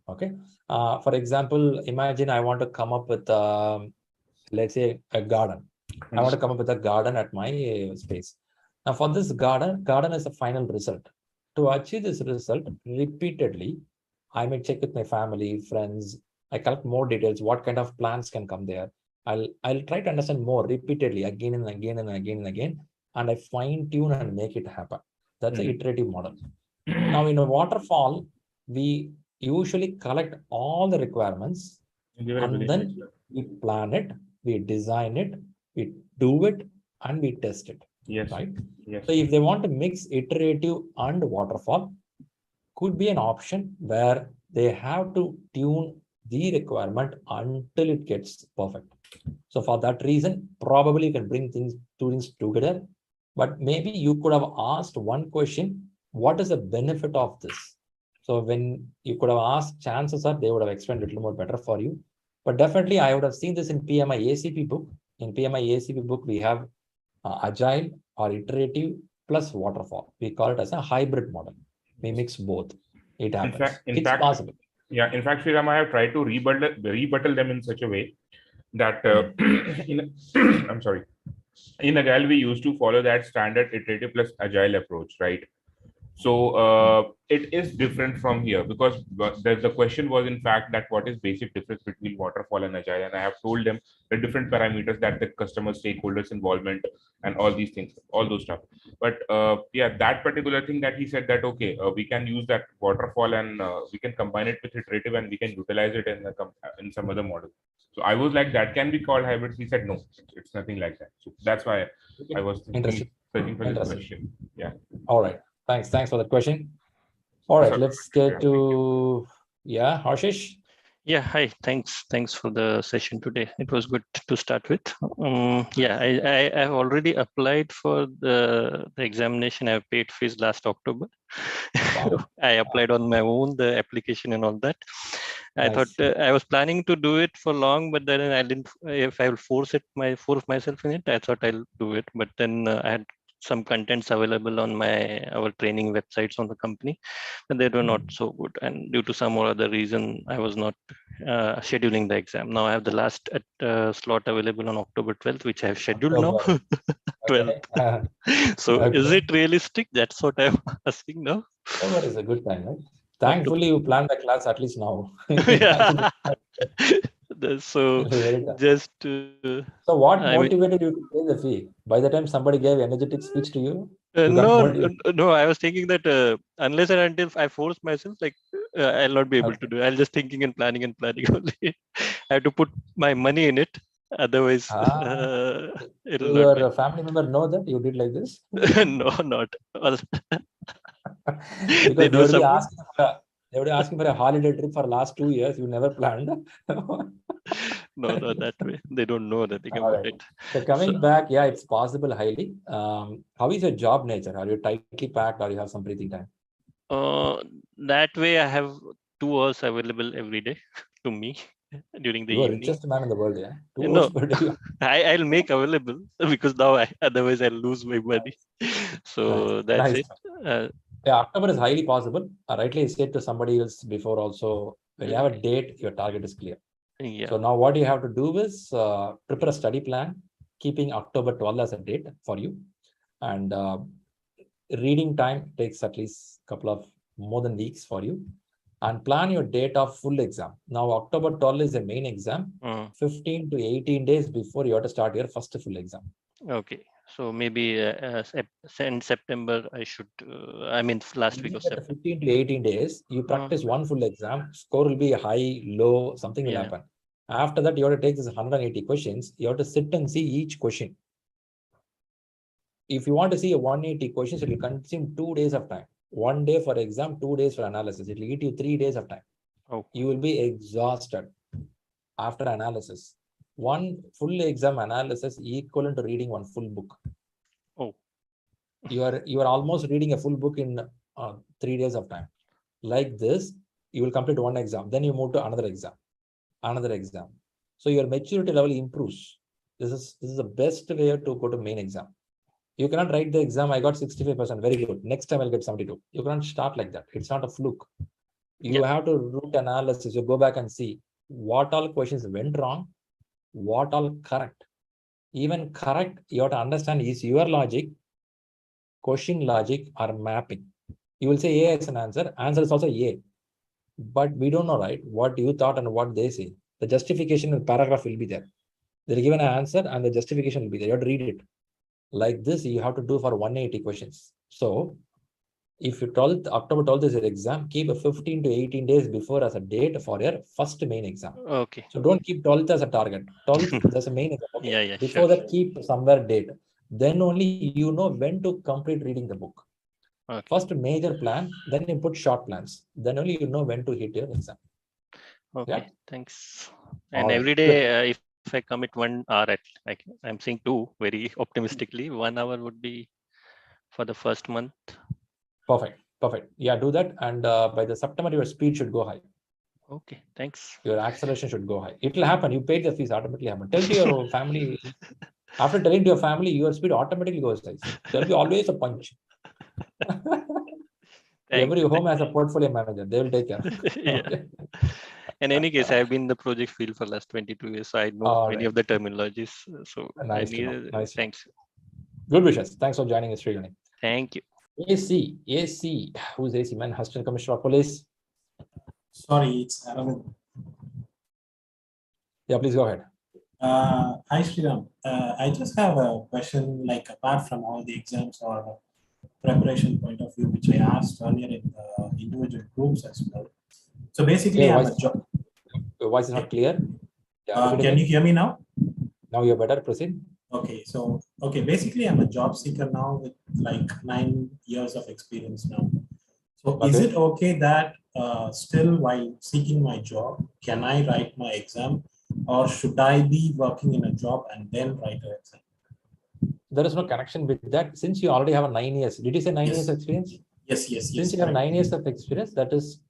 Okay. For example, imagine I want to come up with, let's say, a garden. I want to come up with a garden at my space. Now, for this garden is the final result. To achieve this result, repeatedly, I may check with my family, friends. I collect more details. What kind of plants can come there? I'll try to understand more repeatedly, again and again and again and again, and I fine tune and make it happen. That's an iterative model. Now, in a waterfall, we usually collect all the requirements and then we plan it, we design it, we do it, and we test it. Yes. Right? Yes. So if they want to mix iterative and waterfall, could be an option where they have to tune the requirement until it gets perfect. So for that reason, probably you can bring two things together, but maybe you could have asked one question, what is the benefit of this? So when you could have asked, chances are they would have explained a little more better for you. But definitely I would have seen this in PMI-ACP book. In PMI-ACP book, we have agile or iterative plus waterfall. We call it as a hybrid model. We mix both. It happens. It's possible. Yeah, in fact, Shriram, I have tried to rebuttal them in such a way that I'm sorry. In Agile, we used to follow that standard iterative plus agile approach, right? So it is different from here because the question was in fact that what is basic difference between waterfall and agile, and I have told them the different parameters that the customer stakeholders involvement and all these things, all those stuff. But yeah, that particular thing that he said that okay, we can use that waterfall and we can combine it with iterative and we can utilize it in some other model. So I was like, that can be called hybrid. He said no, it's nothing like that. So that's why I was searching for this question. Yeah. All right. Thanks for that question. All right, let's get to Ashish. Yeah, hi. Thanks for the session today. It was good to start with. Yeah, I have already applied for the examination. I have paid fees last October. Wow. I applied on my own, the application and all that. I thought I was planning to do it for long, but then I didn't. If I will force myself in it, I thought I'll do it. But then I had some contents available on our training websites on the company, but they were not so good. And due to some or other reason, I was not scheduling the exam. Now I have the last slot available on October 12th, which I have scheduled now. 12th. So is it realistic? That's what I'm asking now. October is a good time, right? Thankfully, you planned the class at least now. So just so what motivated you to pay the fee? By the time somebody gave energetic speech to you? No, I was thinking that unless and until I force myself, like I'll not be able to do it. I'll just thinking and planning only. I have to put my money in it. Otherwise, it'll not your be. family member know that you did like this? No, not all. Because they would be asking for a holiday trip for last 2 years. You never planned. No, not that way. They don't know anything All about right. it. So coming back, yeah, it's possible highly. How is your job nature? Are you tightly packed or you have some breathing time? That way, I have 2 hours available every day to me during the You are evening. richest man in the world, yeah. 2 No, hours per day. I'll make available because now otherwise I'll lose my money. So that's Nice. it. Yeah, October is highly possible. Rightly I said to somebody else before also, when you have a date, your target is clear. Yeah. So now what you have to do is prepare a study plan, keeping October 12 as a date for you. And reading time takes at least a couple of more than weeks for you. And plan your date of full exam. Now, October 12 is the main exam. 15 to 18 days before you have to start your first full exam. Okay. So maybe in September, I should, I mean, last week of September. 15 to 18 days, you practice one full exam, score will be high, low, something will happen. After that, you have to take this 180 questions. You have to sit and see each question. If you want to see a 180 questions, it will consume 2 days of time. 1 day for exam, 2 days for analysis. It will eat you 3 days of time. Oh. You will be exhausted after analysis. One full exam analysis equivalent to reading one full book. Oh. You are almost reading a full book in 3 days of time. Like this, you will complete one exam. Then you move to another exam. So your maturity level improves. This is the best way to go to main exam. You cannot write the exam, I got 65%, very good. Next time I'll get 72. You cannot start like that. It's not a fluke. You have to root analysis. You go back and see what all questions went wrong, what all correct. Even correct, you have to understand is your logic, question logic, or mapping. You will say A as an answer. Answer is also A. But we don't know, right? What you thought and what they say. The justification in paragraph will be there. They'll give an answer and the justification will be there. You have to read it. Like this, you have to do for 180 questions. So if you October 12th is your exam, keep a 15 to 18 days before as a date for your first main exam. Okay. So don't keep 12th as a target. 12th as a main exam. Okay? Yeah, before sure. that, keep somewhere date. Then only you know when to complete reading the book. Okay. First major plan, then you put short plans. Then only you know when to hit your exam. Okay, thanks. And All every right. day, if I commit 1 hour at, like I'm saying 2 very optimistically, 1 hour would be for the first month. Perfect. Yeah, do that. And by the September, your speed should go high. Okay, thanks. Your acceleration should go high. It will happen. You paid the fees, automatically happen. Tell to your family. After telling to your family, your speed automatically goes high. There will be always a punch. Every home has a portfolio manager. They will take care. Yeah. Okay. In any case, I've been in the project field for last 22 years, so I know many of the terminologies. So Nice to know. Nice. Thanks. Good wishes. Thanks for joining us, ShriLearning. Thank you. AC. Who's AC man? Assistant Commissioner of Police. Sorry, it's Aravind. Yeah, please go ahead. Hi, Sriram. I just have a question, like apart from all the exams or preparation point of view, which I asked earlier in the individual groups as well. So basically, I'm a job. Your voice is not clear. Yeah, can you hear me now? Now you're better. Proceed. Okay, so basically, I'm a job seeker now with like 9 years of experience now. So is it okay that still while seeking my job, can I write my exam, or should I be working in a job and then write an exam? There is no connection with that. Since you already have a 9 years, did you say 9 years experience? Yes. Since you have 9 years of experience, that is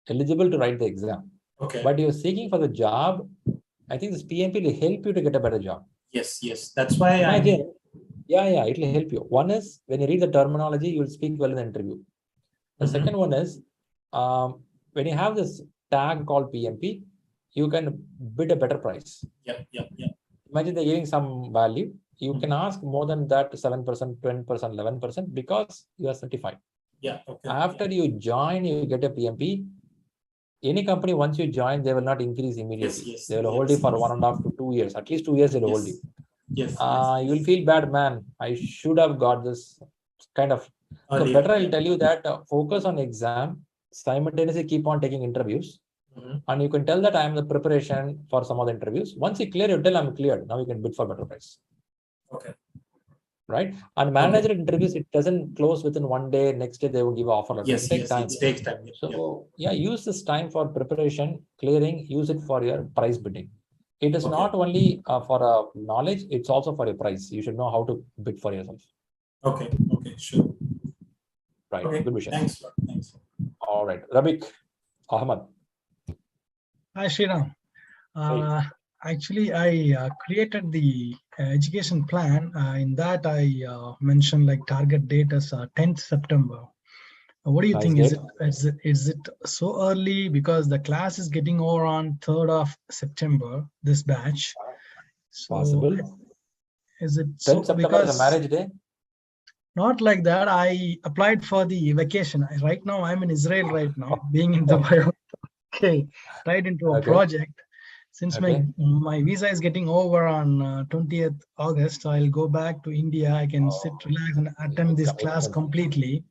eligible to write the exam. Okay. But you're seeking for the job. I think this PMP will help you to get a better job. Yes. That's why imagine. Yeah, it will help you. One is when you read the terminology, you will speak well in the interview. The second one is when you have this tag called PMP, you can bid a better price. Yep. Imagine they're giving some value. You can ask more than that, 7%, 20%, 11%, because you are certified. Yeah. Okay. After you join, you get a PMP. Any company, once you join, they will not increase immediately. Yes. They will hold you for 1.5 to 2 years. At least 2 years, they will hold you. Yes. You will feel bad, man. I should have got this kind of. So better, I'll tell you that focus on exam, simultaneously keep on taking interviews. And you can tell that I am the preparation for some other interviews. Once you clear, you tell I'm cleared. Now you can bid for better price. Okay. Right? And manager interviews, it doesn't close within one day. Next day they will give an offer letter. Yes, it takes time. It takes time. So yeah, use this time for preparation, clearing. Use it for your price bidding. It is not only for knowledge; it's also for your price. You should know how to bid for yourself. Okay. Okay. Sure. Right. Okay. Good wishes. Thanks. Thanks. All right. Rabik, Ahmad. Hi, Shriram. Actually, I created the education plan. In that, I mentioned like target date as 10th September. What do you think? Is it so early because the class is getting over on 3rd of September? This batch. So possible. Is it 10th September because is a marriage day? Not like that. I applied for the vacation. Right now, I'm in Israel right now, being in Dubai. Okay, right into a project. Since my visa is getting over on 20th August, I'll go back to India. I can sit, relax, and attend this class completely.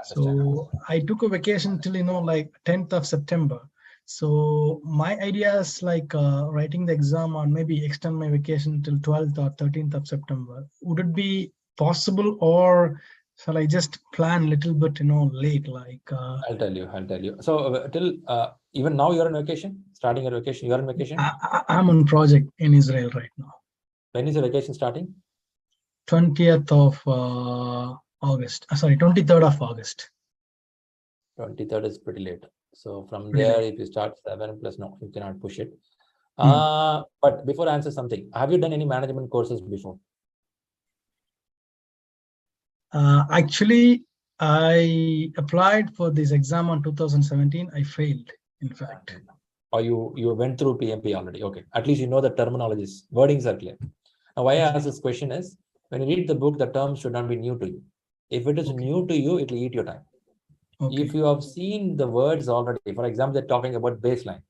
So I took a vacation till like 10th of September. So my idea is like writing the exam or maybe extend my vacation till 12th or 13th of September. Would it be possible, or shall I just plan a little bit late? Like I'll tell you. So till even now you're on vacation, starting your vacation, you're on vacation? I'm on project in Israel right now. When is your vacation starting? 20th of August. Sorry, 23rd of August. 23rd is pretty late. So from there, if you start 7 plus, no, you cannot push it. But before I answer something, have you done any management courses before? Actually, I applied for this exam on 2017. I failed, in fact. Or you went through PMP already. Okay. At least you know the terminologies. Wordings are clear. Now, why I ask this question is, when you read the book, the terms should not be new to you. If it is new to you, it will eat your time. If you have seen the words already, for example, they're talking about baseline.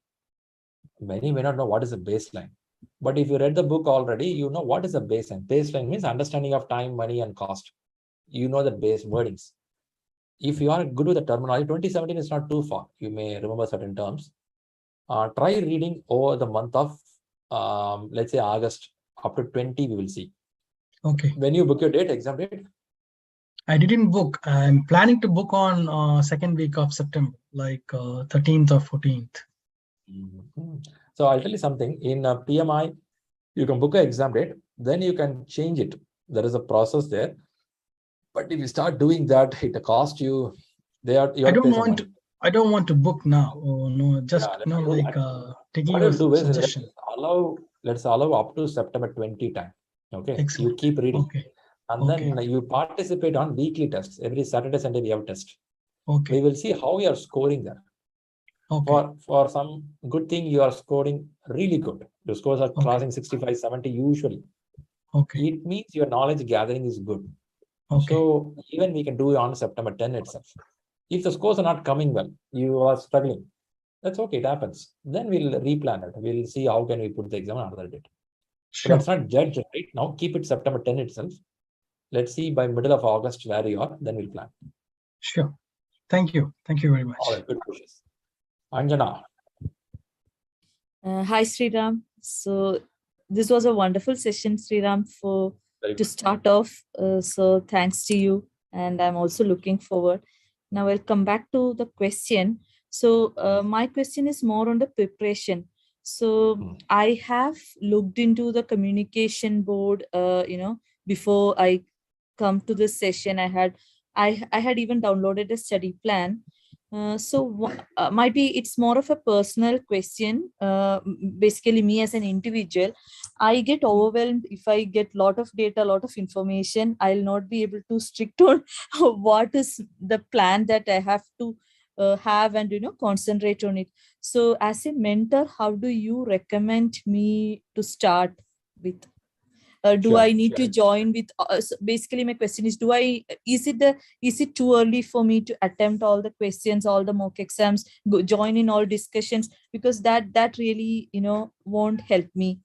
Many may not know what is a baseline. But if you read the book already, you know what is a baseline. Baseline means understanding of time, money, and cost. You know the base wordings. If you are good with the terminology, 2017 is not too far. You may remember certain terms. Try reading over the month of, let's say August, up to 20, we will see. Okay. When you book your date, exam date? I didn't book. I'm planning to book on second week of September, like 13th or 14th. So I'll tell you something. In PMI, you can book an exam date, then you can change it. There is a process there. But if you start doing that, it costs you. I don't want to book now. Oh no, just taking your suggestion. Let's allow up to September 20 time. Okay. Excellent. You keep reading. Okay. And then you participate on weekly tests. Every Saturday, Sunday, we have a test. Okay. We will see how you are scoring there. Okay. For some good thing, you are scoring really good. Your scores are crossing 65, 70 usually. Okay. It means your knowledge gathering is good. Okay. So even we can do it on September 10 itself. If the scores are not coming well, you are struggling. That's okay, it happens. Then we'll replan it. We'll see how can we put the exam on another date. Sure. But let's not judge right now. Keep it September 10 itself. Let's see by middle of August where you are, then we'll plan. Sure. Thank you. Thank you very much. All right, good wishes. Anjana. Hi, Sriram. So this was a wonderful session, Sriram, to start off. So thanks to you. And I'm also looking forward. Now I'll come back to the question. So my question is more on the preparation. So I have looked into the communication board, before I come to this session. I had even downloaded a study plan. Might be it's more of a personal question. Basically, me as an individual, I get overwhelmed if I get a lot of data, a lot of information. I'll not be able to strict on what is the plan that I have to have and concentrate on it. So as a mentor, how do you recommend me to start with? Do I need to join with? So basically, my question is: is it too early for me to attempt all the questions, all the mock exams, join in all discussions? Because that really won't help me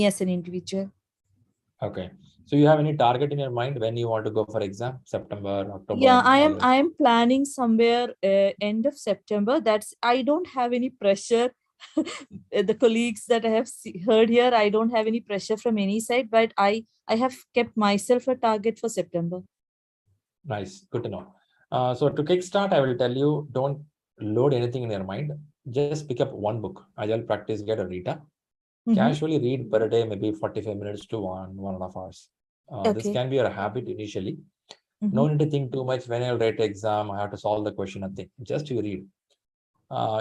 as an individual. Okay, So you have any target in your mind when you want to go for exam? September, October? Yeah, I am planning somewhere end of September. I don't have any pressure. The colleagues that I have heard here, I don't have any pressure from any side, but I have kept myself a target for September. Nice, good to know. So to kickstart, I will tell you, don't load anything in your mind. Just pick up one book, Agile Practice Guide or Rita. Casually read per day, maybe 45 minutes to 1.5 hours. This can be your habit initially. No need to think too much. When I'll write exam, I have to solve the question. Nothing. Just you read.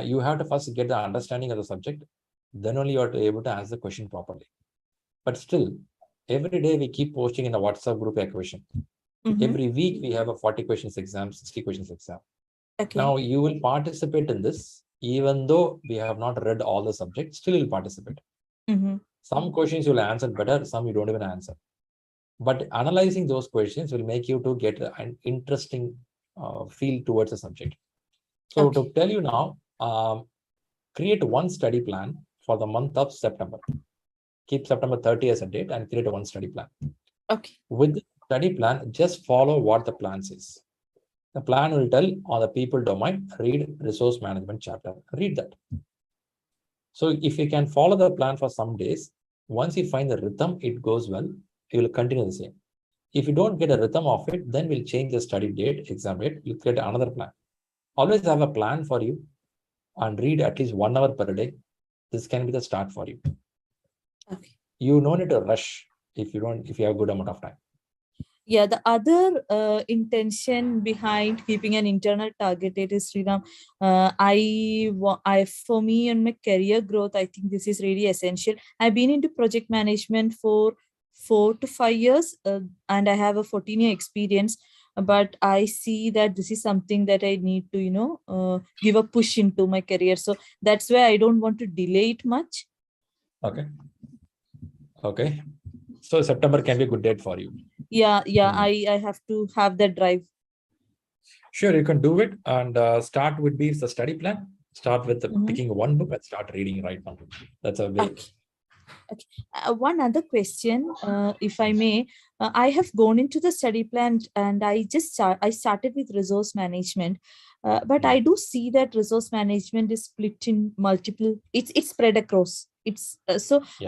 You have to first get the understanding of the subject. Then only you are able to answer the question properly. But still, every day we keep posting in the WhatsApp group a question. Every week we have a 40 questions exam, 60 questions exam. Now you will participate in this, even though we have not read all the subjects, still you'll participate. Some questions you'll answer better, some you don't even answer. But analyzing those questions will make you to get an interesting feel towards the subject. So to tell you now, create one study plan for the month of September. Keep September 30 as a date and create one study plan. With the study plan, just follow what the plan says. The plan will tell on the people domain, read resource management chapter. Read that. So if you can follow the plan for some days, once you find the rhythm, it goes well, you will continue the same. If you don't get a rhythm of it, then we'll change the study date, exam date, you create another plan. Always have a plan for you and read at least 1 hour per day. This can be the start for you. You don't need to rush if you have a good amount of time. Yeah, the other intention behind keeping an internal target date is, Sriram, for me and my career growth, I think this is really essential. I've been into project management for 4 to 5 years, and I have a 14-year experience. But I see that this is something that I need to, give a push into my career. So that's why I don't want to delay it much. Okay. So September can be a good date for you. Yeah. I have to have that drive. Sure, you can do it. And start would be the study plan. Start with picking one book and start reading right now. That's a way. One other question, if I may. I have gone into the study plan and I started with resource management. But I do see that resource management is split in multiple, it's spread across.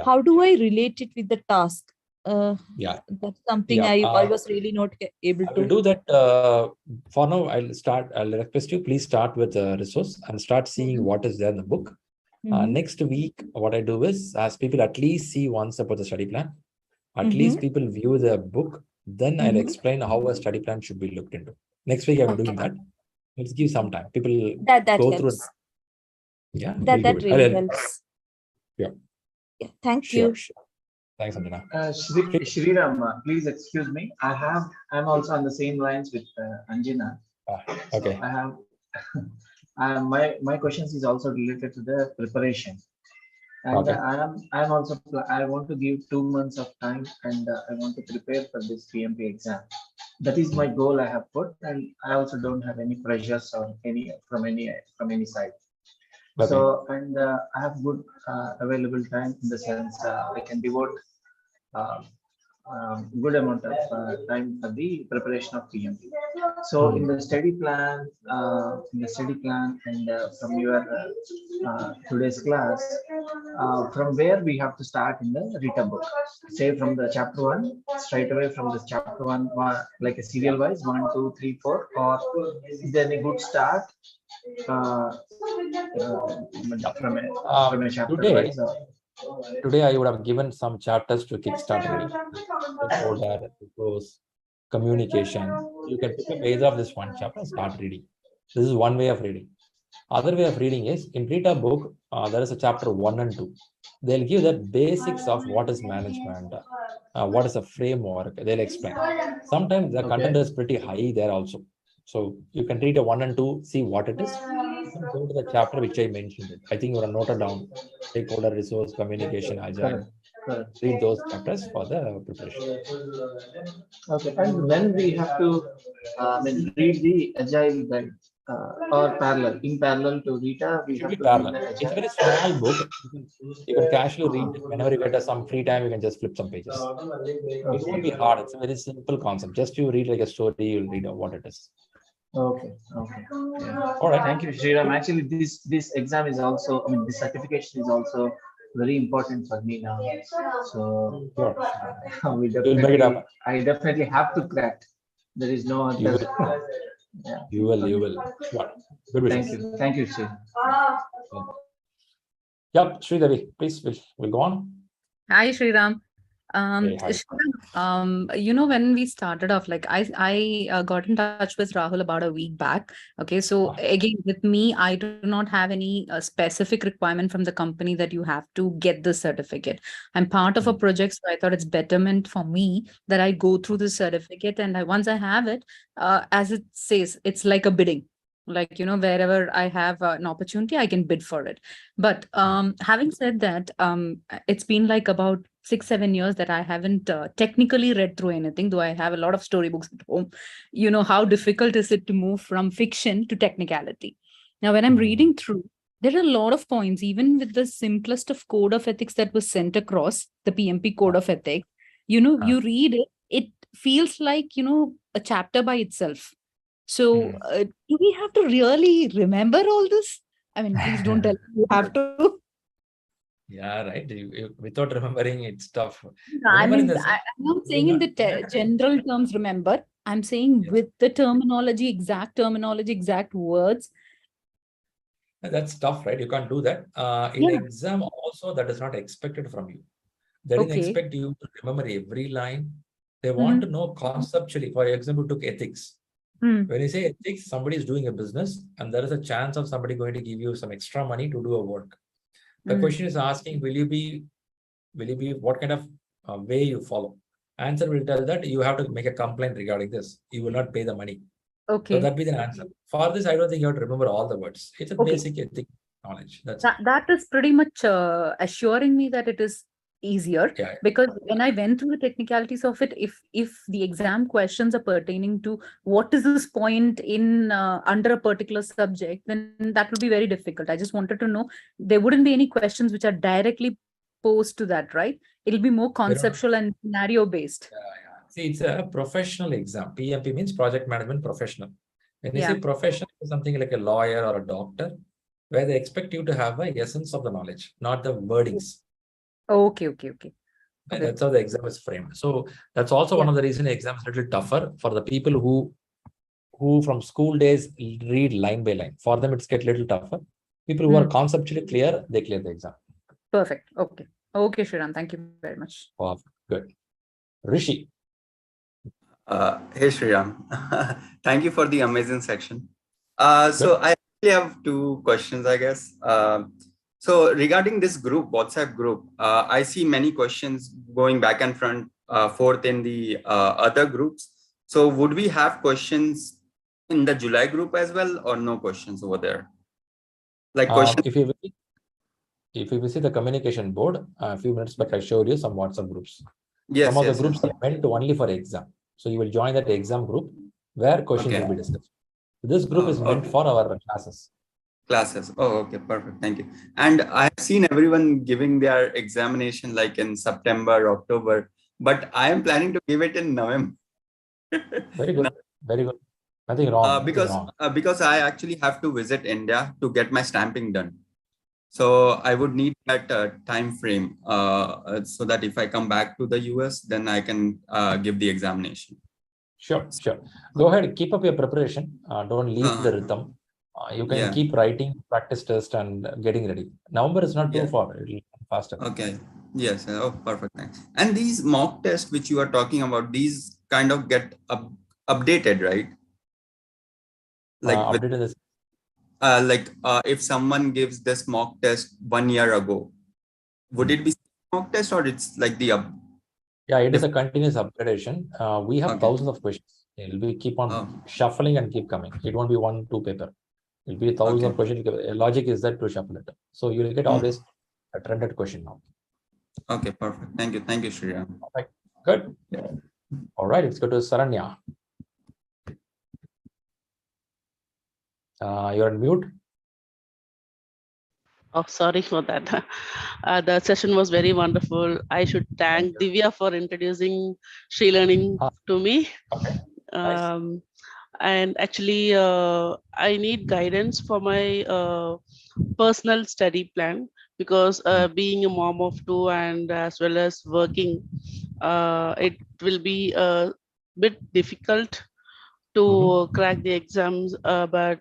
How do I relate it with the task? That's something I was really not able to do that. For now, I'll request you, please start with resource and start seeing what is there in the book. Next week, what I do is ask people at least see once about the study plan. At least people view the book. Then I'll explain how a study plan should be looked into. Next week, I'm doing that. Let's give some time. People that go helps. through. Yeah, that really helps. Yeah. Thank you. Sure. Thanks, Anjana. Shriram, please excuse me. I'm also on the same lines with Anjana. Okay. So I have my questions is also related to the preparation, and I want to give 2 months of time, and I want to prepare for this PMP exam. That is my goal I have put, and I also don't have any pressures or from any side. So, and I have good available time in the sense I can devote good amount of time for the preparation of PMP. So in the study plan, and from your today's class, from where we have to start in the written book, say from the chapter 1, straight away from the chapter 1, like a serial wise 1, 2, 3, 4, or is there any good start from a chapter wise? Today, I would have given some chapters to kickstart reading. Stakeholder, resource, communication. You can pick up either of this one chapter and start reading. This is one way of reading. Other way of reading is in Rita book, there is a chapter 1 and 2. They'll give the basics of what is management, what is a framework. They'll explain. Sometimes the content is pretty high there also. So you can read a 1 and 2, see what it is. Then go to the chapter which I mentioned. I think you are noted down. Stakeholder, resource, communication, agile. Read those chapters for the preparation. Okay, and when we have to read the agile guide, or parallel. In parallel to Rita, we Should have be to read parallel. the It's a Agile. very small book. You can casually read it. Whenever you get some free time, you can just flip some pages. It won't be hard. It's a very simple concept. Just you read like a story, you'll read what it is. Okay. Okay. Yeah. All right. Thank you, Shriram. Actually, this exam is also, I mean, this certification is also very important for me now. So Sure. we You'll make it happen. I definitely have to crack. There is no You other. will. Yeah. You will. You will. Sure. Good wishes. Thank you, Shri. Yep, Shri Devi, please, we'll go on. Hi, Shriram. Hey, hi. Shriram, when we started off, like I got in touch with Rahul about a week back. Okay, so again, with me, I do not have any specific requirement from the company that you have to get the certificate. I'm part of a project, so I thought it's betterment for me that I go through the certificate, and once I have it, as it says, it's like a bidding. Like, wherever I have an opportunity, I can bid for it. But having said that, it's been like about 6-7 years that I haven't technically read through anything, though I have a lot of storybooks at home. How difficult is it to move from fiction to technicality? Now, when I'm reading through, there are a lot of points, even with the simplest of code of ethics that was sent across, the PMP code of ethics, you read it, it feels like, a chapter by itself. So do we have to really remember all this? I mean, please don't tell me you have to. Yeah, right. Without remembering, it's tough. I mean, I'm not saying in the general terms, remember. I'm saying with the terminology, exact words. That's tough, right? You can't do that. In exam also, that is not expected from you. They didn't expect you to remember every line. They want to know conceptually. For example, took ethics. When you say ethics, somebody is doing a business and there is a chance of somebody going to give you some extra money to do a work. The question is asking, will you be what kind of way you follow? Answer will tell that you have to make a complaint regarding this. You will not pay the money. Okay. So that be the answer. For this, I don't think you have to remember all the words. It's a basic ethic knowledge. That is pretty much assuring me that it is easier, because when I went through the technicalities of it, if the exam questions are pertaining to what is this point in under a particular subject, then that will be very difficult. I just wanted to know there wouldn't be any questions which are directly posed to that, right? It'll be more conceptual and scenario based. See, it's a professional exam. PMP means project management professional. When you say professional, it's something like a lawyer or a doctor, where they expect you to have the essence of the knowledge, not the wordings. Okay. That's how the exam is framed. So that's also one of the reasons the exam is a little tougher for the people who from school days read line by line. For them, it's get a little tougher. People who are conceptually clear, they clear the exam. Perfect. Okay, Shriram. Thank you very much. Wow, good. Rishi. Hey, Shriram. Thank you for the amazing section. So I actually have 2 questions, I guess. So regarding this group, WhatsApp group, I see many questions going back and forth in the other groups. So would we have questions in the July group as well, or no questions over there? Like questions. If you visit the communication board, a few minutes back, I showed you some WhatsApp groups. Yes, some of the groups are meant only for exam. So you will join that exam group where questions will be discussed. This group is meant for our classes. Oh, okay, perfect. Thank you. And I have seen everyone giving their examination like in September, October, but I am planning to give it in November. Very good. Very good. Nothing wrong. Because I actually have to visit India to get my stamping done. So I would need that time frame so that if I come back to the US, then I can give the examination. Sure. Go ahead, keep up your preparation. Don't leave the rhythm. You can keep writing, practice test, and getting ready. November is not too far. It'll be faster. Okay. Yes. Oh, perfect. Thanks. And these mock tests which you are talking about, these kind of get updated, right? Like if someone gives this mock test 1 year ago, would it be mock test or it's like the Yeah, it is a continuous upgradation. We have thousands of questions. It will keep on shuffling and keep coming. It won't be 1-2 paper. It will be thousands of questions. Logic is that to shuffle it. So you will get always a trended question now. Okay, perfect. Thank you, Shriram. Okay, good. All right, let's go to Saranya. You're on mute. Oh, sorry for that. The session was very wonderful. I should thank Divya for introducing ShriLearning to me. Okay. Nice. And actually, I need guidance for my personal study plan because being a mom of two and as well as working, it will be a bit difficult to crack the exams, but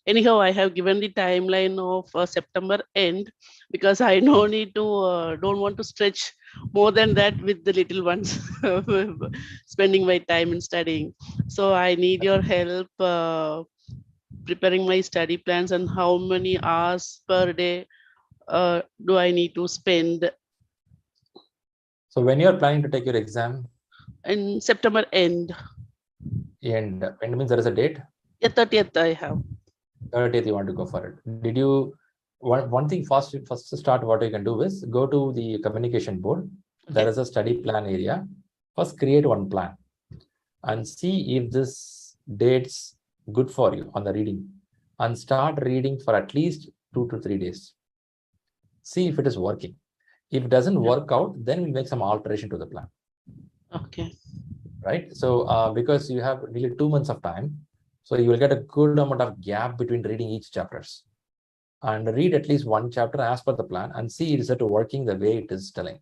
anyhow I have given the timeline of September end because I no need to don't want to stretch more than that with the little ones spending my time in studying. So I need your help preparing my study plans and how many hours per day do I need to spend. So when you're planning to take your exam? In September end. And means there is a date? Yeah, 30th I have. 30th you want to go for it. Did you, one thing first to start, what you can do is go to the communication board. There is a study plan area. First create one plan and see if this date's good for you on the reading, and start reading for at least 2 to 3 days. See if it is working. If it doesn't work out, then we'll make some alteration to the plan. Okay. Right. So because you have nearly 2 months of time, so you will get a good amount of gap between reading each chapters, and read at least one chapter as per the plan and see is it working the way it is telling.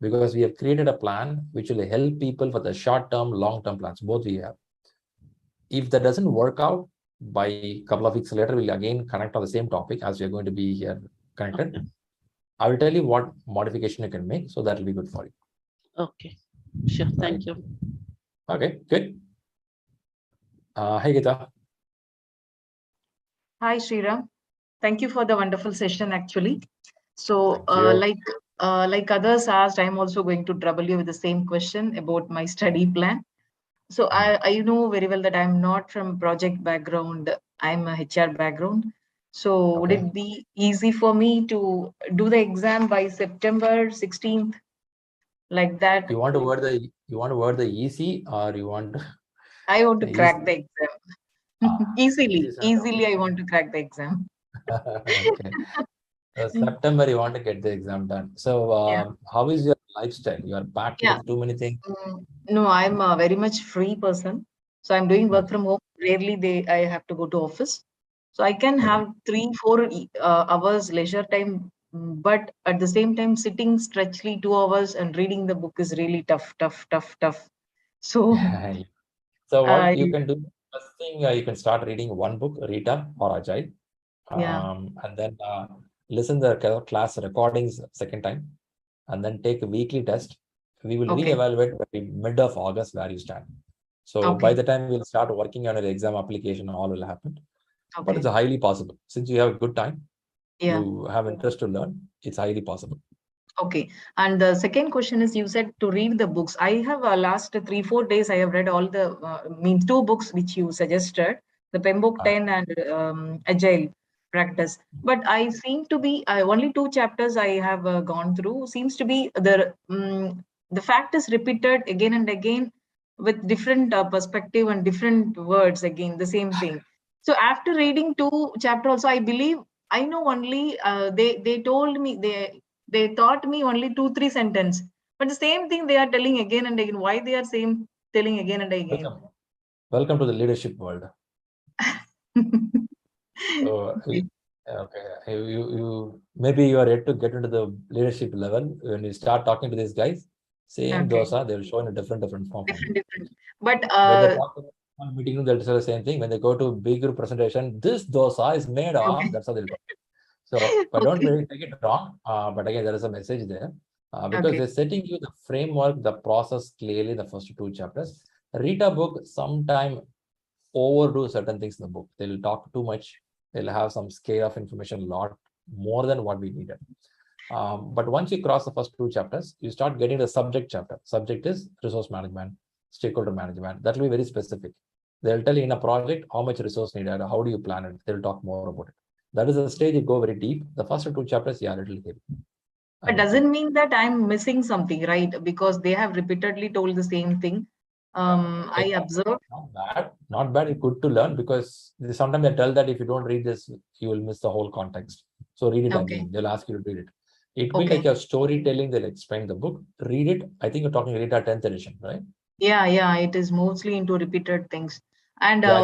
Because we have created a plan which will help people for the short-term, long-term plans, both we have. If that doesn't work out, by a couple of weeks later, we'll again connect on the same topic as we are going to be here connected. Okay. I will tell you what modification you can make, so that will be good for you. Okay, sure. Thank you. Okay, good. Hey, Gita. Hi, Shriram. Thank you for the wonderful session, actually. So, like others asked, I'm also going to trouble you with the same question about my study plan. So I know very well that I'm not from project background. I'm a HR background. So would it be easy for me to do the exam by September 16th? Like that? You want to word the easy, or you want? I want to crack the exam. Easily, I want to crack the exam. Okay. September, you want to get the exam done. So how is your lifestyle? You are packed with too many things. No, I'm a very much free person. So I'm doing work from home. Rarely I have to go to office. So I can have 3-4 hours leisure time. But at the same time, sitting stretchly 2 hours and reading the book is really tough. So, so what you can do, first thing, you can start reading one book, Rita or Agile. And then listen the class recordings second time, and then take a weekly test. We will reevaluate by mid of August where you stand. So by the time we'll start working on an exam application, all will happen. But it's highly possible. Since you have good time, you have interest to learn, it's highly possible. Okay. And the second question is, you said to read the books. I have last 3-4 days, I have read all the, 2 books which you suggested, the PMBOK 10 and Agile practice. But I seem to be, only 2 chapters I have gone through, seems to be the fact is repeated again and again with different perspective and different words, again, the same thing. So after reading 2 chapters also, I believe, I know only, they told me, they taught me only 2-3 sentences, but the same thing they are telling again and again. Why they are telling again and again? Welcome to the leadership world. So, you maybe you are yet to get into the leadership level. When you start talking to these guys, same dosa, they will show in a different form. Different. But when they talk about one meeting, they'll say the same thing. When they go to big group presentation, this dosa is made of. That's how they'll go. So, but don't really take it wrong. But again, there is a message there because they're setting you the framework, the process clearly. The first 2 chapters. Read a book. Sometime overdo certain things in the book. They'll talk too much. They'll have some scale of information a lot more than what we needed. But once you cross the first 2 chapters, you start getting the subject chapter. Subject is resource management, stakeholder management. That will be very specific. They'll tell you in a project how much resource needed, how do you plan it. They'll talk more about it. That is the stage you go very deep. The first 2 chapters, a little heavy. But doesn't mean that I'm missing something, right? Because they have repeatedly told the same thing. I observed. Not bad. It's good to learn, because sometimes they tell that if you don't read this, you will miss the whole context. So read it again. They'll ask you to read it. It will be like your storytelling. They'll explain the book. Read it. I think you're talking Rita 10th edition, right? Yeah. It is mostly into repeated things. And my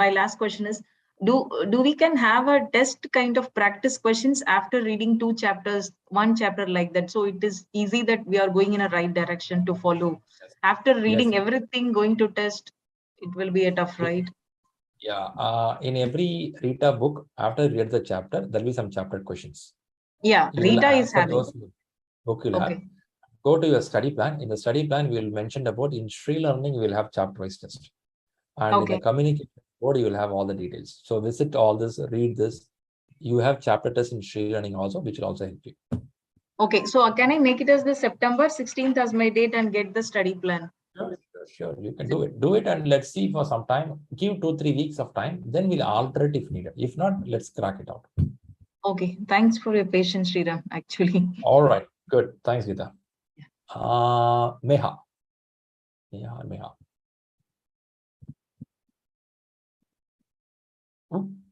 last question is, do we can have a test kind of practice questions after reading 2 chapters, 1 chapter like that, so it is easy that we are going in a right direction to follow. After reading everything, going to test, it will be a tough, right? Yeah. In every Rita book, after you read the chapter, there'll be some chapter questions. Yeah, Rita is having. Those book you'll have. Go to your study plan. In the study plan, we will mention about in ShriLearning, we will have chapter-wise test. And in the communication board, you will have all the details. So visit all this, read this. You have chapter test in ShriLearning also, which will also help you. Okay, so can I make it as the September 16th as my date and get the study plan? Sure, you can do it. Do it, and let's see for some time. Give 2-3 weeks of time. Then we'll alter it if needed. If not, let's crack it out. Okay, thanks for your patience, Sriram, actually. All right, good. Thanks, Geeta. Meha. Meha.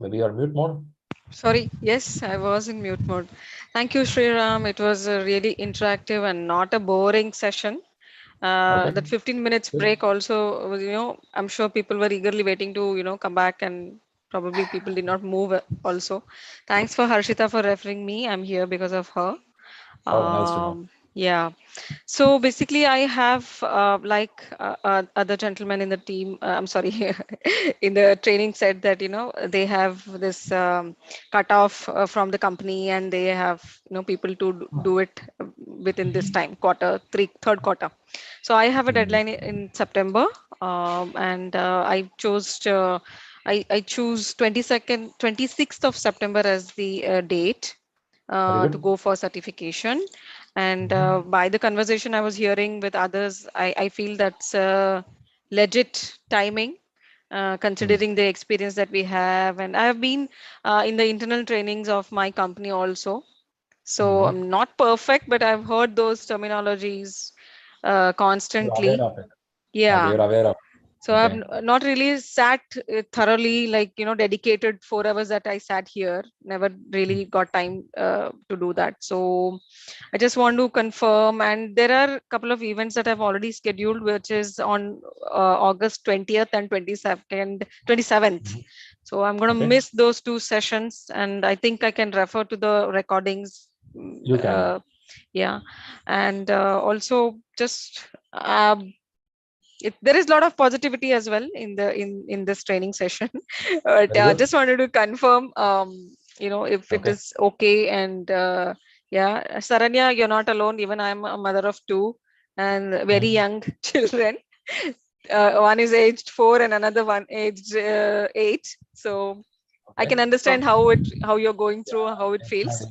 Maybe you're mute mode. Sorry, yes, I was in mute mode. Thank you, Shriram. It was a really interactive and not a boring session. That 15 minutes break also, I'm sure people were eagerly waiting to, come back, and probably people did not move also. Thanks for Harshita for referring me. I'm here because of her. Nice to know. Yeah. So basically, I have other gentlemen in the team. I'm sorry, in the training said that they have this cutoff from the company, and they have people to do it within this time, third quarter. So I have a deadline in September, and I chose I choose 26th of September as the date to go for certification. And by the conversation I was hearing with others, I feel that's a legit timing, considering the experience that we have. And I have been in the internal trainings of my company also. So I'm not perfect, but I've heard those terminologies constantly. You're aware of it. Yeah. You're aware of it. So I've not really sat thoroughly, dedicated 4 hours that I sat here. Never really got time to do that. So I just want to confirm. And there are a couple of events that I've already scheduled, which is on August 20th and 27th. So I'm going to miss those 2 sessions, and I think I can refer to the recordings. You can. Yeah. And also just there is a lot of positivity as well in this training session. But just wanted to confirm if it is okay. And Saranya, you're not alone. Even I'm a mother of 2 and very young children. One is aged 4 and another one aged 8. So I can understand how you're going through, how it feels.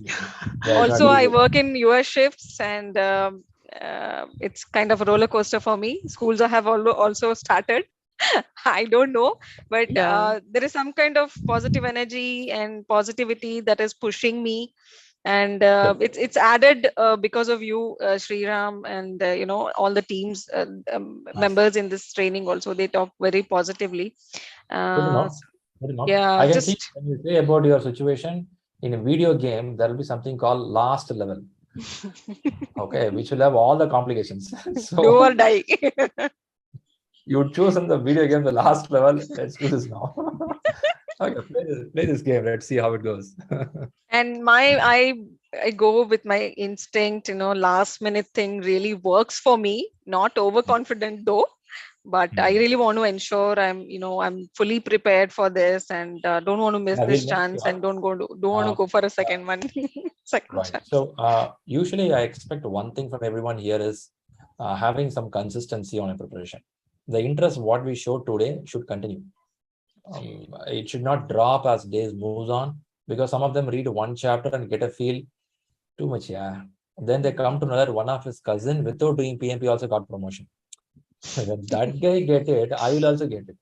Also, I work in US shifts, and it's kind of a roller coaster for me. Schools have also started. I don't know, but there is some kind of positive energy and positivity that is pushing me, and it's added because of you, Shriram, and all the teams members in this training. Also, they talk very positively. Yeah, I can see when you say about your situation in a video game, there will be something called last level. Okay, which will have all the complications. So do or die. You choose in the video game the last level. Let's do this now. Okay, play this game. Let's see how it goes. And I go with my instinct. Last minute thing really works for me. Not overconfident though, but I really want to ensure I'm fully prepared for this, and don't want to miss this chance, and don't want to go for a second one. Chance. So usually I expect one thing from everyone here is having some consistency on a preparation. The interest what we showed today should continue. It should not drop as days moves on, because some of them read 1 chapter and get a feel too much. Yeah. Then they come to another, one of his cousin without doing PMP also got promotion. When that guy get it, I will also get it.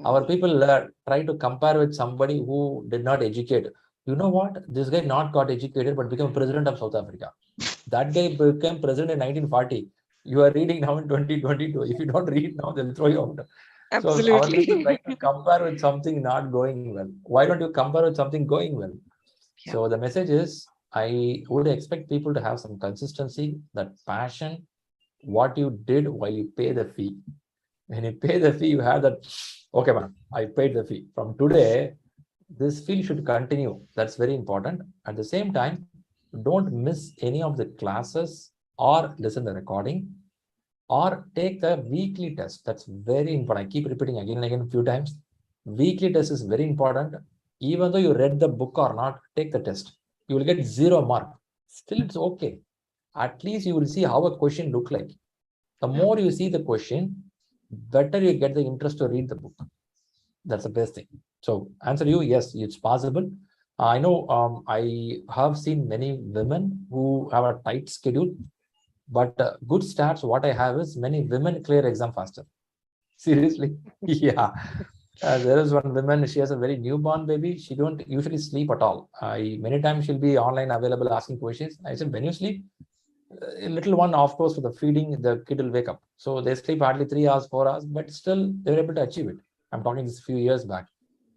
Our people try to compare with somebody who did not educate. You know what? This guy not got educated but became president of South Africa. That guy became president in 1940. You are reading now in 2022. If you don't read now, they'll throw you out. Absolutely. So our is trying to compare with something not going well. Why don't you compare with something going well? Yeah. So the message is, I would expect people to have some consistency, that passion, what you did while you pay the fee. When you pay the fee, you have that, okay, man, I paid the fee. From today, this fee should continue. That's very important. At the same time, don't miss any of the classes or listen to the recording or take the weekly test. That's very important. I keep repeating again and again a few times. Weekly test is very important. Even though you read the book or not, take the test. You will get 0 mark. Still, it's okay. At least you will see how a question look like. The more you see the question, better you get the interest to read the book. That's the best thing. So answer you, yes, it's possible. I know I have seen many women who have a tight schedule, but good stats, what I have is many women clear exam faster. Seriously. Yeah. There is one woman, she has a very newborn baby. She don't usually sleep at all. Many times she'll be online available asking questions. I said, when you sleep, a little one, of course, for the feeding, the kid will wake up. So they sleep hardly 3 hours, 4 hours, but still they're able to achieve it. I'm talking this a few years back.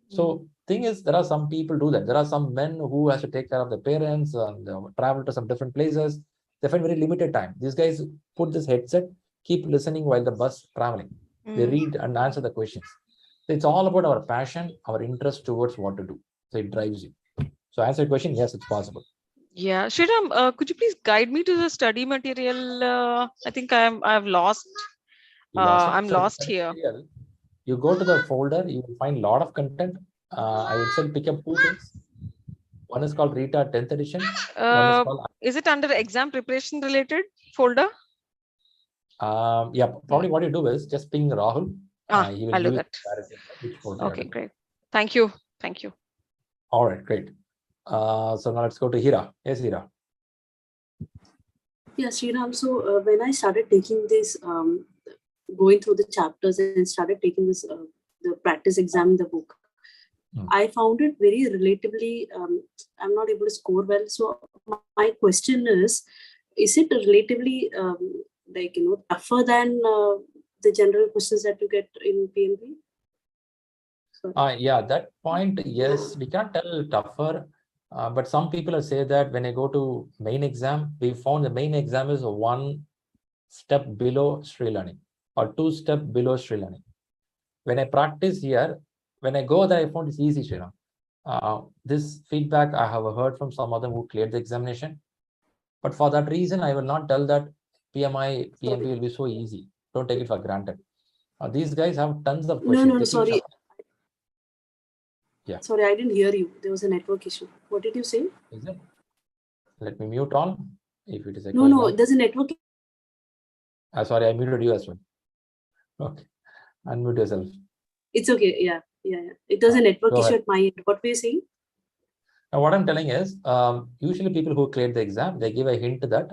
So thing is, there are some people do that. There are some men who has to take care of their parents and travel to some different places. They find very limited time. These guys put this headset, keep listening while the bus traveling. They read and answer the questions. So it's all about our passion, our interest towards what to do. So it drives you. So answer your question, yes, it's possible. Yeah, Shriram, could you please guide me to the study material? I think I've lost. I'm lost here. You go to the folder, you will find a lot of content. I would say pick up 2 things. One is called Rita 10th edition. One is called. Is it under exam preparation related folder? Yeah, probably what you do is just ping Rahul. He will I'll do give that. Which folder. Okay, great. Thank you. Thank you. All right, great. So now let's go to Hira. Yes, Hira. Yeah, Sriram. So when I started taking this, going through the chapters and started taking this, the practice exam in the book, I found it very relatively, I'm not able to score well. So my question is it relatively tougher than the general questions that you get in PMP? Yeah, that point, yes, we can't tell tougher. But some people say that when I go to main exam, we found the main exam is 1 step below ShriLearning or 2 steps below ShriLearning. When I practice here, when I go there, I found it's easy, Shriram. This feedback I have heard from some of them who cleared the examination. But for that reason, I will not tell that PMI, PMP will be so easy. Don't take it for granted. These guys have tons of questions. No, sorry. Yeah. Sorry, I didn't hear you. There was a network issue. What did you say? Is it? Let me mute all. If it is a no, there's a network. Sorry, I muted you as well. Okay. Unmute yourself. It's okay. Yeah. It does a network issue at my end. What were you saying? Now, what I'm telling is, usually people who cleared the exam, they give a hint that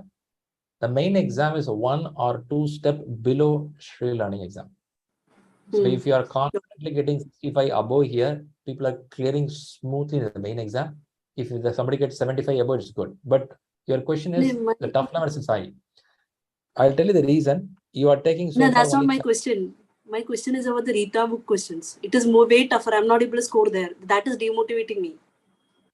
the main exam is 1 or 2 steps below ShriLearning exam. So if you are constantly getting 65 above here, people are clearing smoothly in the main exam. If somebody gets 75 above, it's good. But your question is, the tough numbers is high. I'll tell you the reason. You are taking so No, that's not my question. My question is about the Rita book questions. It is way tougher. I'm not able to score there. That is demotivating me.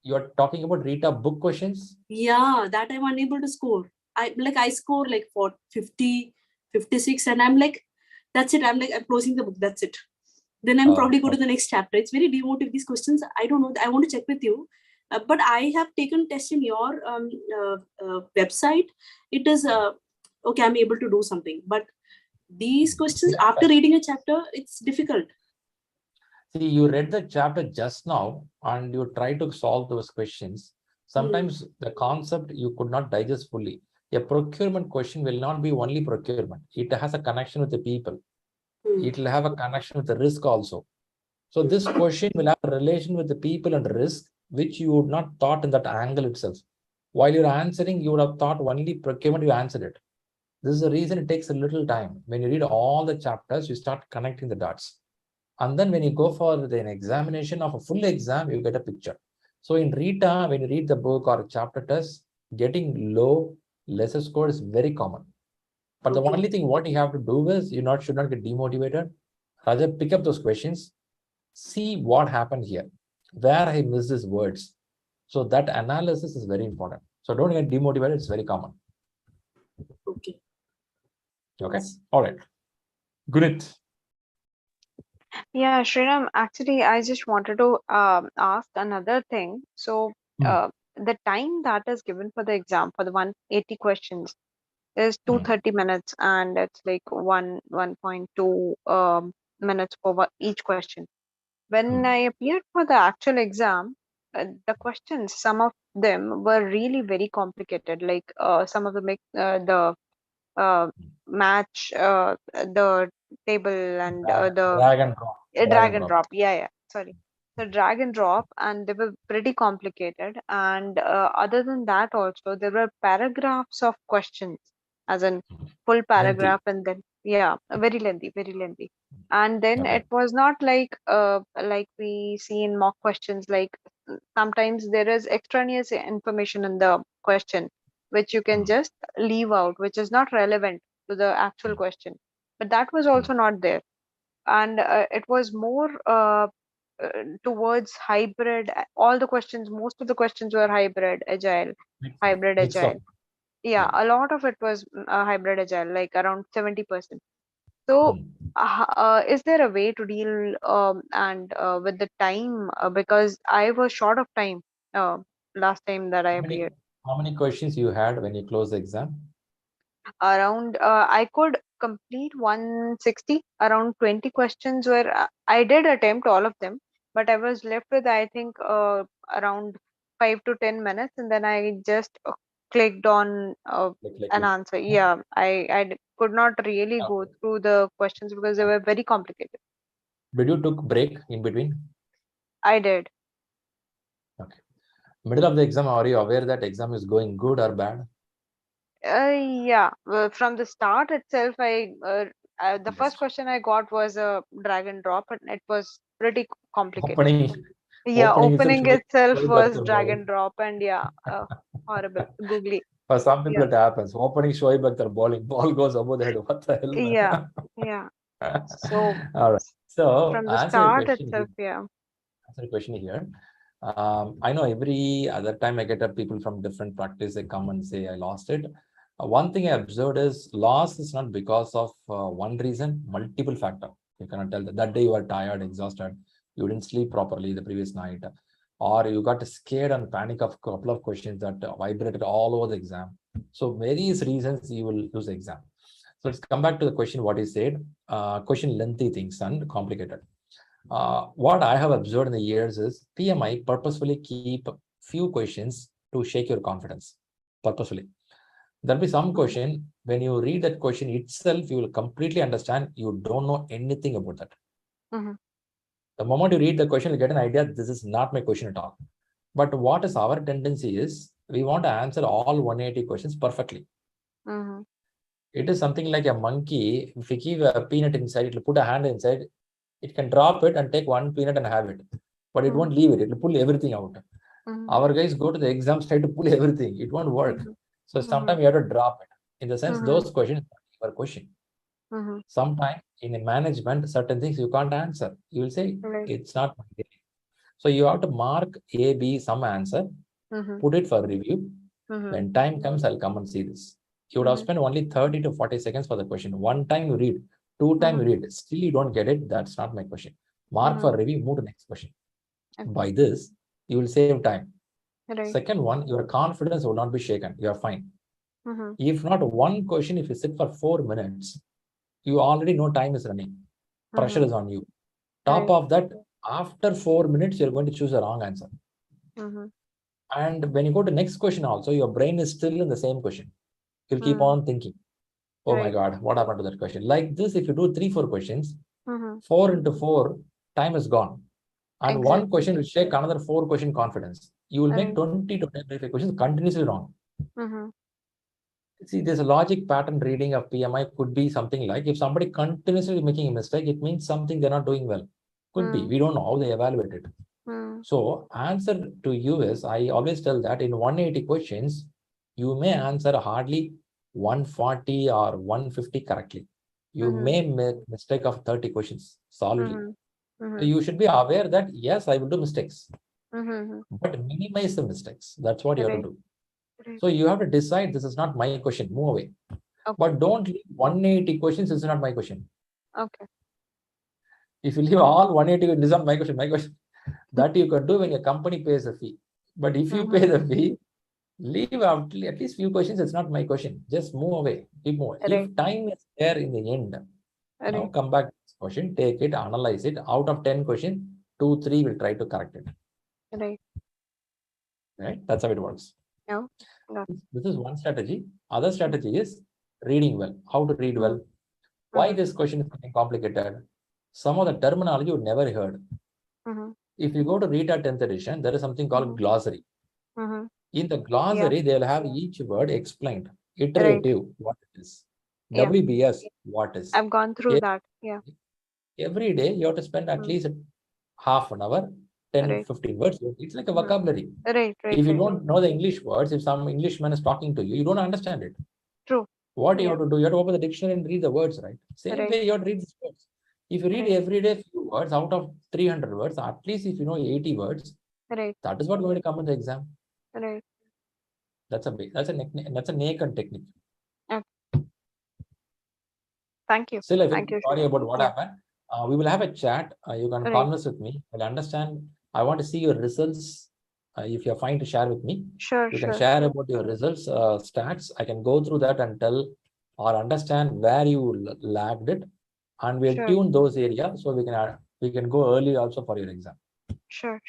You are talking about Rita book questions? Yeah, that I'm unable to score. I score like 50, 56, and I'm like, that's it. I'm closing the book. That's it. Then I'm probably go to the next chapter. It's very demotivating. These questions, I don't know. I want to check with you. But I have taken test in your website. It is okay. I'm able to do something. But these questions, after reading a chapter, it's difficult. See, you read the chapter just now and you try to solve those questions. Sometimes the concept you could not digest fully. A procurement question will not be only procurement. It has a connection with the people. It will have a connection with the risk also. So this question will have a relation with the people and risk, which you would not thought in that angle itself. While you're answering, you would have thought only procurement, you answered it. This is the reason it takes a little time. When you read all the chapters, you start connecting the dots. And then when you go for an examination of a full exam, you get a picture. So in Rita, when you read the book or a chapter test, getting low, lesser score is very common. But the only thing what you have to do is you should not get demotivated. Rather, pick up those questions, see what happened here, where I missed these words. So that analysis is very important. So don't get demotivated. It's very common. Okay. Okay. All right. Gunit. Yeah, Shriram, actually, I just wanted to ask another thing. So, the time that is given for the exam for the 180 questions is 230 minutes, and it's like 1.2 minutes for each question. When I appeared for the actual exam, the questions, some of them were really very complicated. Like some of the match the table and the Drag and drop. drag and drop. Yeah. Sorry. The drag and drop, and they were pretty complicated. And other than that, also there were paragraphs of questions, as in full paragraph, and then very lengthy, very lengthy. And then it was not like we see in mock questions. Like sometimes there is extraneous information in the question, which you can just leave out, which is not relevant to the actual question. But that was also not there, and it was more towards hybrid. All the questions, most of the questions were hybrid agile. Yeah, a lot of it was hybrid agile, like around 70%. So is there a way to deal and with the time, because I was short of time last time that I appeared. How many questions you had when you closed the exam? Around I could complete 160. Around 20 questions were I did attempt all of them, but I was left with, I think, around 5 to 10 minutes, and then I just clicked on an answer. Yeah, I could not really go through the questions because they were very complicated. Did you took break in between? I did. Okay. Middle of the exam, are you aware that exam is going good or bad? Yeah, well, from the start itself, the first question I got was a drag and drop, and it was pretty complicated. Opening itself was drag and drop, and horrible, googly. For some people, it happens. Opening Shoaib Akhtar bowling, ball goes above the head. What the hell? Yeah. So, all right. So, from the start itself, Answer the question here. I know every other time I get up people from different practice, they come and say, I lost it. One thing I observed is loss is not because of one reason, multiple factor. You cannot tell that day you are tired, exhausted, you didn't sleep properly the previous night, or you got scared and panic of a couple of questions that vibrated all over the exam. So various reasons you will lose the exam. So let's come back to the question, what you said, question lengthy things and complicated. What I have observed in the years is PMI purposefully keep few questions to shake your confidence, purposefully. There'll be some question, when you read that question itself, you will completely understand you don't know anything about that. The moment you read the question, you get an idea, this is not my question at all. But what is our tendency is, we want to answer all 180 questions perfectly. It is something like a monkey. If you give a peanut inside, it will put a hand inside, it can drop it and take one peanut and have it. But it won't leave it, it will pull everything out. Our guys go to the exam site to pull everything, it won't work. So sometimes you have to drop it. In the sense, those questions are question. Sometimes in a management, certain things you can't answer. You will say, it's not. So you have to mark A, B, some answer, put it for review. When time comes, I'll come and see this. You would have spent only 30 to 40 seconds for the question. One time you read, two time you read, still you don't get it, that's not my question. Mark for review, move to the next question. By this, you will save time. Second one, your confidence will not be shaken. You are fine. If not one question, if you sit for 4 minutes, you already know time is running. Pressure is on you. Top of that, after 4 minutes, you're going to choose a wrong answer. And when you go to next question also, your brain is still in the same question. You'll keep on thinking, oh my God, what happened to that question? Like this, if you do 3-4 questions, 4 into 4, time is gone. And one question will shake another 4 question confidence. You will make 20 to 25 questions continuously wrong. See, there's a logic pattern reading of PMI could be something like, if somebody continuously making a mistake, it means something they're not doing well. Could be. We don't know how they evaluate it. So answer to you is, I always tell that in 180 questions, you may answer hardly 140 or 150 correctly. You may make mistake of 30 questions solidly. So you should be aware that, yes, I will do mistakes, but minimize the mistakes. That's what you have to do. So you have to decide, this is not my question, move away. But don't leave 180 questions, this is not my question. Okay. If you leave all 180, this is not my question, that you can do when your company pays a fee. But if you pay the fee, leave out at least few questions, it's not my question. Just move away, keep moving. If time is there in the end, now come back to this question, take it, analyze it. Out of 10 questions, 2, 3 will try to correct it. Right? That's how it works. No. This is one strategy. Other strategy is reading well. How to read well. Why this question is getting complicated? Some of the terminology you never heard. If you go to read at 10th edition, there is something called glossary. In the glossary, they will have each word explained. Iterative, what it is. WBS, what is. I've gone through that. Yeah. Every day, you have to spend at least half an hour, 10, 15 words. It's like a vocabulary. If you don't know the English words, if some Englishman is talking to you, you don't understand it. True. What you have to do, you have to open the dictionary and read the words, right? Same way, you have to read these words. If you read every day few words out of 300 words, at least if you know 80 words, that is what going to come in the exam. That's a naked technique. Thank you. Still, I feel sorry about what happened. We will have a chat. You can converse with me. I'll understand. I want to see your results. If you're fine to share with me, you can share about your results, stats. I can go through that and tell or understand where you lagged it, and we'll tune those areas so we can go early also for your exam. Sure.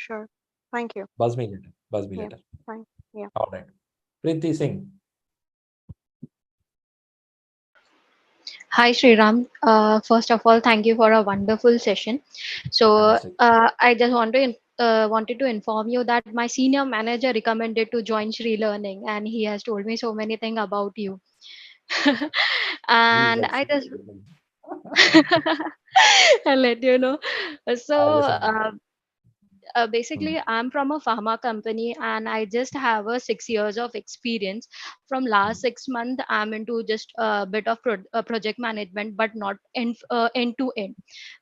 Thank you. Buzz me later. Fine. Yeah. All right. Preeti Singh. Hi, Sriram. First of all, thank you for a wonderful session. So I just wanted to inform you that my senior manager recommended to join ShriLearning, and he has told me so many things about you. And I just I'll let you know. So basically, I'm from a pharma company, and I just have a 6 years of experience. From last 6 months, I'm into just a bit of project management, but not end to end.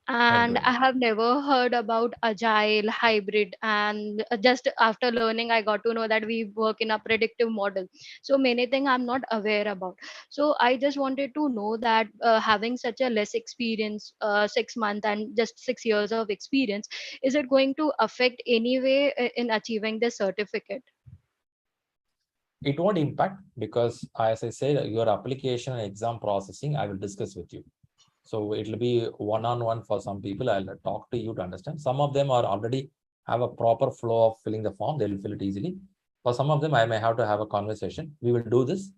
And I have never heard about agile, hybrid, and just after learning, I got to know that we work in a predictive model. So many things I'm not aware about. So I just wanted to know that having such a less experience, 6 months and just 6 years of experience, is it going to affect any way in achieving this certificate? It won't impact because, as I said, your application and exam processing, I will discuss with you. So it will be one-on-one for some people. I'll talk to you to understand. Some of them are already have a proper flow of filling the form. They will fill it easily. For some of them, I may have to have a conversation. We will do this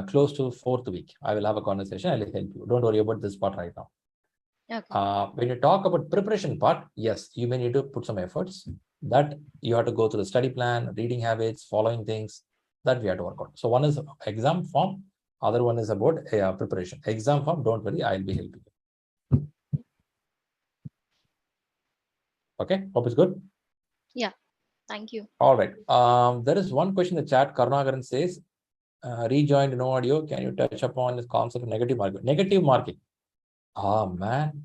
close to 4th week. I will have a conversation. I will help you. Don't worry about this part right now. Okay. When you talk about preparation part, yes, you may need to put some efforts. That you have to go through the study plan, reading habits, following things that we have to work on. So one is exam form. Other one is about preparation. Exam form, don't worry, I'll be helping you. Okay, hope it's good. Yeah, thank you. All right. There is one question in the chat. Karunagaran says, rejoined, no audio. Can you touch upon this concept of negative marking? Negative marking. Ah, man.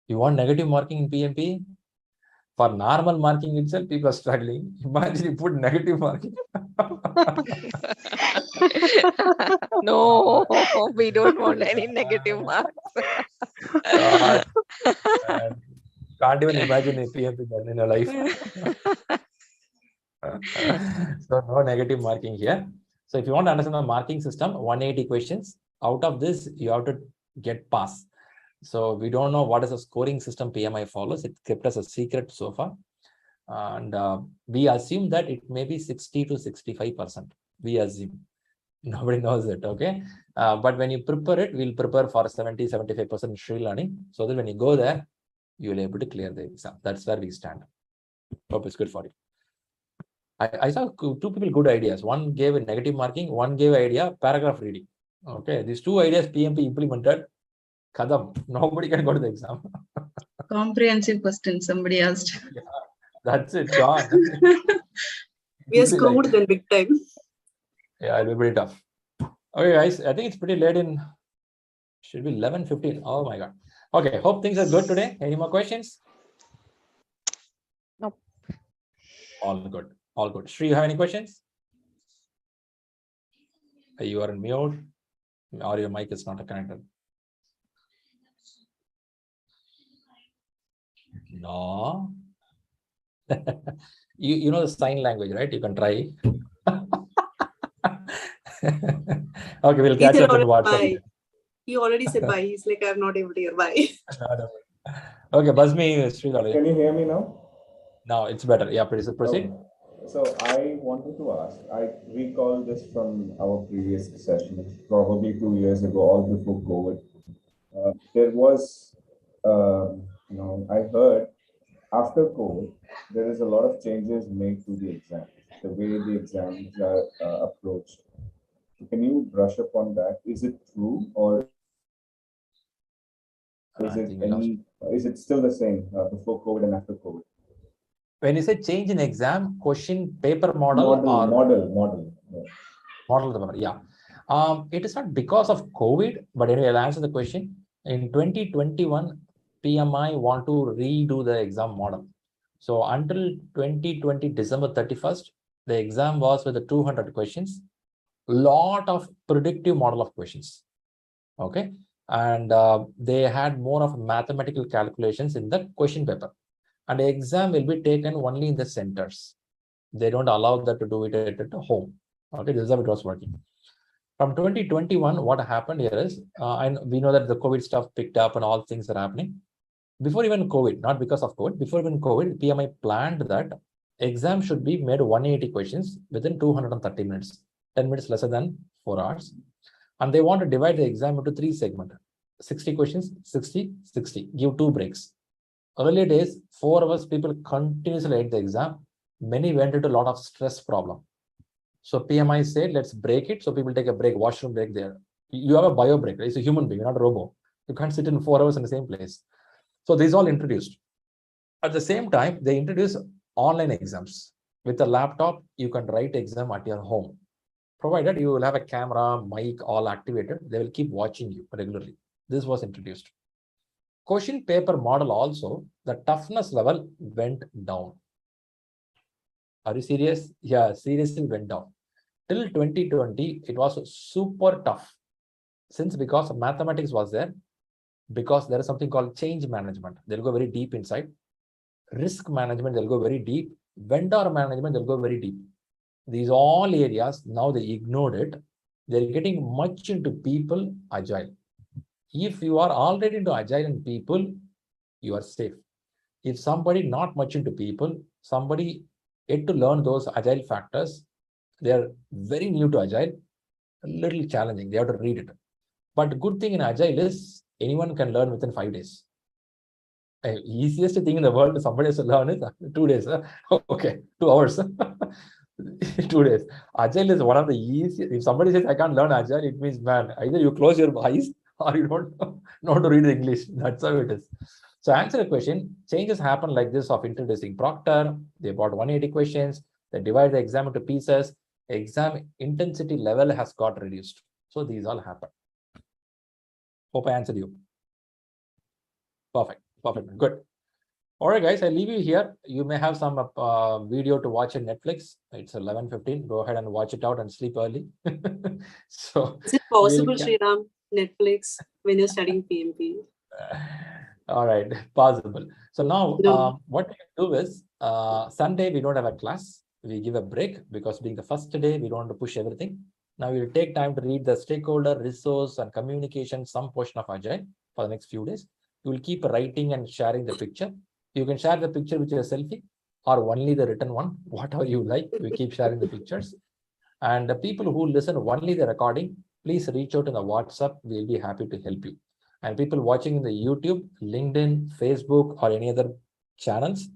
You want negative marking in PMP? For normal marking itself, people are struggling. Imagine you put negative marking. No, we don't want any negative marks. God. Can't even imagine a PMP in your life. So no negative marking here. So if you want to understand the marking system, 180 questions. Out of this, you have to get pass. So we don't know what is the scoring system PMI follows. It's kept as a secret so far. And we assume that it may be 60 to 65%. We assume. Nobody knows it, okay? But when you prepare it, we'll prepare for 70, 75% ShriLearning. So that when you go there, you'll be able to clear the exam. That's where we stand. Hope it's good for you. I saw two people good ideas. One gave a negative marking, one gave idea, paragraph reading. Okay, these two ideas PMP implemented. Kadam, nobody can go to the exam. Comprehensive question, somebody asked. Yeah, that's it, gone. We are scored then big time. Yeah, it will be tough. Okay, guys, I think it's pretty late in, should be 11:15. Oh my God. Okay, hope things are good today. Any more questions? Nope. All good. All good. Shri, you have any questions? You are in mute or your mic is not connected. No. you know the sign language, right? You can try. Okay, we'll catch up in WhatsApp. He already said bye. He's like, I'm not able to hear bye. Okay, Basmi, Shri. Can you hear me now? Now it's better. Yeah, please proceed. Okay. So I wanted to ask, I recall this from our previous session, probably 2 years ago, all before COVID. There was, I heard after COVID, there is a lot of changes made to the exams, the way the exams are approached. Can you brush up on that? Is it true, or is it still the same before COVID and after COVID? When you say change in exam, question paper Model. Yeah. It is not because of COVID, but anyway, I'll answer the question. In 2021, PMI want to redo the exam model. So until 2020, December 31st, the exam was with the 200 questions, lot of predictive model of questions. Okay. And they had more of mathematical calculations in the question paper. And the exam will be taken only in the centers. They don't allow that to do it at home. Okay, this is how it was working. From 2021, what happened here is, and we know that the COVID stuff picked up and all things are happening. Before even COVID, not because of COVID, before even COVID, PMI planned that exam should be made 180 questions within 230 minutes, 10 minutes lesser than 4 hours. And they want to divide the exam into 3 segments, 60 questions, 60, 60, give 2 breaks. Early days, 4 hours, people continuously ate the exam. Many went into a lot of stress problem. So PMI said, let's break it. So people take a break, washroom break there. You have a bio break, right? It's a human being, not a robot. You can't sit in 4 hours in the same place. So these all introduced. At the same time, they introduced online exams. With a laptop, you can write exam at your home. Provided you will have a camera, mic, all activated, they will keep watching you regularly. This was introduced. Question paper model also, the toughness level went down. Are you serious? Yeah, seriously went down. Till 2020, it was super tough. Because mathematics was there, because there is something called change management. They'll go very deep inside. Risk management, they'll go very deep. Vendor management, they'll go very deep. These all areas, now they ignored it. They're getting much into people, agile. If you are already into agile and people, you are safe. If somebody not much into people, somebody yet to learn those agile factors, they are very new to agile, a little challenging. They have to read it. But good thing in agile is anyone can learn within 5 days. Easiest thing in the world somebody has to learn is 2 days. Okay, 2 hours. 2 days. Agile is one of the easiest. If somebody says I can't learn agile, it means, man, either you close your eyes or you don't know how to read English. That's how it is. So answer the question, changes happen like this of introducing Proctor. They bought 180 questions. They divide the exam into pieces. Exam intensity level has got reduced. So these all happen. Hope I answered you. Perfect. Perfect. Good. All right, guys, I leave you here. You may have some video to watch on Netflix. It's 11:15. Go ahead and watch it out and sleep early. So is it possible, Shriram, Netflix, when you're studying PMP? All right, possible. So now what we can do is Sunday, we don't have a class. We give a break because being the first day, we don't want to push everything. Now we'll take time to read the stakeholder, resource, and communication, some portion of Agile for the next few days. You will keep writing and sharing the picture. You can share the picture with your selfie or only the written one, whatever you like. We keep sharing the pictures. And the people who listen only the recording, please reach out in the WhatsApp. We'll be happy to help you. And people watching in the YouTube, LinkedIn, Facebook, or any other channels,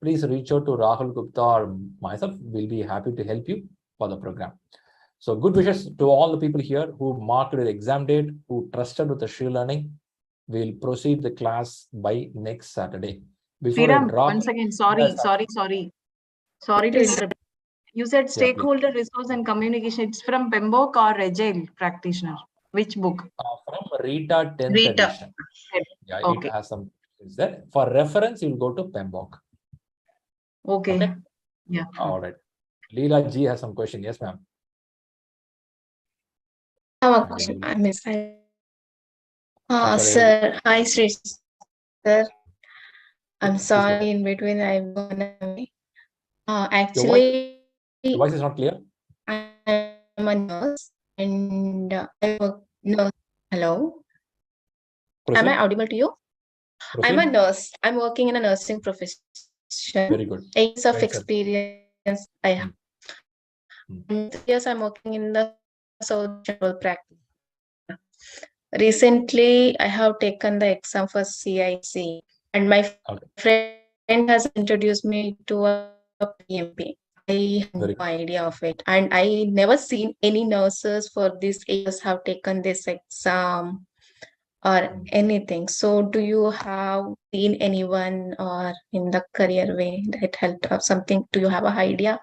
please reach out to Rahul Gupta or myself. We'll be happy to help you for the program. So good wishes to all the people here who marked the exam date, who trusted with the ShriLearning. We'll proceed the class by next Saturday. Sriram, once again, sorry to interrupt. You said Yeah, please. stakeholder resource and communication. It's from PMBOK or Agile practitioner? Which book? From Rita 10th Rita. edition. Yeah, Okay. it has some things there. For reference, you'll go to PMBOK. Okay. Yeah. All right. Leela G has some question. Yes, ma'am. I have a question. I missed. sorry, Sir. Hi, Shri. Sir. I'm sorry, in between I've gone away. Actually, your voice is not clear. I'm a nurse and I work nurse. Hello. Proceed. Am I audible to you? Proceed. I'm a nurse. I'm working in a nursing profession. Very good. 8 years of Great, sir. experience I have. 3 years I'm working in the social practice. Recently, I have taken the exam for CIC, and my friend has introduced me to a PMP. I have no idea of it, and I never seen any nurses for these 8 years have taken this exam or anything. So, do you have seen anyone or in the career way that helped or something? Do you have an idea?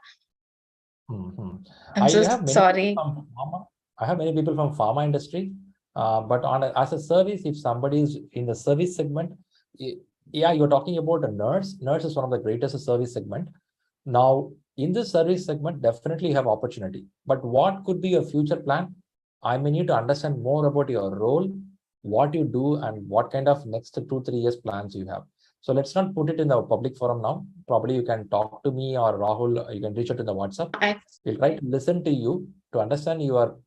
I'm so sorry. I have many people from pharma industry, but as a service, if somebody is in the service segment, yeah, you're talking about a nurse. Nurse is one of the greatest service segment. Now, in the service segment, definitely have opportunity. But what could be your future plan? I may need to understand more about your role, what you do, and what kind of next 2-3 years plans you have. So let's not put it in the public forum now. Probably you can talk to me or Rahul, you can reach out in the WhatsApp. We'll try to listen to you to understand your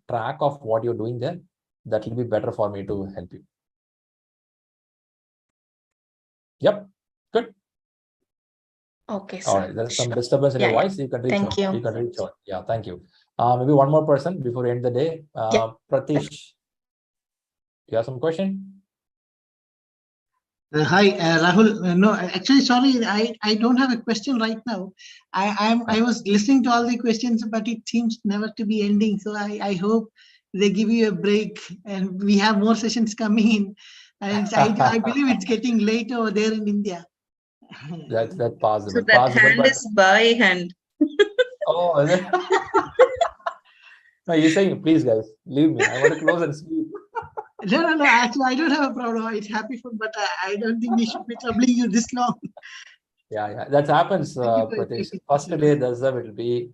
track of what you're doing there. That will be better for me to help you. Yep, good. Okay, sir. All right, there's some disturbance in your voice. You can reach out. You can reach out. Yeah, thank you. Maybe one more person before we end the day. Pratish, you have some question? Hi, Rahul. No, actually, sorry, I don't have a question right now. I was listening to all the questions, but it seems never to be ending. So I hope they give you a break and we have more sessions coming in. And I believe it's getting late over there in India. That's possible. So that hand is by hand. Oh, is it? No, you're saying, please, guys, leave me. I want to close and sleep. No. Actually, I don't have a problem. It's happy fun, but I don't think we should be troubling you this long. Yeah, that happens. Pratish. First day, it will be,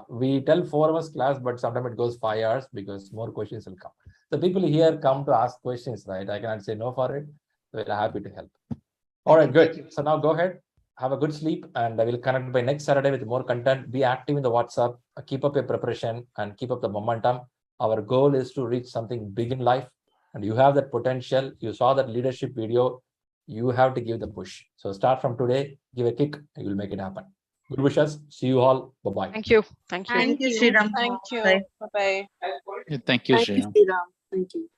we tell 4 hours class, but sometimes it goes 5 hours because more questions will come. The people here come to ask questions, right? I cannot say no for it. We're happy to help. All right, good. So now go ahead, have a good sleep, and I will connect by next Saturday with more content. Be active in the WhatsApp, keep up your preparation, and keep up the momentum. Our goal is to reach something big in life, and you have that potential. You saw that leadership video. You have to give the push. So start from today, give a kick, and you will make it happen. Good wishes. See you all. Bye-bye. Thank you. Thank you, Shriram. Thank you. Bye. Bye-bye. Thank you, Shriram. Thank you.